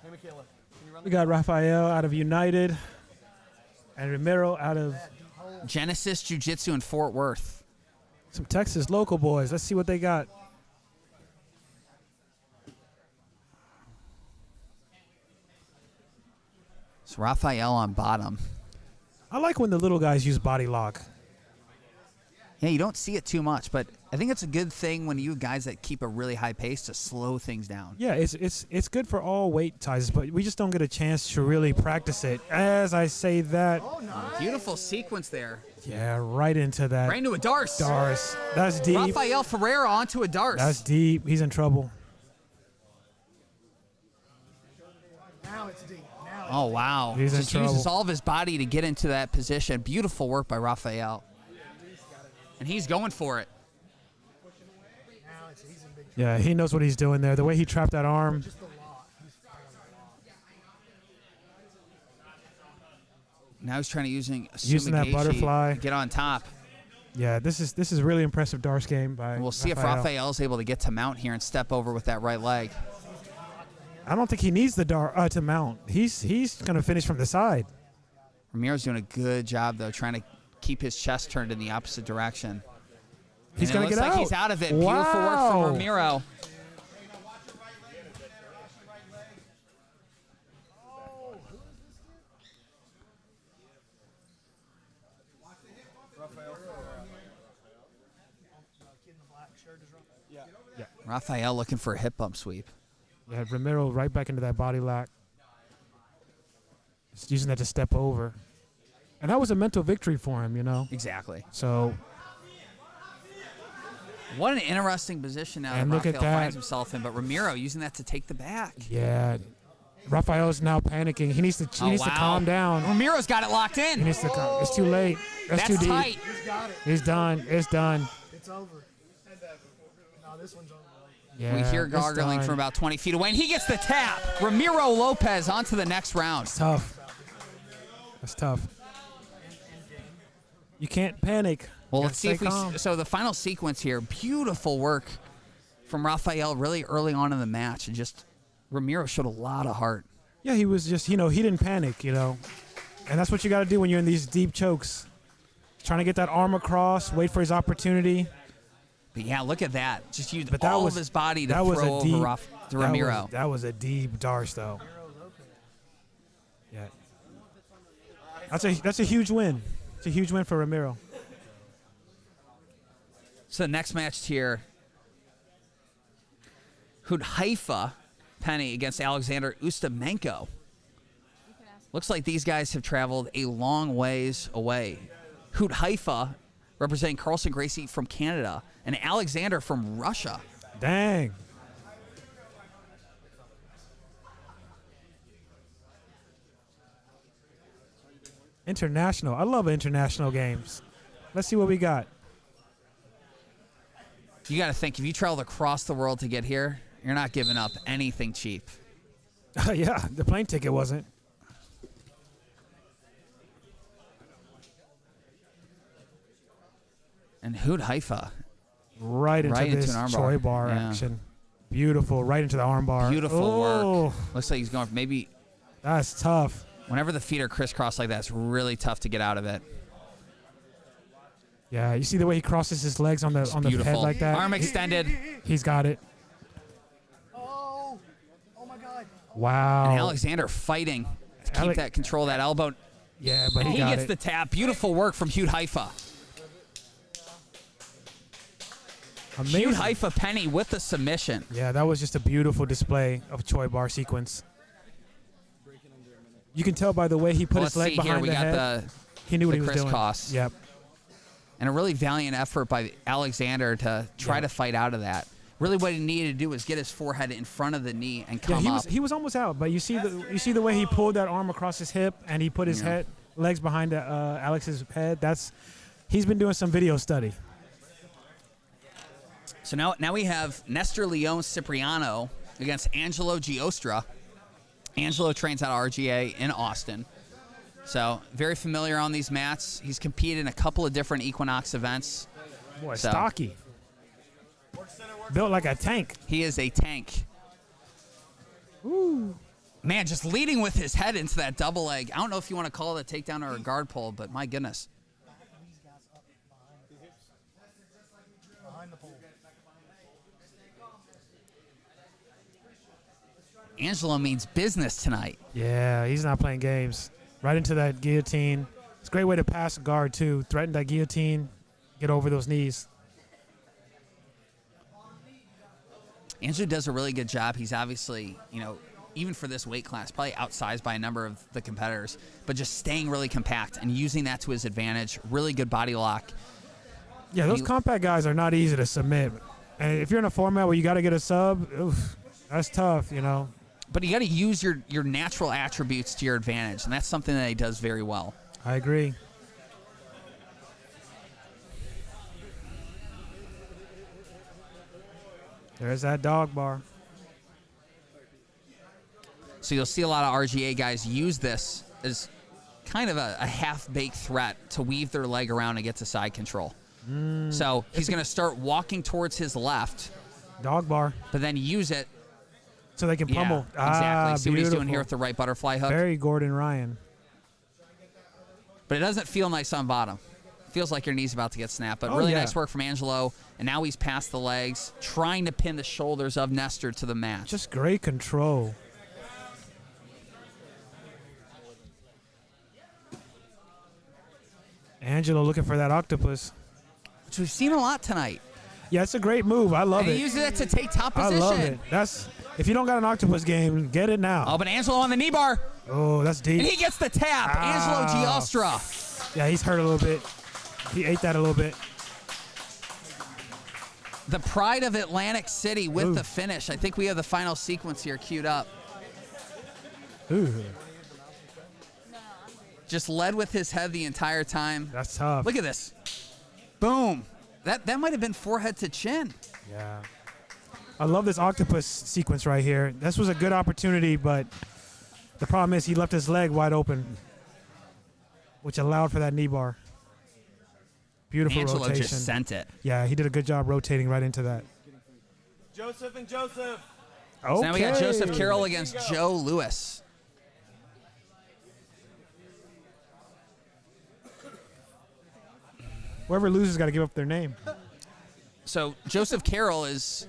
Speaker 6: Michaela, can you run
Speaker 7: We got Rafael out of United and Ramiro out of
Speaker 1: Genesis Jiu-Jitsu in Fort Worth.
Speaker 7: some Texas local boys. Let's see what they got.
Speaker 1: It's Rafael on bottom.
Speaker 7: I like when the little guys use body lock.
Speaker 1: Yeah, you don't see it too much, but I think it's a good thing when you guys that keep a really high pace to slow things down.
Speaker 7: Yeah, it's good for all weight sizes, but we just don't get a chance to really practice it. As I say that,
Speaker 1: Beautiful sequence there.
Speaker 7: yeah, right into that.
Speaker 1: Right into a Darce.
Speaker 7: Darce. That's deep.
Speaker 1: Rafael Ferreira onto a Darce.
Speaker 7: That's deep. He's in trouble.
Speaker 5: Now it's deep. Now it's
Speaker 1: Oh, wow.
Speaker 7: He's in
Speaker 1: Just uses
Speaker 7: trouble.
Speaker 1: all of his body to get into that position. Beautiful work by Rafael. And he's going for it.
Speaker 5: Now he's in big trouble.
Speaker 7: Yeah, he knows what he's doing there. The way he trapped that arm.
Speaker 5: Just the lock. He's
Speaker 1: Now he's trying to
Speaker 7: Using
Speaker 1: Sumigaishi
Speaker 7: that butterfly.
Speaker 1: to get on top.
Speaker 7: Yeah, this is really impressive Darce game by
Speaker 1: We'll see if Rafael's able to get to mount here and step over with that right leg.
Speaker 7: I don't think he needs the to mount. He's going to finish from the side.
Speaker 1: Ramiro's doing a good job, though, trying to keep his chest turned in the opposite direction.
Speaker 7: He's
Speaker 1: And
Speaker 7: going
Speaker 1: it
Speaker 7: to
Speaker 1: looks
Speaker 7: get
Speaker 1: like
Speaker 7: out.
Speaker 1: he's out of it. Beautiful work from
Speaker 7: Wow.
Speaker 1: Ramiro.
Speaker 5: kid in the black shirt is wrong.
Speaker 1: Rafael looking for a hip bump sweep.
Speaker 7: Yeah, Ramiro right back into that body lock. Just using that to step over. And that was a mental victory for him, you know.
Speaker 1: Exactly.
Speaker 7: So,
Speaker 1: What an interesting position now
Speaker 7: And
Speaker 1: that
Speaker 7: look at
Speaker 1: Rafael
Speaker 7: that.
Speaker 1: finds himself in, but Ramiro using that to take the back.
Speaker 7: yeah, Rafael's now panicking. He needs to
Speaker 1: Oh,
Speaker 7: to calm down.
Speaker 1: Ramiro's got it locked
Speaker 7: He
Speaker 1: in.
Speaker 7: needs to calm. It's too late. That's too deep.
Speaker 1: tight.
Speaker 5: He's got it.
Speaker 7: He's done. It's done.
Speaker 5: It's over. No, this one's over.
Speaker 7: Yeah,
Speaker 1: We hear
Speaker 7: it's
Speaker 1: gargling
Speaker 7: done.
Speaker 1: from about 20 feet away, and he gets the tap. Ramiro Lopez on to the next round.
Speaker 7: Tough. That's tough. You can't panic.
Speaker 1: Well,
Speaker 7: You
Speaker 1: let's see
Speaker 7: gotta
Speaker 1: if we.
Speaker 7: stay calm.
Speaker 1: So the final sequence here, beautiful work from Rafael really early on in the match, and just Ramiro showed a lot of heart.
Speaker 7: Yeah, he was just, he didn't panic, and that's what you got to do when you're in these deep chokes. Trying to get that arm across, wait for his opportunity.
Speaker 1: But yeah, look at that. Just used
Speaker 7: But that
Speaker 1: all
Speaker 7: was
Speaker 1: of his body to
Speaker 7: that was
Speaker 1: throw
Speaker 7: a deep,
Speaker 1: over to Ramiro.
Speaker 7: That was a deep Darce, though. Yeah, that's a huge win. It's a huge win for Ramiro.
Speaker 1: So the next match here, Haifa Penny against Alexander Ustamenko. Looks like these guys have traveled a long ways away. Haifa representing Carlson Gracie from Canada and Alexander from Russia.
Speaker 7: Dang. International. I love international games. Let's see what we got.
Speaker 1: You got to think, if you traveled across the world to get here, you're not giving up anything cheap.
Speaker 7: Yeah, the plane ticket wasn't.
Speaker 1: And Hood Haifa.
Speaker 7: Right into
Speaker 1: Right into
Speaker 7: this
Speaker 1: an armbar.
Speaker 7: Choi bar
Speaker 1: Yeah.
Speaker 7: action. Beautiful. Right into the armbar.
Speaker 1: Beautiful
Speaker 7: Oh,
Speaker 1: work. Looks like he's going for maybe
Speaker 7: that's tough.
Speaker 1: whenever the feet are crisscrossed like that, it's really tough to get out of it.
Speaker 7: Yeah, you see the way he crosses his legs on the head
Speaker 1: Beautiful.
Speaker 7: like that.
Speaker 1: Arm extended.
Speaker 7: He's got it.
Speaker 5: Oh my God.
Speaker 7: Wow.
Speaker 1: And Alexander fighting to keep that control of that elbow.
Speaker 7: Yeah, but
Speaker 1: He
Speaker 7: he got
Speaker 1: gets
Speaker 7: it.
Speaker 1: the tap. Beautiful work from Hugh Haifa.
Speaker 7: Amazing.
Speaker 1: Hugh Haifa penny with the submission.
Speaker 7: Yeah, that was just a beautiful display of Choi bar sequence. You can tell by the way he put
Speaker 1: Let's
Speaker 7: his leg
Speaker 1: see here.
Speaker 7: behind
Speaker 1: We
Speaker 7: the
Speaker 1: got
Speaker 7: head.
Speaker 1: the
Speaker 7: He knew what
Speaker 1: the
Speaker 7: he was doing.
Speaker 1: crisscross.
Speaker 7: Yep.
Speaker 1: And a really valiant effort by Alexander to try
Speaker 7: Yeah.
Speaker 1: to fight out of that. Really, what he needed to do was get his forehead in front of the knee and
Speaker 7: Yeah,
Speaker 1: come up.
Speaker 7: he was almost out, but you see the way he pulled that arm across his hip and he put his legs behind Alex's head. He's been doing some video study.
Speaker 1: So now we have Nestor Leon Cipriano against Angelo Giostra. Angelo trains out of RGA in Austin. So very familiar on these mats. He's competed in a couple of different Equinox events.
Speaker 7: Boy,
Speaker 1: So-
Speaker 7: stocky. Built like a tank.
Speaker 1: He is a tank.
Speaker 7: Ooh.
Speaker 1: Man, just leading with his head into that double leg. I don't know if you want to call it a takedown or a guard pull, but my goodness.
Speaker 5: Behind the pole.
Speaker 1: Angelo means business tonight.
Speaker 7: Yeah, he's not playing games. Right into that guillotine. It's a great way to pass a guard, too. Threaten that guillotine, get over those knees.
Speaker 1: Angelo does a really good job. He's obviously, even for this weight class, probably outsized by a number of the competitors, but just staying really compact and using that to his advantage. Really good body lock.
Speaker 7: Yeah, those compact guys are not easy to submit. And if you're in a format where you got to get a sub, oof, that's tough,
Speaker 1: But you got to use your natural attributes to your advantage, and that's something that he does very well.
Speaker 7: I agree. There's that dog bar.
Speaker 1: So you'll see a lot of RGA guys use this as kind of a half-baked threat to weave their leg around and get to side control. So he's going to start walking towards his left,
Speaker 7: Dog bar.
Speaker 1: but then use it.
Speaker 7: So they can pummel.
Speaker 1: Yeah, exactly. See what he's doing
Speaker 7: Beautiful.
Speaker 1: here with the right butterfly hook?
Speaker 7: Very Gordon Ryan.
Speaker 1: But it doesn't feel nice on bottom. Feels like your knee's about to get snapped. But
Speaker 7: Oh,
Speaker 1: really
Speaker 7: yeah.
Speaker 1: nice work from Angelo. And now he's past the legs, trying to pin the shoulders of Nestor to the mat.
Speaker 7: Just great control. Angelo looking for that octopus.
Speaker 1: Which we've seen a lot tonight.
Speaker 7: Yeah, it's a great move. I love
Speaker 1: And
Speaker 7: it.
Speaker 1: he uses it to take top
Speaker 7: I
Speaker 1: position.
Speaker 7: love it. If you don't got an octopus game, get it now.
Speaker 1: Oh, but Angelo on the knee bar.
Speaker 7: Oh, that's deep.
Speaker 1: And he gets the tap. Angelo Giostra.
Speaker 7: Yeah, he's hurt a little bit. He ate that a little bit.
Speaker 1: The pride of Atlantic City with
Speaker 7: Ooh.
Speaker 1: the finish. I think we have the final sequence here queued up.
Speaker 7: Ooh,
Speaker 1: Just led with his head the entire time.
Speaker 7: that's tough.
Speaker 1: Look at this. Boom. That might have been forehead to chin.
Speaker 7: Yeah. I love this octopus sequence right here. This was a good opportunity, but the problem is he left his leg wide open, which allowed for that knee bar. Beautiful
Speaker 1: Angelo
Speaker 7: rotation.
Speaker 1: just sent it.
Speaker 7: Yeah, he did a good job rotating right into that.
Speaker 6: Joseph and Joseph.
Speaker 7: Okay.
Speaker 1: So now we got Joseph Carroll against Joe Lewis.
Speaker 7: Whoever loses got to give up their name.
Speaker 1: So Joseph Carroll is,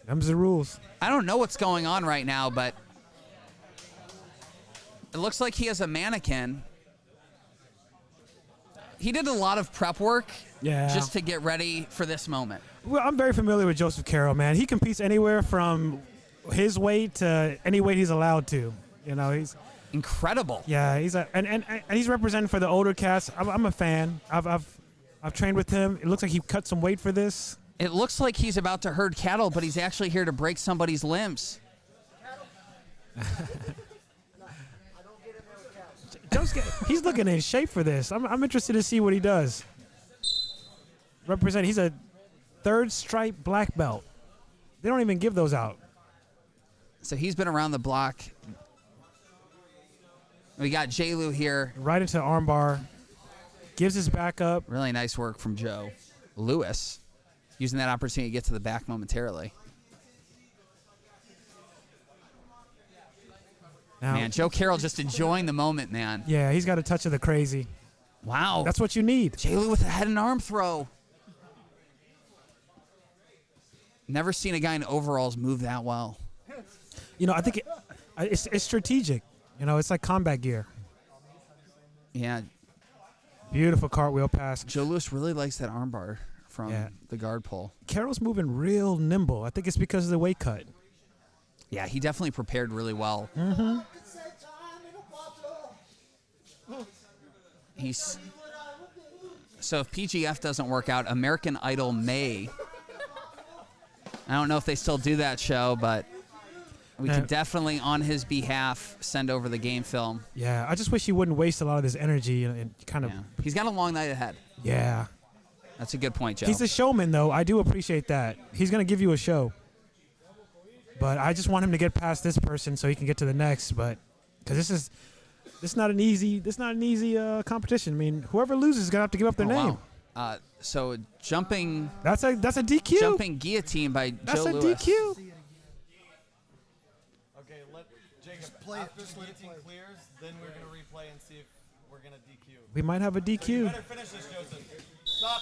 Speaker 7: Them's the rules.
Speaker 1: I don't know what's going on right now, but it looks like he has a mannequin. He did a lot of prep work
Speaker 7: Yeah.
Speaker 1: just to get ready for this moment.
Speaker 7: Well, I'm very familiar with Joseph Carroll, man. He competes anywhere from his weight to any weight he's allowed to. He's
Speaker 1: Incredible.
Speaker 7: he's and he's representing for the older cast. I'm a fan. I've trained with him. It looks like he cut some weight for this.
Speaker 1: It looks like he's about to herd cattle, but he's actually here to break somebody's limbs.
Speaker 7: He's looking in shape for this. I'm interested to see what he does. He's a 3rd stripe black belt. They don't even give those out.
Speaker 1: So he's been around the block. We got J-Lu here.
Speaker 7: Right into armbar. Gives his back up.
Speaker 1: Really nice work from Joe. Lewis using that opportunity to get to the back momentarily.
Speaker 7: Now,
Speaker 1: Man, Joe Carroll just enjoying the moment, man.
Speaker 7: yeah, he's got a touch of the crazy.
Speaker 1: Wow.
Speaker 7: That's what you need.
Speaker 1: J-Lu with a head and arm throw. Never seen a guy in overalls move that well.
Speaker 7: You know, I think it's strategic. You know, it's like combat gear.
Speaker 1: Yeah,
Speaker 7: Beautiful cartwheel pass.
Speaker 1: Joe Lewis really likes that armbar from
Speaker 7: Yeah.
Speaker 1: the guard pull.
Speaker 7: Carroll's moving real nimble. I think it's because of the weight cut.
Speaker 1: Yeah, he definitely prepared really well. He's so if PGF doesn't work out, American Idol may. I don't know if they still do that show, but we could definitely, on his behalf, send over the game film.
Speaker 7: Yeah, I just wish he wouldn't waste a lot of his energy and kind of.
Speaker 1: Yeah. He's got a long night ahead.
Speaker 7: Yeah.
Speaker 1: That's a good point, Joe.
Speaker 7: He's a showman, though. I do appreciate that. He's going to give you a show. But I just want him to get past this person so he can get to the next. But because this is not an easy competition. I mean, whoever loses is going to have to give up their name.
Speaker 1: Wow. So jumping.
Speaker 7: That's a DQ.
Speaker 1: Jumping guillotine by
Speaker 7: That's
Speaker 1: Joe
Speaker 7: a
Speaker 1: Lewis.
Speaker 7: DQ.
Speaker 6: Okay, let Jacob
Speaker 5: play it,
Speaker 6: after
Speaker 5: just let it
Speaker 6: guillotine
Speaker 5: play.
Speaker 6: clears, then we're gonna replay and see if we're gonna DQ.
Speaker 7: We might have a
Speaker 6: You
Speaker 7: DQ.
Speaker 6: better finish this, Joseph. Stop.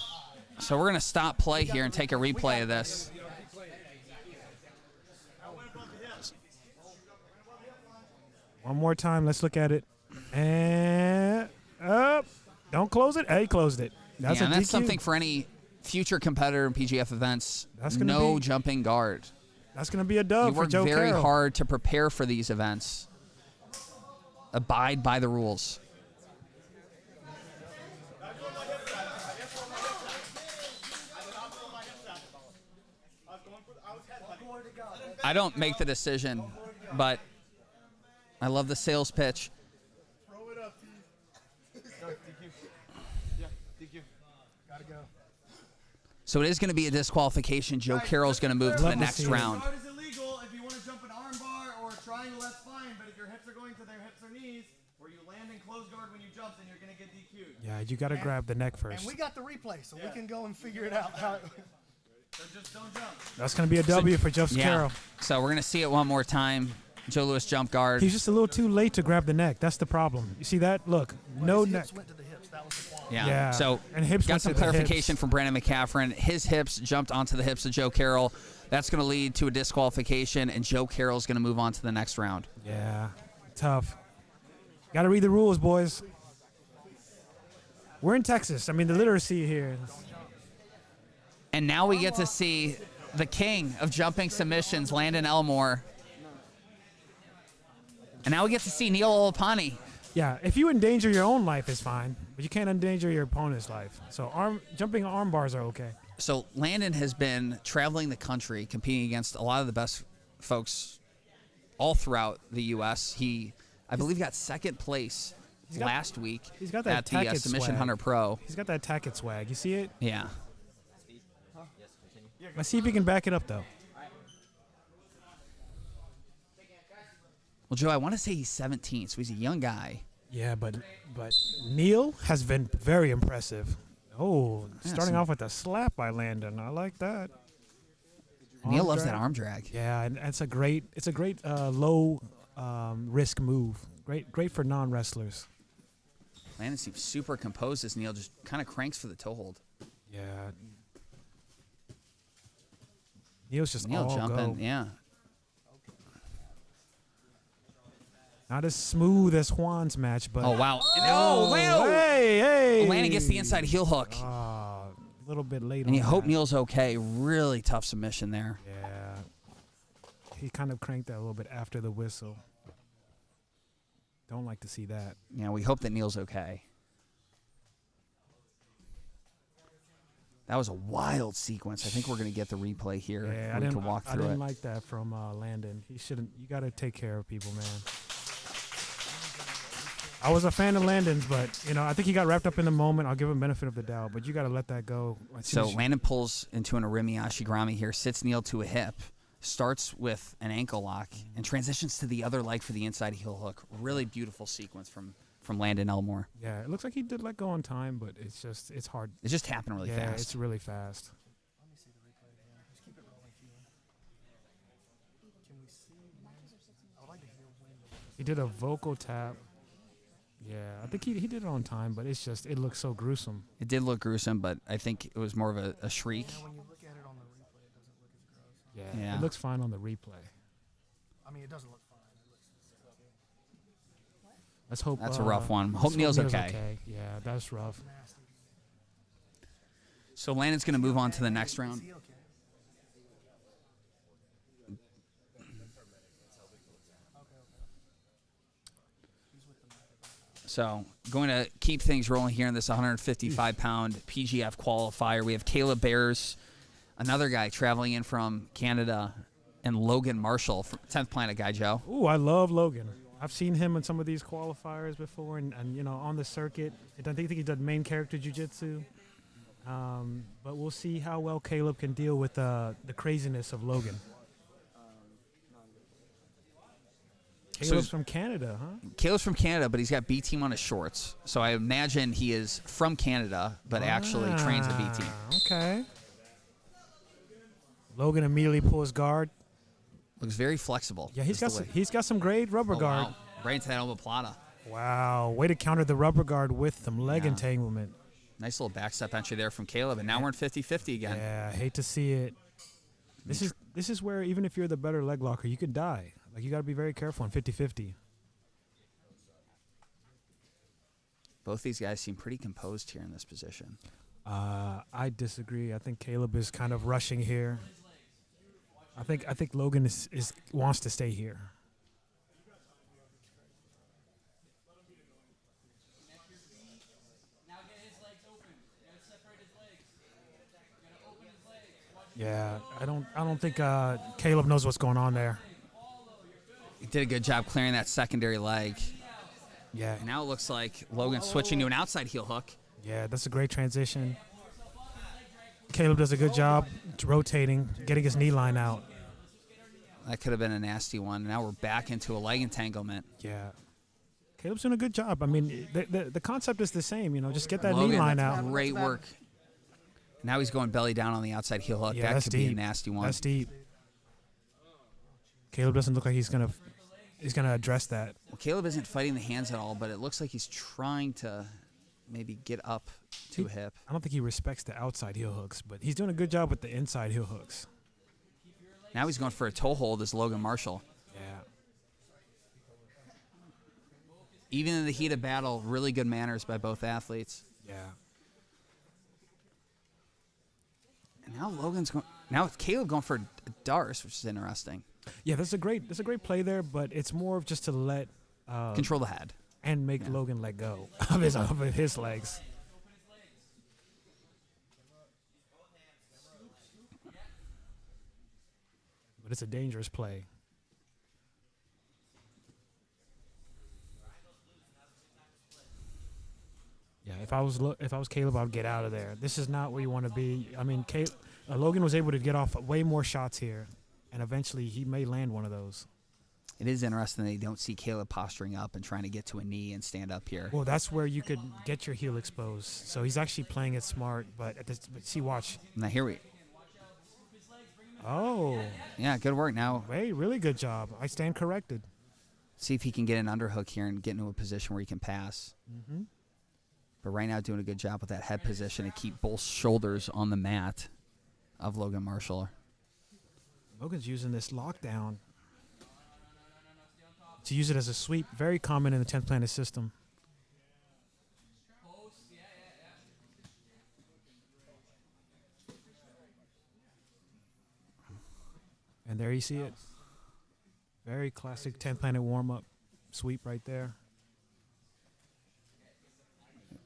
Speaker 1: So we're gonna stop play here and take a replay of this.
Speaker 7: One more time. Let's look at it. And up. Don't close it. Hey, closed it. That's
Speaker 1: Yeah,
Speaker 7: a
Speaker 1: and
Speaker 7: DQ.
Speaker 1: that's something for any future competitor in PGF events.
Speaker 7: That's gonna
Speaker 1: no
Speaker 7: be-
Speaker 1: jumping guard.
Speaker 7: That's going to be a
Speaker 1: You
Speaker 7: dub for
Speaker 1: work
Speaker 7: Joe
Speaker 1: very
Speaker 7: Carroll.
Speaker 1: hard to prepare for these events. Abide by the rules. I don't make the decision, but I love the sales pitch.
Speaker 5: Throw it up, T.
Speaker 6: Go, DQ. Yeah, DQ.
Speaker 5: Gotta go.
Speaker 1: So it is going to be a disqualification. Joe Carroll's going to move to the
Speaker 7: Love to
Speaker 1: next
Speaker 7: see it.
Speaker 1: round.
Speaker 6: Guard is illegal if you want to jump an arm bar or a triangle, that's fine. But if your hips are going to their hips or knees, or you land in close guard when you jump, then you're gonna get DQ'd.
Speaker 7: Yeah, you got to grab the neck first.
Speaker 5: And we got the replay, so we can go and figure it out. How
Speaker 6: So just don't jump.
Speaker 7: That's going to be a W for Joe
Speaker 1: Yeah.
Speaker 7: Carroll.
Speaker 1: So we're going to see it one more time. Joe Lewis jump guard.
Speaker 7: He's just a little too late to grab the neck. That's the problem. You see that? Look, no
Speaker 5: his
Speaker 7: neck.
Speaker 5: hips went to the hips. That was the problem.
Speaker 1: Yeah.
Speaker 7: Yeah.
Speaker 1: So
Speaker 7: And hips
Speaker 1: got
Speaker 7: went
Speaker 1: some
Speaker 7: to the
Speaker 1: clarification
Speaker 7: hips.
Speaker 1: from Brandon McCaffron. His hips jumped onto the hips of Joe Carroll. That's going to lead to a disqualification, and Joe Carroll's going to move on to the next round.
Speaker 7: Yeah, tough. Got to read the rules, boys. We're in Texas. I mean, the literacy here.
Speaker 1: And now we get to see the king of jumping submissions, Landon Elmore. And now we get to see Neil Olapani.
Speaker 7: Yeah, if you endanger your own life, it's fine, but you can't endanger your opponent's life. So jumping arm bars are okay.
Speaker 1: So Landon has been traveling the country, competing against a lot of the best folks all throughout the U.S. I believe, got second place last week
Speaker 7: he's got that
Speaker 1: at the
Speaker 7: Tackett
Speaker 1: Submission
Speaker 7: swag.
Speaker 1: Hunter Pro.
Speaker 7: He's got that Tackett swag. You see it?
Speaker 1: Yeah.
Speaker 7: Let's see if he can back it up, though.
Speaker 1: Well, Joe, I want to say he's 17, so he's a young guy.
Speaker 7: Yeah, but Neil has been very impressive. Oh, starting off with a slap by Landon. I like that.
Speaker 1: Neil
Speaker 7: Arm
Speaker 1: loves
Speaker 7: drag.
Speaker 1: that arm drag.
Speaker 7: Yeah, and it's a great low risk move. Great for non-wrestlers.
Speaker 1: Landon seems super composed as Neil just kind of cranks for the toe hold.
Speaker 7: Yeah. Neil's just
Speaker 1: Neil
Speaker 7: all
Speaker 1: jumping,
Speaker 7: go.
Speaker 1: yeah.
Speaker 7: Not as smooth as Juan's match, but
Speaker 1: Oh, wow.
Speaker 7: Oh, hey.
Speaker 1: Landon gets the inside heel hook.
Speaker 7: A little bit late
Speaker 1: And
Speaker 7: on
Speaker 1: you hope
Speaker 7: that.
Speaker 1: Neil's okay. Really tough submission there.
Speaker 7: Yeah. He kind of cranked that a little bit after the whistle. Don't like to see that.
Speaker 1: Yeah, we hope that Neil's okay. That was a wild sequence. I think we're going to get the replay here.
Speaker 7: Yeah,
Speaker 1: we can walk
Speaker 7: I
Speaker 1: through
Speaker 7: didn't
Speaker 1: it.
Speaker 7: like that from Landon. He shouldn't. You got to take care of people, man. I was a fan of Landon's, but I think he got wrapped up in the moment. I'll give him benefit of the doubt, but you got to let that go.
Speaker 1: So Landon pulls into an Arimi Ashigrami here, sits kneel to a hip, starts with an ankle lock, and transitions to the other leg for the inside heel hook. Really beautiful sequence from Landon Elmore.
Speaker 7: Yeah, it looks like he did let go on time, but it's hard.
Speaker 1: It just happened really fast.
Speaker 7: Yeah, it's really fast.
Speaker 5: Let me see the replay again. Just keep it rolling, Keelan. Can we see? I would like to hear when.
Speaker 7: He did a vocal tap. Yeah, I think he did it on time, but it looks so gruesome.
Speaker 1: It did look gruesome, but I think it was more of a shriek.
Speaker 5: Yeah, when you look at it on the replay, it doesn't look as gross.
Speaker 7: Yeah, it looks fine on the replay.
Speaker 5: I mean, it doesn't look fine. It looks disgusting.
Speaker 7: Let's hope
Speaker 1: That's a rough one.
Speaker 7: let's
Speaker 1: Hope Neil's okay.
Speaker 7: Yeah, that's rough.
Speaker 5: Nasty.
Speaker 1: So Landon's going to move on to the next round.
Speaker 5: Is he okay?
Speaker 1: So going to keep things rolling here in this 155-pound PGF qualifier. We have Caleb Bears, another guy traveling in from Canada, and Logan Marshall, 10th Planet guy, Joe.
Speaker 7: Ooh, I love Logan. I've seen him in some of these qualifiers before, and on the circuit. I think he did main character jiu-jitsu. But we'll see how well Caleb can deal with the craziness of Logan. Caleb's from Canada, huh?
Speaker 1: Caleb's from Canada, but he's got B Team on his shorts. So I imagine he is from Canada, but actually trains at B Team.
Speaker 7: Okay. Logan immediately pulls guard.
Speaker 1: Looks very flexible.
Speaker 7: Yeah, he's got some great rubber guard.
Speaker 1: Wow. Right into that omoplata.
Speaker 7: Wow, way to counter the rubber guard with some leg entanglement.
Speaker 1: Nice little back step entry there from Caleb, and now we're in 50-50 again.
Speaker 7: Yeah, I hate to see it. This is where even if you're the better leg locker, you could die. Like, you got to be very careful in 50-50.
Speaker 1: Both these guys seem pretty composed here in this position.
Speaker 7: I disagree. I think Caleb is kind of rushing here. I think Logan wants to stay here. Yeah, I don't think Caleb knows what's going on there.
Speaker 1: He did a good job clearing that secondary leg.
Speaker 7: Yeah.
Speaker 1: And now it looks like Logan's switching to an outside heel hook.
Speaker 7: Yeah, that's a great transition. Caleb does a good job rotating, getting his knee line out.
Speaker 1: That could have been a nasty one. Now we're back into a leg entanglement.
Speaker 7: Yeah. Caleb's doing a good job. I mean, the concept is the same, just get that
Speaker 1: Logan,
Speaker 7: knee line out.
Speaker 1: Great work. Now he's going belly down on the outside heel hook.
Speaker 7: Yeah,
Speaker 1: that could be a nasty one.
Speaker 7: That's deep. Caleb doesn't look like he's gonna address that.
Speaker 1: Well, Caleb isn't fighting the hands at all, but it looks like he's trying to maybe get up to a hip.
Speaker 7: I don't think he respects the outside heel hooks, but he's doing a good job with the inside heel hooks.
Speaker 1: Now he's going for a toe hold as Logan Marshall.
Speaker 7: Yeah.
Speaker 1: Even in the heat of battle, really good manners by both athletes.
Speaker 7: Yeah.
Speaker 1: And now it's Caleb going for a Darce, which is interesting.
Speaker 7: Yeah, that's a great play there, but it's more of just to let
Speaker 1: Control the head.
Speaker 7: And make Logan let go of his legs. But it's a dangerous play. Yeah, if I was Caleb, I'd get out of there. This is not where you want to be. I mean, Logan was able to get off way more shots here, and eventually he may land one of those.
Speaker 1: It is interesting that you don't see Caleb posturing up and trying to get to a knee and stand up here.
Speaker 7: Well, that's where you could get your heel exposed. So he's actually playing it smart. But see, watch.
Speaker 1: Now here we.
Speaker 7: Oh.
Speaker 1: Yeah, good work. Now.
Speaker 7: Hey, really good job. I stand corrected.
Speaker 1: See if he can get an underhook here and get into a position where he can pass.
Speaker 7: Mm-hmm.
Speaker 1: But right now doing a good job with that head position to keep both shoulders on the mat of Logan Marshall.
Speaker 7: Logan's using this lockdown to use it as a sweep. Very common in the 10th Planet system. And there you see it. Very classic 10th Planet warm-up sweep right there.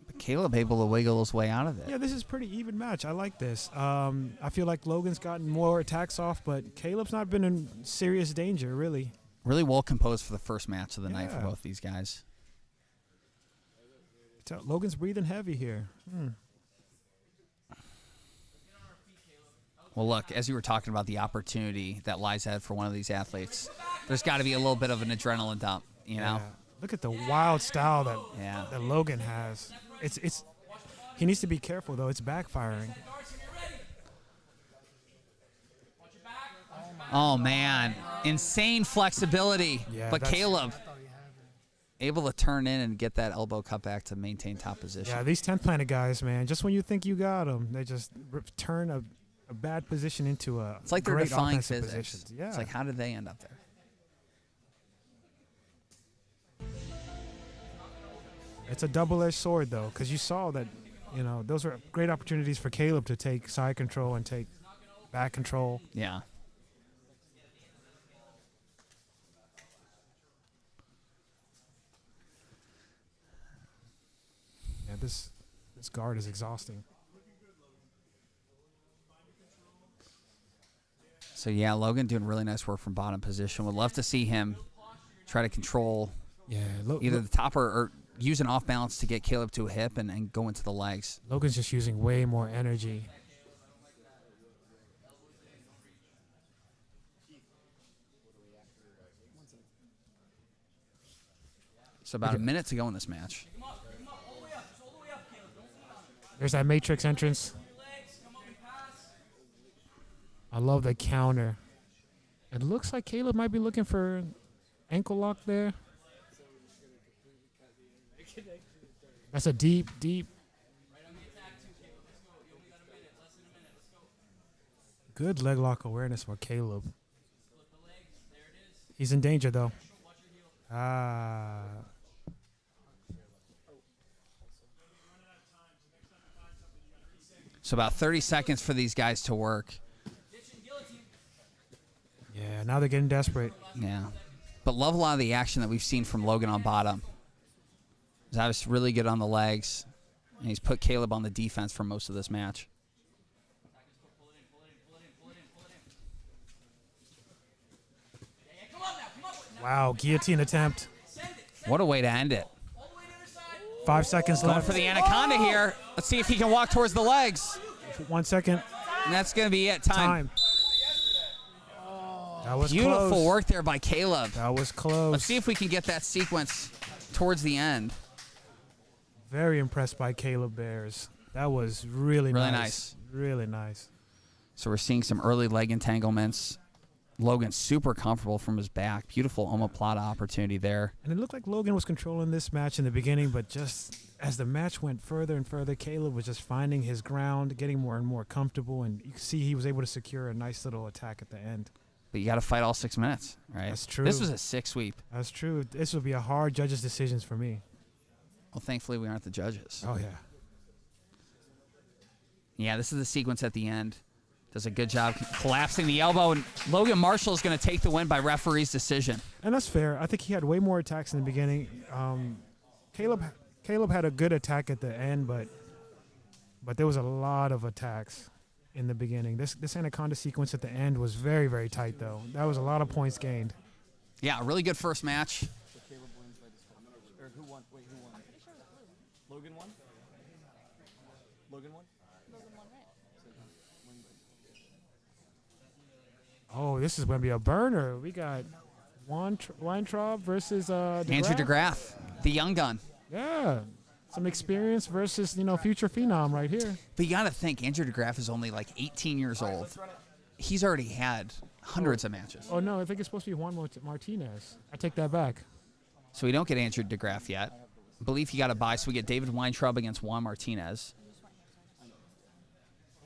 Speaker 1: But Caleb able to wiggle his way out of it.
Speaker 7: Yeah, this is a pretty even match. I like this. I feel like Logan's gotten more attacks off, but Caleb's not been in serious danger, really.
Speaker 1: Really well composed for the first match of the night for both these guys.
Speaker 7: Logan's breathing heavy here.
Speaker 1: Well, look, as you were talking about the opportunity that lies ahead for one of these athletes, there's got to be a little bit of an adrenaline dump, you know?
Speaker 7: Yeah. Look at the wild style that
Speaker 1: Yeah.
Speaker 7: that Logan has. It's he needs to be careful though. It's backfiring.
Speaker 1: Oh, man. Insane flexibility.
Speaker 7: Yeah,
Speaker 1: But
Speaker 7: that's-
Speaker 1: Caleb able to turn in and get that elbow cut back to maintain top position.
Speaker 7: Yeah, these 10th planet guys, man. Just when you think you got them, they just turn a bad position into a
Speaker 1: It's like they're
Speaker 7: great
Speaker 1: defying
Speaker 7: offensive
Speaker 1: physics.
Speaker 7: position. Yeah.
Speaker 1: It's like, how did they end up there?
Speaker 7: It's a double-edged sword, though, because you saw that, those were great opportunities for Caleb to take side control and take back control.
Speaker 1: Yeah.
Speaker 7: Yeah, this guard is exhausting.
Speaker 1: So, yeah, Logan doing really nice work from bottom position. Would love to see him try to control
Speaker 7: Yeah,
Speaker 1: either the top or use an off balance to get Caleb to a hip and go into the legs.
Speaker 7: Logan's just using way more energy.
Speaker 1: So about a minute to go in this match.
Speaker 7: There's that matrix entrance. I love the counter. It looks like Caleb might be looking for ankle lock there. That's a deep. Good leg lock awareness for Caleb. He's in danger though.
Speaker 1: So about 30 seconds for these guys to work.
Speaker 7: Yeah, now they're getting desperate.
Speaker 1: Yeah. But love a lot of the action that we've seen from Logan on bottom. He's obviously really good on the legs. And he's put Caleb on the defense for most of this match.
Speaker 7: Wow, guillotine attempt.
Speaker 1: What a way to end it.
Speaker 7: 5 seconds
Speaker 1: Going
Speaker 7: left.
Speaker 1: for the anaconda here. Let's see if he can walk towards the legs.
Speaker 7: 1 second.
Speaker 1: And that's going to be it. Time.
Speaker 7: That was
Speaker 1: Beautiful
Speaker 7: close.
Speaker 1: work there by Caleb.
Speaker 7: That was close.
Speaker 1: Let's see if we can get that sequence towards the end.
Speaker 7: Very impressed by Caleb Bears. That was really
Speaker 1: Really
Speaker 7: nice.
Speaker 1: nice.
Speaker 7: Really nice.
Speaker 1: So we're seeing some early leg entanglements. Logan super comfortable from his back. Beautiful omoplata opportunity there.
Speaker 7: And it looked like Logan was controlling this match in the beginning, but just as the match went further and further, Caleb was just finding his ground, getting more and more comfortable, and you can see he was able to secure a nice little attack at the end.
Speaker 1: But you got to fight all 6 minutes, right?
Speaker 7: That's true.
Speaker 1: This was a 6 sweep.
Speaker 7: That's true. This will be a hard judges' decisions for me.
Speaker 1: Well, thankfully we aren't the judges.
Speaker 7: Oh, yeah.
Speaker 1: Yeah, this is the sequence at the end. Does a good job collapsing the elbow, and Logan Marshall is going to take the win by referee's decision.
Speaker 7: And that's fair. I think he had way more attacks in the beginning. Caleb had a good attack at the end, but there was a lot of attacks in the beginning. This anaconda sequence at the end was very, very tight, though. That was a lot of points gained.
Speaker 1: Yeah, a really good first match.
Speaker 3: So Caleb wins by disqualification. Or who won? Wait, who won? Logan won? Logan won?
Speaker 7: Oh, this is going to be a burner. We got Weintraub versus
Speaker 1: Andrew DeGraff, the young gun.
Speaker 7: Yeah. Some experience versus, future phenom right here.
Speaker 1: But you got to think, Andrew DeGraff is only like 18 years old. He's already had hundreds of matches.
Speaker 7: Oh, no, I think it's supposed to be Juan Martinez. I take that back.
Speaker 1: So we don't get Andrew DeGraff yet. I believe he got a bye, so we get David Weintraub against Juan Martinez.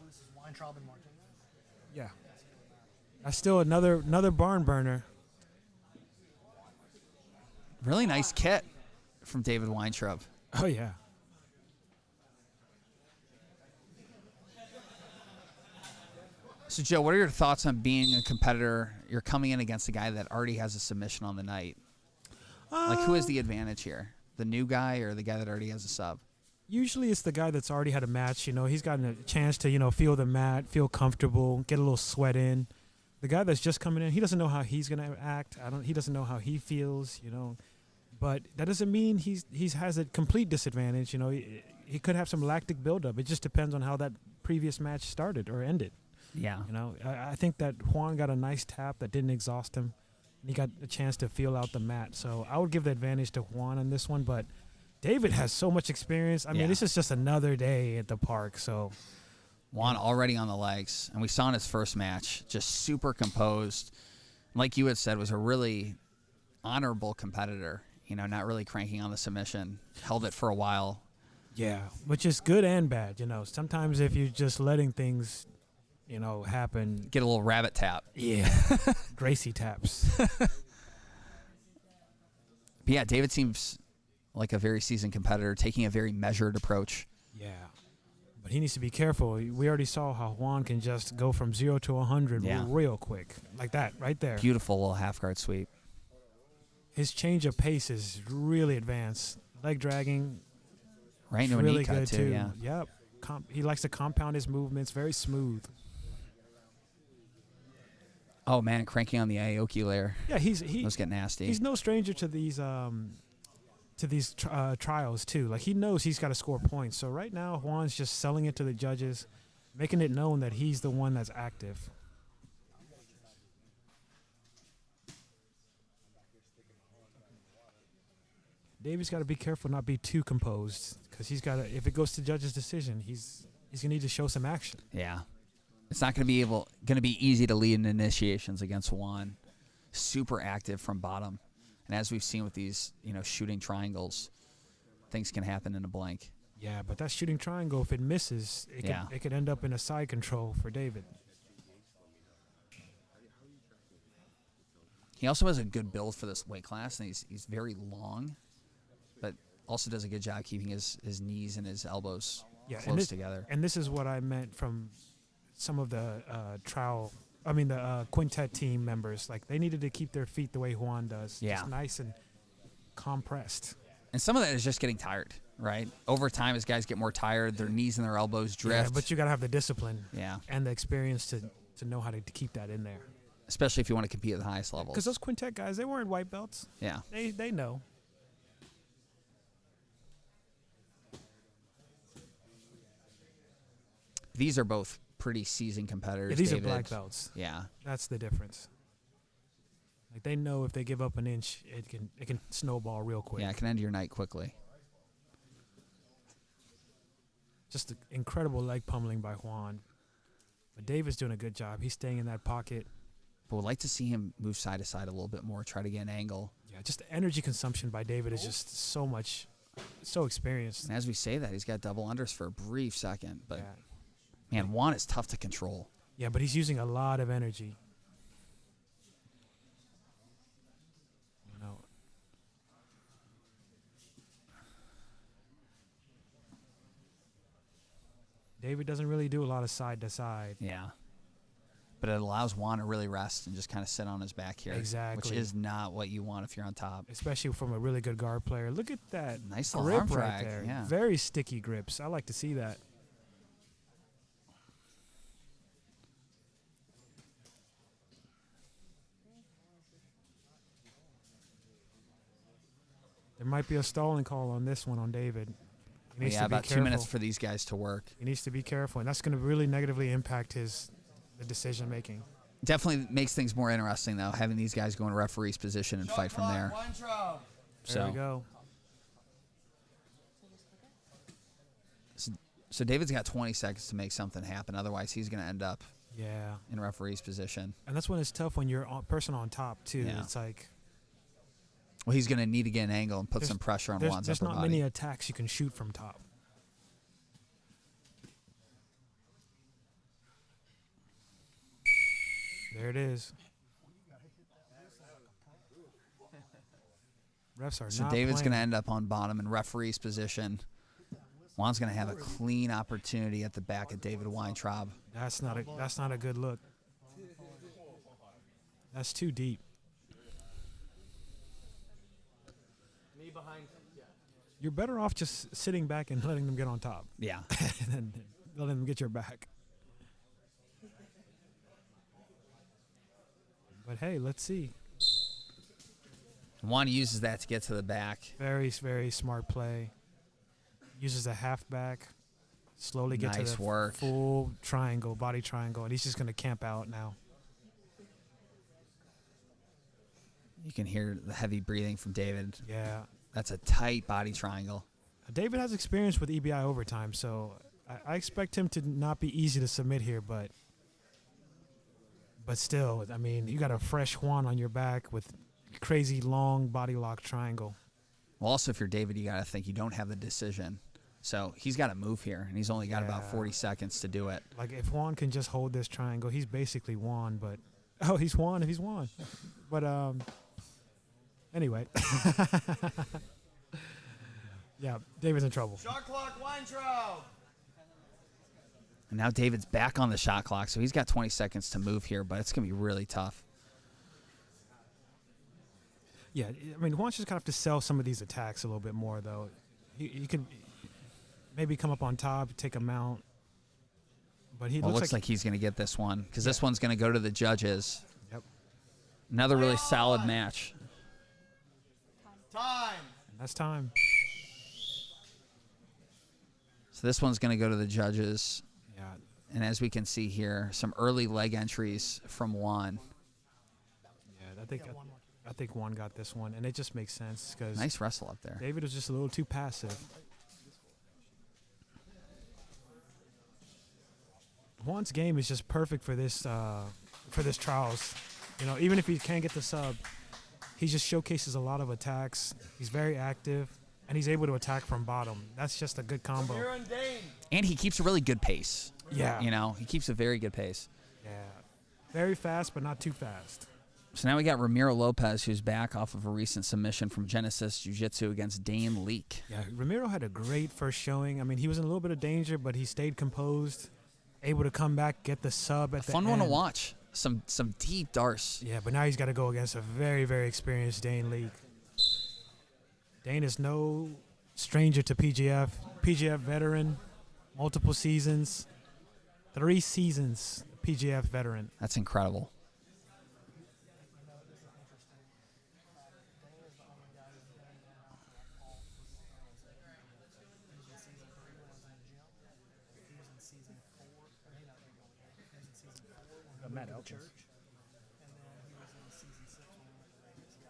Speaker 5: This is Weintraub and Martinez.
Speaker 7: Yeah. That's still another barn burner.
Speaker 1: Really nice kit from David Weintraub.
Speaker 7: Oh, yeah.
Speaker 1: So, Joe, what are your thoughts on being a competitor? You're coming in against a guy that already has a submission on the night. Like, who has the advantage here? The new guy or the guy that already has a sub?
Speaker 7: Usually it's the guy that's already had a match. He's gotten a chance to, feel the mat, feel comfortable, get a little sweat in. The guy that's just coming in, he doesn't know how he's going to act. He doesn't know how he feels, But that doesn't mean he has a complete disadvantage. You know, he could have some lactic buildup. It just depends on how that previous match started or ended.
Speaker 1: Yeah.
Speaker 7: You know, I think that Juan got a nice tap that didn't exhaust him. He got a chance to feel out the mat. So I would give the advantage to Juan on this one. But David has so much experience. I mean, this is just another day at the park. So
Speaker 1: Juan already on the legs. And we saw in his first match, just super composed. Like you had said, was a really honorable competitor. You know, not really cranking on the submission. Held it for a while.
Speaker 7: yeah, which is good and bad. You know, sometimes if you're just letting things, you know, happen.
Speaker 1: Get a little rabbit tap.
Speaker 7: Yeah. Gracie taps.
Speaker 1: But yeah, David seems like a very seasoned competitor, taking a very measured approach.
Speaker 7: Yeah. But he needs to be careful. We already saw how Juan can just go from 0 to 100 real quick. Like that, right there.
Speaker 1: Beautiful little half guard sweep.
Speaker 7: His change of pace is really advanced. Leg dragging,
Speaker 1: Right into a
Speaker 7: really
Speaker 1: knee cut
Speaker 7: good
Speaker 1: too,
Speaker 7: too.
Speaker 1: yeah.
Speaker 7: Yep. He likes to compound his movements, very smooth.
Speaker 1: Oh man, cranking on the Aoki layer.
Speaker 7: Yeah,
Speaker 1: Those get nasty.
Speaker 7: He's no stranger to these trials too. Like he knows he's got to score points. So right now, Juan's just selling it to the judges, making it known that he's the one that's active. David's got to be careful not be too composed because he's got to. If it goes to judge's decision, he's gonna need to show some action.
Speaker 1: Yeah. It's not going to be easy to lead in initiations against Juan. Super active from bottom. And as we've seen with these, you know, shooting triangles, things can happen in a blink.
Speaker 7: Yeah, but that shooting triangle, if it misses, it could end up in a side control for David.
Speaker 1: He also has a good build for this weight class, and he's very long, but also does a good job keeping his knees and his elbows close together.
Speaker 7: And this is what I meant from some of the the quintet team members. Like, they needed to keep their feet the way Juan does.
Speaker 1: Yeah.
Speaker 7: Just nice and compressed.
Speaker 1: And some of that is just getting tired, right? Over time, as guys get more tired, their knees and their elbows drift.
Speaker 7: Yeah, but you got to have the discipline
Speaker 1: Yeah.
Speaker 7: and the experience to know how to keep that in there.
Speaker 1: Especially if you want to compete at the highest levels.
Speaker 7: Because those quintet guys, they weren't white belts.
Speaker 1: Yeah.
Speaker 7: They know.
Speaker 1: These are both pretty seasoned competitors.
Speaker 7: Yeah, these
Speaker 1: David.
Speaker 7: are black belts.
Speaker 1: Yeah.
Speaker 7: That's the difference. Like, they know if they give up an inch, it can snowball real quick.
Speaker 1: Yeah, it can end your night quickly.
Speaker 7: Just incredible leg pummeling by Juan. But David's doing a good job. He's staying in that pocket.
Speaker 1: But we'd like to see him move side to side a little bit more, try to get an angle.
Speaker 7: Yeah, just the energy consumption by David is just so experienced.
Speaker 1: And as we say that, he's got double unders for a brief second. But,
Speaker 7: Yeah.
Speaker 1: man, Juan is tough to control.
Speaker 7: Yeah, but he's using a lot of energy. You know. David doesn't really do a lot of side to side.
Speaker 1: Yeah. But it allows Juan to really rest and just kind of sit on his back here.
Speaker 7: Exactly.
Speaker 1: Which is not what you want if you're on top.
Speaker 7: Especially from a really good guard player. Look at that
Speaker 1: Nice little
Speaker 7: grip
Speaker 1: arm
Speaker 7: right
Speaker 1: drag,
Speaker 7: there.
Speaker 1: yeah.
Speaker 7: Very sticky grips. I like to see that. There might be a stalling call on this one on David. He needs to be
Speaker 1: About
Speaker 7: careful.
Speaker 1: 2 minutes for these guys to work.
Speaker 7: He needs to be careful, and that's going to really negatively impact the decision making.
Speaker 1: Definitely makes things more interesting, though, having these guys go in referee's position and fight from there.
Speaker 7: There we go.
Speaker 1: So David's got 20 seconds to make something happen. Otherwise, he's going to end up
Speaker 7: Yeah.
Speaker 1: in referee's position.
Speaker 7: And that's when it's tough when you're person on top, too.
Speaker 1: Yeah.
Speaker 7: It's like
Speaker 1: Well, he's going to need to get an angle and put some pressure on Juan's
Speaker 7: there's
Speaker 1: upper
Speaker 7: not
Speaker 1: body.
Speaker 7: many attacks you can shoot from top. There it is. Refs are
Speaker 1: So
Speaker 7: not
Speaker 1: David's going to
Speaker 7: playing.
Speaker 1: end up on bottom in referee's position. Juan's going to have a clean opportunity at the back of David Weintraub.
Speaker 7: That's not a good look. That's too deep.
Speaker 6: Knee behind. Yeah.
Speaker 7: You're better off just sitting back and letting them get on top
Speaker 1: Yeah.
Speaker 7: than letting them get your back. But hey, let's see.
Speaker 1: Juan uses that to get to the back.
Speaker 7: Very, very smart play. Uses a half back. Slowly get to
Speaker 1: Nice
Speaker 7: the
Speaker 1: work.
Speaker 7: full triangle, body triangle, and he's just going to camp out now.
Speaker 1: You can hear the heavy breathing from David.
Speaker 7: Yeah.
Speaker 1: That's a tight body triangle.
Speaker 7: David has experience with EBI overtime, so I expect him to not be easy to submit here, but still, I mean, you got a fresh Juan on your back with crazy long body lock triangle.
Speaker 1: Well, also, if you're David, you got to think you don't have the decision. So he's got to move here, and he's only got about 40 seconds to do it.
Speaker 7: Like, if Juan can just hold this triangle, he's basically Juan, but – oh, he's Juan if he's Juan. But anyway. Yeah, David's in trouble.
Speaker 6: Shot clock, Weintraub.
Speaker 1: And now David's back on the shot clock, so he's got 20 seconds to move here, but it's going to be really tough.
Speaker 7: Yeah, I mean, Juan's just kind of have to sell some of these attacks a little bit more, though. He can maybe come up on top, take a mount. But he
Speaker 1: looks like he's going to get this one because this one's going to go to the judges.
Speaker 7: Yep.
Speaker 1: Another really solid match.
Speaker 6: Time.
Speaker 7: And that's time.
Speaker 1: So this one's going to go to the judges.
Speaker 7: Yeah.
Speaker 1: And as we can see here, some early leg entries from Juan.
Speaker 7: Yeah, I think Juan got this one, and it just makes sense because
Speaker 1: Nice wrestle up there.
Speaker 7: David was just a little too passive. Juan's game is just perfect for this trials. You know, even if he can't get the sub, he just showcases a lot of attacks. He's very active, and he's able to attack from bottom. That's just a good combo.
Speaker 1: And he keeps a really good pace.
Speaker 7: Yeah.
Speaker 1: You know, he keeps a very good pace.
Speaker 7: Yeah. Very fast, but not too fast.
Speaker 1: So now we got Ramiro Lopez, who's back off of a recent submission from Genesis Jiu-Jitsu against Dane Leak.
Speaker 7: Yeah, Ramiro had a great first showing. I mean, he was in a little bit of danger, but he stayed composed, able to come back, get the sub at the end.
Speaker 1: Fun one to watch. Some deep darts.
Speaker 7: Yeah, but now he's got to go against a very, very experienced Dane Leak. Dane is no stranger to PGF. PGF veteran, multiple seasons, 3 seasons PGF veteran.
Speaker 1: That's incredible.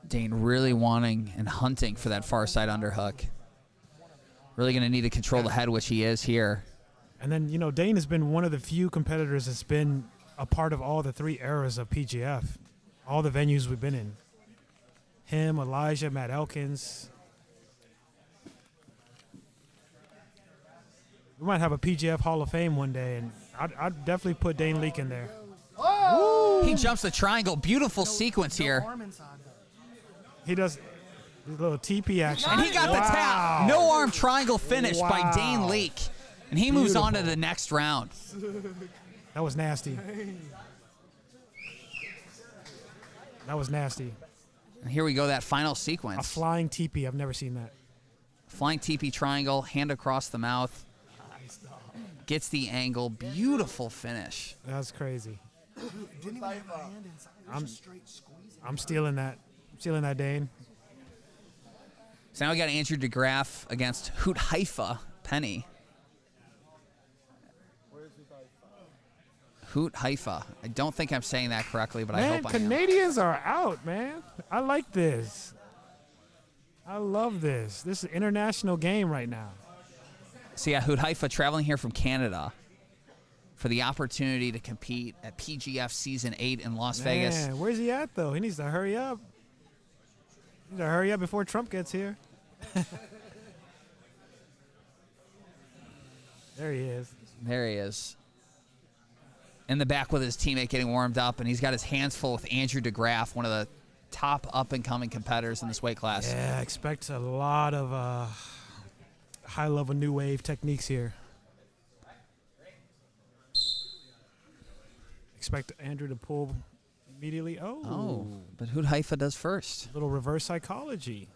Speaker 1: Dane really wanting and hunting for that far side underhook. Really going to need to control the head, which he is here.
Speaker 7: And then, you know, Dane has been one of the few competitors that's been a part of all the 3 eras of PGF, all the venues we've been in. Him, Elijah, Matt Elkins. We might have a PGF Hall of Fame one day, and I'd definitely put Dane Leak in there.
Speaker 1: He jumps the triangle. Beautiful sequence here.
Speaker 7: He does a little TP action.
Speaker 1: And he got the tap. No arm triangle finish by
Speaker 7: Wow.
Speaker 1: Dane Leak. And he moves on to
Speaker 7: Beautiful.
Speaker 1: the next round.
Speaker 7: That was nasty. That was nasty.
Speaker 1: And here we go, that final
Speaker 7: A
Speaker 1: sequence.
Speaker 7: flying TP. I've never seen that.
Speaker 1: Flying TP triangle, hand across the mouth. Gets the angle. Beautiful finish.
Speaker 7: That's crazy.
Speaker 5: Didn't even have a hand inside. It was just straight squeezing.
Speaker 7: I'm stealing that. Stealing that, Dane.
Speaker 1: So now we got Andrew DeGraff against Hoot Haifa Penny. Hoot Haifa. I don't think I'm saying that correctly, but I
Speaker 7: Man,
Speaker 1: hope I am.
Speaker 7: Canadians are out, man. I like this. I love this. This is an international game right now.
Speaker 1: So yeah, Hoot Haifa traveling here from Canada for the opportunity to compete at PGF Season 8 in Las Vegas.
Speaker 7: Man, where's he at, though? He needs to hurry up. He needs to hurry up before Trump gets here. There he is.
Speaker 1: There he is. In the back with his teammate getting warmed up, and he's got his hands full with Andrew DeGraff, one of the top up-and-coming competitors in this weight class.
Speaker 7: Yeah, expect a lot of high-level new wave techniques here. Expect Andrew to pull immediately.
Speaker 1: Oh, but Hoot Haifa does first.
Speaker 7: Little reverse psychology.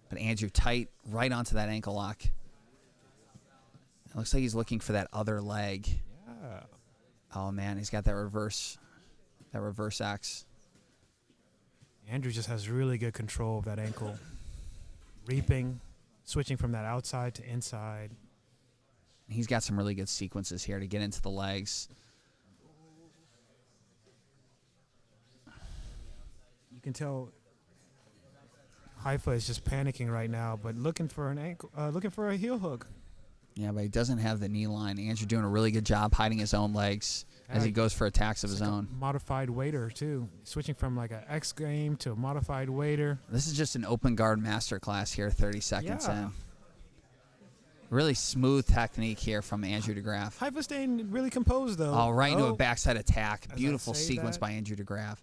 Speaker 1: But Andrew tight right onto that ankle lock. It looks like he's looking for that other leg.
Speaker 7: Yeah.
Speaker 1: Oh man, he's got that reverse axe.
Speaker 7: Andrew just has really good control of that ankle. Reaping, switching from that outside to inside.
Speaker 1: He's got some really good sequences here to get into the legs.
Speaker 7: You can tell Haifa is just panicking right now, but looking for an ankle, looking for a heel hook.
Speaker 1: Yeah, but he doesn't have the knee line. Andrew doing a really good job hiding his own legs as he goes for attacks of his own.
Speaker 7: Modified waiter, too. Switching from like an X game to a modified waiter.
Speaker 1: This is just an open guard masterclass here, 30 seconds in. Really smooth technique here from Andrew DeGraff.
Speaker 7: Haifa staying really composed, though.
Speaker 1: Oh, right into a backside attack.
Speaker 7: As
Speaker 1: Beautiful
Speaker 7: I say
Speaker 1: sequence
Speaker 7: that-
Speaker 1: by Andrew DeGraff.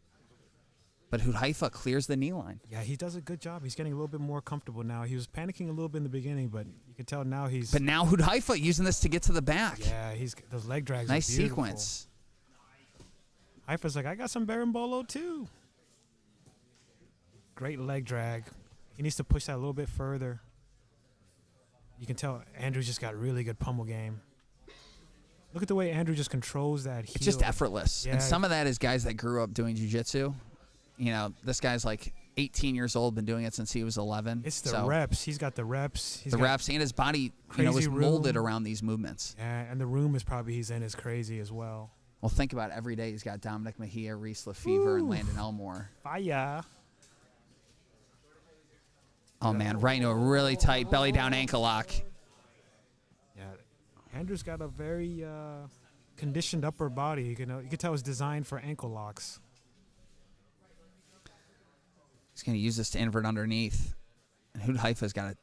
Speaker 1: But Haifa clears the knee line.
Speaker 7: Yeah, he does a good job. He's getting a little bit more comfortable now. He was panicking a little bit in the beginning, but you can tell now he's...
Speaker 1: But now Haifa using this to get to the back.
Speaker 7: Yeah, those leg drags
Speaker 1: Nice
Speaker 7: are beautiful.
Speaker 1: sequence.
Speaker 7: Haifa's like, I got some berimbolo too. Great leg drag. He needs to push that a little bit further. You can tell Andrew just got really good pummel game. Look at the way Andrew just controls that heel.
Speaker 1: It's just effortless.
Speaker 7: Yeah.
Speaker 1: And some of that is guys that grew up doing jiu-jitsu. You know, this guy's like 18 years old, been doing it since he was 11.
Speaker 7: It's the reps. He's got the reps.
Speaker 1: The reps and his body, you know, was
Speaker 7: crazy
Speaker 1: molded
Speaker 7: room.
Speaker 1: around these movements.
Speaker 7: Yeah, and the room is probably he's in is crazy as well.
Speaker 1: Well, think about it. Every day he's got Dominic Mejia, Reese Lefevre, and Landon Elmore.
Speaker 7: Fire.
Speaker 1: Oh, man, right into a really tight belly down ankle lock.
Speaker 7: Yeah, Andrew's got a very conditioned upper body. You can tell it's designed for ankle locks.
Speaker 1: He's going to use this to invert underneath. And Haifa's got to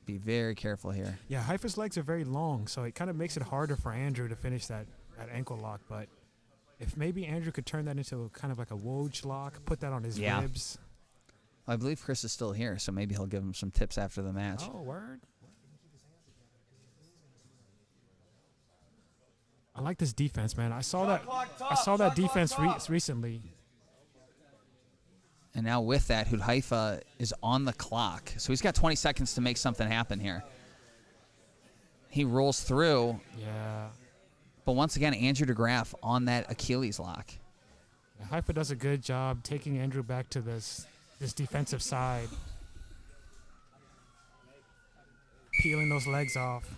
Speaker 1: be very careful here.
Speaker 7: Yeah, Haifa's legs are very long, so it kind of makes it harder for Andrew to finish that ankle lock. But if maybe Andrew could turn that into kind of like a Woj lock, put that on his ribs.
Speaker 1: Well, I believe Chris is still here, so maybe he'll give him some tips after the match.
Speaker 7: Oh, word. I like this defense, man. I saw that defense recently.
Speaker 1: And now with that, Haifa is on the clock. So he's got 20 seconds to make something happen here. He rolls through.
Speaker 7: Yeah.
Speaker 1: But once again, Andrew DeGraff on that Achilles lock.
Speaker 7: Haifa does a good job taking Andrew back to this defensive side. Peeling those legs off.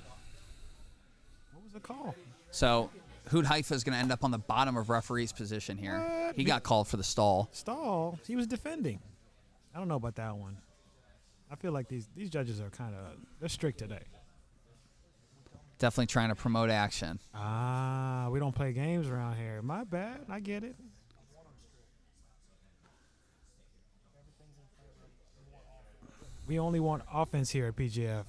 Speaker 7: What was the call?
Speaker 1: So Haifa is going to end up on the bottom of referee's position here.
Speaker 7: What?
Speaker 1: He got called for the stall.
Speaker 7: Stall? He was defending. I don't know about that one. I feel like these judges are they're strict today.
Speaker 1: Definitely trying to promote action.
Speaker 7: We don't play games around here. My bad. I get it. We only want offense here at PGF.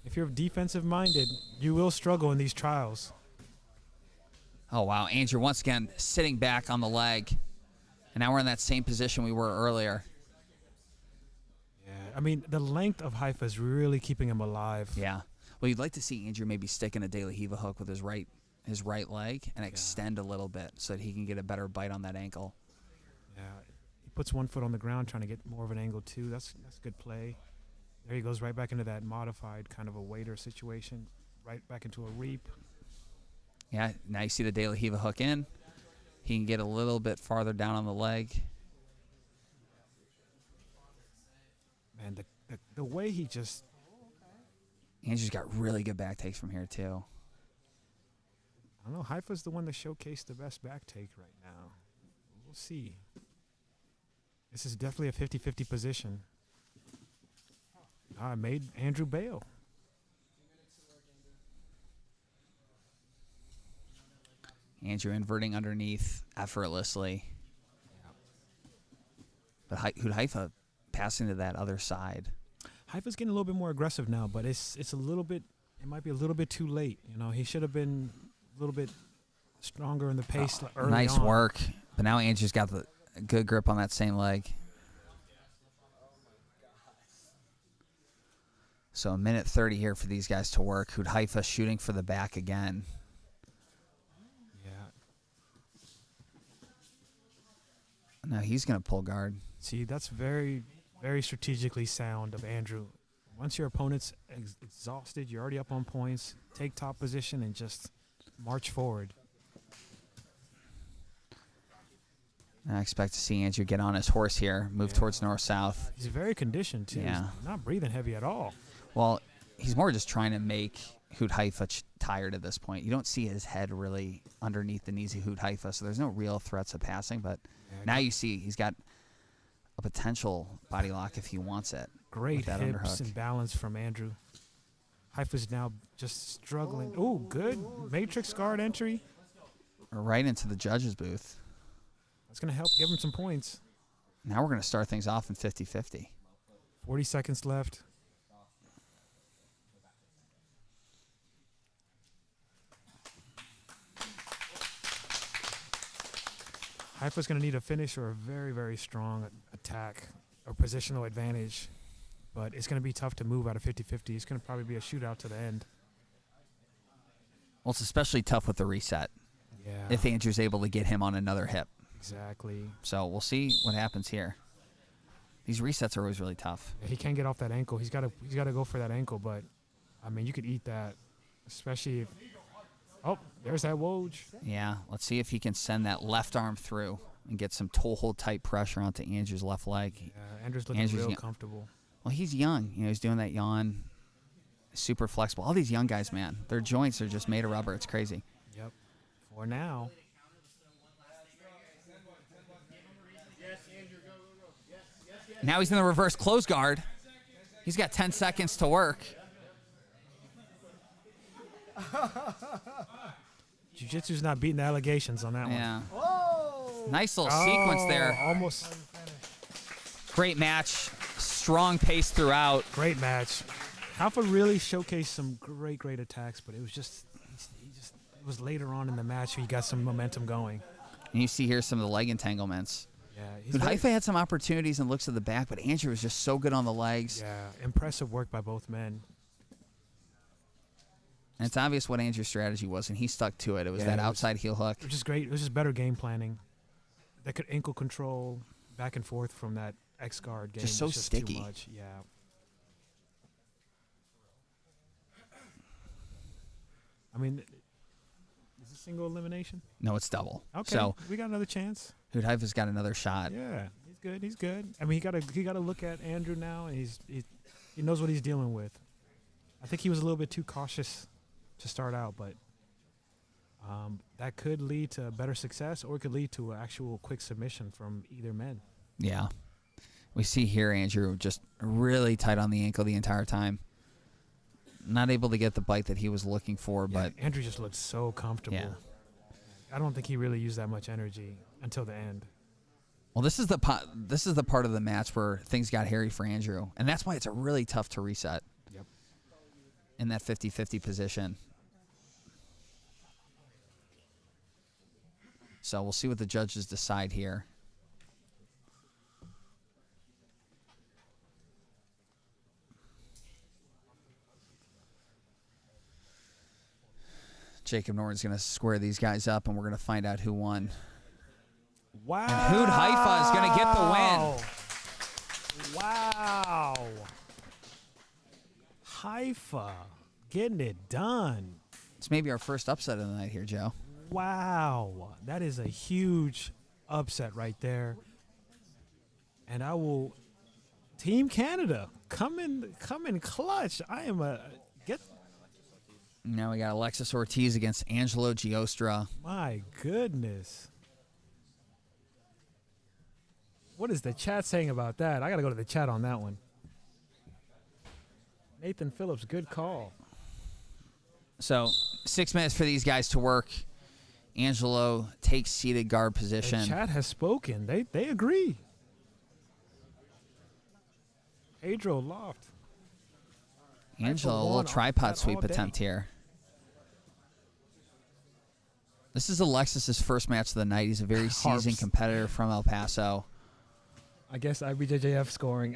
Speaker 7: If you're defensive minded, you will struggle in these trials.
Speaker 1: Oh, wow. Andrew once again sitting back on the leg. And now we're in that same position we were earlier.
Speaker 7: Yeah, I mean, the length of Haifa is really keeping him alive.
Speaker 1: Yeah. Well, you'd like to see Andrew maybe stick in a De La Riva hook with his right leg and extend a little bit so that he can get a better bite on that ankle.
Speaker 7: Yeah, he puts one foot on the ground trying to get more of an angle too. That's good play. There he goes right back into that modified kind of a waiter situation, right back into a reap.
Speaker 1: Yeah, now you see the De La Riva hook in. He can get a little bit farther down on the leg.
Speaker 7: Man, the way he just...
Speaker 1: Andrew's got really good back takes from here, too.
Speaker 7: I don't know. Haifa's the one that showcased the best back take right now. We'll see. This is definitely a 50-50 position. I made Andrew bail.
Speaker 1: Andrew inverting underneath effortlessly. But Haifa passing to that other side.
Speaker 7: Haifa's getting a little bit more aggressive now, but it's a little bit, it might be a little bit too late. You know, he should have been a little bit stronger in the pace early
Speaker 1: Nice
Speaker 7: on.
Speaker 1: work. But now Andrew's got the good grip on that same leg. So a minute 30 here for these guys to work. Haifa shooting for the back again.
Speaker 7: Yeah.
Speaker 1: Now he's going to pull guard.
Speaker 7: See, that's very, very strategically sound of Andrew. Once your opponent's exhausted, you're already up on points, take top position and just march forward.
Speaker 1: I expect to see Andrew get on his horse here, move towards north-south.
Speaker 7: He's very conditioned, too.
Speaker 1: Yeah.
Speaker 7: He's not breathing heavy at all.
Speaker 1: Well, he's more just trying to make Hoot Haifa tired at this point. You don't see his head really underneath the knees of Hoot Haifa, so there's no real threats of passing. But now you see he's got a potential body lock if he wants it.
Speaker 7: Great
Speaker 1: that
Speaker 7: hips
Speaker 1: underhook.
Speaker 7: and balance from Andrew. Haifa's now just struggling. Oh, good matrix guard entry.
Speaker 1: Right into the judge's booth.
Speaker 7: That's going to help give him some points.
Speaker 1: Now we're going to start things off in 50-50.
Speaker 7: 40 seconds left. Haifa's going to need a finish or a very, very strong attack or positional advantage. But it's going to be tough to move out of 50-50. It's going to probably be a shootout to the end.
Speaker 1: Well, it's especially tough with the reset
Speaker 7: Yeah.
Speaker 1: if Andrew's able to get him on another hip.
Speaker 7: Exactly.
Speaker 1: So we'll see what happens here. These resets are always really tough.
Speaker 7: He can't get off that ankle. He's got to go for that ankle, but I mean, you could eat that, especially if oh, there's that Woj.
Speaker 1: Yeah, let's see if he can send that left arm through and get some toe hold tight pressure onto Andrew's left leg.
Speaker 7: Yeah, Andrew's looking
Speaker 1: Andrew's
Speaker 7: real
Speaker 1: young.
Speaker 7: comfortable.
Speaker 1: Well, he's young. You know, he's doing that yawn. Super flexible. All these young guys, man, their joints are just made of rubber. It's crazy.
Speaker 7: Yep. For now.
Speaker 1: Now he's in the reverse close guard. He's got 10 seconds to work.
Speaker 7: Jiu-jitsu's not beating the allegations on that one.
Speaker 1: Yeah.
Speaker 5: Whoa!
Speaker 1: Nice little sequence there.
Speaker 7: Almost.
Speaker 1: Great match. Strong pace throughout.
Speaker 7: Great match. Alpha really showcased some great attacks, but it was just it was later on in the match he got some momentum going.
Speaker 1: And you see here some of the leg entanglements.
Speaker 7: Yeah,
Speaker 1: But Haifa had some opportunities and looks at the back, but Andrew was just so good on the legs.
Speaker 7: yeah, impressive work by both men.
Speaker 1: And it's obvious what Andrew's strategy was, and he stuck to it. It was
Speaker 7: Yeah,
Speaker 1: that
Speaker 7: it was-
Speaker 1: outside heel hook.
Speaker 7: Which is great. It was just better game planning. That could ankle control back and forth from that X guard game.
Speaker 1: Just so
Speaker 7: was
Speaker 1: sticky.
Speaker 7: Too much. Yeah. I mean, is it single elimination?
Speaker 1: No, it's double.
Speaker 7: Okay.
Speaker 1: So
Speaker 7: we got another chance.
Speaker 1: Hoot Haifa's got another shot.
Speaker 7: Yeah, he's good. He's good. I mean, he got to look at Andrew now, and he knows what he's dealing with. I think he was a little bit too cautious to start out, but that could lead to better success, or it could lead to an actual quick submission from either men.
Speaker 1: Yeah. We see here Andrew just really tight on the ankle the entire time. Not able to get the bite that he was looking for, but
Speaker 7: Andrew just looked so comfortable.
Speaker 1: yeah.
Speaker 7: I don't think he really used that much energy until the end.
Speaker 1: Well, this is the part of the match where things got hairy for Andrew, and that's why it's a really tough to reset.
Speaker 7: Yep.
Speaker 1: In that 50-50 position. So we'll see what the judges decide here. Jacob Norton's going to square these guys up, and we're going to find out who won.
Speaker 7: Wow.
Speaker 1: And Hoot Haifa is going to get the win.
Speaker 7: Wow. Haifa getting it done.
Speaker 1: It's maybe our first upset of the night here, Joe.
Speaker 7: Wow. That is a huge upset right there. And I will Team Canada come in clutch. I am
Speaker 1: Now we got Alexis Ortiz against Angelo Giostra.
Speaker 7: my goodness. What is the chat saying about that? I got to go to the chat on that one. Nathan Phillips, good call.
Speaker 1: So 6 minutes for these guys to work. Angelo takes seated guard
Speaker 7: The
Speaker 1: position.
Speaker 7: chat has spoken. They agree. Pedro Loft.
Speaker 1: Angelo, a
Speaker 7: one
Speaker 1: little
Speaker 7: on
Speaker 1: tripod
Speaker 7: that
Speaker 1: sweep
Speaker 7: all day.
Speaker 1: attempt here. This is Alexis's first match of the night. He's a very seasoned
Speaker 7: Harps.
Speaker 1: competitor from El Paso.
Speaker 7: I guess IBJJF scoring.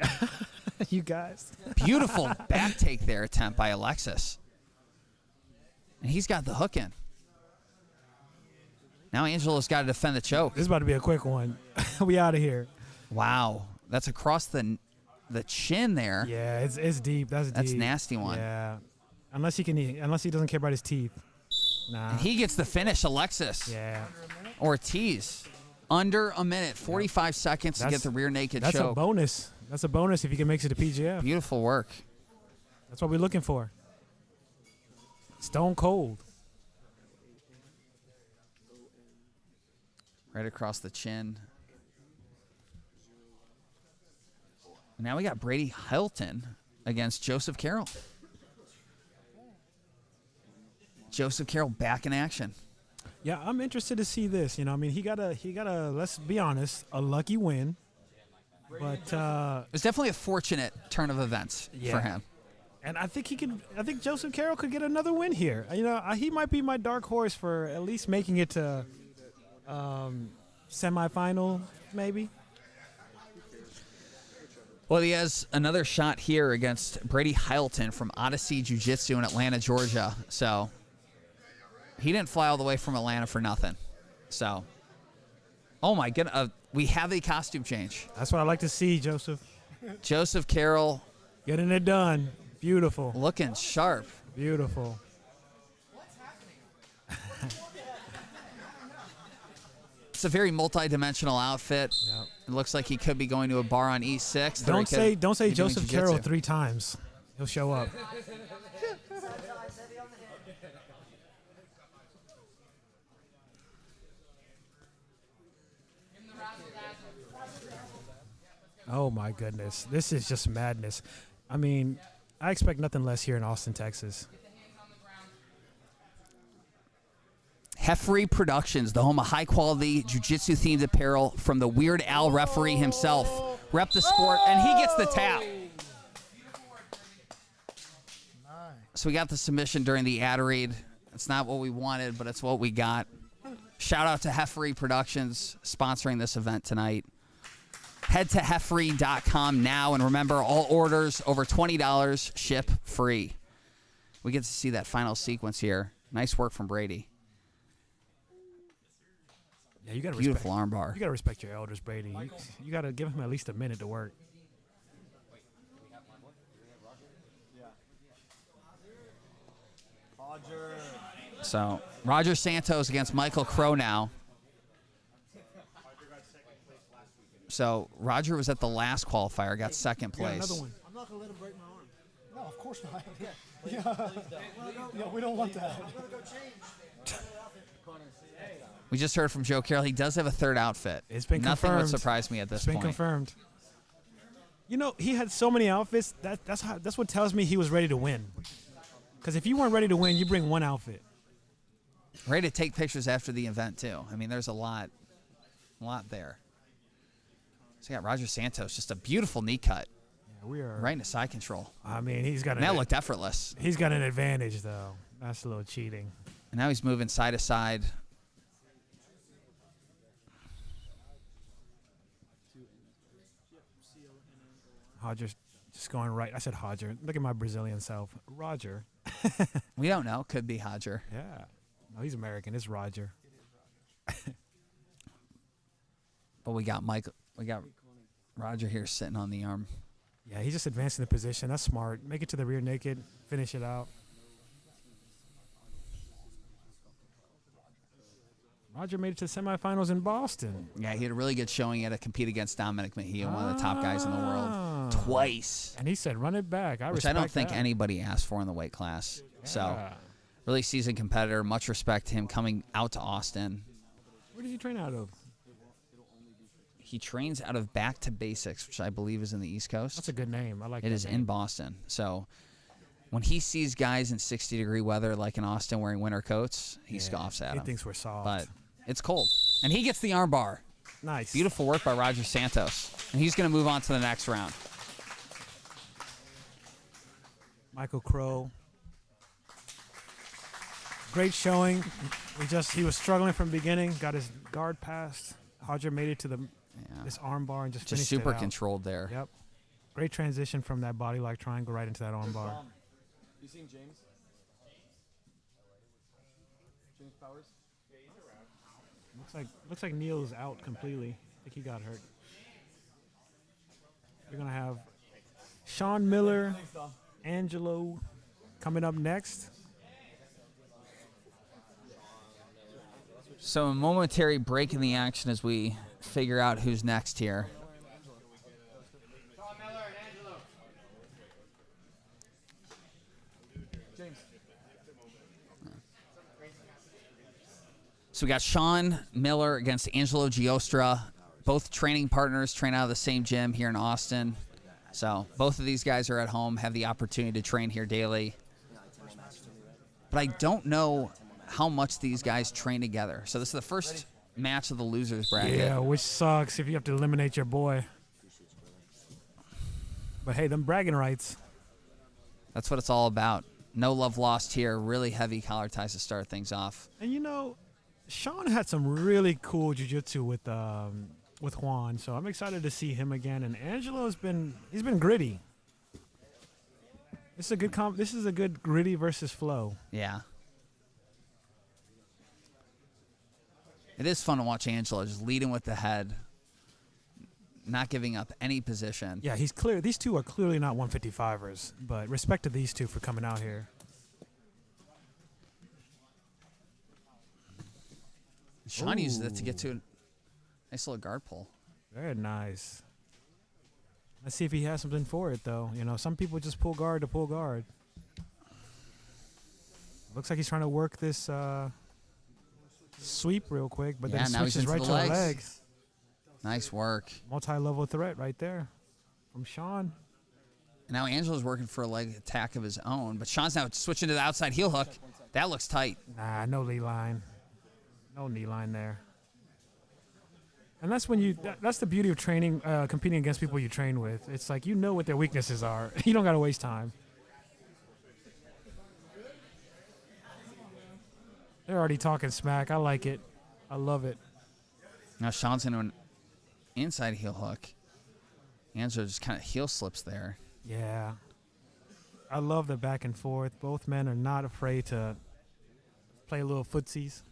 Speaker 7: You guys.
Speaker 1: Beautiful back take there attempt by Alexis. And he's got the hook in. Now Angelo's got to defend the choke.
Speaker 7: This is about to be a quick one. We out of here.
Speaker 1: Wow. That's across the chin there.
Speaker 7: Yeah, it's deep. That's deep.
Speaker 1: That's a nasty one.
Speaker 7: Yeah. Unless he doesn't care about his teeth. Nah.
Speaker 1: And he gets the finish, Alexis.
Speaker 7: Yeah.
Speaker 1: Ortiz. Under a minute, 45 seconds to get the rear naked
Speaker 7: That's
Speaker 1: choke.
Speaker 7: a bonus. That's a bonus if you can make it to PGF.
Speaker 1: Beautiful work.
Speaker 7: That's what we're looking for. Stone cold.
Speaker 1: Right across the chin. Now we got Brady Hilton against Joseph Carroll. Joseph Carroll back in action.
Speaker 7: Yeah, I'm interested to see this. You know, I mean, he got a. Let's be honest, a lucky win. But
Speaker 1: It's definitely a fortunate turn of events for him.
Speaker 7: And I think I think Joseph Carroll could get another win here. You know, he might be my dark horse for at least making it to semifinal, maybe.
Speaker 1: Well, he has another shot here against Brady Hilton from Odyssey Jiu-Jitsu in Atlanta, Georgia. So he didn't fly all the way from Atlanta for nothing. So, oh my goodness, we have a costume change.
Speaker 7: That's what I like to see, Joseph.
Speaker 1: Joseph Carroll
Speaker 7: Getting it done. Beautiful.
Speaker 1: looking sharp.
Speaker 7: Beautiful.
Speaker 1: It's a very multi-dimensional outfit.
Speaker 7: Yep.
Speaker 1: It looks like he could be going to a bar on E6.
Speaker 7: Don't say
Speaker 1: be doing
Speaker 7: Joseph
Speaker 1: jiu-jitsu.
Speaker 7: Carroll 3 times. He'll show up. Oh my goodness. This is just madness. I mean, I expect nothing less here in Austin, Texas.
Speaker 1: Heffery Productions, the home of high-quality jiu-jitsu themed apparel from the Weird Al referee himself. Rep the sport, and he gets the tap. So we got the submission during the ad read. It's not what we wanted, but it's what we got. Shout out to Heffery Productions sponsoring this event tonight. Head to heffery.com now, and remember, all orders over $20 ship free. We get to see that final sequence here. Nice work from Brady.
Speaker 7: Yeah, you got to
Speaker 1: Beautiful armbar.
Speaker 7: You got to respect your elders, Brady. You got to give him at least a minute to work.
Speaker 1: So Roger Santos against Michael Crow now. So Roger was at the last qualifier, got second
Speaker 7: You got
Speaker 1: place.
Speaker 7: another one.
Speaker 5: I'm not gonna let him break my arm. No, of course not. Yeah, we don't want that.
Speaker 1: We just heard from Joe Carroll. He does have a third outfit.
Speaker 7: It's been
Speaker 1: Nothing would
Speaker 7: confirmed.
Speaker 1: surprise me at this
Speaker 7: It's been
Speaker 1: point.
Speaker 7: confirmed. You know, he had so many outfits. That's what tells me he was ready to win. Because if you weren't ready to win, you bring one outfit.
Speaker 1: Ready to take pictures after the event too. I mean, there's a lot there. So you got Roger Santos, just a beautiful knee cut,
Speaker 7: Yeah, we are
Speaker 1: right into side control.
Speaker 7: I mean, he's got
Speaker 1: And that looked effortless.
Speaker 7: He's got an advantage though. That's a little cheating.
Speaker 1: And now he's moving side to side.
Speaker 7: Hodger's just going right. I said Hodger. Look at my Brazilian self. Roger.
Speaker 1: We don't know. Could be Hodger.
Speaker 7: Yeah. No, he's American. It's Roger.
Speaker 1: But we got Roger here sitting on the arm.
Speaker 7: Yeah, he's just advancing the position. That's smart. Make it to the rear naked. Finish it out. Roger made it to the semifinals in Boston.
Speaker 1: Yeah, he had a really good showing. He had to compete against Dominic Mejia, one of the top guys in the world, twice.
Speaker 7: And he said, run it back.
Speaker 1: Which I don't think anybody asked for in the weight class. So,
Speaker 7: Yeah.
Speaker 1: really seasoned competitor. Much respect to him coming out to Austin.
Speaker 7: Where did he train out of?
Speaker 1: He trains out of Back to Basics, which I believe is in the East Coast.
Speaker 7: That's a good name. I like
Speaker 1: It
Speaker 7: that
Speaker 1: is
Speaker 7: name.
Speaker 1: in Boston. So, when he sees guys in 60-degree weather like in Austin wearing winter coats, he scoffs at
Speaker 7: He
Speaker 1: them.
Speaker 7: thinks we're soft.
Speaker 1: But it's cold. And he gets the arm bar.
Speaker 7: Nice.
Speaker 1: Beautiful work by Roger Santos. And he's going to move on to the next round.
Speaker 7: Michael Crow. Great showing. He was struggling from the beginning. Got his guard passed. Hodger made it to this arm bar and just
Speaker 1: Just
Speaker 7: finished
Speaker 1: super
Speaker 7: it out.
Speaker 1: controlled there.
Speaker 7: Yep. Great transition from that body-lock triangle right into that arm bar.
Speaker 6: You seen James? James Powers?
Speaker 7: Looks like Neil's out completely. I think he got hurt. We're gonna have Sean Miller, Angelo coming up next.
Speaker 1: So a momentary break in the action as we figure out who's next here. So we got Sean Miller against Angelo Giostra. Both training partners, train out of the same gym here in Austin. So both of these guys are at home, have the opportunity to train here daily. But I don't know how much these guys train together. So this is the first match of the losers bracket.
Speaker 7: Yeah, which sucks if you have to eliminate your boy. But hey, them bragging rights.
Speaker 1: That's what it's all about. No love lost here. Really heavy collar ties to start things off.
Speaker 7: And you know, Sean had some really cool jiu-jitsu with Juan, so I'm excited to see him again. And Angelo's been gritty. This is a good gritty versus flow.
Speaker 1: Yeah. It is fun to watch Angelo just leading with the head, not giving up any position.
Speaker 7: Yeah, he's clear. These two are clearly not 155ers, but respect to these two for coming out here.
Speaker 1: Sean uses it to get to a nice little guard pull.
Speaker 7: Very nice. Let's see if he has something for it, though. You know, some people just pull guard to pull guard. Looks like he's trying to work this sweep real quick, but then
Speaker 1: now he's
Speaker 7: switches
Speaker 1: into
Speaker 7: right
Speaker 1: the
Speaker 7: to
Speaker 1: legs.
Speaker 7: the legs.
Speaker 1: Nice work.
Speaker 7: Multi-level threat right there from Sean.
Speaker 1: And now Angelo's working for a leg attack of his own, but Sean's now switching to the outside heel hook. That looks tight.
Speaker 7: Nah, no knee line. No knee line there. And that's when that's the beauty of training, competing against people you train with. It's like you know what their weaknesses are. You don't got to waste time. They're already talking smack. I like it. I love it.
Speaker 1: Now Sean's into an inside heel hook. Angelo just kind of heel slips there.
Speaker 7: Yeah. I love the back and forth. Both men are not afraid to play a little footsies.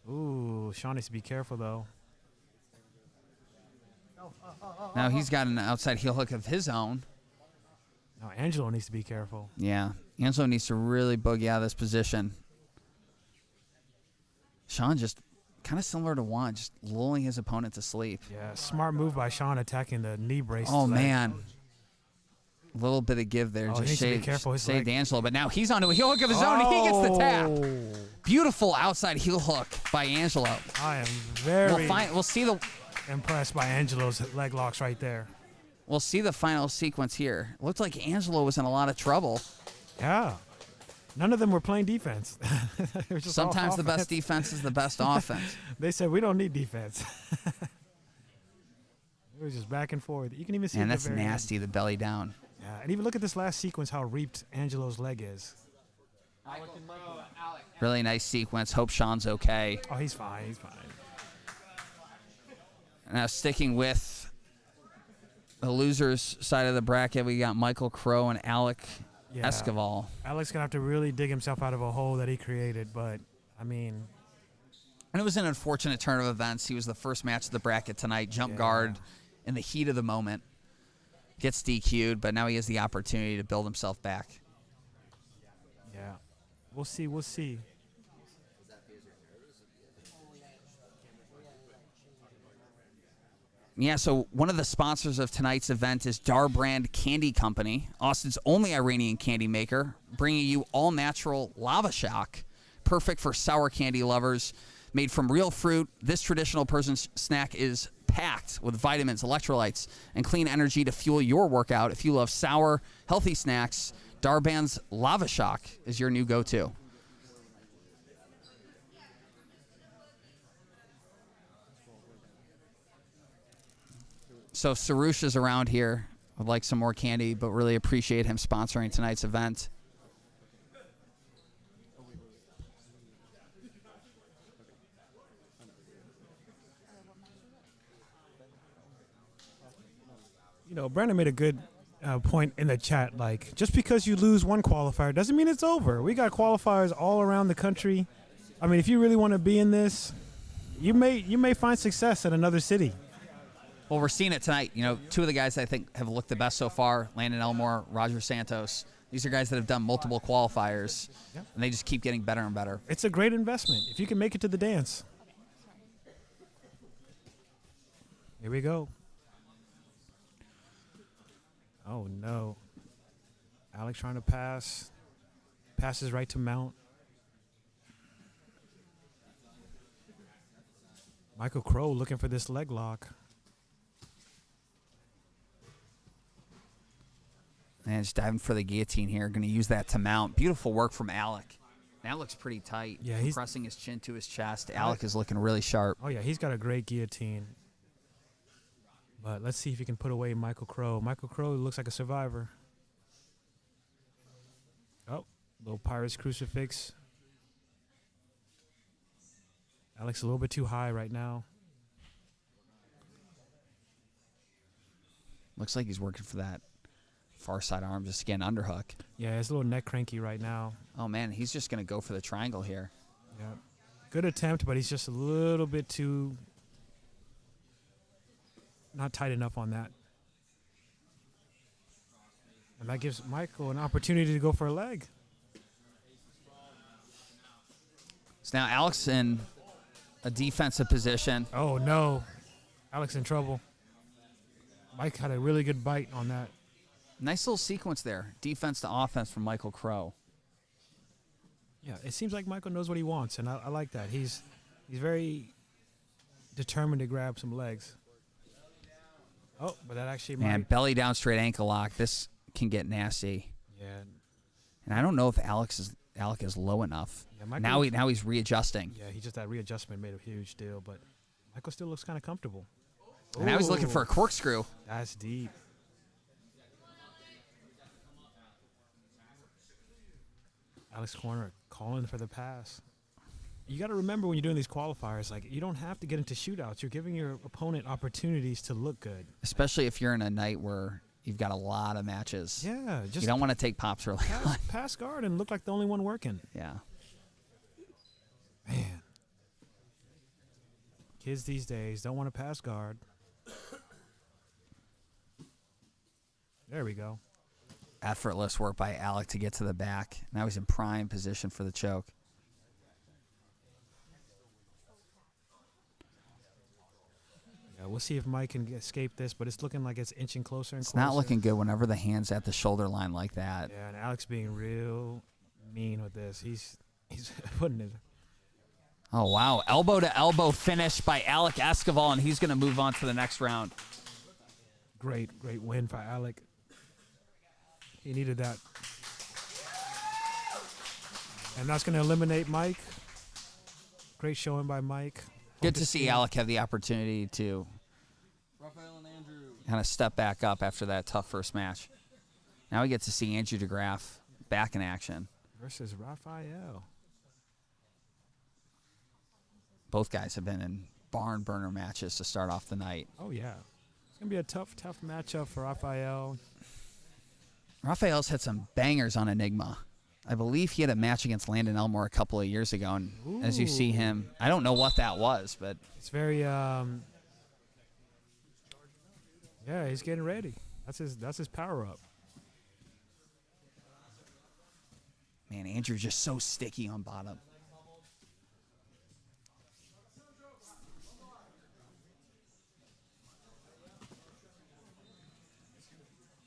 Speaker 7: Ooh, Sean needs to be careful, though.
Speaker 1: Now he's got an outside heel hook of his own.
Speaker 7: Now Angelo needs to be careful.
Speaker 1: Yeah, Angelo needs to really boogie out of this position. Sean just kind of similar to Juan, just lulling his opponent to sleep.
Speaker 7: Yeah, smart move by Sean attacking the knee brace.
Speaker 1: Oh, man. A little bit of give there.
Speaker 7: Oh, he
Speaker 1: just
Speaker 7: needs to be careful. His
Speaker 1: saved
Speaker 7: leg.
Speaker 1: Angelo, but now he's onto a heel hook of his own, and he gets the tap. Beautiful outside heel hook by Angelo.
Speaker 7: I am very
Speaker 1: We'll see the
Speaker 7: impressed by Angelo's leg locks right there.
Speaker 1: We'll see the final sequence here. Looked like Angelo was in a lot of trouble.
Speaker 7: Yeah. None of them were playing defense. It was just all
Speaker 1: Sometimes the
Speaker 7: offense.
Speaker 1: best defense is the best offense.
Speaker 7: They said, we don't need defense. It was just back and forth. You can even see
Speaker 1: And
Speaker 7: at
Speaker 1: that's
Speaker 7: the very end.
Speaker 1: nasty, the belly down.
Speaker 7: Yeah, and even look at this last sequence, how reaped Angelo's leg is.
Speaker 1: Really nice sequence. Hope Sean's okay.
Speaker 7: Oh, he's fine. He's fine.
Speaker 1: Now sticking with the losers side of the bracket, we got Michael Crow and Alec Escoval.
Speaker 7: Alex going to have to really dig himself out of a hole that he created, but, I mean...
Speaker 1: And it was an unfortunate turn of events. He was the first match of the bracket tonight. Jump guard in the heat of the moment. Gets DQ'd, but now he has the opportunity to build himself back.
Speaker 7: Yeah. We'll see. We'll see.
Speaker 1: Yeah, so one of the sponsors of tonight's event is Dar Brand Candy Company, Austin's only Iranian candy maker, bringing you all-natural Lava Shock, perfect for sour candy lovers. Made from real fruit, this traditional person's snack is packed with vitamins, electrolytes, and clean energy to fuel your workout. If you love sour, healthy snacks, Dar Brand's Lava Shock is your new go-to. So if Sarush is around here, would like some more candy, but really appreciate him sponsoring tonight's event.
Speaker 7: You know, Brandon made a good point in the chat. Like, just because you lose one qualifier doesn't mean it's over. We got qualifiers all around the country. I mean, if you really want to be in this, you may find success in another city.
Speaker 1: Well, we're seeing it tonight. You know, two of the guys I think have looked the best so far, Landon Elmore, Roger Santos. These are guys that have done multiple qualifiers,
Speaker 7: Yeah.
Speaker 1: and they just keep getting better and better.
Speaker 7: It's a great investment if you can make it to the dance. Here we go. Oh, no. Alex trying to pass. Passes right to Mount. Michael Crow looking for this leg lock.
Speaker 1: And just diving for the guillotine here. Going to use that to mount. Beautiful work from Alec. That looks pretty tight.
Speaker 7: Yeah, he's
Speaker 1: pressing his chin to his chest. Alec is looking really sharp.
Speaker 7: Oh, yeah, he's got a great guillotine. But let's see if he can put away Michael Crow. Michael Crow looks like a survivor. Oh, little Pirate's Crucifix. Alex a little bit too high right now.
Speaker 1: Looks like he's working for that far side arm, just again, underhook.
Speaker 7: Yeah, it's a little neck cranky right now.
Speaker 1: Oh, man, he's just going to go for the triangle here.
Speaker 7: Yeah. Good attempt, but he's just a little bit too not tight enough on that. And that gives Michael an opportunity to go for a leg.
Speaker 1: So now Alex in a defensive position.
Speaker 7: Oh, no. Alex in trouble. Mike had a really good bite on that.
Speaker 1: Nice little sequence there. Defense to offense from Michael Crow.
Speaker 7: Yeah, it seems like Michael knows what he wants, and I like that. He's very determined to grab some legs. Oh, but that actually
Speaker 1: Man,
Speaker 7: might.
Speaker 1: belly down, straight ankle lock. This can get nasty.
Speaker 7: Yeah.
Speaker 1: And I don't know if Alec is low enough.
Speaker 7: Yeah, Michael,
Speaker 1: Now he's readjusting.
Speaker 7: Yeah, he just that readjustment made a huge deal, but Michael still looks kind of comfortable.
Speaker 1: And now he's looking for a corkscrew.
Speaker 7: That's deep. Alex Corner calling for the pass. You got to remember when you're doing these qualifiers, like you don't have to get into shootouts. You're giving your opponent opportunities to look good.
Speaker 1: Especially if you're in a night where you've got a lot of matches.
Speaker 7: Yeah, just
Speaker 1: You don't want to take pops early on.
Speaker 7: pass guard and look like the only one working.
Speaker 1: Yeah.
Speaker 7: Man. Kids these days don't want to pass guard. There we go.
Speaker 1: Effortless work by Alec to get to the back. Now he's in prime position for the choke.
Speaker 7: Yeah, we'll see if Mike can escape this, but it's looking like it's inching closer and
Speaker 1: It's
Speaker 7: closer.
Speaker 1: not looking good whenever the hand's at the shoulder line like that.
Speaker 7: Yeah, and Alex being real mean with this. He's putting it.
Speaker 1: Oh, wow. Elbow to elbow finish by Alec Escoval, and he's going to move on to the next round.
Speaker 7: Great win for Alec. He needed that. And that's going to eliminate Mike. Great showing by Mike.
Speaker 1: Good to see Alec have the opportunity to kind of step back up after that tough first match. Now we get to see Andrew DeGraff back in action.
Speaker 7: Versus Raphael.
Speaker 1: Both guys have been in barn burner matches to start off the night.
Speaker 7: Oh, yeah. It's going to be a tough matchup for Raphael.
Speaker 1: Raphael's had some bangers on Enigma. I believe he had a match against Landon Elmore a couple of years ago, and as you see him, I don't know what that was, but
Speaker 7: It's very, yeah, he's getting ready. That's his power-up.
Speaker 1: man, Andrew's just so sticky on bottom.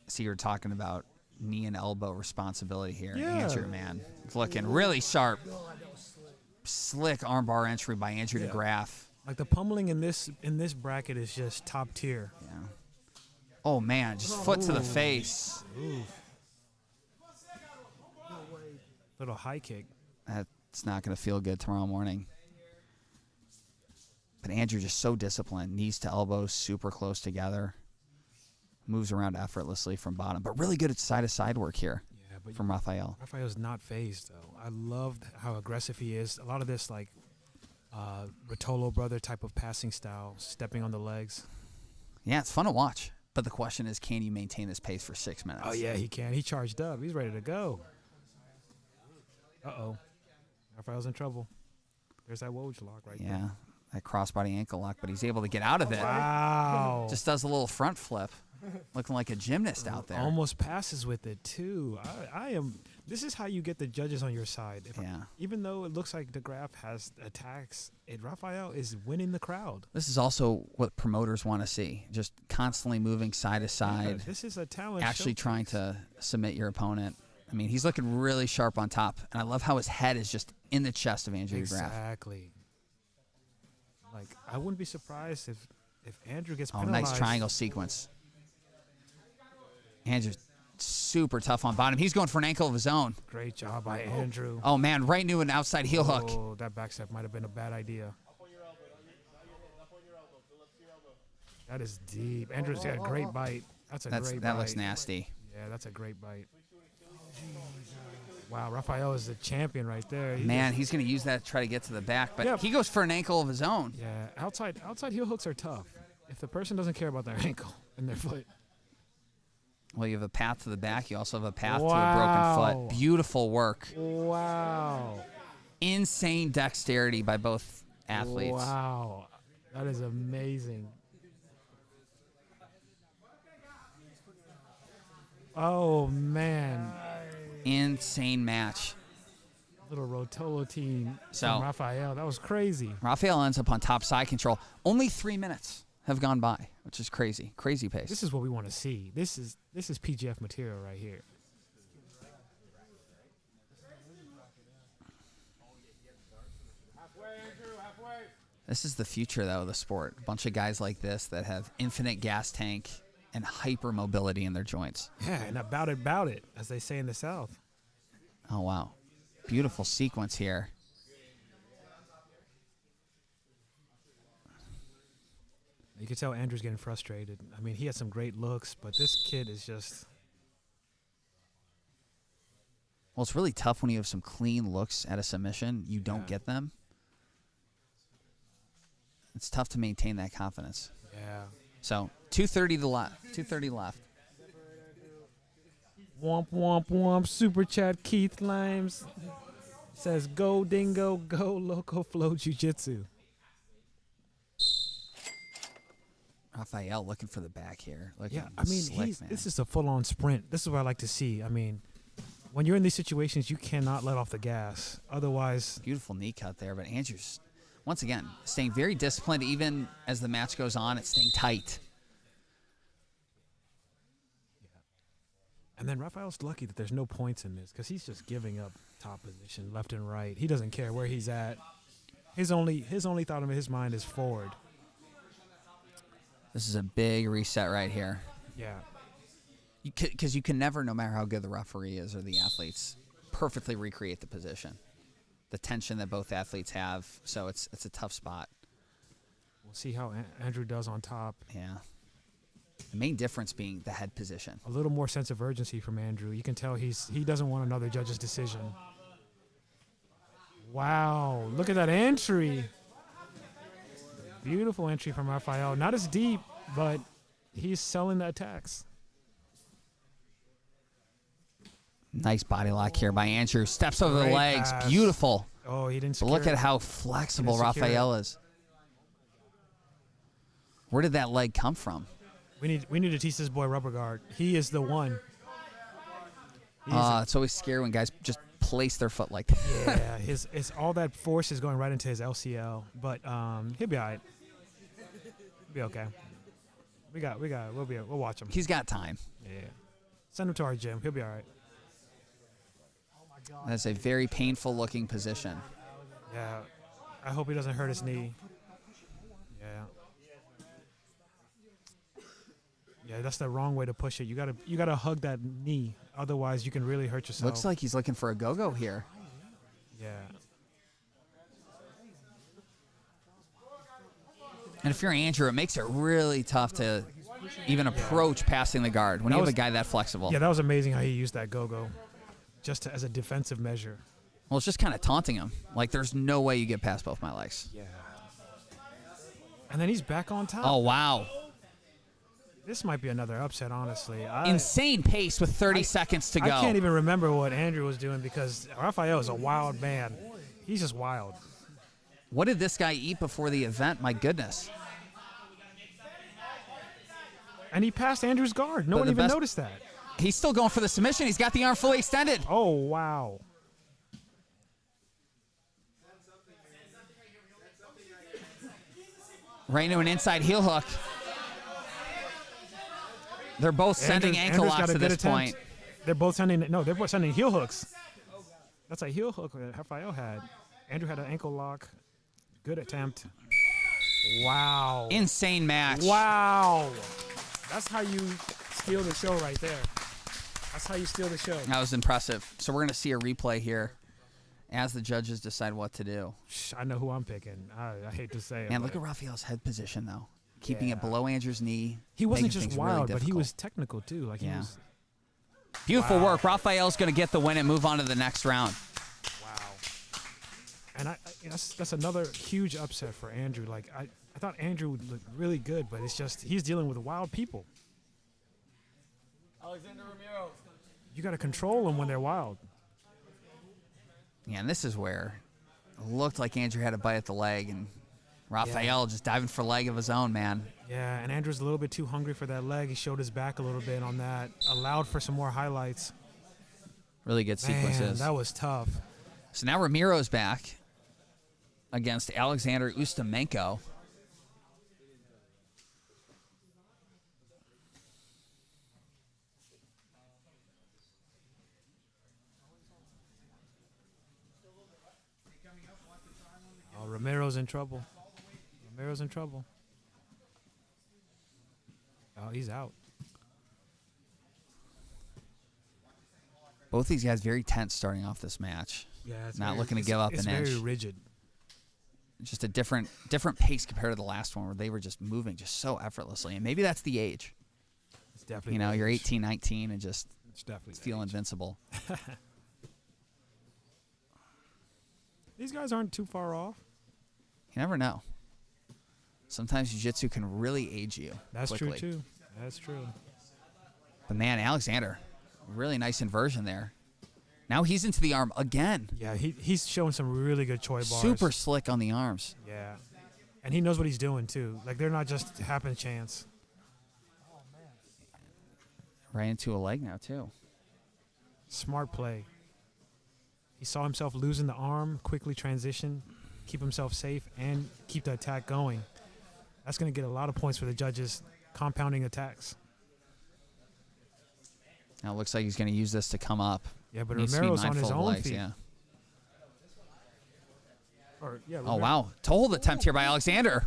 Speaker 1: See, you're talking about knee and elbow responsibility here.
Speaker 7: Yeah.
Speaker 1: Andrew, man, it's looking really sharp. Slick armbar entry by Andrew DeGraff.
Speaker 7: Like the pummeling in this bracket is just top tier.
Speaker 1: Yeah. Oh man, just foot to the face.
Speaker 7: Little high kick.
Speaker 1: That's not going to feel good tomorrow morning. But Andrew just so disciplined. Knees to elbows, super close together. Moves around effortlessly from bottom. But really good at side-to-side work here from Raphael.
Speaker 7: Raphael's not phased, though. I loved how aggressive he is. A lot of this, like, Rotolo brother type of passing style, stepping on the legs.
Speaker 1: Yeah, it's fun to watch. But the question is, can you maintain this pace for 6 minutes?
Speaker 7: Oh, yeah, he can. He charged up. He's ready to go. Uh-oh. Raphael's in trouble. There's that Woj lock right there.
Speaker 1: Yeah, that crossbody ankle lock, but he's able to get out of it.
Speaker 7: Wow.
Speaker 1: Just does a little front flip. Looking like a gymnast out there.
Speaker 7: Almost passes with it too. I am. This is how you get the judges on your side. Even though it looks like DeGraff has attacks, Rafael is winning the crowd.
Speaker 1: This is also what promoters want to see. Just constantly moving side to side.
Speaker 7: Yeah, this is a talent.
Speaker 1: Actually trying to submit your opponent. I mean, he's looking really sharp on top. And I love how his head is just in the chest of Andrew DeGraff.
Speaker 7: Exactly. Like, I wouldn't be surprised if Andrew gets
Speaker 1: Oh,
Speaker 7: penalized.
Speaker 1: nice triangle sequence. Andrew's super tough on bottom. He's going for an ankle of his own.
Speaker 7: Great job by Andrew.
Speaker 1: Oh, man, right into an outside heel hook.
Speaker 7: Oh, that back step might have been a bad idea. That is deep. Andrew's got a great bite. That's a great bite.
Speaker 1: That looks nasty.
Speaker 7: Yeah, that's a great bite. Wow, Rafael is the champion right there.
Speaker 1: He's going to use that to try to get to the back, but he goes for an ankle of his own.
Speaker 7: Yeah, outside heel hooks are tough. If the person doesn't care about their ankle and their foot.
Speaker 1: Well, you have a path to the back. You also have a path to a broken foot. Beautiful work.
Speaker 7: Wow.
Speaker 1: Insane dexterity by both athletes.
Speaker 7: Wow. That is amazing. Oh, man.
Speaker 1: Insane match.
Speaker 7: Little Rotolo team
Speaker 1: So,
Speaker 7: from Rafael. That was crazy.
Speaker 1: Rafael ends up on top side control. Only 3 minutes have gone by, which is crazy. Crazy pace.
Speaker 7: This is what we want to see. This is PGF material right here.
Speaker 1: This is the future, though, of the sport. A bunch of guys like this that have infinite gas tank and hyper mobility in their joints.
Speaker 7: Yeah, and about it, as they say in the South.
Speaker 1: Oh, wow. Beautiful sequence here.
Speaker 7: You can tell Andrew's getting frustrated. I mean, he has some great looks, but this kid is just...
Speaker 1: Well, it's really tough when you have some clean looks at a submission. You don't get them. It's tough to maintain that confidence.
Speaker 7: Yeah.
Speaker 1: So, 2:30 to left. 2:30 left.
Speaker 7: Womp, womp, womp. Super chat Keith Limes says, go dingo, go loco flow jiu-jitsu.
Speaker 1: Rafael looking for the back here.
Speaker 7: Yeah, I mean, this is a full-on sprint. This is what I like to see. I mean, when you're in these situations, you cannot let off the gas. Otherwise...
Speaker 1: Beautiful knee cut there, but Andrew's, once again, staying very disciplined. Even as the match goes on, it's staying tight.
Speaker 7: And then Rafael's lucky that there's no points in this because he's just giving up top position left and right. He doesn't care where he's at. His only thought in his mind is forward.
Speaker 1: This is a big reset right here.
Speaker 7: Yeah.
Speaker 1: Because you can never, no matter how good the referee is or the athletes, perfectly recreate the position. The tension that both athletes have, so it's a tough spot.
Speaker 7: We'll see how Andrew does on top.
Speaker 1: Yeah. The main difference being the head position.
Speaker 7: A little more sense of urgency from Andrew. You can tell he doesn't want another judge's decision. Wow, look at that entry. Beautiful entry from Rafael. Not as deep, but he's selling the attacks.
Speaker 1: Nice body lock here by Andrew. Steps over the
Speaker 7: Great
Speaker 1: legs.
Speaker 7: pass.
Speaker 1: Beautiful.
Speaker 7: Oh, he didn't
Speaker 1: But
Speaker 7: secure
Speaker 1: look at
Speaker 7: it.
Speaker 1: how flexible
Speaker 7: He didn't secure
Speaker 1: Rafael is. Where did that leg come from?
Speaker 7: We need to teach this boy rubber guard. He is the one.
Speaker 1: It's always scary when guys just place their foot like that.
Speaker 7: Yeah, his all that force is going right into his LCL. But he'll be all right. He'll be okay. We'll watch him.
Speaker 1: He's got time.
Speaker 7: Yeah. Send him to our gym. He'll be all right.
Speaker 1: That's a very painful looking position.
Speaker 7: Yeah. I hope he doesn't hurt his knee. Yeah. Yeah, that's the wrong way to push it. You gotta hug that knee. Otherwise, you can really hurt yourself.
Speaker 1: Looks like he's looking for a go-go here.
Speaker 7: Yeah.
Speaker 1: And if you're Andrew, it makes it really tough to even approach passing the guard when you have a guy that flexible.
Speaker 7: Yeah, that was amazing how he used that go-go just as a defensive measure.
Speaker 1: Well, it's just kind of taunting him. Like, there's no way you get past both my legs.
Speaker 7: Yeah. And then he's back on top.
Speaker 1: Oh, wow.
Speaker 7: This might be another upset, honestly.
Speaker 1: Insane pace with 30 seconds to go.
Speaker 7: I can't even remember what Andrew was doing because Rafael is a wild man. He's just wild.
Speaker 1: What did this guy eat before the event? My goodness.
Speaker 7: And he passed Andrew's guard. No
Speaker 1: But
Speaker 7: one
Speaker 1: the
Speaker 7: even
Speaker 1: best-
Speaker 7: noticed that.
Speaker 1: He's still going for the submission. He's got the arm fully extended.
Speaker 7: Oh, wow.
Speaker 1: Right into an inside heel hook. They're both sending ankle
Speaker 7: Andrew's got
Speaker 1: locks
Speaker 7: a
Speaker 1: at
Speaker 7: good
Speaker 1: this
Speaker 7: attempt.
Speaker 1: point.
Speaker 7: They're both sending heel hooks. That's a heel hook that Rafael had. Andrew had an ankle lock. Good attempt. Wow.
Speaker 1: Insane match.
Speaker 7: Wow. That's how you steal the show right there. That's how you steal the show.
Speaker 1: That was impressive. So we're going to see a replay here as the judges decide what to do.
Speaker 7: I know who I'm picking. I hate to say it.
Speaker 1: Man,
Speaker 7: but
Speaker 1: look at Rafael's head position, though. Keeping
Speaker 7: Yeah.
Speaker 1: it below Andrew's knee.
Speaker 7: he wasn't
Speaker 1: making
Speaker 7: just
Speaker 1: things
Speaker 7: wild,
Speaker 1: really
Speaker 7: but he
Speaker 1: difficult.
Speaker 7: was technical too. Like he
Speaker 1: Yeah.
Speaker 7: was.
Speaker 1: Beautiful
Speaker 7: Wow.
Speaker 1: work. Rafael's going to get the win and move on to the next round.
Speaker 7: Wow. And that's another huge upset for Andrew. Like I thought Andrew would look really good, but it's just he's dealing with wild people.
Speaker 6: Alexander Ramiro.
Speaker 7: You got to control them when they're wild.
Speaker 1: Yeah, and this is where it looked like Andrew had a bite at the leg, and Rafael just diving for a leg of his own, man.
Speaker 7: Yeah, and Andrew's a little bit too hungry for that leg. He showed his back a little bit on that. Allowed for some more highlights.
Speaker 1: Really good
Speaker 7: Man,
Speaker 1: sequences.
Speaker 7: that was tough.
Speaker 1: So now Ramiro's back against Alexander Ustamenko.
Speaker 7: Oh, Ramiro's in trouble. Ramiro's in trouble. Oh, he's out.
Speaker 1: Both these guys very tense starting off this match.
Speaker 7: Yeah, it's
Speaker 1: Not
Speaker 7: very-
Speaker 1: looking to
Speaker 7: it's-
Speaker 1: give up
Speaker 7: it's
Speaker 1: an inch.
Speaker 7: very rigid.
Speaker 1: Just a different pace compared to the last one where they were just moving just so effortlessly. And maybe that's the age.
Speaker 7: It's definitely.
Speaker 1: You know,
Speaker 7: the
Speaker 1: you're
Speaker 7: age.
Speaker 1: 18, 19, and just
Speaker 7: It's definitely. the
Speaker 1: feel
Speaker 7: age.
Speaker 1: invincible.
Speaker 7: These guys aren't too far off.
Speaker 1: You never know. Sometimes jiu-jitsu can really age you
Speaker 7: That's
Speaker 1: quickly.
Speaker 7: true too. That's true.
Speaker 1: But man, Alexander, really nice inversion there. Now he's into the arm again.
Speaker 7: Yeah, he's showing some really good choi bars.
Speaker 1: Super slick on the arms.
Speaker 7: Yeah, and he knows what he's doing too. Like they're not just happen chance.
Speaker 1: Right into a leg now, too.
Speaker 7: Smart play. He saw himself losing the arm, quickly transition, keep himself safe, and keep the attack going. That's going to get a lot of points for the judges, compounding attacks.
Speaker 1: Now it looks like he's going to use this to come up.
Speaker 7: Yeah, but
Speaker 1: Needs to be
Speaker 7: Ramiro's on
Speaker 1: mindful
Speaker 7: his
Speaker 1: of
Speaker 7: own
Speaker 1: legs,
Speaker 7: feet.
Speaker 1: yeah.
Speaker 7: Oh,
Speaker 1: wow. Toe-hold attempt here by Alexander.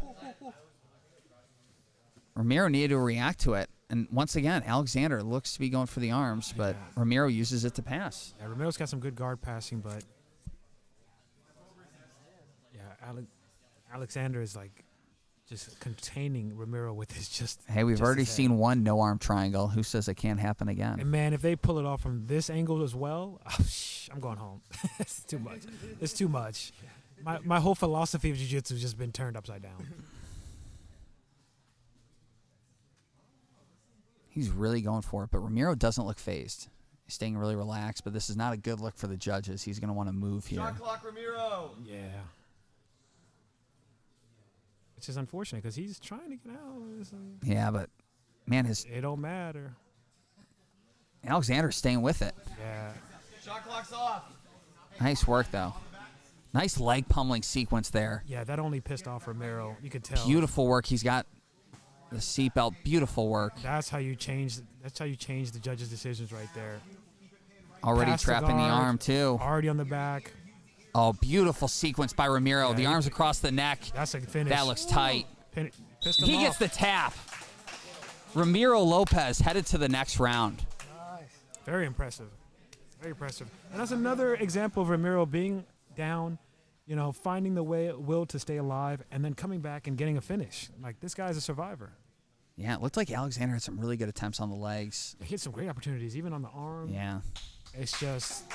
Speaker 1: Ramiro needed to react to it. And once again, Alexander looks to be going for the arms, but Ramiro uses it to pass.
Speaker 7: Yeah, Ramiro's got some good guard passing, but yeah, Alexander is like just containing Ramiro with his just.
Speaker 1: Hey, we've
Speaker 7: just
Speaker 1: already
Speaker 7: his head.
Speaker 1: seen one no-arm triangle. Who says it can't happen again?
Speaker 7: And man, if they pull it off from this angle as well, I'm going home. It's too much. It's too much. My whole philosophy of jiu-jitsu has just been turned upside down.
Speaker 1: He's really going for it, but Ramiro doesn't look phased. He's staying really relaxed, but this is not a good look for the judges. He's going to want to move here.
Speaker 6: Shot clock, Ramiro.
Speaker 7: Yeah. Which is unfortunate because he's trying to get out.
Speaker 1: Yeah, but man,
Speaker 7: It don't matter.
Speaker 1: Alexander's staying with it.
Speaker 7: Yeah.
Speaker 6: Shot clock's off.
Speaker 1: Nice work, though. Nice leg pummeling sequence there.
Speaker 7: Yeah, that only pissed off Ramiro. You could tell.
Speaker 1: Beautiful work. He's got the seatbelt. Beautiful work.
Speaker 7: That's how you change. That's how you change the judges' decisions right there.
Speaker 1: Already
Speaker 7: Pass the
Speaker 1: trapping the
Speaker 7: guard,
Speaker 1: arm, too.
Speaker 7: Already on the back.
Speaker 1: Oh, beautiful sequence by Ramiro.
Speaker 7: Yeah,
Speaker 1: the
Speaker 7: he-
Speaker 1: arms across the neck.
Speaker 7: That's a finish.
Speaker 1: That looks tight.
Speaker 7: Pissed him
Speaker 1: He gets
Speaker 7: off.
Speaker 1: the tap. Ramiro Lopez headed to the next round.
Speaker 7: Very impressive. Very impressive. And that's another example of Ramiro being down, finding the will to stay alive, and then coming back and getting a finish. Like, this guy's a survivor.
Speaker 1: Yeah, it looked like Alexander had some really good attempts on the legs.
Speaker 7: He had some great opportunities, even on the arm.
Speaker 1: Yeah.
Speaker 7: It's just.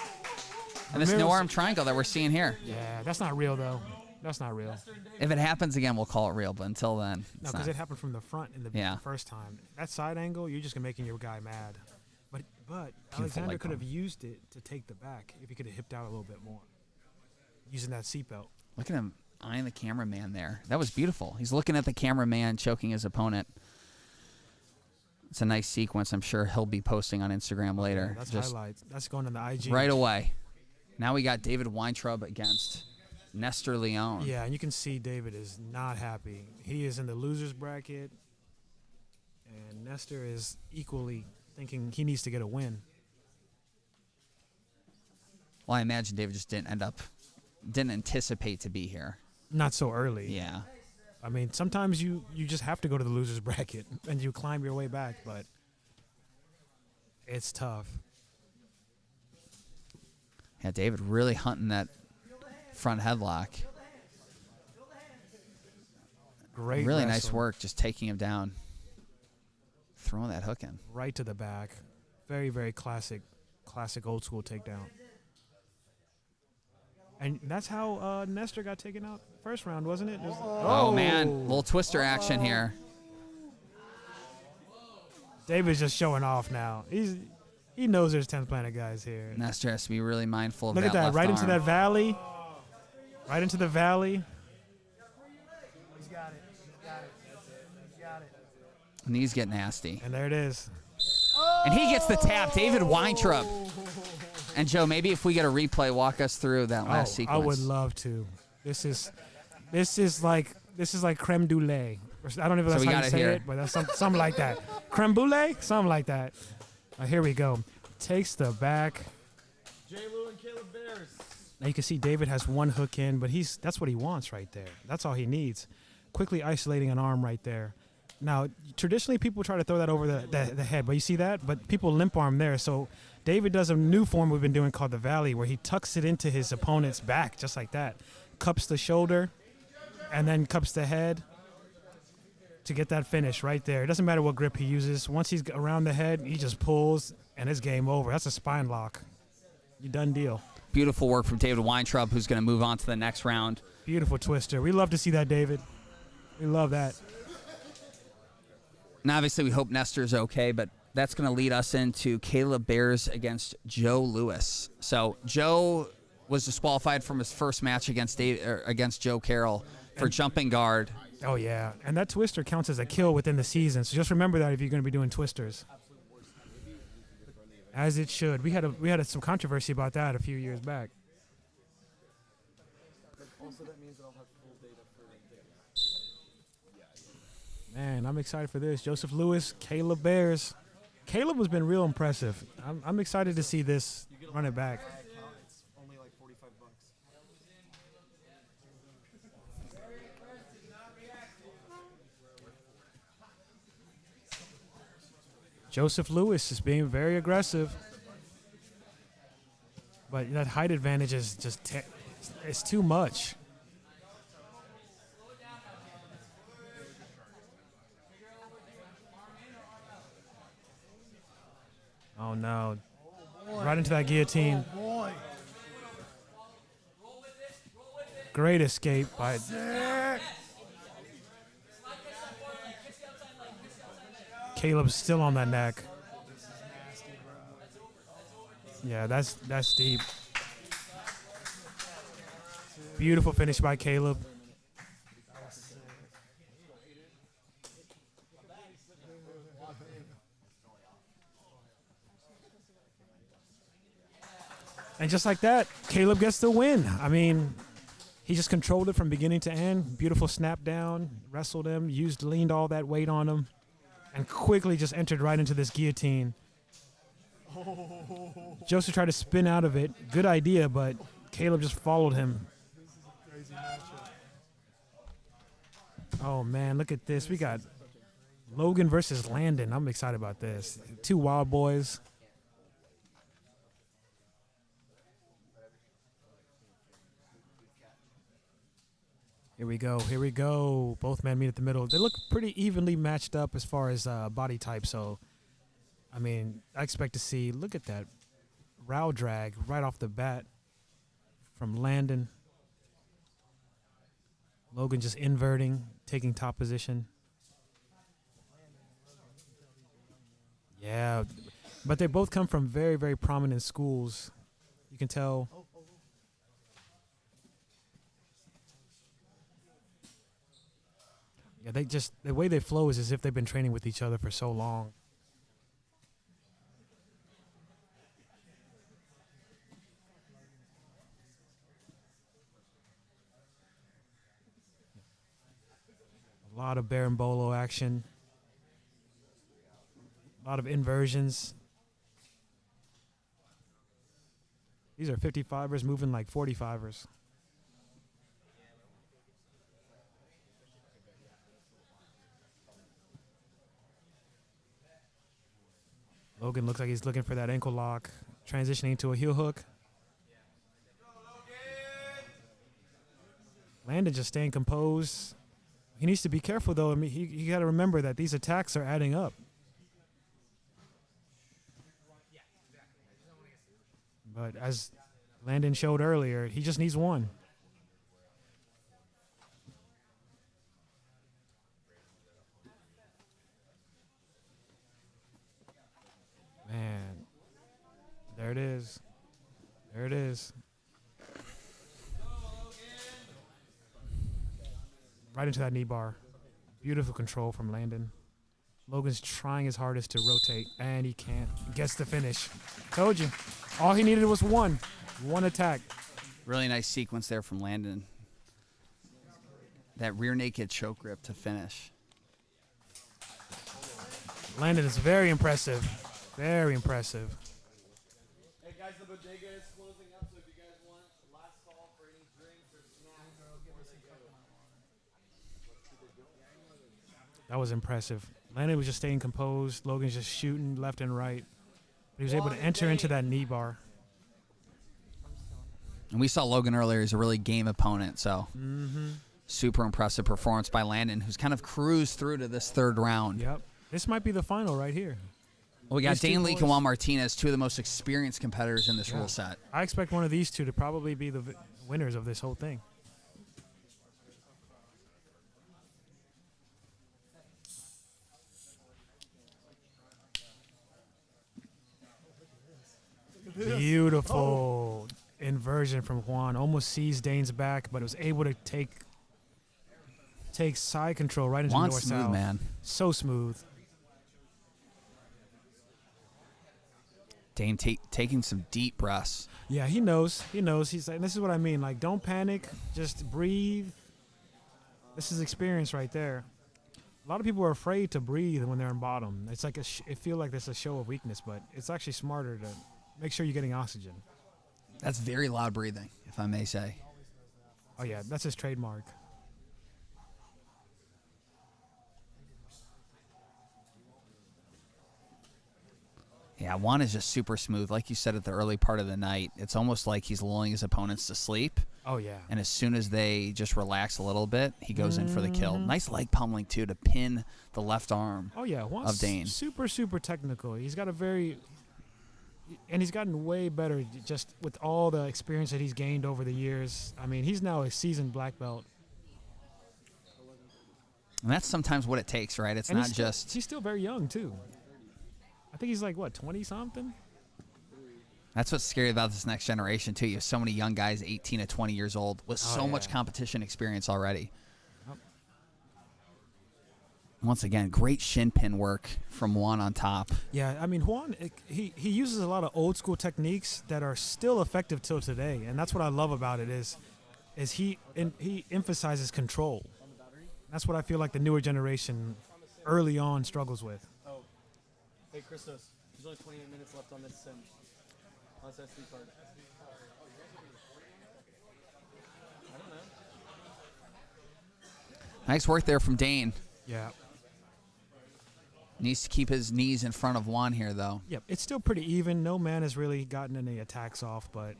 Speaker 1: And this
Speaker 7: Ramiro's-
Speaker 1: no-arm triangle that we're seeing here.
Speaker 7: Yeah, that's not real, though. That's not real.
Speaker 1: If it happens again, we'll call it real, but until then,
Speaker 7: No,
Speaker 1: it's
Speaker 7: because
Speaker 1: not.
Speaker 7: it happened from the front in the
Speaker 1: Yeah.
Speaker 7: first time. That side angle, you're just making your guy mad. But
Speaker 1: Beautiful
Speaker 7: Alexander
Speaker 1: leg
Speaker 7: could have
Speaker 1: pump.
Speaker 7: used it to take the back if he could have hipped out a little bit more. Using that seatbelt.
Speaker 1: Look at him eyeing the cameraman there. That was beautiful. He's looking at the cameraman choking his opponent. It's a nice sequence. I'm sure he'll be posting on Instagram later.
Speaker 7: That's
Speaker 1: Just
Speaker 7: highlights. That's going on the IG.
Speaker 1: right away. Now we got David Weintraub against Nestor Leone.
Speaker 7: Yeah, and you can see David is not happy. He is in the loser's bracket, and Nestor is equally thinking he needs to get a win.
Speaker 1: Well, I imagine David just didn't anticipate to be here.
Speaker 7: Not so early.
Speaker 1: Yeah.
Speaker 7: I mean, sometimes you just have to go to the loser's bracket and you climb your way back, but it's tough.
Speaker 1: Yeah, David really hunting that front headlock.
Speaker 7: Great.
Speaker 1: Really nice
Speaker 7: wrestling.
Speaker 1: work just taking him down. Throwing that hook in.
Speaker 7: Right to the back. Very, very classic old school takedown. And that's how Nestor got taken out first round, wasn't it?
Speaker 1: Oh, man. Little twister action here.
Speaker 7: David's just showing off now. He knows there's 10th Planet guys here.
Speaker 1: Nestor has to be really mindful of
Speaker 7: Look at that.
Speaker 1: left
Speaker 7: Right into
Speaker 1: arm.
Speaker 7: that valley. Right into the valley.
Speaker 5: He's got it. He's got it. He's got it.
Speaker 1: Knees get nasty.
Speaker 7: And there it is.
Speaker 1: And he gets the tap. David Weintraub. And, Joe, maybe if we get a replay, walk us through that last sequence.
Speaker 7: I would love to. This is like creme brulee. I don't know if that's
Speaker 1: we
Speaker 7: how
Speaker 1: got
Speaker 7: you
Speaker 1: it
Speaker 7: say
Speaker 1: here.
Speaker 7: it, but that's something like that. Creme brulee, something like that. Here we go. Takes the back.
Speaker 6: J. Lou and Caleb Bears.
Speaker 7: Now you can see David has one hook in, but that's what he wants right there. That's all he needs. Quickly isolating an arm right there. Now, traditionally people try to throw that over the head, but you see that? But people limp arm there. So David does a new form we've been doing called the Valley, where he tucks it into his opponent's back, just like that. Cups the shoulder, and then cups the head to get that finish right there. It doesn't matter what grip he uses. Once he's around the head, he just pulls, and it's game over. That's a spine lock. You done deal.
Speaker 1: Beautiful work from David Weintraub, who's going to move on to the next round.
Speaker 7: Beautiful twister. We love to see that, David. We love that.
Speaker 1: And obviously we hope Nestor's okay, but that's going to lead us into Caleb Bears against Joe Lewis. So Joe was disqualified from his first match against Joe Carroll for jumping guard.
Speaker 7: Oh, yeah. And that twister counts as a kill within the season. So just remember that if you're going to be doing twisters. As it should. We had some controversy about that a few years back.
Speaker 3: Also, that means that I'll have full data for
Speaker 7: Man, I'm excited for this. Joseph Lewis, Caleb Bears. Caleb has been real impressive. I'm excited to see this run it back.
Speaker 3: It's only like $45.
Speaker 7: Joseph Lewis is being very aggressive. But that height advantage is just it's too much. Oh, no. Right into that guillotine.
Speaker 5: Boy.
Speaker 7: Great escape by Caleb's still on that neck. Yeah, that's deep. Beautiful finish by Caleb. And just like that, Caleb gets the win. I mean, he just controlled it from beginning to end. Beautiful snap down, wrestled him, leaned all that weight on him, and quickly just entered right into this guillotine. Joseph tried to spin out of it. Good idea, but Caleb just followed him.
Speaker 5: Crazy matchup.
Speaker 7: Oh, man, look at this. We got Logan versus Landon. I'm excited about this. Two wild boys. Here we go. Here we go. Both men meet at the middle. They look pretty evenly matched up as far as body type. So, I mean, I expect to see, look at that row drag right off the bat from Landon. Logan just inverting, taking top position. Yeah, but they both come from very, very prominent schools. You can tell. Yeah, the way they flow is as if they've been training with each other for so long. A lot of berimbolo action. A lot of inversions. These are 55ers moving like 45ers. Logan looks like he's looking for that ankle lock, transitioning to a heel hook. Landon just staying composed. He needs to be careful, though. I mean, you got to remember that these attacks are adding up. But as Landon showed earlier, he just needs one. Man, there it is. There it is. Right into that knee bar. Beautiful control from Landon. Logan's trying his hardest to rotate, and he can't. He gets the finish. Told you. All he needed was one attack.
Speaker 1: Really nice sequence there from Landon. That rear naked choke grip to finish.
Speaker 7: Landon is very impressive. Very impressive.
Speaker 6: Hey guys, the bodega is closing up, so if you guys want last call for any drinks or snacks before they go.
Speaker 7: That was impressive. Landon was just staying composed. Logan's just shooting left and right. He was able to enter into that knee bar.
Speaker 1: And we saw Logan earlier. He's a really game opponent, so super impressive performance by Landon, who's kind of cruised through to this third round.
Speaker 7: Yep. This might be the final right here.
Speaker 1: Well, we got
Speaker 7: These two
Speaker 1: Dane Leak
Speaker 7: boys-
Speaker 1: and Juan Martinez, two of the most experienced competitors in this rule set.
Speaker 7: I expect one of these two to probably be the winners of this whole thing. Beautiful inversion from Juan. Almost sees Dane's back, but was able to take side control right into
Speaker 1: Juan's
Speaker 7: north
Speaker 1: smooth,
Speaker 7: south.
Speaker 1: man.
Speaker 7: So smooth.
Speaker 1: Dane taking some deep breaths.
Speaker 7: Yeah, he knows. He knows. He's like, this is what I mean. Like, don't panic. Just breathe. This is experience right there. A lot of people are afraid to breathe when they're in bottom. It's like it feels like this is a show of weakness, but it's actually smarter to make sure you're getting oxygen.
Speaker 1: That's very loud breathing, if I may say.
Speaker 7: Oh yeah, that's his trademark.
Speaker 1: Yeah, Juan is just super smooth. Like you said at the early part of the night, it's almost like he's lulling his opponents to sleep.
Speaker 7: Oh yeah.
Speaker 1: And as soon as they just relax a little bit, he goes in for the kill. Nice leg pummeling, too, to pin the left arm
Speaker 7: Oh yeah, Juan's
Speaker 1: of Dane.
Speaker 7: super technical. He's got and he's gotten way better just with all the experience that he's gained over the years. I mean, he's now a seasoned black belt.
Speaker 1: And that's sometimes what it takes, right? It's
Speaker 7: And
Speaker 1: not just...
Speaker 7: he's still very young too. I think he's like what, 20 something?
Speaker 1: That's what's scary about this next generation, too. You have so many young guys, 18 to 20 years old, with so much competition experience already.
Speaker 7: Yep.
Speaker 1: Once again, great shin pin work from Juan on top.
Speaker 7: Yeah, I mean Juan, he uses a lot of old school techniques that are still effective till today, and that's what I love about it is he emphasizes control. That's what I feel like the newer generation early on struggles with.
Speaker 3: Oh, hey Christos, there's only 28 minutes left on this sim. On this SD card. I don't know.
Speaker 1: Nice work there from Dane.
Speaker 7: Yeah.
Speaker 1: Needs to keep his knees in front of Juan here, though.
Speaker 7: Yep, it's still pretty even. No man has really gotten any attacks off, but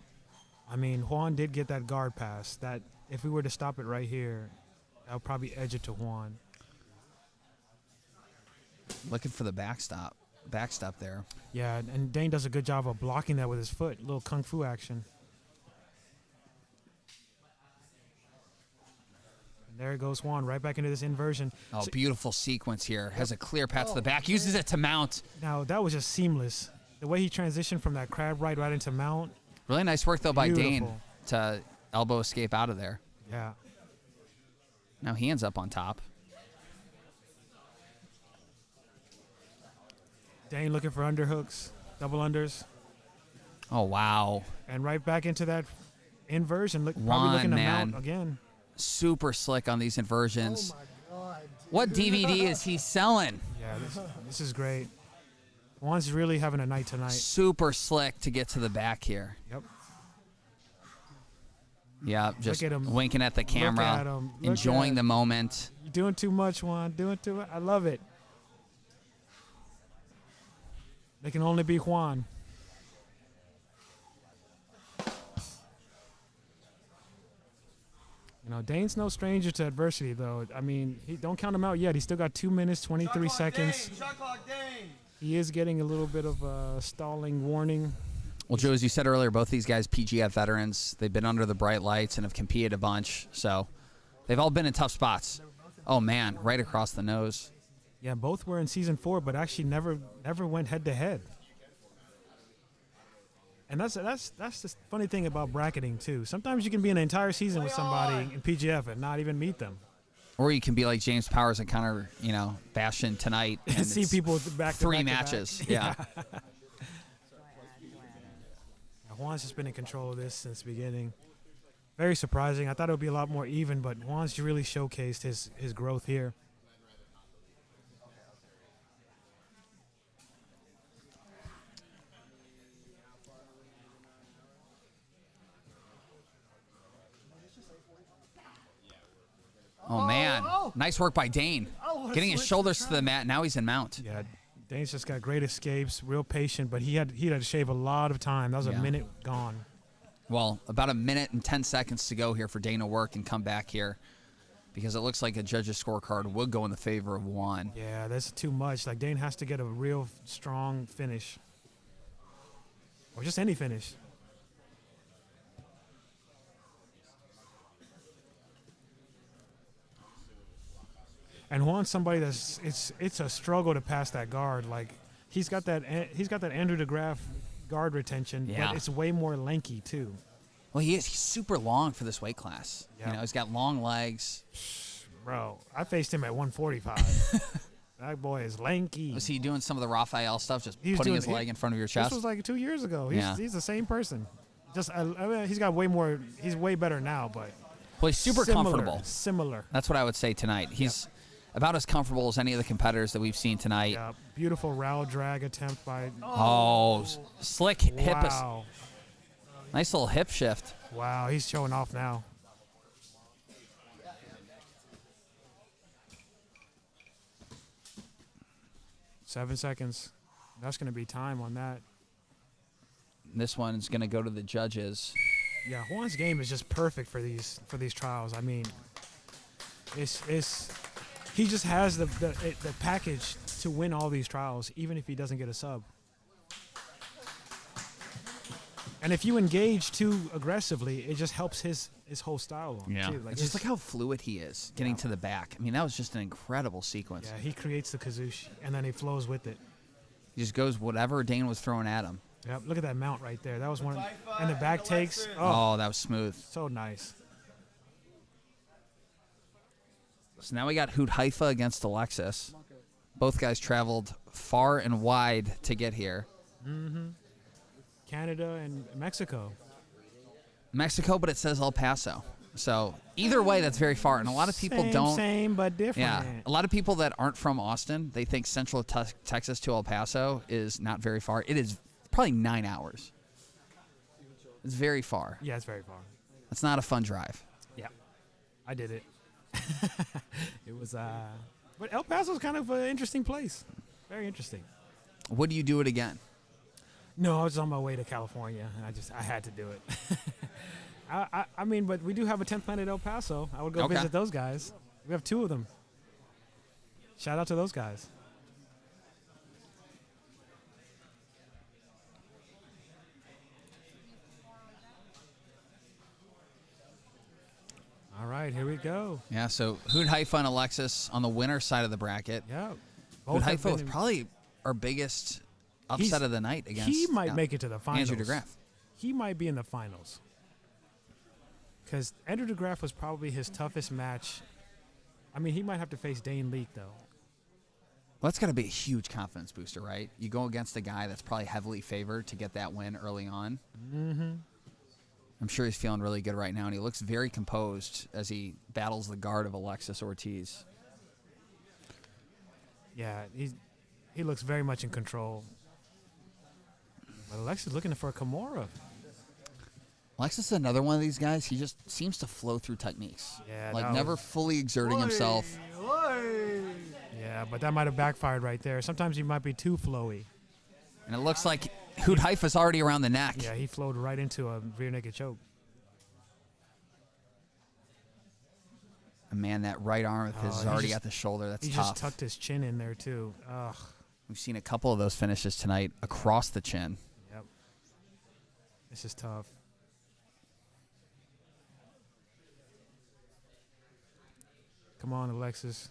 Speaker 7: I mean Juan did get that guard pass. That if we were to stop it right here, that would probably edge it to Juan.
Speaker 1: Looking for the backstop there.
Speaker 7: Yeah, and Dane does a good job of blocking that with his foot. A little kung fu action. And there goes Juan right back into this inversion.
Speaker 1: Oh,
Speaker 7: So-
Speaker 1: beautiful sequence here. Has a clear path to the back. Uses it to mount.
Speaker 7: Now, that was just seamless. The way he transitioned from that crab right into mount.
Speaker 1: Really nice work, though, by Dane
Speaker 7: Beautiful.
Speaker 1: to elbow escape out of there.
Speaker 7: Yeah.
Speaker 1: Now he ends up on top.
Speaker 7: Dane looking for underhooks, double unders.
Speaker 1: Oh, wow.
Speaker 7: And right back into that inversion. Probably
Speaker 1: Juan,
Speaker 7: looking to
Speaker 1: man.
Speaker 7: mount again.
Speaker 1: Super slick on these inversions.
Speaker 5: Oh my God,
Speaker 1: What DVD is he selling?
Speaker 7: Yeah, this is great. Juan's really having a night tonight.
Speaker 1: Super slick to get to the back here.
Speaker 7: Yep.
Speaker 1: Yeah, just
Speaker 7: at him.
Speaker 1: winking at the
Speaker 7: at
Speaker 1: camera,
Speaker 7: him. Look
Speaker 1: enjoying
Speaker 7: at
Speaker 1: the moment.
Speaker 7: You're doing too much, Juan. Doing too much. I love it. They can only be Juan. You know, Dane's no stranger to adversity, though. I mean, don't count him out yet. He's still got 2 minutes, 23 seconds.
Speaker 6: Shot clock, Dane.
Speaker 7: He is getting a little bit of a stalling warning.
Speaker 1: Well, Joe, as you said earlier, both these guys PGF veterans. They've been under the bright lights and have competed a bunch, so they've all been in tough spots. Oh man, right across the nose.
Speaker 7: Yeah, both were in season 4, but actually never went head to head. And that's the funny thing about bracketing too. Sometimes you can be in an entire season with somebody in PGF and not even meet them.
Speaker 1: Or you can be like James Powers and Connor, Bastion tonight and
Speaker 7: See
Speaker 1: it's
Speaker 7: people back to
Speaker 1: 3
Speaker 7: back to
Speaker 1: matches.
Speaker 7: back.
Speaker 1: Yeah.
Speaker 7: Juan's just been in control of this since the beginning. Very surprising. I thought it would be a lot more even, but Juan's really showcased his growth here.
Speaker 1: Oh man, nice work by Dane. Getting his shoulders to the mat. Now he's in mount.
Speaker 7: Yeah, Dane's just got great escapes, real patient, but he had to shave a lot of time. That was a minute gone.
Speaker 1: Well, about a minute and 10 seconds to go here for Dane to work and come back here, because it looks like a judge's scorecard would go in the favor of Juan.
Speaker 7: Yeah, that's too much. Like, Dane has to get a real strong finish, or just any finish. And Juan's somebody it's a struggle to pass that guard. Like, he's got that Andrew DeGraff guard retention, but it's way more lanky too.
Speaker 1: Well, he's super long for this weight class.
Speaker 7: Yeah.
Speaker 1: He's got long legs.
Speaker 7: Bro, I faced him at 145. That boy is lanky.
Speaker 1: Was he doing some of the Raphael stuff, just
Speaker 7: He's
Speaker 1: putting
Speaker 7: doing-
Speaker 1: his leg in front of your chest?
Speaker 7: This was like 2 years ago.
Speaker 1: Yeah.
Speaker 7: He's the same person. Just I mean, he's got way more. He's way better now, but
Speaker 1: Well, he's super comfortable.
Speaker 7: Similar.
Speaker 1: That's what I would say tonight. He's about as comfortable as any of the competitors that we've seen tonight.
Speaker 7: Yeah, beautiful row drag attempt by.
Speaker 1: Slick hip.
Speaker 7: Wow.
Speaker 1: Nice little hip shift.
Speaker 7: Wow, he's showing off now. Seven seconds. That's going to be time on that.
Speaker 1: This one's going to go to the judges.
Speaker 7: Yeah, Juan's game is just perfect for these trials. I mean, he just has the package to win all these trials, even if he doesn't get a sub. And if you engage too aggressively, it just helps his whole style along too. Like,
Speaker 1: Just look how fluid he is getting to the back. I mean, that was just an incredible sequence.
Speaker 7: Yeah, he creates the kazoosh, and then he flows with it.
Speaker 1: He just goes whatever Dane was throwing at him.
Speaker 7: Yep, look at that mount right there. That was one. And the back takes.
Speaker 1: Oh, that was smooth.
Speaker 7: So nice.
Speaker 1: So now we got Hoot Haifa against Alexis. Both guys traveled far and wide to get here.
Speaker 7: Mm-hmm. Canada and Mexico.
Speaker 1: Mexico, but it says El Paso. So either way, that's very far. And a lot of people don't.
Speaker 7: Same, but different.
Speaker 1: Yeah, a lot of people that aren't from Austin, they think Central Texas to El Paso is not very far. It is probably 9 hours. It's very far.
Speaker 7: Yeah, it's very far.
Speaker 1: It's not a fun drive.
Speaker 7: Yeah, I did it. It was, but El Paso is kind of an interesting place. Very interesting.
Speaker 1: Would you do it again?
Speaker 7: No, I was on my way to California, and I had to do it. I mean, but we do have a 10th Planet El Paso. I would go visit those guys. We have 2 of them. Shout out to those guys. All right, here we go.
Speaker 1: Yeah, so Hoot Haifa and Alexis on the winner side of the bracket.
Speaker 7: Yeah.
Speaker 1: Hoot Haifa was probably our biggest upset of the night against.
Speaker 7: He might make it to the finals.
Speaker 1: Andrew DeGraff.
Speaker 7: He might be in the finals. Because Andrew DeGraff was probably his toughest match. I mean, he might have to face Dane Leak, though.
Speaker 1: Well, that's got to be a huge confidence booster, right? You go against a guy that's probably heavily favored to get that win early on.
Speaker 7: Mm-hmm.
Speaker 1: I'm sure he's feeling really good right now, and he looks very composed as he battles the guard of Alexis Ortiz.
Speaker 7: Yeah, he looks very much in control. But Alexis looking for a Kimura.
Speaker 1: Alexis is another one of these guys. He just seems to flow through techniques.
Speaker 7: Yeah,
Speaker 1: like
Speaker 7: that
Speaker 1: never
Speaker 7: was-
Speaker 1: fully exerting himself.
Speaker 7: Yeah, but that might have backfired right there. Sometimes he might be too flowy.
Speaker 1: And it looks like Hoot Haifa's already around the neck.
Speaker 7: Yeah, he flowed right into a rear naked choke.
Speaker 1: And man, that right arm of his is
Speaker 7: he
Speaker 1: already
Speaker 7: just-
Speaker 1: at the shoulder. That's
Speaker 7: He
Speaker 1: tough.
Speaker 7: just tucked his chin in there too. Ugh.
Speaker 1: We've seen a couple of those finishes tonight across the chin.
Speaker 7: Yep. This is tough. Come on, Alexis.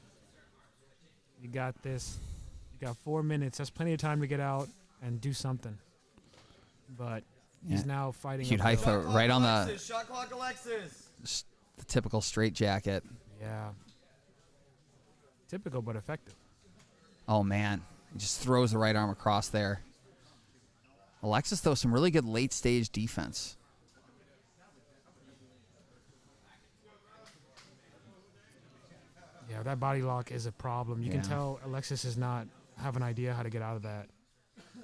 Speaker 7: You got this. You got 4 minutes. That's plenty of time to get out and do something. But he's
Speaker 1: Yeah.
Speaker 7: now fighting.
Speaker 1: Hoot
Speaker 7: uphill.
Speaker 1: Haifa right on the,
Speaker 6: Shot clock, Alexis.
Speaker 1: the typical straight jacket.
Speaker 7: Yeah. Typical but effective.
Speaker 1: Oh, man. He just throws the right arm across there. Alexis, though, some really good late-stage defense.
Speaker 7: Yeah, that body lock is a problem. You can
Speaker 1: Yeah.
Speaker 7: tell Alexis does not have an idea how to get out of that.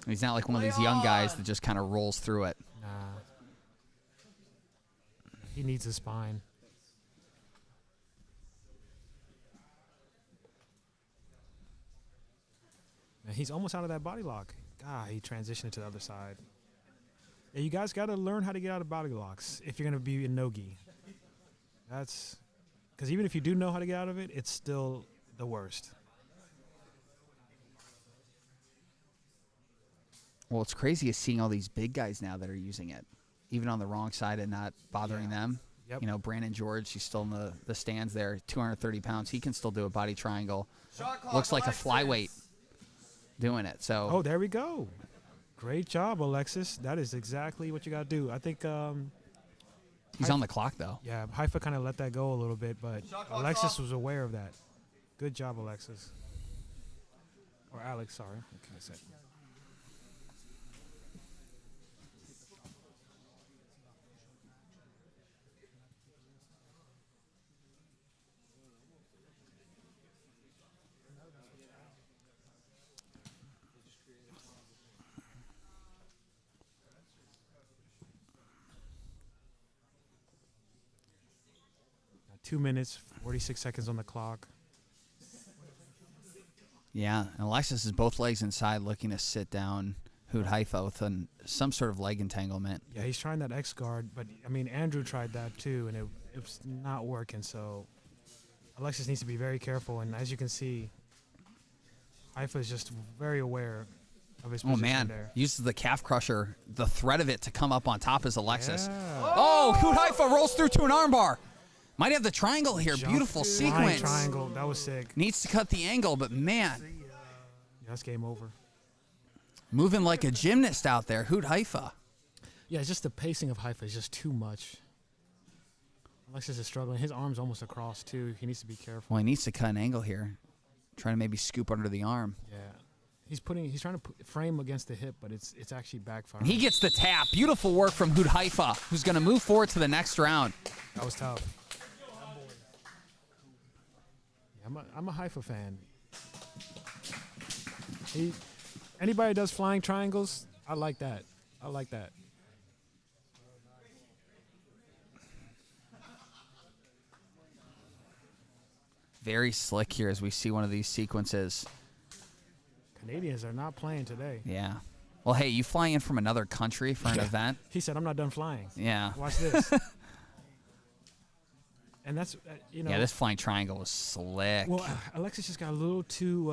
Speaker 1: He's not like one of these young guys that just kind of rolls through it.
Speaker 7: Nah. He needs a spine. Man, he's almost out of that body lock. God, he transitioned to the other side. Yeah, you guys got to learn how to get out of body locks if you're going to be in no-gi. That's because even if you do know how to get out of it, it's still the worst.
Speaker 1: Well, what's crazy is seeing all these big guys now that are using it, even on the wrong side and not bothering them.
Speaker 7: Yep.
Speaker 1: You know, Brandon George, he's still in the stands there, 230 pounds. He can still do a body triangle.
Speaker 6: Shot clock,
Speaker 1: Looks like a
Speaker 6: Alexis.
Speaker 1: flyweight doing it. So
Speaker 7: Oh, there we go. Great job, Alexis. That is exactly what you got to do. I think,
Speaker 1: he's on the clock, though.
Speaker 7: yeah, Haifa kind of let that go a little bit, but
Speaker 6: Shot clock's
Speaker 7: Alexis
Speaker 6: off.
Speaker 7: was aware of that. Good job, Alexis. Or Alex, sorry. What can I say? Now 2 minutes, 46 seconds on the clock.
Speaker 1: Yeah, and Alexis is both legs inside looking to sit down Hoot Haifa with some sort of leg entanglement.
Speaker 7: Yeah, he's trying that X guard, but I mean Andrew tried that too, and it was not working. So Alexis needs to be very careful. And as you can see, Haifa is just very aware of his
Speaker 1: Oh,
Speaker 7: position
Speaker 1: man.
Speaker 7: there.
Speaker 1: Uses the calf crusher, the threat of it to come up on top is Alexis.
Speaker 7: Yeah.
Speaker 1: Oh, Hoot Haifa rolls through to an armbar. Might have the triangle here.
Speaker 7: Jump
Speaker 1: Beautiful
Speaker 7: flying
Speaker 1: sequence.
Speaker 7: triangle. That was sick.
Speaker 1: Needs to cut the angle, but man,
Speaker 7: Yeah, that's game over.
Speaker 1: moving like a gymnast out there. Hoot Haifa.
Speaker 7: Yeah, it's just the pacing of Haifa is just too much. Alexis is struggling. His arm's almost across too. He needs to be careful.
Speaker 1: Well, he needs to cut an angle here. Trying to maybe scoop under the arm.
Speaker 7: Yeah, he's trying to frame against the hip, but it's actually backfiring.
Speaker 1: He gets the tap. Beautiful work from Hoot Haifa, who's going to move forward to the next round.
Speaker 7: That was tough. Yeah, I'm a Haifa fan. Anybody that does flying triangles, I like that. I like that.
Speaker 1: Very slick here as we see one of these sequences.
Speaker 7: Canadians are not playing today.
Speaker 1: Yeah. Well, hey, you flying in from another country for an event?
Speaker 7: He said, "I'm not done flying.
Speaker 1: Yeah.
Speaker 7: Watch this." And that's
Speaker 1: Yeah, this flying triangle was slick.
Speaker 7: Well, Alexis just got a little too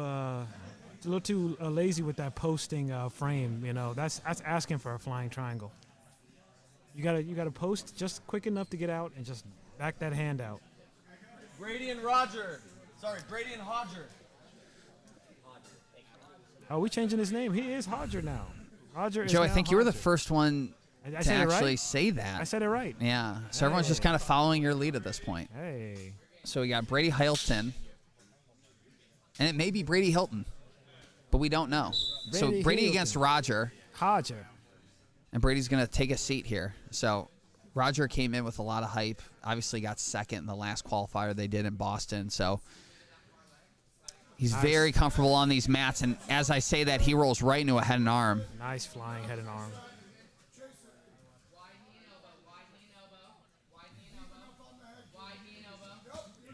Speaker 7: lazy with that posting frame. You know, that's asking for a flying triangle. You gotta post just quick enough to get out and just back that hand out.
Speaker 6: Brady and Roger. Sorry, Brady and Hodger.
Speaker 7: Are we changing his name? He is Hodger now. Hodger is
Speaker 1: Joe, I
Speaker 7: now
Speaker 1: think you were the
Speaker 7: Hodger.
Speaker 1: first one
Speaker 7: I
Speaker 1: to
Speaker 7: said it right?
Speaker 1: actually say that.
Speaker 7: I said it right.
Speaker 1: Yeah. So everyone's just kind of following your lead at this point.
Speaker 7: Hey.
Speaker 1: So we got Brady Hilton, and it may be Brady Hilton, but we don't know. So
Speaker 7: Brady
Speaker 1: Brady
Speaker 7: Hilton.
Speaker 1: against Roger,
Speaker 7: Hodger.
Speaker 1: and Brady's going to take a seat here. So Roger came in with a lot of hype. Obviously got second in the last qualifier they did in Boston. So He's
Speaker 7: Nice.
Speaker 1: very comfortable on these mats, and as I say that, he rolls right into a head and arm.
Speaker 7: Nice flying head and arm.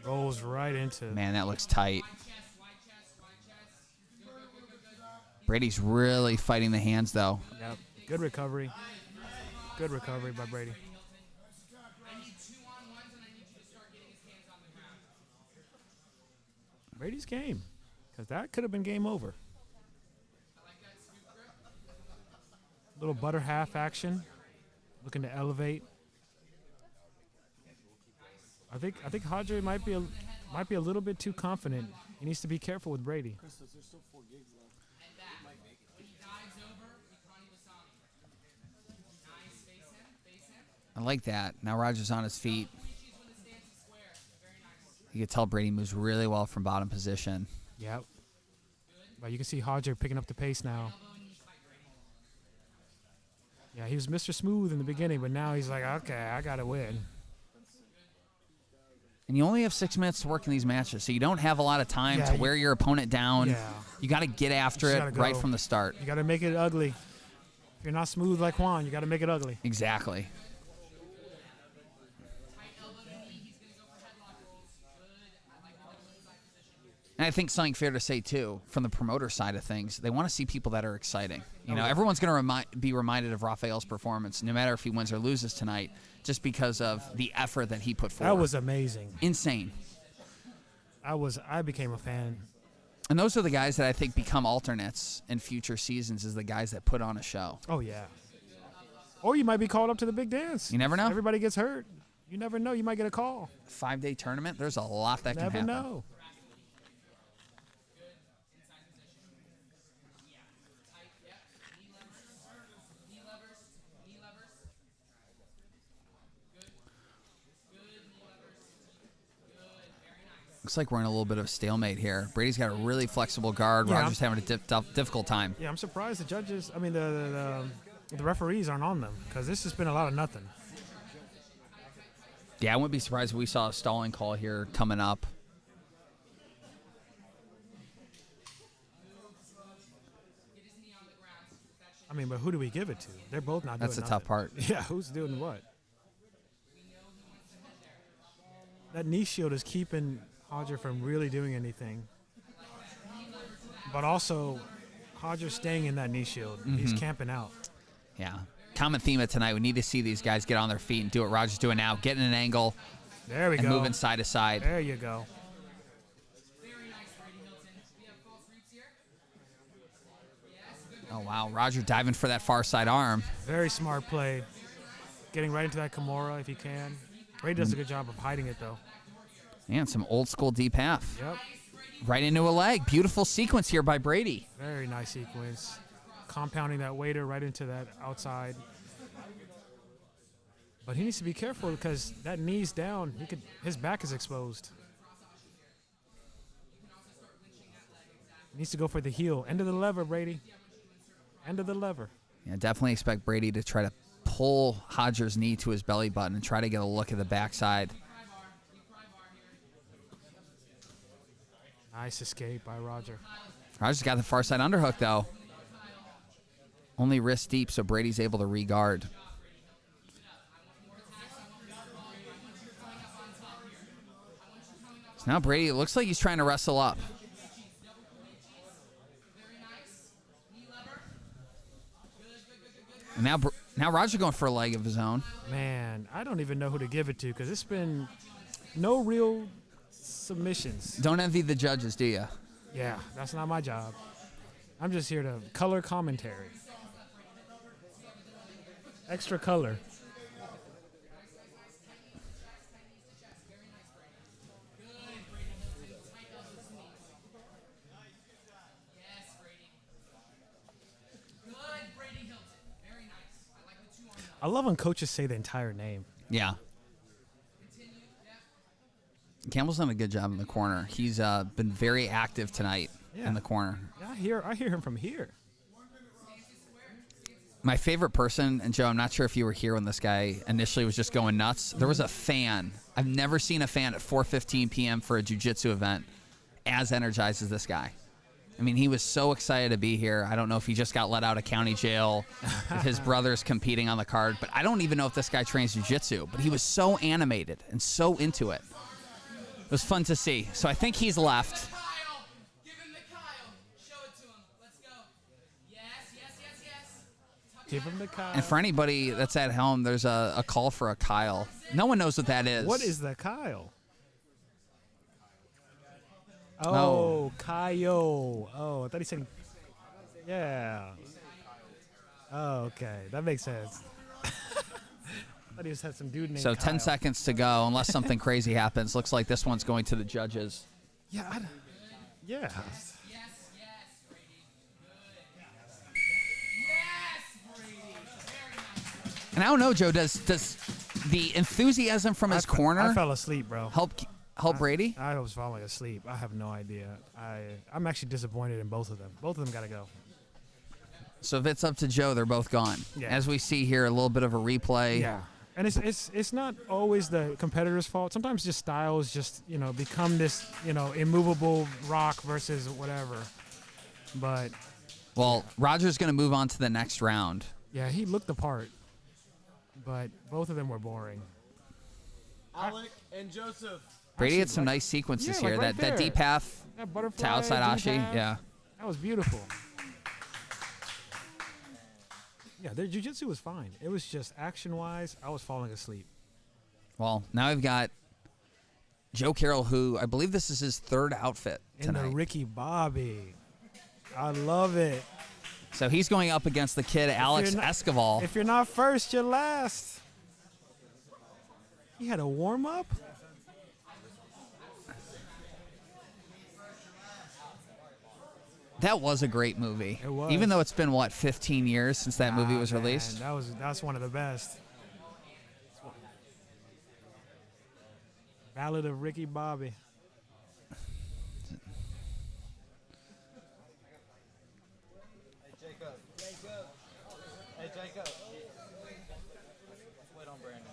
Speaker 7: Rolls right into.
Speaker 1: Man, that looks tight. Brady's really fighting the hands, though.
Speaker 7: Yep. Good recovery. Good recovery by Brady. Brady's game, because that could have been game over. Little butter half action, looking to elevate. I think Hodger might be a little bit too confident. He needs to be careful with Brady.
Speaker 1: I like that. Now Roger's on his feet. You can tell Brady moves really well from bottom position.
Speaker 7: Yep. But you can see Hodger picking up the pace now. Yeah, he was Mr. Smooth in the beginning, but now he's like, okay, I got to win.
Speaker 1: And you only have 6 minutes to work in these matches, so you don't have a lot of time
Speaker 7: Yeah,
Speaker 1: to
Speaker 7: you-
Speaker 1: wear your opponent down.
Speaker 7: Yeah.
Speaker 1: You got to get after
Speaker 7: You
Speaker 1: it
Speaker 7: gotta
Speaker 1: right
Speaker 7: go.
Speaker 1: from the start.
Speaker 7: You got to make it ugly. If you're not smooth like Juan, you got to make it ugly.
Speaker 1: Exactly. And I think something fair to say, too, from the promoter side of things, they want to see people that are exciting. You know, everyone's going to be reminded of Rafael's performance, no matter if he wins or loses tonight, just because of the effort that he put forward.
Speaker 7: That was amazing.
Speaker 1: insane.
Speaker 7: I became a fan.
Speaker 1: And those are the guys that I think become alternates in future seasons, is the guys that put on a show.
Speaker 7: Oh, yeah. Or you might be called up to the big dance.
Speaker 1: You never know.
Speaker 7: Everybody gets hurt. You never know. You might get a call.
Speaker 1: 5-day tournament, there's a lot that can
Speaker 7: Never
Speaker 1: happen.
Speaker 7: know.
Speaker 1: Looks like we're in a little bit of a stalemate here. Brady's got a really flexible guard.
Speaker 7: Yeah.
Speaker 1: Roger's having a difficult time.
Speaker 7: Yeah, I'm surprised the judges, the referees aren't on them, because this has been a lot of nothing.
Speaker 1: Yeah, I wouldn't be surprised if we saw a stalling call here coming up.
Speaker 7: I mean, but who do we give it to? They're both not
Speaker 1: That's
Speaker 7: doing
Speaker 1: the tough part.
Speaker 7: Yeah, who's doing what? That knee shield is keeping Hodger from really doing anything. But also, Hodger's staying in that knee shield. He's camping out.
Speaker 1: Yeah. Common theme of tonight, we need to see these guys get on their feet and do what Roger's doing now, get in an angle
Speaker 7: There we
Speaker 1: and
Speaker 7: go.
Speaker 1: moving side to side.
Speaker 7: There you go.
Speaker 1: Oh, wow. Roger diving for that far side arm.
Speaker 7: Very smart play. Getting right into that Kimura if he can. Brady does a good job of hiding it, though.
Speaker 1: Man, some old school deep half.
Speaker 7: Yep.
Speaker 1: Right into a leg. Beautiful sequence here by Brady.
Speaker 7: Very nice sequence. Compounding that waiter right into that outside. But he needs to be careful because that knee's down. His back is exposed. He needs to go for the heel. End of the lever, Brady. End of the lever.
Speaker 1: Yeah, definitely expect Brady to try to pull Hodger's knee to his belly button and try to get a look at the backside.
Speaker 7: Nice escape by Roger.
Speaker 1: Roger's got the far side underhook, though. Only wrist deep, so Brady's able to re-guard. So now Brady, it looks like he's trying to wrestle up. And now Roger going for a leg of his own.
Speaker 7: Man, I don't even know who to give it to because it's been no real submissions.
Speaker 1: Don't envy the judges, do you?
Speaker 7: Yeah, that's not my job. I'm just here to color commentary. Extra color. I love when coaches say the entire name.
Speaker 1: Yeah. Campbell's done a good job in the corner. He's been very active tonight in the corner.
Speaker 7: Yeah, I hear him from here.
Speaker 1: My favorite person, and Joe, I'm not sure if you were here when this guy initially was just going nuts. There was a fan. I've never seen a fan at 4:15 p.m. for a jiu-jitsu event. as energized as this guy. I mean, he was so excited to be here. I don't know if he just got let out of county jail, if his brother's competing on the card, but I don't even know if this guy trains jiu-jitsu. But he was so animated and so into it. It was fun to see. So I think he's left.
Speaker 4: Kyle! Give him the Kyle! Show it to him. Let's go. Yes, yes, yes, yes.
Speaker 7: Give him the Kyle.
Speaker 1: And for anybody that's at home, there's a call for a Kyle. No one knows what that is.
Speaker 7: What is the Kyle?
Speaker 1: Oh.
Speaker 7: Oh, Kyle. Oh, I thought he said. Yeah. Oh, okay. That makes sense. I thought he just had some dude named
Speaker 1: So 10
Speaker 7: Kyle.
Speaker 1: seconds to go, unless something crazy happens. Looks like this one's going to the judges.
Speaker 7: Yeah. Yeah.
Speaker 4: Yes, yes, Brady. Good. Yes, Brady. Very nice.
Speaker 1: And I don't know, Joe, does the enthusiasm from his corner
Speaker 7: I fell asleep, bro.
Speaker 1: help Brady?
Speaker 7: I was falling asleep. I have no idea. I'm actually disappointed in both of them. Both of them got to go.
Speaker 1: So if it's up to Joe, they're both gone.
Speaker 7: Yeah.
Speaker 1: As we see here, a little bit of a replay.
Speaker 7: Yeah. And it's not always the competitor's fault. Sometimes just styles just, become this, immovable rock versus whatever. But
Speaker 1: Well, Roger's going to move on to the next round.
Speaker 7: yeah, he looked the part. But both of them were boring.
Speaker 6: Alec and Joseph.
Speaker 1: Brady had
Speaker 7: Actually,
Speaker 1: some nice sequences
Speaker 7: yeah,
Speaker 1: here.
Speaker 7: like right
Speaker 1: that
Speaker 7: there.
Speaker 1: deep half
Speaker 7: That butterfly
Speaker 1: to outside Ashi.
Speaker 7: deep half,
Speaker 1: Yeah.
Speaker 7: That was beautiful. Yeah, their jiu-jitsu was fine. It was just action-wise, I was falling asleep.
Speaker 1: Well, now we've got Joe Carroll, who I believe this is his third outfit
Speaker 7: In
Speaker 1: tonight.
Speaker 7: the Ricky Bobby. I love it.
Speaker 1: So he's going up against the kid, Alex
Speaker 7: you're not-
Speaker 1: Escoval.
Speaker 7: If you're not first, you're last. He had a warm-up?
Speaker 1: That was a great movie.
Speaker 7: It was.
Speaker 1: Even though it's been, 15 years since that movie was
Speaker 7: Man,
Speaker 1: released?
Speaker 7: that's one of the best. Ballad of Ricky Bobby.
Speaker 6: Hey, Jacob. Hey, Jacob. Let's wait on Brandon.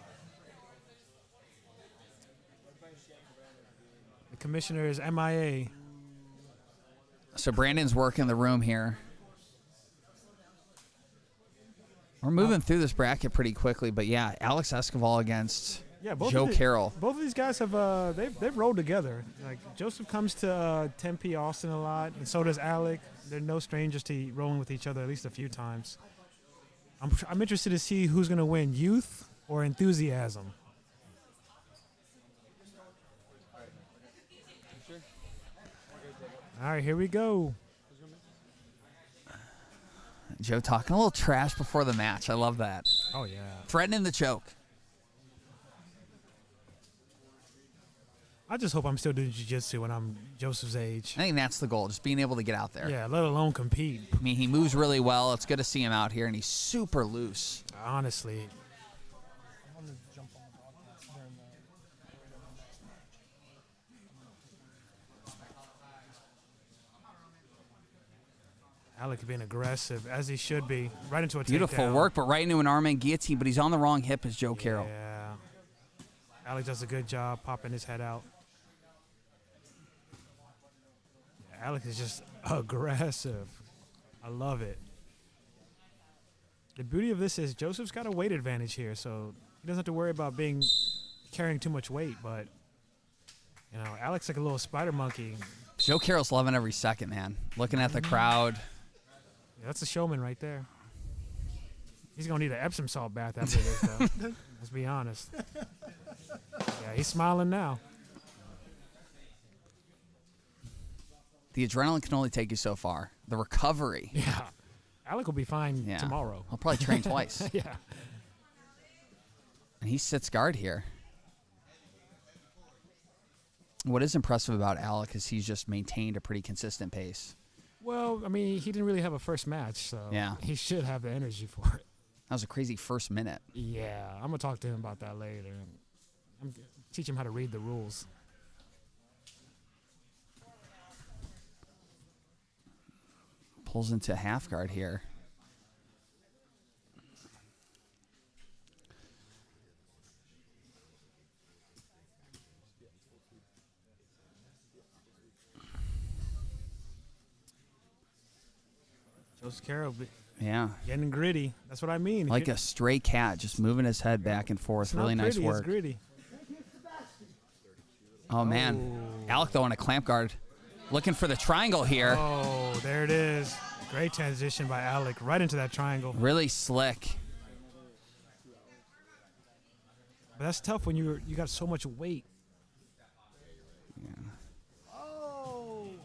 Speaker 7: The commissioner is MIA.
Speaker 1: So Brandon's working the room here. We're moving through this bracket pretty quickly, but yeah, Alex Escoval against Joe Carroll.
Speaker 7: Both of these guys have they've rolled together. Like Joseph comes to Tempe, Austin a lot, and so does Alec. They're no strangers to rolling with each other at least a few times. I'm interested to see who's going to win, youth or enthusiasm. All right, here we go.
Speaker 1: Joe talking a little trash before the match. I love that.
Speaker 7: Oh yeah.
Speaker 1: Threatening the choke.
Speaker 7: I just hope I'm still doing jiu-jitsu when I'm Joseph's age.
Speaker 1: I think that's the goal, just being able to get out there.
Speaker 7: Yeah, let alone compete.
Speaker 1: I mean, he moves really well. It's good to see him out here, and he's super loose.
Speaker 7: Honestly.
Speaker 5: I wanted to jump on the podcast during the
Speaker 7: Alec being aggressive, as he should be. Right into a
Speaker 1: Beautiful
Speaker 7: takedown.
Speaker 1: work, but right into an arm and guillotine, but he's on the wrong hip as Joe Carroll.
Speaker 7: Yeah. Alec does a good job popping his head out. Alec is just aggressive. I love it. The beauty of this is Joseph's got a weight advantage here, so he doesn't have to worry about carrying too much weight, but Alec's like a little spider monkey.
Speaker 1: Joe Carroll's loving every second, man. Looking at the crowd.
Speaker 7: Yeah, that's a showman right there. He's gonna need an Epsom salt bath after this, though. Let's be honest. Yeah, he's smiling now.
Speaker 1: The adrenaline can only take you so far. The recovery.
Speaker 7: Yeah, Alec will be fine
Speaker 1: Yeah.
Speaker 7: tomorrow.
Speaker 1: He'll probably train twice.
Speaker 7: Yeah.
Speaker 1: And he sits guard here. What is impressive about Alec is he's just maintained a pretty consistent pace.
Speaker 7: Well, I mean, he didn't really have a first match, so
Speaker 1: Yeah.
Speaker 7: he should have the energy for it.
Speaker 1: That was a crazy first minute.
Speaker 7: Yeah, I'm gonna talk to him about that later. I'm teach him how to read the rules.
Speaker 1: Pulls into half guard here.
Speaker 7: Joseph Carroll
Speaker 1: Yeah.
Speaker 7: getting gritty. That's what I mean.
Speaker 1: Like a stray cat, just moving his head back and forth.
Speaker 7: It's
Speaker 1: Really
Speaker 7: not
Speaker 1: nice
Speaker 7: pretty,
Speaker 1: work.
Speaker 7: It's gritty.
Speaker 1: Oh, man. Alec, though, on a clamp guard. Looking for the triangle here.
Speaker 7: Oh, there it is. Great transition by Alec right into that triangle.
Speaker 1: Really slick.
Speaker 7: But that's tough when you got so much weight.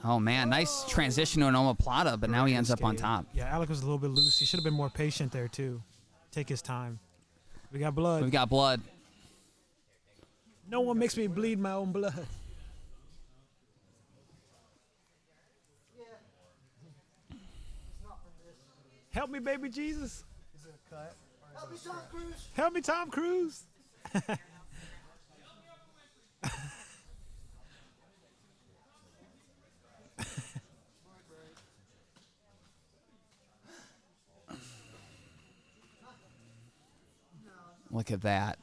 Speaker 1: Oh, man. Nice transition to an omoplata, but now he ends up on
Speaker 7: Escape.
Speaker 1: top.
Speaker 7: Yeah, Alec was a little bit loose. He should have been more patient there, too. Take his time. We got blood.
Speaker 1: We've got blood.
Speaker 7: No one makes me bleed my own blood. Help me, baby Jesus.
Speaker 5: Is it a cut?
Speaker 3: Help me, Tom Cruise.
Speaker 7: Help me, Tom Cruise.
Speaker 1: Look at that.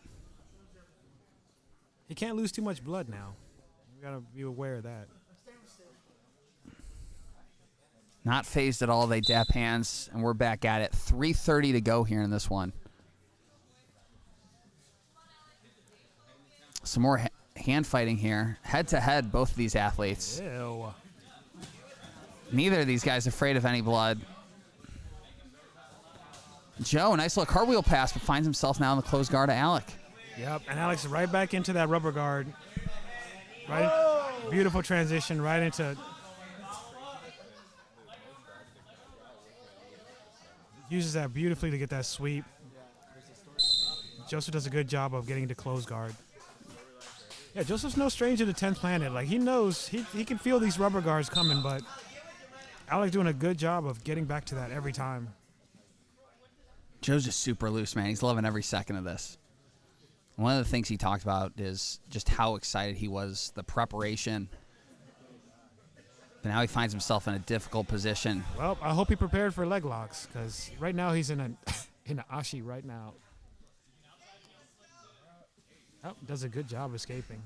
Speaker 7: He can't lose too much blood now. We got to be aware of that.
Speaker 1: Not phased at all. They dap hands, and we're back at it. 3:30 to go here in this one. Some more hand fighting here. Head to head, both of these athletes.
Speaker 7: Ew.
Speaker 1: Neither of these guys afraid of any blood. Joe, nice little cartwheel pass, but finds himself now in the closed guard of Alec.
Speaker 7: Yep, and Alex right back into that rubber guard. Right, beautiful transition right into. Uses that beautifully to get that sweep. Joseph does a good job of getting to close guard. Yeah, Joseph's no stranger to 10th Planet. Like, he knows, he can feel these rubber guards coming, but Alec doing a good job of getting back to that every time.
Speaker 1: Joe's just super loose, man. He's loving every second of this. One of the things he talked about is just how excited he was, the preparation. But now he finds himself in a difficult position.
Speaker 7: Well, I hope he prepared for leg locks, because right now he's in an ashi right now. Oh, does a good job escaping.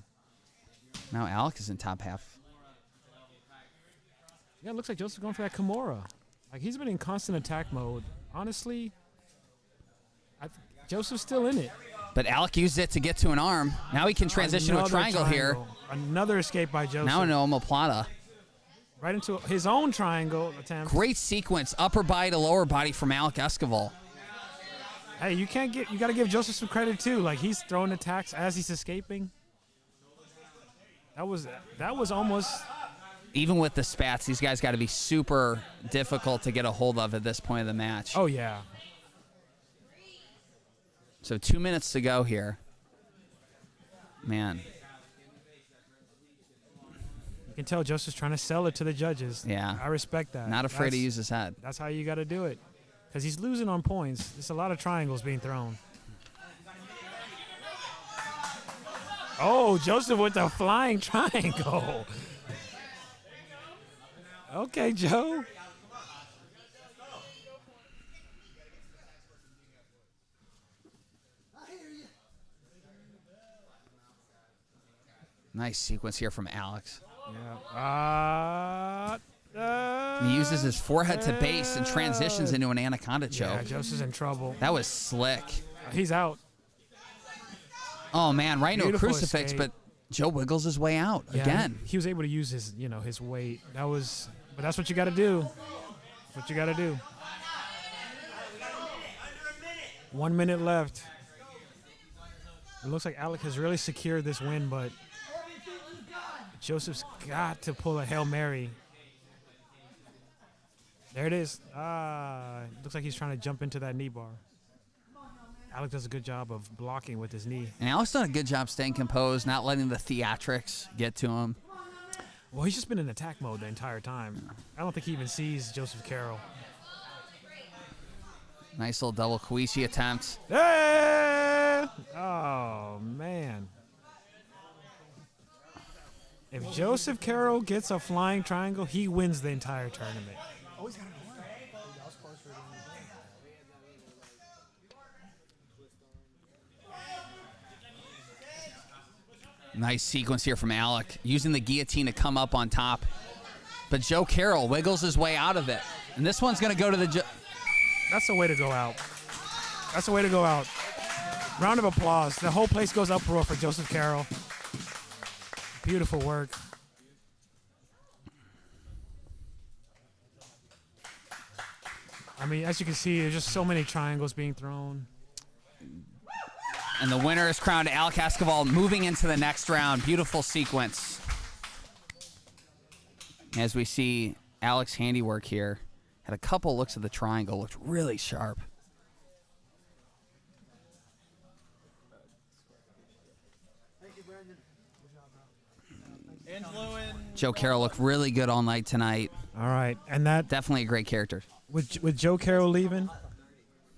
Speaker 1: Now Alec is in top half.
Speaker 7: Yeah, it looks like Joseph's going for that Kimura. Like, he's been in constant attack mode. Honestly, Joseph's still in it.
Speaker 1: But Alec used it to get to an arm. Now he can transition to a
Speaker 7: Another
Speaker 1: triangle here.
Speaker 7: Another escape by Joseph.
Speaker 1: Now an omoplata.
Speaker 7: Right into his own triangle attempt.
Speaker 1: Great sequence, upper body to lower body from Alec Esquivel.
Speaker 7: Hey, you got to give Joseph some credit too. Like, he's throwing attacks as he's escaping. That was almost.
Speaker 1: Even with the spats, these guys got to be super difficult to get a hold of at this point of the match.
Speaker 7: Oh yeah.
Speaker 1: So 2 minutes to go here. Man.
Speaker 7: You can tell Joseph's trying to sell it to the judges.
Speaker 1: Yeah.
Speaker 7: I respect that.
Speaker 1: Not afraid to use his head.
Speaker 7: That's how you got to do it. Because he's losing on points. There's a lot of triangles being thrown. Oh, Joseph with the flying triangle. Okay, Joe.
Speaker 1: Nice sequence here from Alex.
Speaker 7: Yeah.
Speaker 1: He uses his forehead to base and transitions into an anaconda choke.
Speaker 7: Yeah, Joseph's in trouble.
Speaker 1: That was slick.
Speaker 7: He's out.
Speaker 1: Oh, man, right into a
Speaker 7: Beautiful
Speaker 1: crucifix,
Speaker 7: escape.
Speaker 1: but Joe wiggles his way out
Speaker 7: Yeah,
Speaker 1: again.
Speaker 7: He was able to use his weight. But that's what you got to do. That's what you got to do. 1 minute left. It looks like Alec has really secured this win, but Joseph's got to pull a Hail Mary. There it is. Looks like he's trying to jump into that knee bar. Alec does a good job of blocking with his knee.
Speaker 1: And Alec's done a good job staying composed, not letting the theatrics get to him.
Speaker 7: Well, he's just been in attack mode the entire time. I don't think he even sees Joseph Carroll.
Speaker 1: Nice little double Koichi attempt.
Speaker 7: Hey! Oh, man. If Joseph Carroll gets a flying triangle, he wins the entire tournament.
Speaker 5: Oh, he's got an arm. That was close for him.
Speaker 1: Nice sequence here from Alec, using the guillotine to come up on top. But Joe Carroll wiggles his way out of it. And this one's going to go to the...
Speaker 7: That's the way to go out. That's the way to go out. Round of applause. The whole place goes uproar for Joseph Carroll. Beautiful work. I mean, as you can see, there's just so many triangles being thrown.
Speaker 1: And the winner is crowned Alec Escobar, moving into the next round. Beautiful sequence. As we see Alec's handiwork here. Had a couple looks at the triangle. Looked really sharp.
Speaker 6: Angelo and
Speaker 1: Joe Carroll looked really good all night tonight.
Speaker 7: All right, and that
Speaker 1: Definitely a great character.
Speaker 7: with Joe Carroll leaving.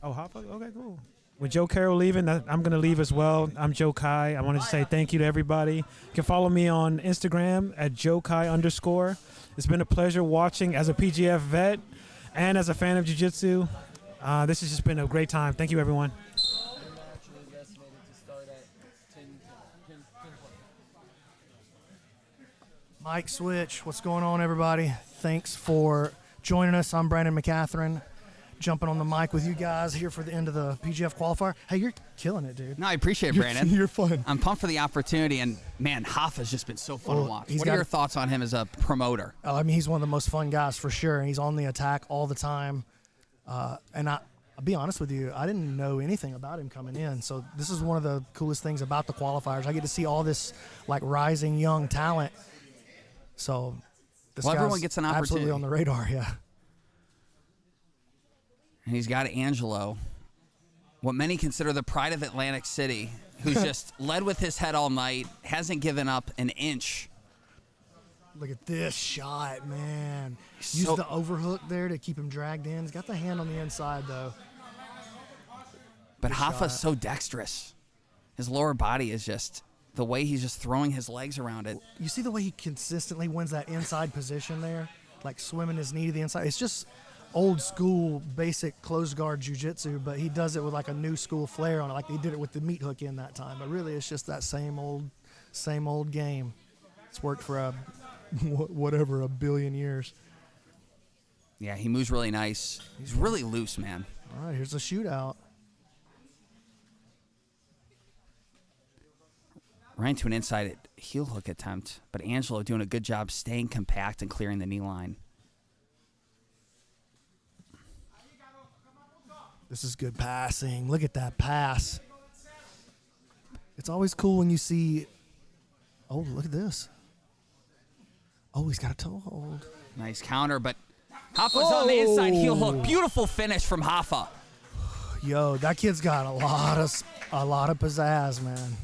Speaker 7: Oh, Hopper. Okay, cool. With Joe Carroll leaving, I'm going to leave as well. I'm Joe Kai. I wanted to say thank you to everybody. You can follow me on Instagram at JoeKai_. It's been a pleasure watching as a PGF vet and as a fan of jiu-jitsu. This has just been a great time. Thank you, everyone.
Speaker 5: Mike Switch, what's going on, everybody? Thanks for joining us. I'm Brandon McCatherine, jumping on the mic with you guys here for the end of the PGF qualifier. Hey, you're killing it, dude.
Speaker 1: No, I appreciate it, Brandon.
Speaker 5: You're fun.
Speaker 1: I'm pumped for the opportunity, and man, Hoffa's just been so fun to watch. What are your thoughts on him as a promoter?
Speaker 5: I mean, he's one of the most fun guys for sure. He's on the attack all the time. And I'll be honest with you, I didn't know anything about him coming in. So this is one of the coolest things about the qualifiers. I get to see all this like rising young talent. So this guy's
Speaker 1: everyone gets an opportunity.
Speaker 5: Absolutely on the radar, yeah.
Speaker 1: And he's got Angelo, what many consider the pride of Atlantic City, who's just led with his head all night, hasn't given up an inch.
Speaker 5: Look at this shot, man. Use the overhook there to keep him dragged in. He's got the hand on the inside, though.
Speaker 1: But Hoffa's so dexterous. His lower body is just, the way he's just throwing his legs around it.
Speaker 5: You see the way he consistently wins that inside position there? Like swimming his knee to the inside. It's just old school, basic closed guard jiu-jitsu, but he does it with like a new school flair on it. Like he did it with the meat hook in that time. But really, it's just that same old game. It's worked for a billion years.
Speaker 1: Yeah, he moves really nice. He's really loose, man.
Speaker 5: All right, here's a shootout.
Speaker 1: Right into an inside heel hook attempt, but Angelo doing a good job staying compact and clearing the knee line.
Speaker 5: This is good passing. Look at that pass. It's always cool when you see, oh, look at this. Oh, he's got a toe hold.
Speaker 1: Nice counter, but Hoffa's on the inside heel hook. Beautiful finish from Hoffa.
Speaker 5: Yo, that kid's got a lot of pizzazz, man.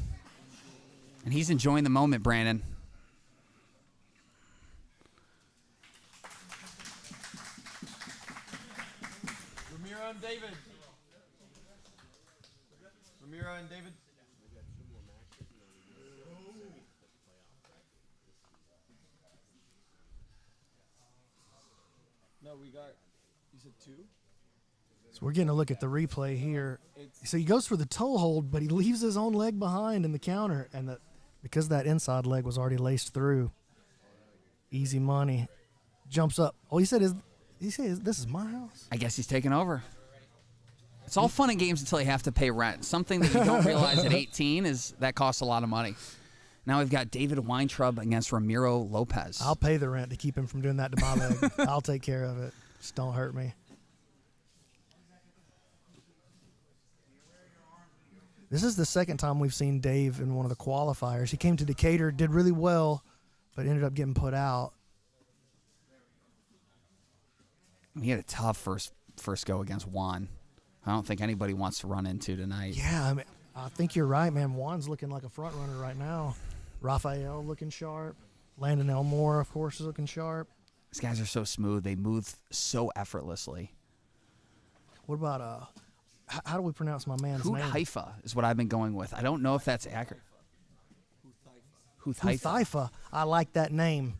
Speaker 1: And he's enjoying the moment, Brandon.
Speaker 6: Ramiro and David. Ramiro and David. No, we got, you said 2?
Speaker 5: So we're getting a look at the replay here. So he goes for the toe hold, but he leaves his own leg behind in the counter. And because that inside leg was already laced through, easy money. Jumps up. Oh, he said this is my house?
Speaker 1: I guess he's taking over. It's all fun and games until you have to pay rent. Something that you don't realize at 18 is that costs a lot of money. Now we've got David Weintraub against Ramiro Lopez.
Speaker 5: I'll pay the rent to keep him from doing that to my leg. I'll take care of it. Just don't hurt me. This is the second time we've seen Dave in one of the qualifiers. He came to Decatur, did really well, but ended up getting put out.
Speaker 1: He had a tough first go against Juan. I don't think anybody wants to run into tonight.
Speaker 5: Yeah, I mean, I think you're right, man. Juan's looking like a front runner right now. Raphael looking sharp. Landon Elmore, of course, is looking sharp.
Speaker 1: These guys are so smooth. They move so effortlessly.
Speaker 5: What about how do we pronounce my man's name?
Speaker 1: Haifa is what I've been going with. I don't know if that's accurate.
Speaker 5: Haifa. I like that name.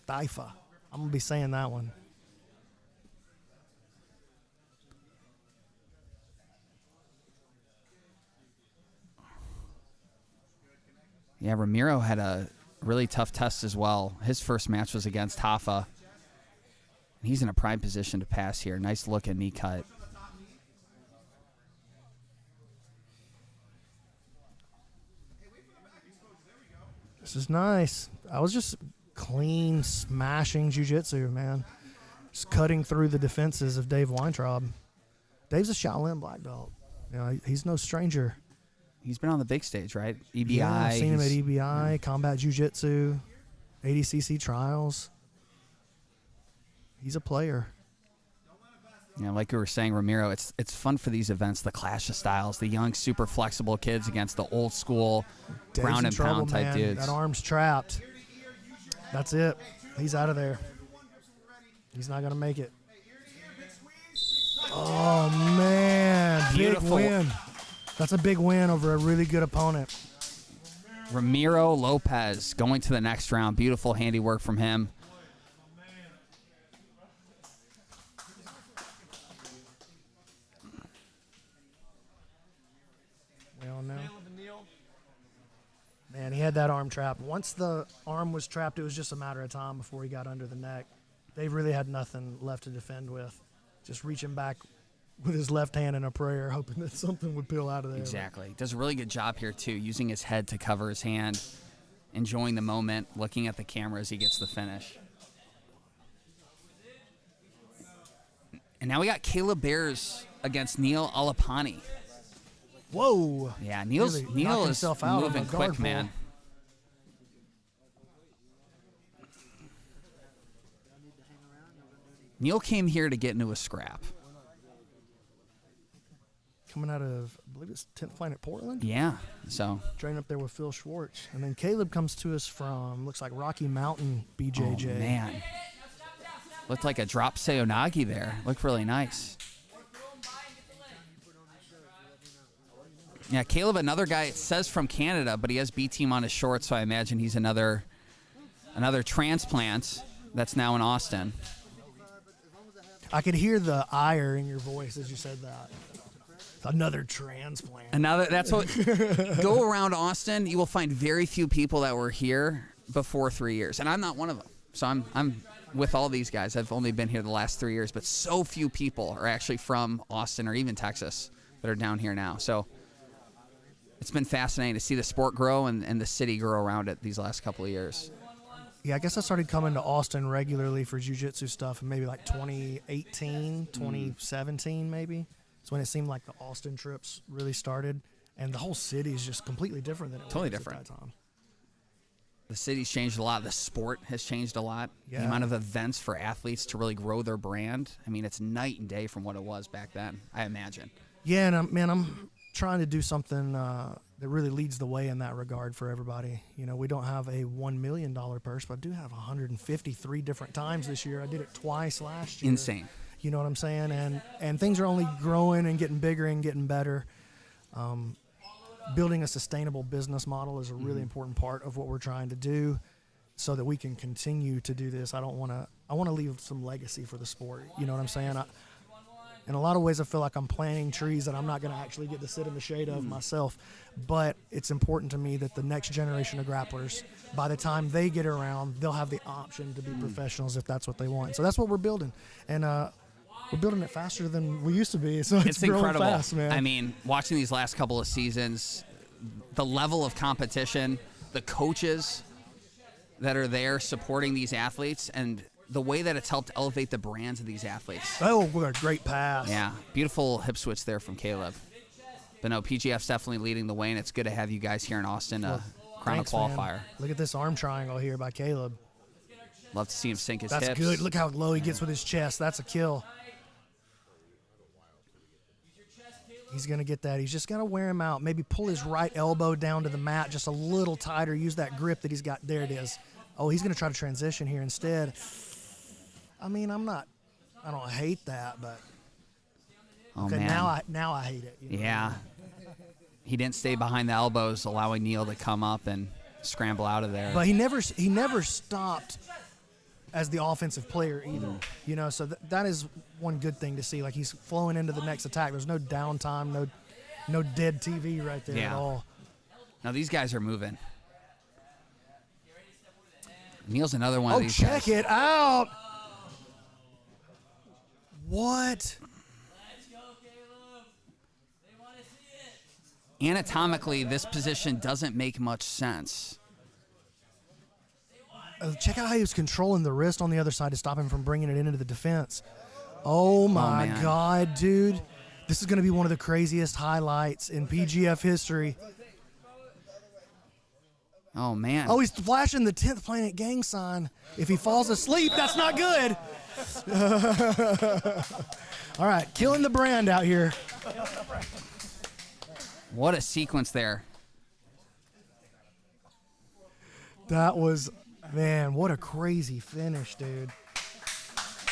Speaker 5: Haifa. I'm going to be saying that one.
Speaker 1: Yeah, Ramiro had a really tough test as well. His first match was against Hoffa. He's in a prime position to pass here. Nice look at knee cut.
Speaker 5: This is nice. I was just clean, smashing jiu-jitsu, man. Just cutting through the defenses of Dave Weintraub. Dave's a Shaolin black belt. You know, he's no stranger.
Speaker 1: He's been on the big stage, right? EBI.
Speaker 5: Yeah, I've seen him at EBI, Combat Jiu-Jitsu, ADCC trials. He's a player.
Speaker 1: Yeah, like we were saying, Ramiro, it's fun for these events, the clash of styles, the young, super flexible kids against the old school,
Speaker 5: Dave's
Speaker 1: ground
Speaker 5: in
Speaker 1: and
Speaker 5: trouble,
Speaker 1: pound type
Speaker 5: man.
Speaker 1: dudes.
Speaker 5: That arm's trapped. That's it. He's out of there. He's not going to make it. Oh, man.
Speaker 1: Beautiful.
Speaker 5: Big win. That's a big win over a really good opponent.
Speaker 1: Ramiro Lopez going to the next round. Beautiful handiwork from him.
Speaker 5: Well, no. Man, he had that arm trapped. Once the arm was trapped, it was just a matter of time before he got under the neck. Dave really had nothing left to defend with. Just reaching back with his left hand in a prayer, hoping that something would peel out of there.
Speaker 1: Exactly. Does a really good job here, too, using his head to cover his hand, enjoying the moment, looking at the camera as he gets the finish. And now we got Caleb Bears against Neil Alapani.
Speaker 5: Whoa.
Speaker 1: Yeah,
Speaker 5: Neil
Speaker 1: Neil is
Speaker 5: himself out
Speaker 1: moving
Speaker 5: on the guard
Speaker 1: quick, man. Neil came here to get into a scrap.
Speaker 5: Coming out of, I believe it's 10th Planet Portland.
Speaker 1: Yeah, so.
Speaker 5: Training up there with Phil Schwartz. And then Caleb comes to us from, looks like Rocky Mountain BJJ.
Speaker 1: Oh, man. Looked like a drop Seonagi there. Looked really nice. Yeah, Caleb, another guy, it says from Canada, but he has B-team on his shorts, so I imagine he's another transplant that's now in Austin.
Speaker 5: I could hear the ire in your voice as you said that. Another transplant.
Speaker 1: That's what, go around Austin, you will find very few people that were here before 3 years, and I'm not one of them. So I'm with all these guys. I've only been here the last 3 years, but so few people are actually from Austin or even Texas that are down here now. So it's been fascinating to see the sport grow and the city grow around it these last couple of years.
Speaker 5: Yeah, I guess I started coming to Austin regularly for jiu-jitsu stuff in maybe like 2018, 2017 maybe. It's when it seemed like the Austin trips really started. And the whole city is just completely different than it
Speaker 1: Totally
Speaker 5: was
Speaker 1: different.
Speaker 5: at that time.
Speaker 1: The city's changed a lot. The sport has changed a lot.
Speaker 5: Yeah.
Speaker 1: The amount of events for athletes to really grow their brand. I mean, it's night and day from what it was back then, I imagine.
Speaker 5: Yeah, and I'm trying to do something that really leads the way in that regard for everybody. You know, we don't have a $1 million purse, but I do have 153 different times this year. I did it twice last year.
Speaker 1: Insane.
Speaker 5: You know what I'm saying? And things are only growing and getting bigger and getting better. Building a sustainable business model is a really important part of what we're trying to do so that we can continue to do this. I want to leave some legacy for the sport. You know what I'm saying? In a lot of ways, I feel like I'm planting trees that I'm not going to actually get to sit in the shade of myself. But it's important to me that the next generation of grapplers, by the time they get around, they'll have the option to be professionals if that's what they want. So that's what we're building. And we're building it faster than we used to be. So it's growing
Speaker 1: incredible.
Speaker 5: fast, man.
Speaker 1: I mean, watching these last couple of seasons, the level of competition, the coaches that are there supporting these athletes, and the way that it's helped elevate the brands of these athletes.
Speaker 5: Oh, what a great pass.
Speaker 1: Yeah, beautiful hip switch there from Caleb. But no, PGF's definitely leading the way, and it's good to have you guys here in Austin crown
Speaker 5: Thanks,
Speaker 1: a qualifier.
Speaker 5: man. Look at this arm triangle here by Caleb.
Speaker 1: Love to see him sink his
Speaker 5: That's
Speaker 1: hips.
Speaker 5: good. Look how low he gets with his chest. That's a kill. He's going to get that. He's just going to wear him out. Maybe pull his right elbow down to the mat just a little tighter. Use that grip that he's got. There it is. Oh, he's going to try to transition here instead. I mean, I don't hate that, but
Speaker 1: Oh,
Speaker 5: okay,
Speaker 1: man.
Speaker 5: now I hate it. You know?
Speaker 1: Yeah. He didn't stay behind the elbows, allowing Neil to come up and scramble out of there.
Speaker 5: But he never stopped as the offensive player either. You know, so that is one good thing to see. Like, he's flowing into the next attack. There's no downtime, no dead TV right there at all.
Speaker 1: Now these guys are moving. Neil's another one
Speaker 5: Oh,
Speaker 1: of these
Speaker 5: check
Speaker 1: guys.
Speaker 5: it out. What?
Speaker 1: Anatomically, this position doesn't make much sense.
Speaker 5: Check out how he was controlling the wrist on the other side to stop him from bringing it into the defense. Oh, my
Speaker 1: man.
Speaker 5: God, dude. This is going to be one of the craziest highlights in PGF history.
Speaker 1: Oh, man.
Speaker 5: Oh, he's flashing the 10th Planet Gang sign. If he falls asleep, that's not good. All right, killing the brand out here.
Speaker 1: What a sequence there.
Speaker 5: That was, man, what a crazy finish, dude.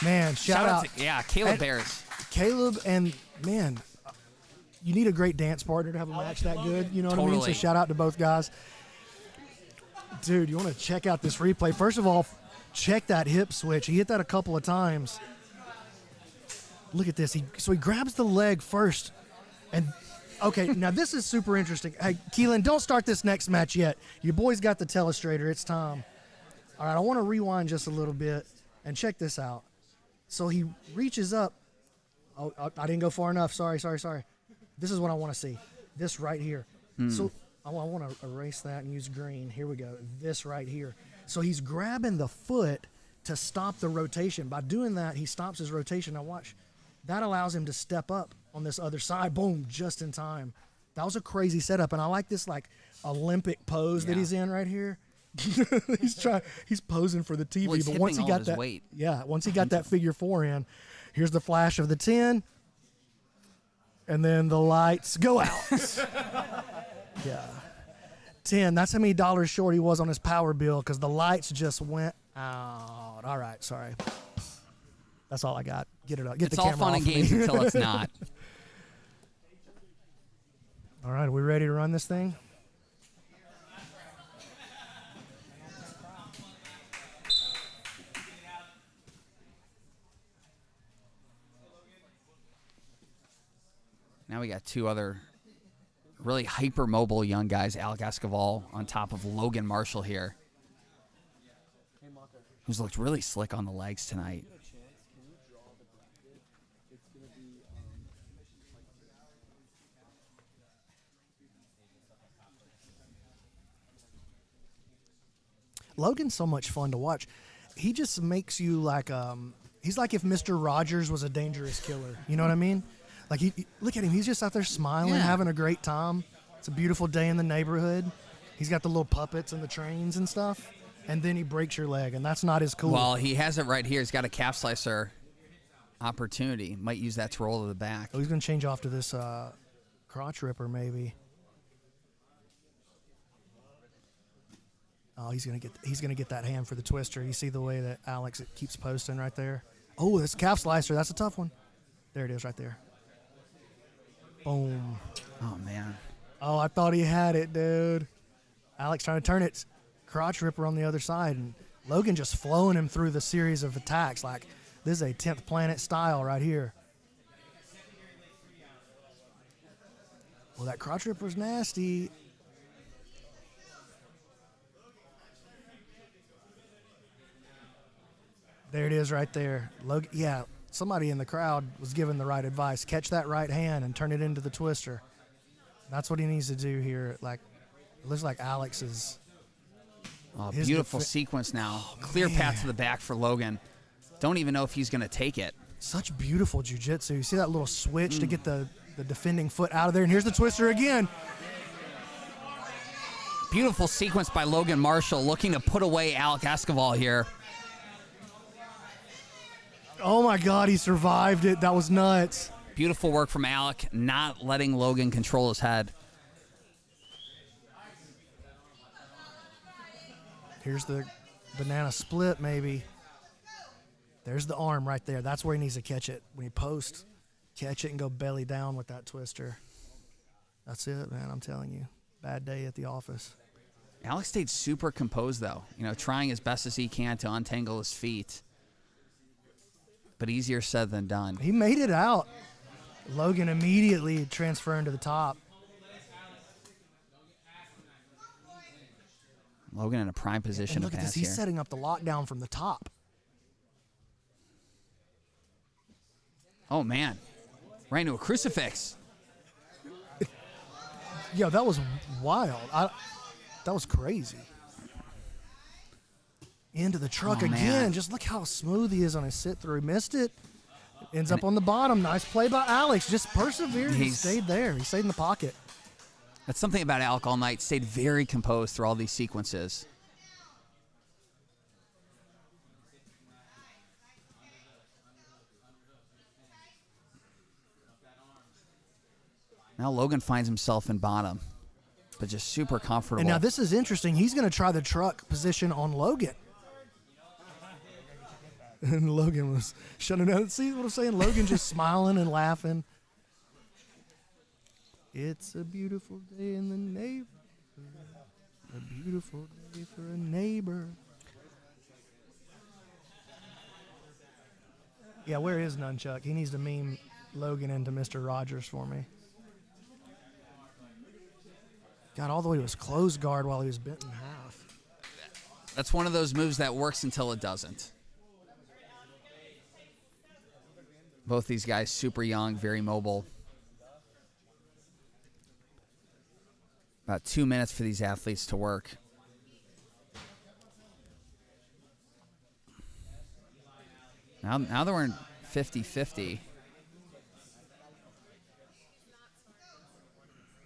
Speaker 5: Man, shout out.
Speaker 1: To, Caleb
Speaker 5: And-
Speaker 1: Bears.
Speaker 5: Caleb, and man, you need a great dance partner to have a match that good. You know what I mean? So
Speaker 1: Totally.
Speaker 5: shout out to both guys. Dude, you want to check out this replay. First of all, check that hip switch. He hit that a couple of times. Look at this. So he grabs the leg first. And, okay, now this is super interesting. Hey, Keelan, don't start this next match yet. Your boy's got the telestrator. It's time. All right, I want to rewind just a little bit and check this out. So he reaches up. Oh, I didn't go far enough. Sorry. This is what I want to see. This right here. So I want to erase that and use green. Here we go. This right here. So he's grabbing the foot to stop the rotation. By doing that, he stops his rotation. Now watch. That allows him to step up on this other side. Boom, just in time. That was a crazy setup. And I like this like Olympic pose that he's in right here. He's posing for the TV.
Speaker 1: Well, he's
Speaker 5: but once he
Speaker 1: hipping all
Speaker 5: got
Speaker 1: of his
Speaker 5: that,
Speaker 1: weight.
Speaker 5: once he got that figure 4 in, here's the flash of the 10, and then the lights go out. Yeah, 10. That's how many dollars short he was on his power bill because the lights just went out. All right, sorry. That's all I got. Get it up. Get
Speaker 1: It's
Speaker 5: the
Speaker 1: all
Speaker 5: camera
Speaker 1: fun
Speaker 5: off
Speaker 1: and
Speaker 5: me.
Speaker 1: games until it's not.
Speaker 5: All right, are we ready to run this thing?
Speaker 1: Now we got two other really hyper-mobile young guys, Alec Escoval on top of Logan Marshall here, who's looked really slick on the legs tonight.
Speaker 5: Logan's so much fun to watch. He just makes you like he's like if Mr. Rogers was a dangerous killer. You know what I mean? Like look at him. He's just out there smiling,
Speaker 1: Yeah.
Speaker 5: having a great time. It's a beautiful day in the neighborhood. He's got the little puppets and the trains and stuff. And then he breaks your leg, and that's not as cool.
Speaker 1: Well, he has it right here. He's got a calf slicer opportunity. Might use that to roll to the back.
Speaker 5: Oh, he's going to change off to this crotch ripper maybe. Oh, he's gonna get that hand for the twister. You see the way that Alex keeps posting right there. Oh, this calf slicer. That's a tough one. There it is, right there. Boom.
Speaker 1: Oh, man.
Speaker 5: Oh, I thought he had it, dude. Alex trying to turn it. Crotch ripper on the other side, and Logan just flowing him through the series of attacks. Like this is a 10th Planet style right here. Well, that crotch ripper's nasty. There it is right there. Logan, yeah, somebody in the crowd was given the right advice. Catch that right hand and turn it into the twister. That's what he needs to do here. Like, it looks like Alex is.
Speaker 1: Oh,
Speaker 5: His
Speaker 1: beautiful
Speaker 5: defi-
Speaker 1: sequence now. Clear path to the back for Logan. Don't even know if he's going to take it.
Speaker 5: Such beautiful jiu-jitsu. You see that little switch to get the defending foot out of there. And here's the twister again.
Speaker 1: Beautiful sequence by Logan Marshall looking to put away Alec Escoval here.
Speaker 5: Oh, my God, he survived it. That was nuts.
Speaker 1: Beautiful work from Alec, not letting Logan control his head.
Speaker 5: Here's the banana split, maybe. There's the arm right there. That's where he needs to catch it. When he posts, catch it and go belly down with that twister. That's it, man. I'm telling you. Bad day at the office.
Speaker 1: Alex stayed super composed, though. You know, trying as best as he can to untangle his feet. But easier said than done.
Speaker 5: He made it out. Logan immediately transferring to the top.
Speaker 1: Logan in a prime position
Speaker 5: And look
Speaker 1: to
Speaker 5: at
Speaker 1: pass
Speaker 5: this. He's
Speaker 1: here.
Speaker 5: setting up the lockdown from the top.
Speaker 1: Oh, man. Right into a crucifix.
Speaker 5: Yeah, that was wild. That was crazy. Into the truck
Speaker 1: Oh,
Speaker 5: again.
Speaker 1: man.
Speaker 5: Just look how smooth he is on his sit through. Missed it. Ends up on the bottom. Nice play by Alex. Just persevered. He stayed there. He stayed in the pocket.
Speaker 1: That's something about Alec all night. Stayed very composed through all these sequences. Now Logan finds himself in bottom, but just super comfortable.
Speaker 5: And now this is interesting. He's going to try the truck position on Logan. And Logan was shutting down. See what I'm saying? Logan just smiling and laughing. It's a beautiful day in the neighborhood. A beautiful day for a neighbor. Yeah, where is Nunchuck? He needs to meme Logan into Mr. Rogers for me. Got all the way to his closed guard while he was bent in half.
Speaker 1: That's one of those moves that works until it doesn't. Both these guys super young, very mobile. About 2 minutes for these athletes to work. Now that we're in 50-50.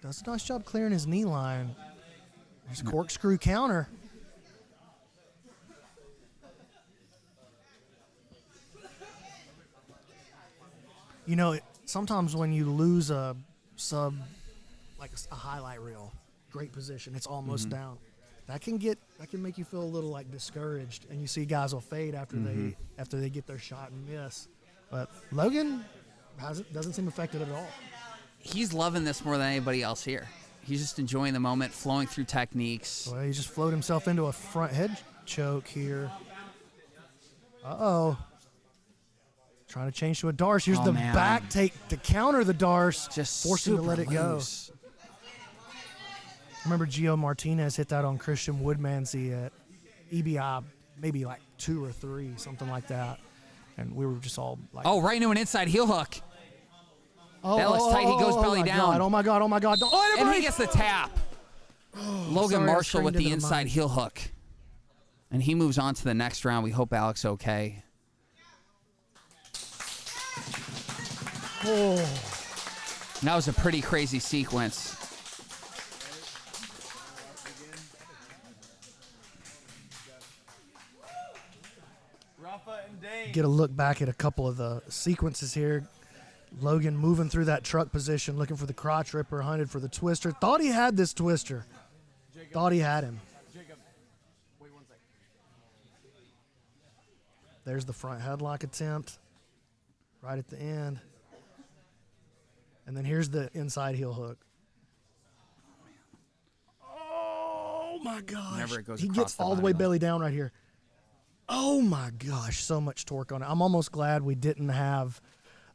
Speaker 5: Does a nice job clearing his knee line. There's a corkscrew counter. You know, sometimes when you lose a sub, like a highlight reel, great position, it's almost down. That can make you feel a little like discouraged, and you see guys will fade after they get their shot and miss. But Logan doesn't seem affected at all.
Speaker 1: He's loving this more than anybody else here. He's just enjoying the moment, flowing through techniques.
Speaker 5: Well, he just floated himself into a front head choke here. Uh-oh. Trying to change to a Darce. Here's the
Speaker 1: man.
Speaker 5: back take to counter the Darce.
Speaker 1: Just
Speaker 5: forcing to
Speaker 1: super
Speaker 5: let it go.
Speaker 1: loose.
Speaker 5: Remember Gio Martinez hit that on Christian Woodmansey at EBI, maybe like 2 or 3, something like that. And we were just all like,
Speaker 1: Oh, right into an inside heel hook.
Speaker 5: oh,
Speaker 1: that looks tight. He goes belly
Speaker 5: my
Speaker 1: down.
Speaker 5: God, oh my God, oh my God. Oh,
Speaker 1: And he gets the tap. Logan
Speaker 5: sorry, I
Speaker 1: Marshall with
Speaker 5: screamed
Speaker 1: the
Speaker 5: into the
Speaker 1: inside
Speaker 5: mic.
Speaker 1: heel hook. And he moves on to the next round. We hope Alex okay.
Speaker 5: Oh.
Speaker 1: That was a pretty crazy sequence.
Speaker 6: Rafa and Dane.
Speaker 5: Get a look back at a couple of the sequences here. Logan moving through that truck position, looking for the crotch ripper, hunted for the twister. Thought he had this twister. Thought he had him.
Speaker 6: Jacob, wait 1 second.
Speaker 5: There's the front headlock attempt right at the end. And then here's the inside heel hook. Oh, my gosh.
Speaker 1: Whenever it goes
Speaker 5: He
Speaker 1: across
Speaker 5: gets
Speaker 1: the
Speaker 5: all the
Speaker 1: body
Speaker 5: way
Speaker 1: line.
Speaker 5: belly down right here. Oh, my gosh. So much torque on it. I'm almost glad we didn't have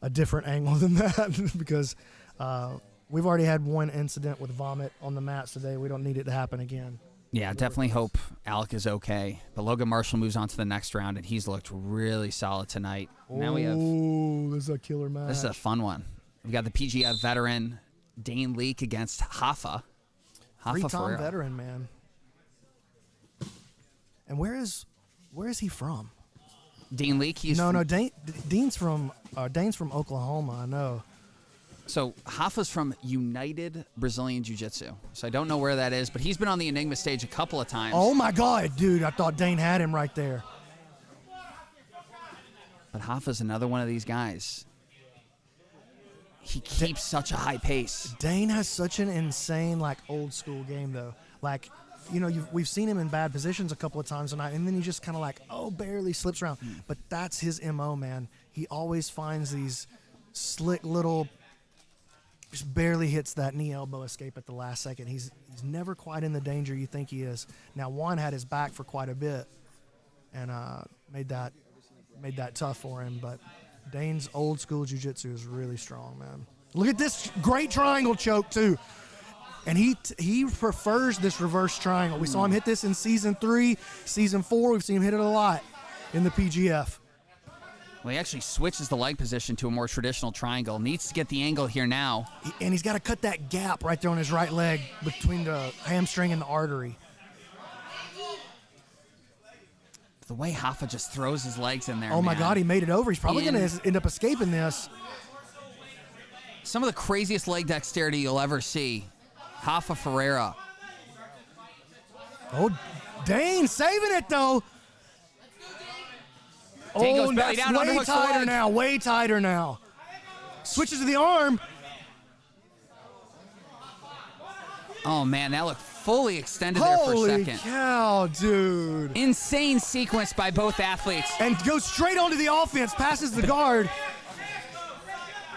Speaker 5: a different angle than that because we've already had one incident with vomit on the mats today. We don't need it to happen again.
Speaker 1: Yeah, definitely hope Alec is okay. But Logan Marshall moves on to the next round, and he's looked really solid tonight. Now we have
Speaker 5: Oh, this is a killer match.
Speaker 1: this is a fun one. We got the PGF veteran Dane Leak against Hoffa. Hoffa
Speaker 5: Three-time
Speaker 1: Ferreira.
Speaker 5: veteran, man. And where is he from?
Speaker 1: Dane Leak. He's
Speaker 5: No,
Speaker 1: from,
Speaker 5: Dane's from Oklahoma. I know.
Speaker 1: So Hoffa's from United Brazilian Jiu-Jitsu. So I don't know where that is, but he's been on the Enigma stage a couple of times.
Speaker 5: Oh my God, dude! I thought Dane had him right there.
Speaker 1: But Hoffa's another one of these guys. He keeps such a high pace.
Speaker 5: Dane has such an insane, like, old school game though. Like, you know, we've seen him in bad positions a couple of times tonight, and then he just kind of like, barely slips around. But that's his MO, man. He always finds these slick little, just barely hits that knee elbow escape at the last second. He's never quite in the danger you think he is. Now, Juan had his back for quite a bit, and made that tough for him. But Dane's old school jiu-jitsu is really strong, man. Look at this great triangle choke too. And he prefers this reverse triangle. We saw him hit this in Season 3, Season 4. We've seen him hit it a lot in the PGF.
Speaker 1: Well, he actually switches the leg position to a more traditional triangle. Needs to get the angle here now.
Speaker 5: And he's got to cut that gap right there on his right leg between the hamstring and the artery.
Speaker 1: The way Hoffa just throws his legs in there,
Speaker 5: Oh, my
Speaker 1: man.
Speaker 5: God, he made it over. He's probably going to end up escaping this.
Speaker 1: Some of the craziest leg dexterity you'll ever see. Hoffa Ferreira.
Speaker 5: Oh, Dane saving it, though.
Speaker 1: Dane goes belly
Speaker 5: that's
Speaker 1: down,
Speaker 5: way
Speaker 1: underhooks the
Speaker 5: tighter
Speaker 1: leg.
Speaker 5: now, way tighter now. Switches to the arm.
Speaker 1: Oh, man, that looked fully extended there for a
Speaker 5: Holy
Speaker 1: second.
Speaker 5: cow, dude.
Speaker 1: Insane sequence by both athletes.
Speaker 5: And goes straight onto the offense, passes the guard.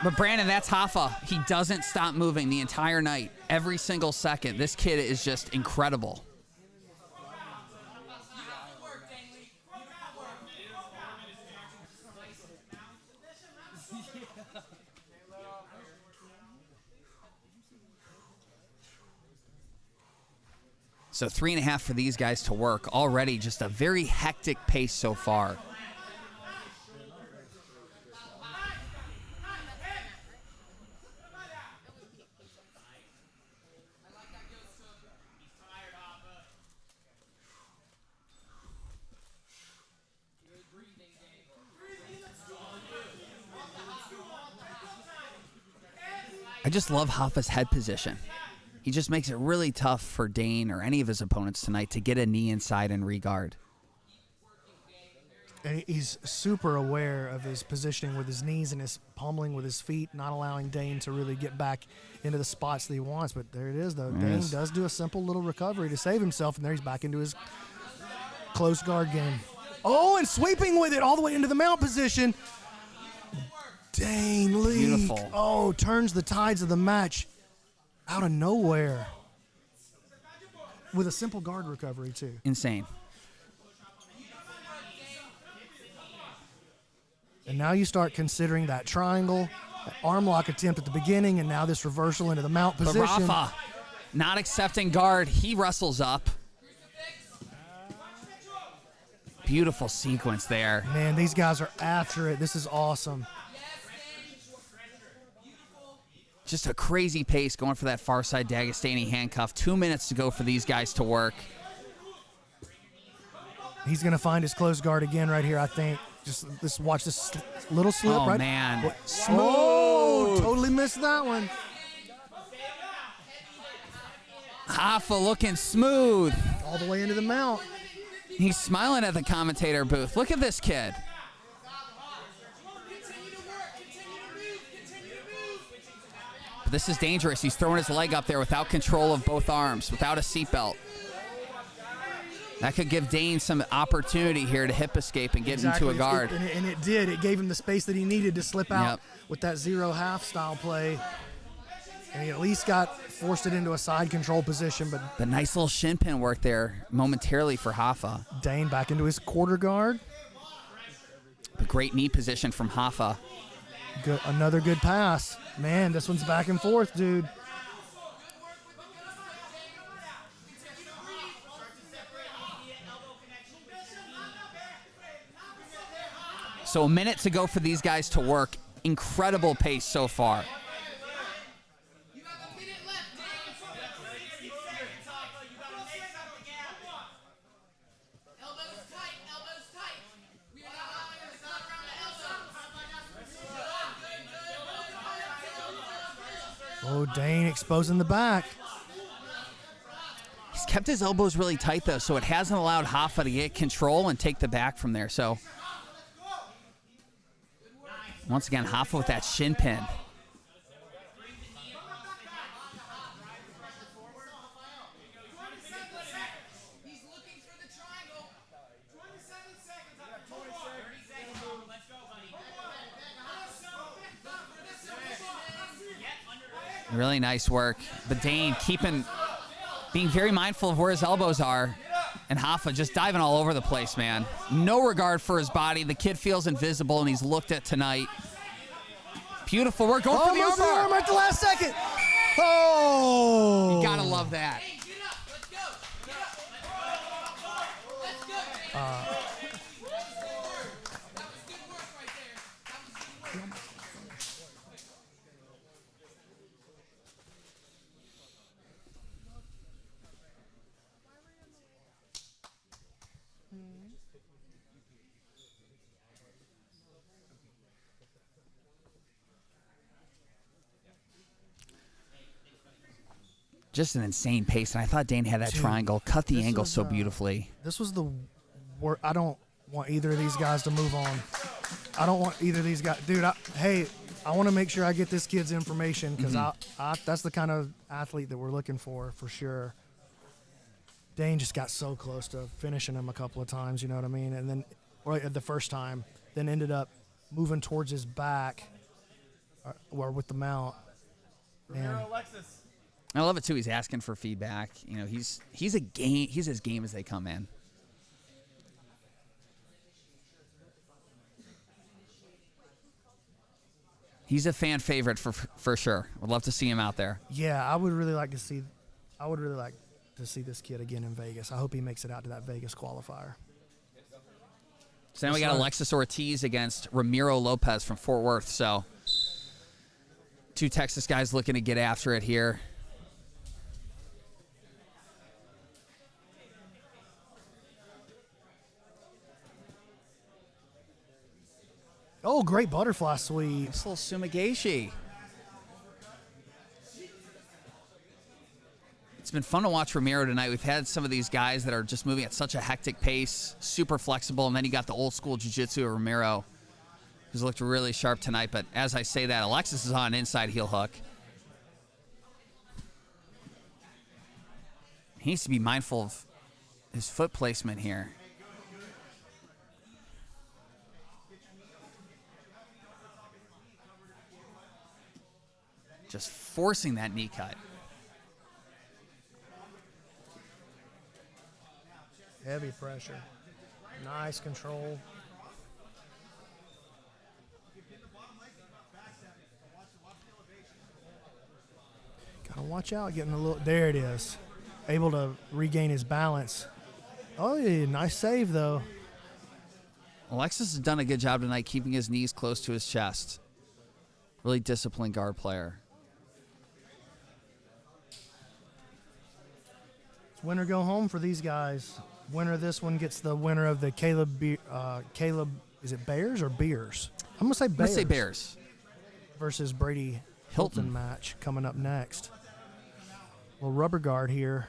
Speaker 1: But Brandon, that's Hoffa. He doesn't stop moving the entire night, every single second. This kid is just incredible. So 3.5 for these guys to work. Already just a very hectic pace so far. I just love Hoffa's head position. He just makes it really tough for Dane or any of his opponents tonight to get a knee inside and regard.
Speaker 5: And he's super aware of his positioning with his knees and his pummeling with his feet, not allowing Dane to really get back into the spots that he wants. But there it is, though. Dane does do a simple little recovery to save himself, and there he's back into his close guard game. Oh, and sweeping with it all the way into the mount position. Dane Lee.
Speaker 1: Beautiful.
Speaker 5: Oh, turns the tides of the match out of nowhere with a simple guard recovery, too.
Speaker 1: Insane.
Speaker 5: And now you start considering that triangle, that arm lock attempt at the beginning, and now this reversal into the mount
Speaker 1: But
Speaker 5: position.
Speaker 1: Rafa, not accepting guard. He wrestles up. Beautiful sequence there.
Speaker 5: Man, these guys are after it. This is awesome.
Speaker 1: Just a crazy pace going for that far side Dagestani handcuff. 2 minutes to go for these guys to work.
Speaker 5: He's going to find his close guard again right here, I think. Just watch this little slip,
Speaker 1: Oh,
Speaker 5: right?
Speaker 1: man.
Speaker 5: Smooth. Oh, totally missed that one.
Speaker 1: Hoffa looking smooth.
Speaker 5: All the way into the mount.
Speaker 1: He's smiling at the commentator booth. Look at this kid. But this is dangerous. He's throwing his leg up there without control of both arms, without a seatbelt. That could give Dane some opportunity here to hip escape and get into a guard.
Speaker 5: And it did. It gave him the space that he needed to slip out
Speaker 1: Yep.
Speaker 5: with that 0-half style play. And he at least forced it into a side control position, but
Speaker 1: The nice little shin pin work there momentarily for Hoffa.
Speaker 5: Dane back into his quarter guard.
Speaker 1: A great knee position from Hoffa.
Speaker 5: Good, another good pass. Man, this one's back and forth, dude.
Speaker 1: So a minute to go for these guys to work. Incredible pace so far.
Speaker 4: You got a minute left, Dave. Elbows tight, elbows tight. We are not allowing her to slap around the elbows.
Speaker 5: Oh, Dane exposing the back.
Speaker 1: He's kept his elbows really tight, though, so it hasn't allowed Hoffa to get control and take the back from there. So, once again, Hoffa with that shin pin.
Speaker 4: He's looking for the triangle. 27 seconds. 30 seconds. Let's go, buddy.
Speaker 1: Really nice work. But Dane being very mindful of where his elbows are. And Hoffa just diving all over the place, man. No regard for his body. The kid feels invisible, and he's looked at tonight. Beautiful work. Going for the
Speaker 5: Almost the
Speaker 1: armbar.
Speaker 5: arm at the last second. Oh!
Speaker 1: You gotta love that.
Speaker 4: Hey, get up. Let's go. Get up. Let's go. That was good work right there. That was good work.
Speaker 1: Just an insane pace, and I thought Dane had that triangle, cut the angle so beautifully.
Speaker 5: This was the worst. I don't want either of these guys to move on. I don't want either of these guys. Dude, I want to make sure I get this kid's information because that's the kind of athlete that we're looking for sure. Dane just got so close to finishing him a couple of times, you know what I mean? And then, right the first time, then ended up moving towards his back or with the mount. Man.
Speaker 6: Alexis.
Speaker 1: I love it too. He's asking for feedback. You know, he's as game as they come in. He's a fan favorite for sure. Would love to see him out there.
Speaker 5: Yeah, I would really like to see this kid again in Vegas. I hope he makes it out to that Vegas qualifier.
Speaker 1: So now we got Alexis Ortiz against Ramiro Lopez from Fort Worth. So two Texas guys looking to get after it here.
Speaker 5: Oh, great butterfly sweep.
Speaker 1: This little Sumigashi. It's been fun to watch Ramiro tonight. We've had some of these guys that are just moving at such a hectic pace, super flexible, and then you got the old school jiu-jitsu of Ramiro, who's looked really sharp tonight. But as I say that, Alexis is on an inside heel hook. He needs to be mindful of his foot placement here. Just forcing that knee cut.
Speaker 5: Heavy pressure. Nice control. Gotta watch out, getting a little. There it is. Able to regain his balance. Oh, yeah, nice save, though.
Speaker 1: Alexis has done a good job tonight keeping his knees close to his chest. Really disciplined guard player.
Speaker 5: It's win or go home for these guys. Winner of this one gets the winner of the Caleb, is it Bears or Beers? I'm going to say Bears.
Speaker 1: Let's say Bears.
Speaker 5: Versus Brady Hilton match coming up next. Little rubber guard here.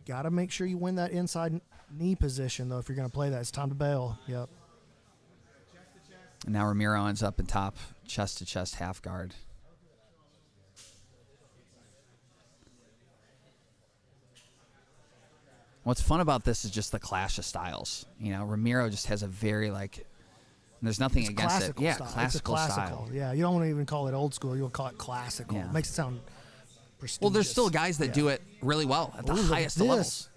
Speaker 5: Got to make sure you win that inside knee position, though, if you're going to play that. It's time to bail. Yep.
Speaker 1: And now Ramiro ends up in top chest-to-chest half guard. What's fun about this is just the clash of styles. You know, Ramiro just has a very, there's nothing
Speaker 5: It's
Speaker 1: against it. Yeah,
Speaker 5: style.
Speaker 1: classical
Speaker 5: it's a
Speaker 1: style.
Speaker 5: classical. Yeah, you don't want to even call it old school. You'll call it classical.
Speaker 1: Yeah.
Speaker 5: It makes it sound prestigious.
Speaker 1: Well, there's still guys that do it really well at the
Speaker 5: Ooh, look at
Speaker 1: highest
Speaker 5: this.
Speaker 1: levels.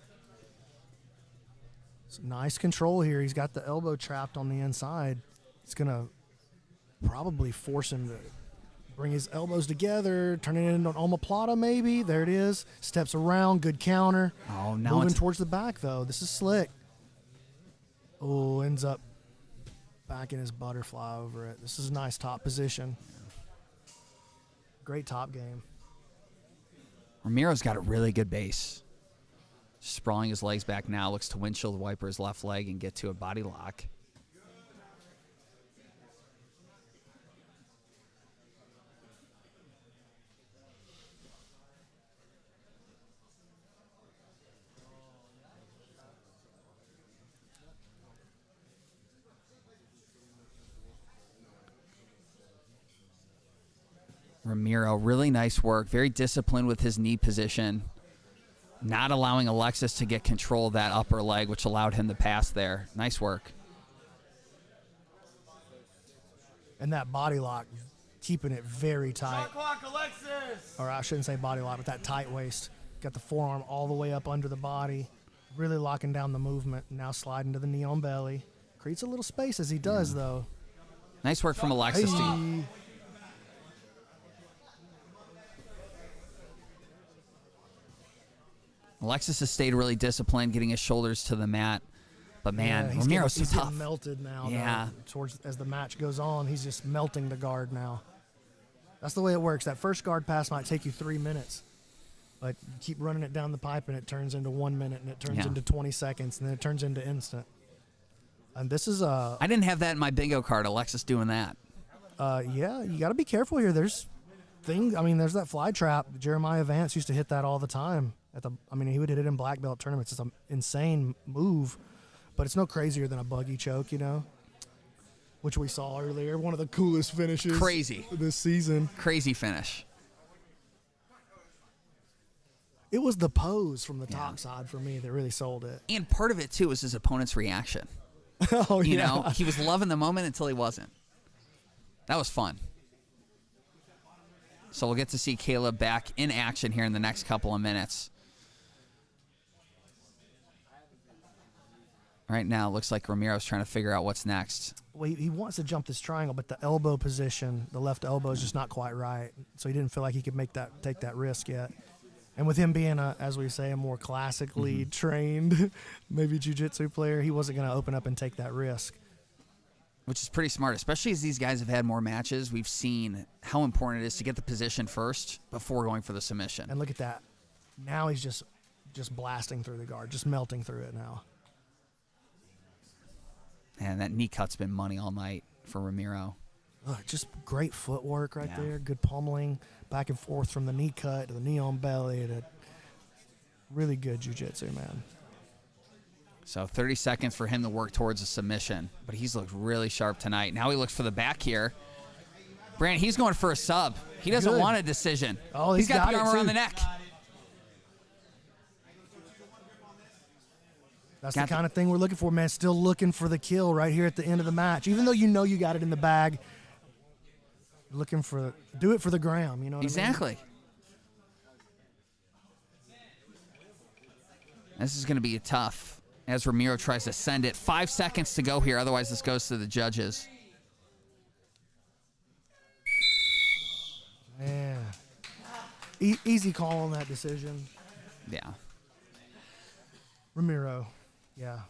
Speaker 5: It's nice control here. He's got the elbow trapped on the inside. It's going to probably force him to bring his elbows together, turn it into an omoplata maybe. There it is. Steps around, good counter.
Speaker 1: Oh, now
Speaker 5: Moving
Speaker 1: it's
Speaker 5: towards the back, though. This is slick. Oh, ends up backing his butterfly over it. This is a nice top position. Great top game.
Speaker 1: Ramiro's got a really good base. Sprawling his legs back now, looks to windshield wiper his left leg and get to a body lock. Ramiro, really nice work. Very disciplined with his knee position. Not allowing Alexis to get control of that upper leg, which allowed him to pass there. Nice work.
Speaker 5: And that body lock, keeping it very tight.
Speaker 6: Shot clock, Alexis.
Speaker 5: Or I shouldn't say body lock, but that tight waist. Got the forearm all the way up under the body. Really locking down the movement. Now sliding to the knee on belly. Creates a little space as he does, though.
Speaker 1: Nice work from Alexis.
Speaker 5: Hey.
Speaker 1: Alexis has stayed really disciplined, getting his shoulders to the mat. But, man,
Speaker 5: he's
Speaker 1: Ramiro's so
Speaker 5: he's
Speaker 1: tough.
Speaker 5: getting melted now.
Speaker 1: Yeah.
Speaker 5: As the match goes on, he's just melting the guard now. That's the way it works. That first guard pass might take you 3 minutes. But you keep running it down the pipe, and it turns into 1 minute, and it turns into 20 seconds, and then it turns into instant. And this is
Speaker 1: I didn't have that in my bingo card, Alexis doing that.
Speaker 5: yeah, you got to be careful here. There's there's that fly trap. Jeremiah Vance used to hit that all the time. He would hit it in black belt tournaments. It's an insane move, but it's no crazier than a buggy choke, which we saw earlier. One of the coolest finishes.
Speaker 1: Crazy.
Speaker 5: This season.
Speaker 1: Crazy finish.
Speaker 5: It was the pose from the top side for me that really sold it.
Speaker 1: And part of it, too, was his opponent's reaction.
Speaker 5: Oh,
Speaker 1: You know, he was loving the moment until he wasn't. That was fun. So we'll get to see Caleb back in action here in the next couple of minutes. Right now, it looks like Ramiro's trying to figure out what's next.
Speaker 5: Well, he wants to jump this triangle, but the elbow position, the left elbow is just not quite right. So he didn't feel like he could take that risk yet. And with him being, as we say, a more classically trained, maybe jiu-jitsu player, he wasn't going to open up and take that risk.
Speaker 1: Which is pretty smart, especially as these guys have had more matches. We've seen how important it is to get the position first before going for the submission.
Speaker 5: And look at that. Now he's just blasting through the guard, just melting through it now.
Speaker 1: And that knee cut's been money all night for Ramiro.
Speaker 5: Just great footwork right there. Good pummeling, back and forth from the knee cut to the knee on belly. To really good jiu-jitsu, man.
Speaker 1: So 30 seconds for him to work towards a submission. But he's looked really sharp tonight. Now he looks for the back here. Brandon, he's going for a sub. He doesn't want a decision.
Speaker 5: Oh,
Speaker 1: he's got the
Speaker 5: it
Speaker 1: arm
Speaker 5: too.
Speaker 1: around the neck.
Speaker 5: That's the kind of thing we're looking for, man. Still looking for the kill right here at the end of the match. Even though you got it in the bag, do it for the gram, you know what
Speaker 1: Exactly.
Speaker 5: I mean?
Speaker 1: This is going to be tough as Ramiro tries to send it. 5 seconds to go here, otherwise this goes to the judges.
Speaker 5: Man. Easy call on that decision.
Speaker 1: Yeah.
Speaker 5: Ramiro. Yeah,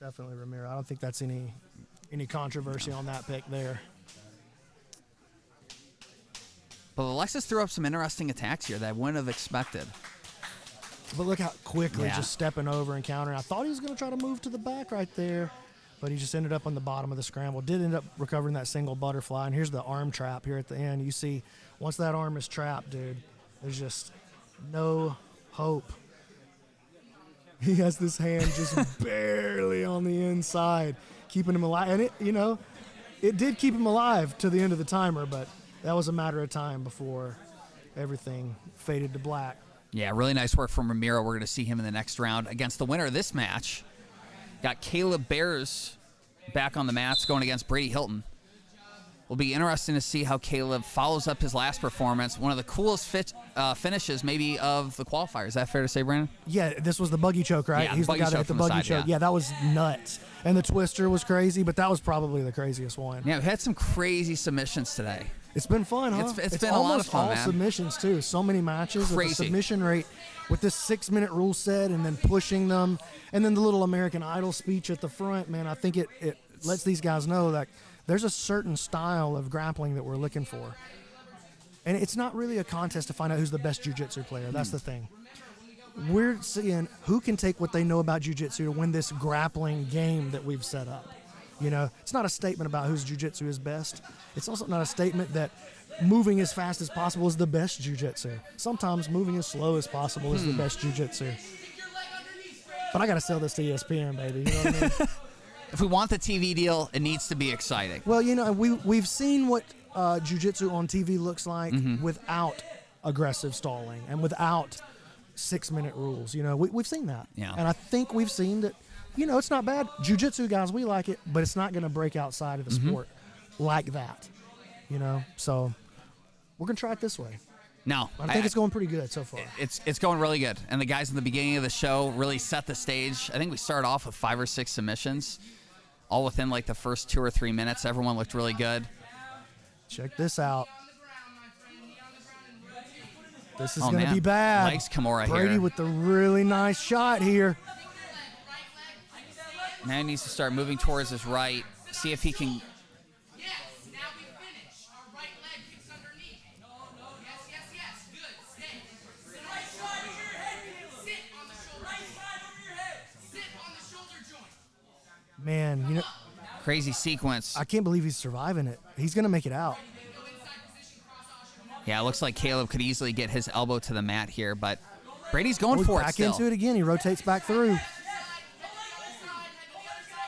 Speaker 5: definitely Ramiro. I don't think that's any controversy on that pick there.
Speaker 1: But Alexis threw up some interesting attacks here that I wouldn't have expected.
Speaker 5: But look how quickly just stepping over and countering. I thought he was going to try to move to the back right there, but he just ended up on the bottom of the scramble. Did end up recovering that single butterfly. And here's the arm trap here at the end. You see, once that arm is trapped, dude, there's just no hope. He has this hand just barely on the inside, keeping him alive. And it did keep him alive to the end of the timer, but that was a matter of time before everything faded to black.
Speaker 1: Yeah, really nice work from Ramiro. We're going to see him in the next round against the winner of this match. Got Caleb Bears back on the mats going against Brady Hilton. Will be interesting to see how Caleb follows up his last performance. One of the coolest finishes maybe of the qualifier. Is that fair to say, Brandon?
Speaker 5: Yeah, this was the buggy choke, right?
Speaker 1: Yeah,
Speaker 5: He's the guy that hit the buggy choke. Yeah, that was nuts. And the twister was crazy, but that was probably the craziest one.
Speaker 1: Yeah, we had some crazy submissions today.
Speaker 5: It's been fun, huh?
Speaker 1: It's been a lot of fun,
Speaker 5: all
Speaker 1: man.
Speaker 5: Submissions, too. So many matches.
Speaker 1: Crazy.
Speaker 5: With the submission rate with this 6-minute rule set and then pushing them. And then the little American Idol speech at the front, man, I think it lets these guys know that there's a certain style of grappling that we're looking for. And it's not really a contest to find out who's the best jiu-jitsu player. That's the thing. We're seeing who can take what they know about jiu-jitsu to win this grappling game that we've set up. It's not a statement about whose jiu-jitsu is best. It's also not a statement that moving as fast as possible is the best jiu-jitsu. Sometimes moving as slow as possible is the best jiu-jitsu. But I got to sell this to ESPN, baby. You know what I mean?
Speaker 1: If we want the TV deal, it needs to be exciting.
Speaker 5: Well, we've seen what jiu-jitsu on TV looks like without aggressive stalling and without 6-minute rules. We've seen that.
Speaker 1: Yeah.
Speaker 5: And I think we've seen that, it's not bad. Jiu-jitsu guys, we like it, but it's not going to break outside of the sport like that. So we're going to try it this way.
Speaker 1: No.
Speaker 5: I think it's going pretty good so far.
Speaker 1: It's going really good. And the guys in the beginning of the show really set the stage. I think we started off with 5 or 6 submissions, all within like the first 2 or 3 minutes. Everyone looked really good.
Speaker 5: Check this out. This is
Speaker 1: Oh,
Speaker 5: going to
Speaker 1: man.
Speaker 5: be bad.
Speaker 1: Legs Kimura
Speaker 5: Brady
Speaker 1: here.
Speaker 5: with the really nice shot here.
Speaker 1: Now he needs to start moving towards his right. See if he can.
Speaker 4: Yes, now we finish. Our right leg kicks underneath. Yes, yes, yes. Good. Stay. Sit right side of your head. Sit on the shoulder. Right side of your head. Sit on the shoulder joint.
Speaker 5: Man, you know,
Speaker 1: Crazy sequence.
Speaker 5: I can't believe he's surviving it. He's going to make it out.
Speaker 1: Yeah, it looks like Caleb could easily get his elbow to the mat here, but Brady's going for it
Speaker 5: Back
Speaker 1: still.
Speaker 5: into it again. He rotates back through.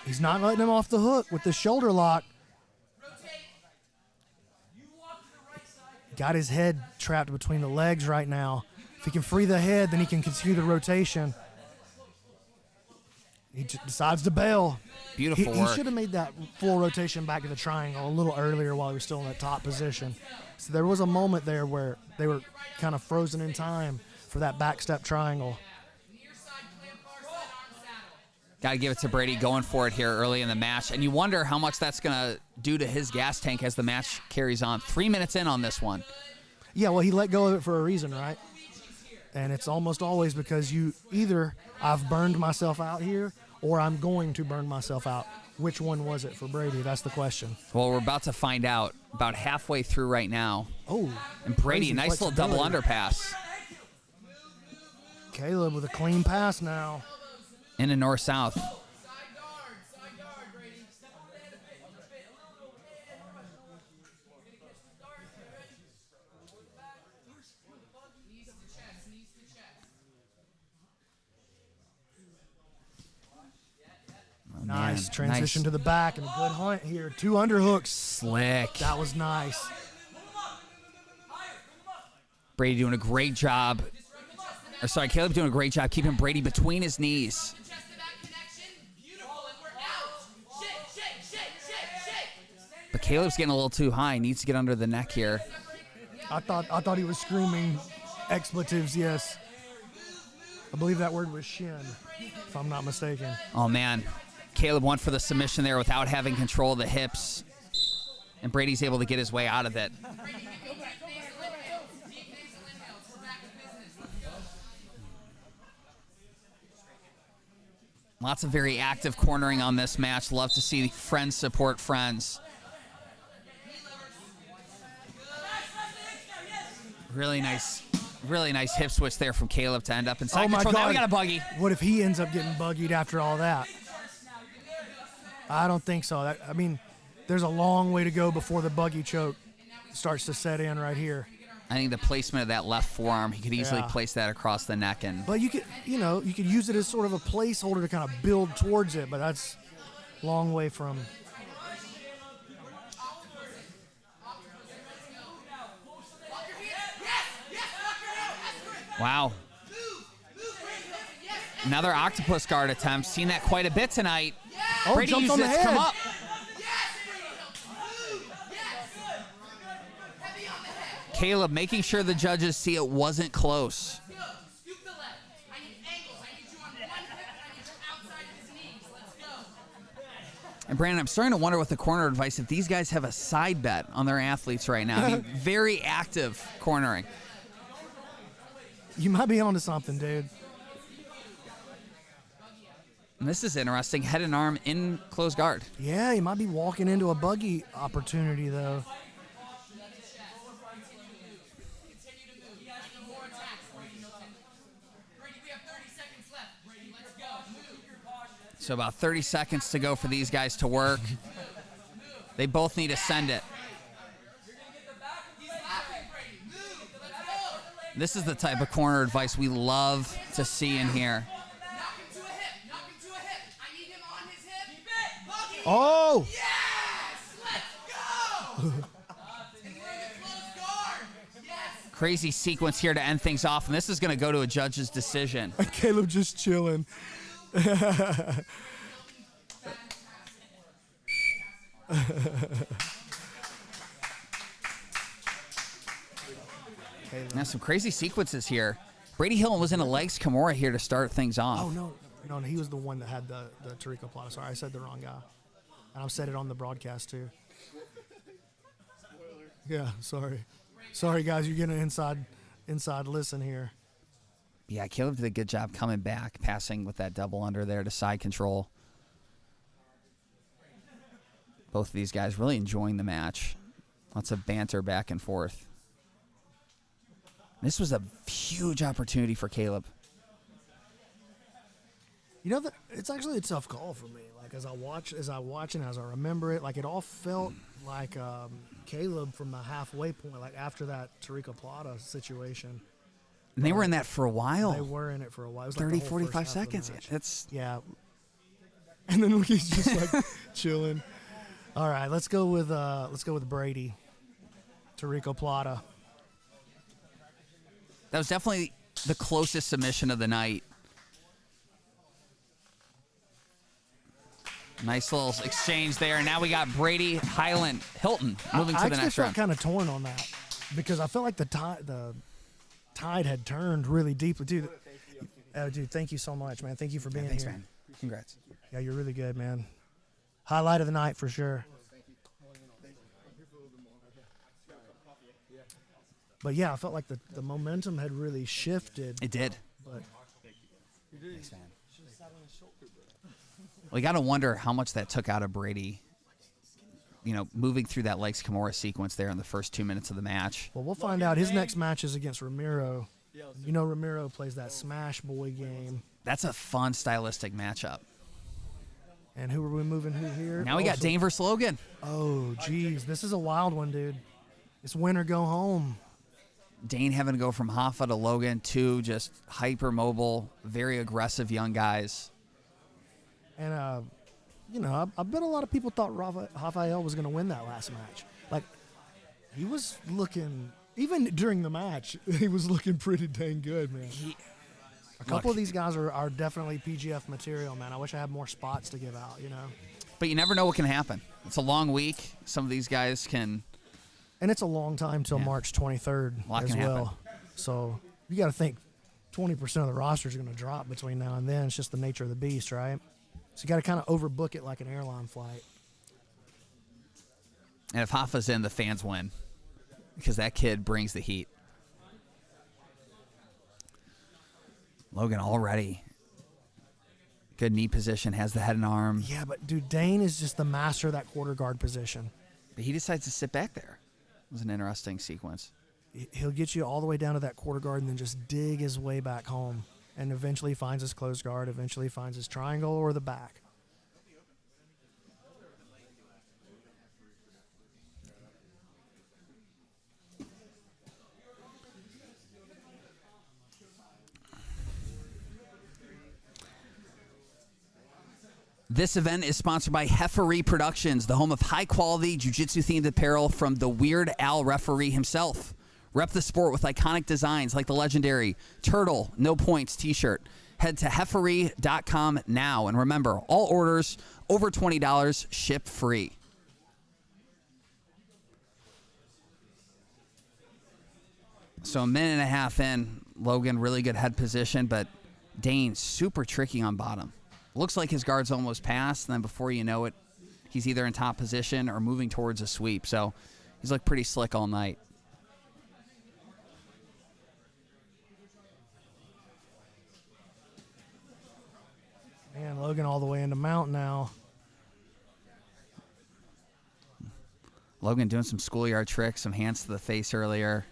Speaker 5: He's not letting him off the hook with the shoulder lock. Got his head trapped between the legs right now. If he can free the head, then he can continue the rotation. He decides to bail.
Speaker 1: Beautiful
Speaker 5: He
Speaker 1: work.
Speaker 5: should have made that full rotation back to the triangle a little earlier while he was still in that top position. So there was a moment there where they were kind of frozen in time for that back step triangle.
Speaker 1: Got to give it to Brady going for it here early in the match. And you wonder how much that's going to do to his gas tank as the match carries on. 3 minutes in on this one.
Speaker 5: Yeah, well, he let go of it for a reason, right? And it's almost always because you either I've burned myself out here or I'm going to burn myself out. Which one was it for Brady? That's the question.
Speaker 1: Well, we're about to find out about halfway through right now.
Speaker 5: Oh.
Speaker 1: And Brady,
Speaker 5: crazy
Speaker 1: nice little double
Speaker 5: flexibility.
Speaker 1: underpass.
Speaker 5: Caleb with a clean pass now.
Speaker 1: Into north-south.
Speaker 4: Side guard, Brady. Step on the head a bit, a little. Knees to chest, knees to chest.
Speaker 1: Oh,
Speaker 5: Nice
Speaker 1: man.
Speaker 5: transition
Speaker 1: Nice.
Speaker 5: to the back and a good hunt here. 2 underhooks.
Speaker 1: Slick.
Speaker 5: That was nice.
Speaker 1: Brady doing a great job. Or sorry, Caleb doing a great job keeping Brady between his knees.
Speaker 4: Chest to back connection. Beautiful, and we're out. Shake.
Speaker 1: But Caleb's getting a little too high. Needs to get under the neck here.
Speaker 5: I thought he was screaming expletives, yes. I believe that word was shin, if I'm not mistaken.
Speaker 1: Oh, man. Caleb went for the submission there without having control of the hips. And Brady's able to get his way out of it. Lots of very active cornering on this match. Love to see friends support friends. Really nice hip switch there from Caleb to end up in side
Speaker 5: Oh my
Speaker 1: control. Now we
Speaker 5: God.
Speaker 1: got a buggy.
Speaker 5: What if he ends up getting buggied after all that? I don't think so. I mean, there's a long way to go before the buggy choke starts to set in right here.
Speaker 1: I think the placement of that left forearm, he could easily
Speaker 5: Yeah.
Speaker 1: place that across the neck. And
Speaker 5: But you could use it as sort of a placeholder to kind of build towards it, but that's a long way from.
Speaker 1: wow. Another octopus guard attempt. Seen that quite a bit tonight.
Speaker 5: Oh,
Speaker 1: Brady
Speaker 5: jumped
Speaker 1: used
Speaker 5: on the
Speaker 1: it to
Speaker 5: head.
Speaker 1: come up. Caleb making sure the judges see it wasn't close.
Speaker 4: Scoop the left. I need angles. I need you on one hip, and I need you outside of his knees. Let's go.
Speaker 1: And Brandon, I'm starting to wonder with the corner advice if these guys have a side bet on their athletes right now. I mean, very active cornering.
Speaker 5: You might be onto something, dude.
Speaker 1: And this is interesting. Head and arm in close guard.
Speaker 5: Yeah, you might be walking into a buggy opportunity, though.
Speaker 1: So about 30 seconds to go for these guys to work. They both need to send it. This is the type of corner advice we love to see in here.
Speaker 4: Knock him to a hip. Knock him to a hip. I need him on his hip. Buggy.
Speaker 5: Oh!
Speaker 4: Yes! Let's go! And we're in the close guard. Yes!
Speaker 1: Crazy sequence here to end things off, and this is going to go to a judge's decision.
Speaker 5: Caleb just chilling.
Speaker 1: Now some crazy sequences here. Brady Hill was in a legs Kimura here to start things off.
Speaker 5: Oh, no, he was the one that had the Tarico Plata. Sorry, I said the wrong guy. And I've said it on the broadcast, too. Yeah, sorry. Sorry, guys, you're getting an inside inside listen here.
Speaker 1: Yeah, Caleb did a good job coming back, passing with that double under there to side control. Both of these guys really enjoying the match. Lots of banter back and forth. This was a huge opportunity for Caleb.
Speaker 5: You know that it's actually a tough call for me. Like as I watch and as I remember it, like it all felt like Caleb from the halfway point, like after that Tariqa Plata situation.
Speaker 1: And they were in that for a while.
Speaker 5: They were in it for a while. It was
Speaker 1: 30,
Speaker 5: like the whole
Speaker 1: 45
Speaker 5: first half of the
Speaker 1: seconds.
Speaker 5: match.
Speaker 1: That's
Speaker 5: Yeah. And then he's just like chilling. All right, let's go with Brady. Tariqa Plata.
Speaker 1: That was definitely the closest submission of the night. Nice little exchange there. Now we got Brady Hilton moving to the next
Speaker 5: I actually felt
Speaker 1: round.
Speaker 5: kind of torn on that because I felt like the tide had turned really deeply. Dude, thank you so much, man. Thank you for being
Speaker 1: Thanks,
Speaker 5: here.
Speaker 1: man. Congrats.
Speaker 5: Yeah, you're really good, man. Highlight of the night for sure. But yeah, I felt like the momentum had really shifted.
Speaker 1: It did.
Speaker 5: But
Speaker 1: Thanks, man. Well, you got to wonder how much that took out of Brady, you know, moving through that Legs Kimura sequence there in the first 2 minutes of the match.
Speaker 5: well, we'll find out. His next match is against Ramiro. You know, Ramiro plays that Smash Boy game.
Speaker 1: That's a fun stylistic matchup.
Speaker 5: And who are we moving who here?
Speaker 1: Now we got
Speaker 5: Also-
Speaker 1: Dane versus Logan.
Speaker 5: Oh, geez. This is a wild one, dude. It's win or go home.
Speaker 1: Dane having to go from Hoffa to Logan, two just hyper mobile, very aggressive young guys.
Speaker 5: And, you know, I bet a lot of people thought Rafael was going to win that last match. Like, he was looking, even during the match, he was looking pretty dang good, man. A couple of these guys are definitely PGF material, man. I wish I had more spots to give out, you know.
Speaker 1: But you never know what can happen. It's a long week. Some of these guys can.
Speaker 5: And it's a long time till
Speaker 1: Yeah.
Speaker 5: March 23rd
Speaker 1: A lot
Speaker 5: as
Speaker 1: can
Speaker 5: well.
Speaker 1: happen.
Speaker 5: So you got to think 20% of the roster is going to drop between now and then. It's just the nature of the beast, right? So you got to kind of overbook it like an airline flight.
Speaker 1: And if Hoffa's in, the fans win because that kid brings the heat. Logan already. Good knee position, has the head and arm.
Speaker 5: Yeah, but dude, Dane is just the master of that quarter guard position.
Speaker 1: But he decides to sit back there. It was an interesting sequence.
Speaker 5: He'll get you all the way down to that quarter guard and then just dig his way back home. And eventually finds his closed guard, eventually finds his triangle or the back.
Speaker 1: This event is sponsored by Heffery Productions, the home of high-quality jiu-jitsu-themed apparel from the Weird Al referee himself. Rep the sport with iconic designs like the legendary Turtle No Points t-shirt. Head to heffery.com now. And remember, all orders over $20 ship free. So a minute and a half in, Logan really good head position, but Dane super tricky on bottom. Looks like his guard's almost passed, and then before you know it, he's either in top position or moving towards a sweep. So he's looked pretty slick all night.
Speaker 5: Man, Logan all the way into mount now.
Speaker 1: Logan doing some schoolyard tricks, some hands to the face earlier,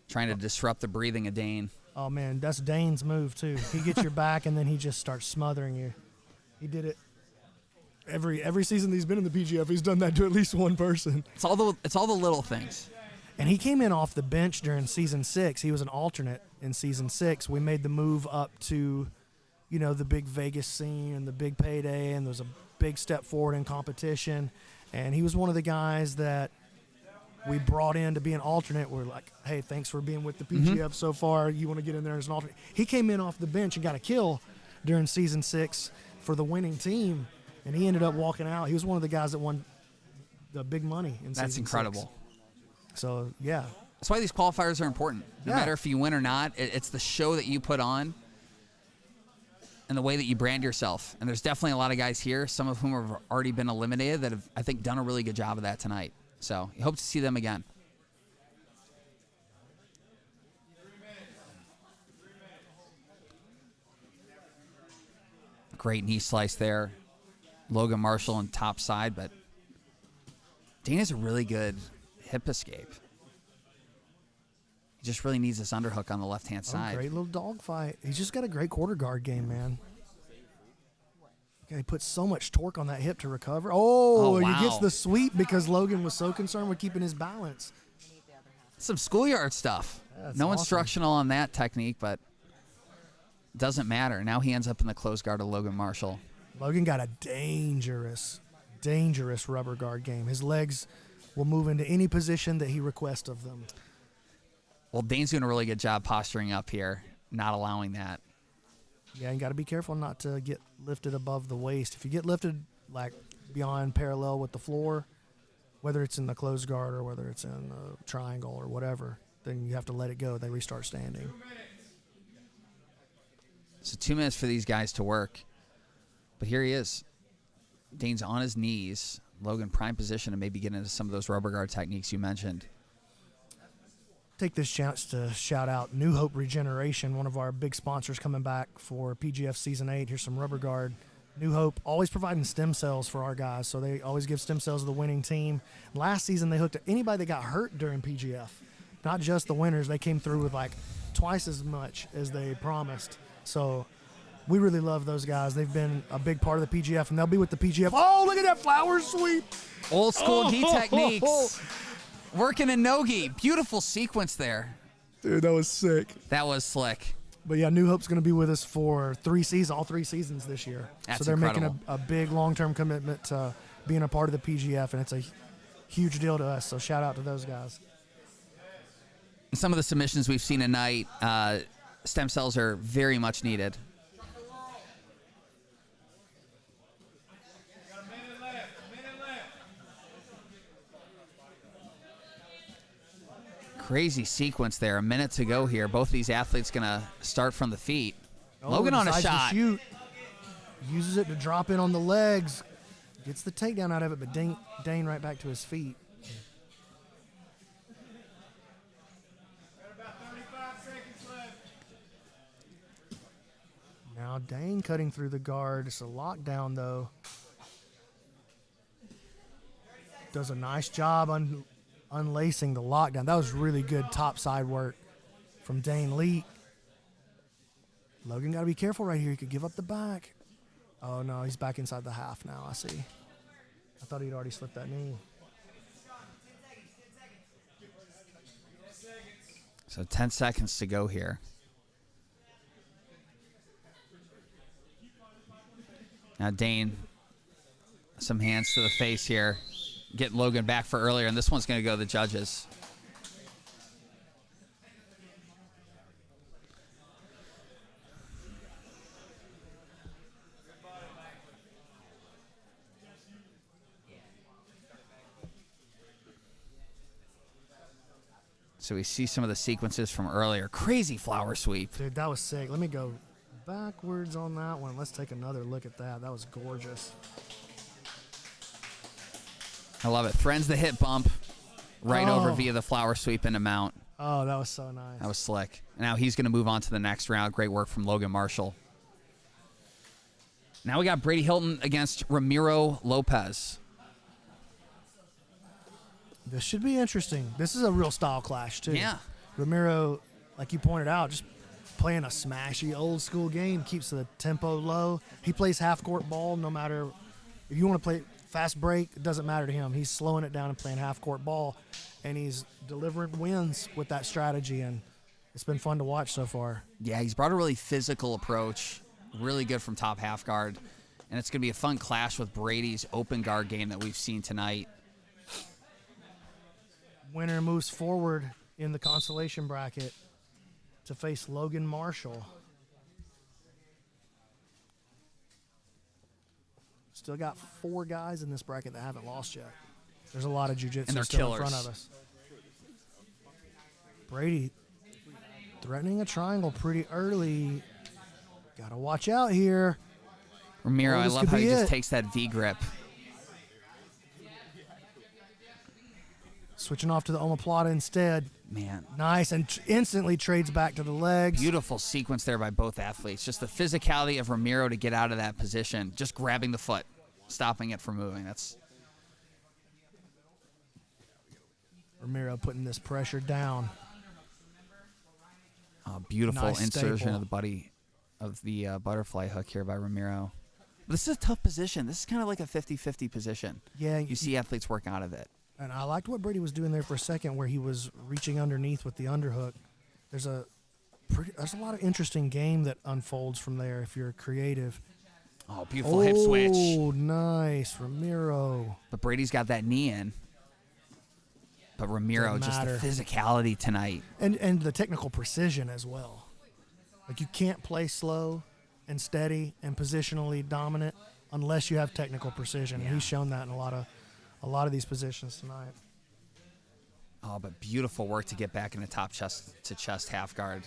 Speaker 1: trying to disrupt the breathing of Dane.
Speaker 5: Oh, man, that's Dane's move, too. He gets your back, and then he just starts smothering you. He did it every season that he's been in the PGF. He's done that to at least one person.
Speaker 1: It's all the little things.
Speaker 5: And he came in off the bench during Season 6. He was an alternate in Season 6. We made the move up to, you know, the big Vegas scene and the big payday, and there was a big step forward in competition. And he was one of the guys that we brought in to be an alternate. We're like, hey, thanks for being with the PGF so far. You want to get in there as an alternate? He came in off the bench and got a kill during Season 6 for the winning team, and he ended up walking out. He was one of the guys that won the big money in Season 6.
Speaker 1: That's incredible.
Speaker 5: So, yeah.
Speaker 1: That's why these qualifiers are important. No
Speaker 5: Yeah.
Speaker 1: matter if you win or not, it's the show that you put on and the way that you brand yourself. And there's definitely a lot of guys here, some of whom have already been eliminated, that have, I think, done a really good job of that tonight. So you hope to see them again. Great knee slice there. Logan Marshall on top side, but Dane has a really good hip escape. He just really needs this underhook on the left-hand side.
Speaker 5: Great little dog fight. He's just got a great quarter guard game, man. He puts so much torque on that hip to recover. Oh,
Speaker 1: wow.
Speaker 5: He gets the sweep because Logan was so concerned with keeping his balance.
Speaker 1: Some schoolyard stuff.
Speaker 5: That's
Speaker 1: No
Speaker 5: awesome.
Speaker 1: instructional on that technique, but doesn't matter. Now he ends up in the close guard of Logan Marshall.
Speaker 5: Logan got a dangerous rubber guard game. His legs will move into any position that he requests of them.
Speaker 1: Well, Dane's doing a really good job posturing up here, not allowing that.
Speaker 5: Yeah, you got to be careful not to get lifted above the waist. If you get lifted like beyond parallel with the floor, whether it's in the closed guard or whether it's in the triangle or whatever, then you have to let it go. They restart standing.
Speaker 1: So 2 minutes for these guys to work. But here he is. Dane's on his knees. Logan prime position and maybe get into some of those rubber guard techniques you mentioned.
Speaker 5: Take this chance to shout out New Hope Regeneration, one of our big sponsors coming back for PGF Season 8. Here's some rubber guard. New Hope always providing stem cells for our guys, so they always give stem cells to the winning team. Last season, they hooked anybody that got hurt during PGF, not just the winners. They came through with like twice as much as they promised. So we really love those guys. They've been a big part of the PGF, and they'll be with the PGF. Oh, look at that flower sweep.
Speaker 1: Old school gi techniques. Working a no-gi. Beautiful sequence there.
Speaker 5: Dude, that was sick.
Speaker 1: That was slick.
Speaker 5: But yeah, New Hope's going to be with us for all 3 seasons this year.
Speaker 1: That's
Speaker 5: so they're
Speaker 1: incredible.
Speaker 5: making a big long-term commitment to being a part of the PGF, and it's a huge deal to us. So shout out to those guys.
Speaker 1: Some of the submissions we've seen tonight, stem cells are very much needed. Crazy sequence there. A minute to go here. Both of these athletes going to start from the feet. Logan on a
Speaker 5: Decides to
Speaker 1: shot.
Speaker 5: shoot. Uses it to drop in on the legs. Gets the takedown out of it, but Dane right back to his feet. Now Dane cutting through the guard. It's a lockdown, though. Does a nice job unlacing the lockdown. That was really good top side work from Dane Lee. Logan got to be careful right here. He could give up the back. Oh, no, he's back inside the half now, I see. I thought he'd already slipped that knee.
Speaker 1: So 10 seconds to go here. Now Dane, some hands to the face here. Getting Logan back for earlier, and this one's going to go to the judges. So we see some of the sequences from earlier. Crazy flower sweep.
Speaker 5: Dude, that was sick. Let me go backwards on that one. Let's take another look at that. That was gorgeous.
Speaker 1: I love it. Threads the hip bump right over
Speaker 5: Oh.
Speaker 1: via the flower sweep into mount.
Speaker 5: Oh, that was so nice.
Speaker 1: That was slick. Now he's going to move on to the next round. Great work from Logan Marshall. Now we got Brady Hilton against Ramiro Lopez.
Speaker 5: This should be interesting. This is a real style clash, too.
Speaker 1: Yeah.
Speaker 5: Ramiro, like you pointed out, just playing a smashy old school game, keeps the tempo low. He plays half court ball no matter if you want to play fast break, it doesn't matter to him. He's slowing it down and playing half court ball, and he's delivering wins with that strategy, and it's been fun to watch so far.
Speaker 1: Yeah, he's brought a really physical approach. Really good from top half guard. And it's going to be a fun clash with Brady's open guard game that we've seen tonight.
Speaker 5: Winner moves forward in the consolation bracket to face Logan Marshall. Still got 4 guys in this bracket that haven't lost yet. There's a lot of
Speaker 1: And
Speaker 5: jiu-jitsu
Speaker 1: they're
Speaker 5: still in
Speaker 1: killers.
Speaker 5: front of us. Brady threatening a triangle pretty early. Got to watch out here.
Speaker 1: Ramiro,
Speaker 5: Oh,
Speaker 1: I
Speaker 5: this
Speaker 1: love
Speaker 5: could
Speaker 1: how
Speaker 5: be
Speaker 1: he just
Speaker 5: it.
Speaker 1: takes that V grip.
Speaker 5: Switching off to the omoplata instead.
Speaker 1: Man,
Speaker 5: Nice, and instantly trades back to the legs.
Speaker 1: beautiful sequence there by both athletes. Just the physicality of Ramiro to get out of that position, just grabbing the foot, stopping it from moving. That's
Speaker 5: Ramiro putting this pressure down.
Speaker 1: a beautiful
Speaker 5: Nice
Speaker 1: insertion
Speaker 5: staple.
Speaker 1: of the butterfly hook here by Ramiro. This is a tough position. This is kind of like a 50-50 position.
Speaker 5: Yeah,
Speaker 1: You see athletes work out of it.
Speaker 5: and I liked what Brady was doing there for a second, where he was reaching underneath with the underhook. There's a lot of interesting game that unfolds from there if you're creative.
Speaker 1: Oh, beautiful hip switch.
Speaker 5: Oh, nice, Ramiro.
Speaker 1: But Brady's got that knee in. But Ramiro,
Speaker 5: Doesn't
Speaker 1: just the
Speaker 5: matter.
Speaker 1: physicality tonight.
Speaker 5: And the technical precision as well. Like, you can't play slow and steady and positionally dominant unless you have technical precision. And he's shown that in a lot of these positions tonight.
Speaker 1: Oh, but beautiful work to get back in the top chest to chest half guard.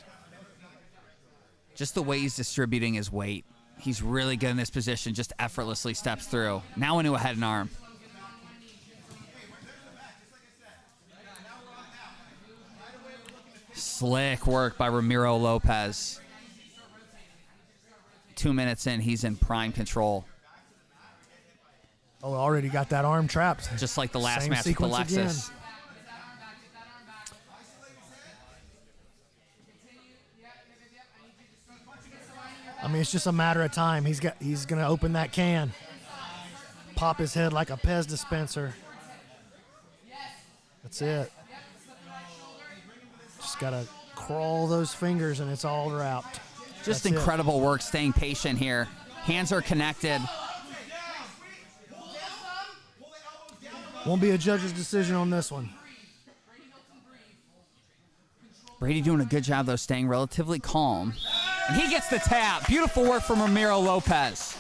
Speaker 1: Just the way he's distributing his weight. He's really good in this position, just effortlessly steps through. Now into a head and arm. Slick work by Ramiro Lopez. 2 minutes in, he's in prime control.
Speaker 5: Oh, already got that arm trapped.
Speaker 1: Just like the last
Speaker 5: Same
Speaker 1: match with
Speaker 5: sequence
Speaker 1: Alexis.
Speaker 5: again. I mean, it's just a matter of time. He's going to open that can, pop his head like a Pez dispenser. That's it. Just got to crawl those fingers, and it's all wrapped.
Speaker 1: Just
Speaker 5: That's it.
Speaker 1: incredible work staying patient here. Hands are connected.
Speaker 5: Won't be a judge's decision on this one.
Speaker 1: Brady doing a good job, though, staying relatively calm. And he gets the tap. Beautiful work from Ramiro Lopez.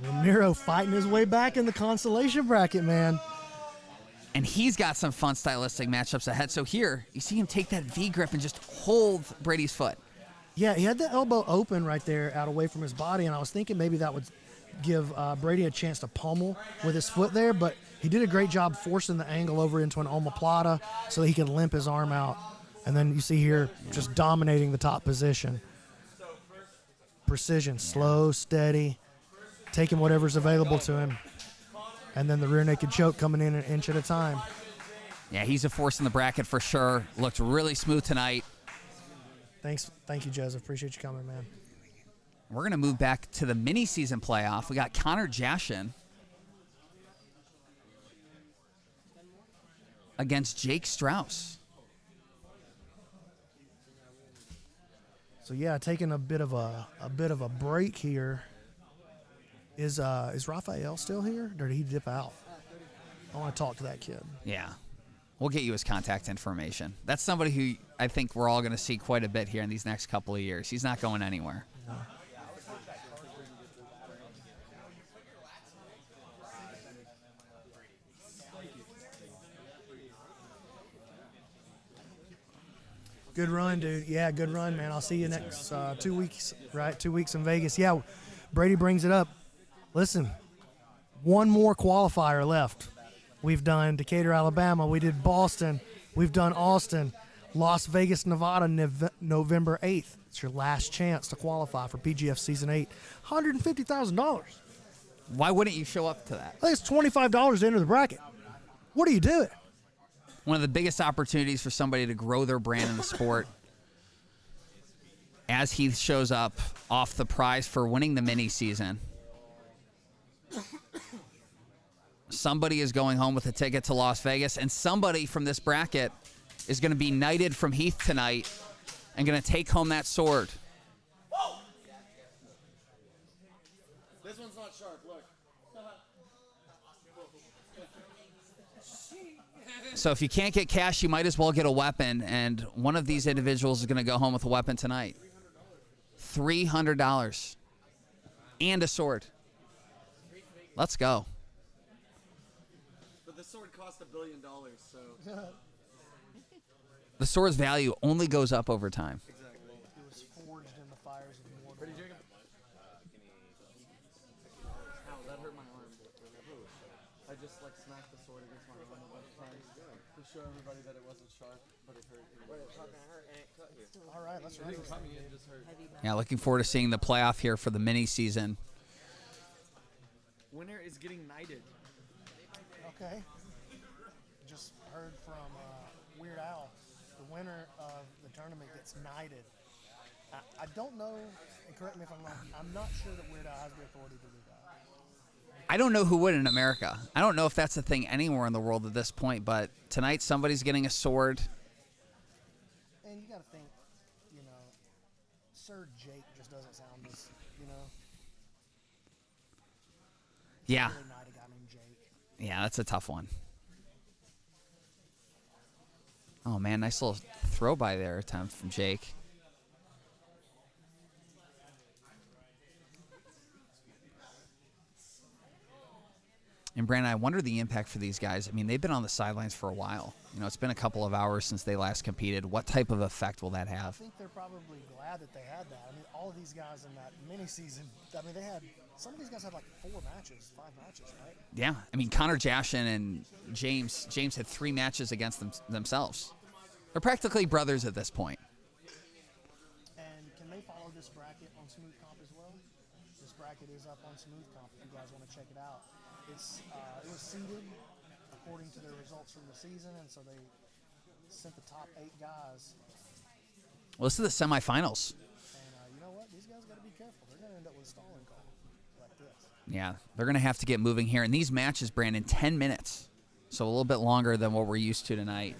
Speaker 5: Ramiro fighting his way back in the consolation bracket, man.
Speaker 1: And he's got some fun stylistic matchups ahead. So here, you see him take that V grip and just hold Brady's foot.
Speaker 5: Yeah, he had the elbow open right there out away from his body, and I was thinking maybe that would give Brady a chance to pummel with his foot there, but he did a great job forcing the angle over into an omoplata so that he could limp his arm out. And then you see here just dominating the top position. Precision, slow, steady, taking whatever's available to him. And then the rear naked choke coming in an inch at a time.
Speaker 1: Yeah, he's a force in the bracket for sure. Looked really smooth tonight.
Speaker 5: Thank you, Joseph. Appreciate you coming, man.
Speaker 1: We're going to move back to the mini-season playoff. We got Connor Jashin against Jake Strauss.
Speaker 5: So yeah, taking a bit of a break here. Is Raphael still here, or did he dip out? I want to talk to that kid.
Speaker 1: Yeah. We'll get you his contact information. That's somebody who I think we're all going to see quite a bit here in these next couple of years. He's not going anywhere.
Speaker 5: No. Good run, dude. Yeah, good run, man. I'll see you next 2 weeks, right? 2 weeks in Vegas. Yeah, Brady brings it up. Listen, one more qualifier left. We've done Decatur, Alabama. We did Boston. We've done Austin. Las Vegas, Nevada, November 8th. It's your last chance to qualify for PGF Season 8. $150,000.
Speaker 1: Why wouldn't you show up to that?
Speaker 5: I think it's $25 to enter the bracket. What are you doing?
Speaker 1: One of the biggest opportunities for somebody to grow their brand in the sport. As Heath shows up off the prize for winning the mini season. Somebody is going home with a ticket to Las Vegas, and somebody from this bracket is going to be knighted from Heath tonight and going to take home that sword.
Speaker 6: This one's not sharp, look.
Speaker 1: So if you can't get cash, you might as well get a weapon, and one of these individuals is going to go home with a weapon tonight. $300 and a sword. Let's go.
Speaker 6: But the sword cost $1 billion, so.
Speaker 1: The sword's value only goes up over time.
Speaker 6: Exactly.
Speaker 5: It was forged in the fires of war.
Speaker 6: Ready, Jacob? Ow, that hurt my arm. I just like smacked the sword against my arm. show everybody that it wasn't sharp, but it hurt.
Speaker 5: All right, let's run this.
Speaker 6: It just hurt.
Speaker 1: Yeah, looking forward to seeing the playoff here for the mini season.
Speaker 6: Winner is getting knighted.
Speaker 5: Okay. Just heard from Weird Al, the winner of the tournament gets knighted. I don't know, and correct me if I'm wrong, I'm not sure that Weird Al has the authority to do that.
Speaker 1: I don't know who would in America. I don't know if that's a thing anywhere in the world at this point, but tonight somebody's getting a sword.
Speaker 5: And you got to think, you know, Sir Jake just doesn't sound as, you know.
Speaker 1: Yeah.
Speaker 5: Really knight a guy named Jake.
Speaker 1: Yeah, that's a tough one. Oh, man, nice little throw by there attempt from Jake. And Brandon, I wonder the impact for these guys. I mean, they've been on the sidelines for a while. You know, it's been a couple of hours since they last competed. What type of effect will that
Speaker 5: I
Speaker 1: have?
Speaker 5: think they're probably glad that they had that. I mean, all of these guys in that mini season, I mean, some of these guys had like 5 matches, right?
Speaker 1: Yeah. I mean, Connor Jashin and James had 3 matches against themselves. They're practically brothers at this point.
Speaker 5: And can they follow this bracket on Smooth Comp as well? This bracket is up on Smooth Comp if you guys want to check it out. It was seeded according to their results from the season, and so they sent the top 8 guys.
Speaker 1: Well, this is the semifinals.
Speaker 5: And you know what? These guys got to be careful. They're going to end up with a stalling call like this.
Speaker 1: Yeah, they're going to have to get moving here. And these matches, Brandon, 10 minutes. So a little bit longer than what we're used to tonight.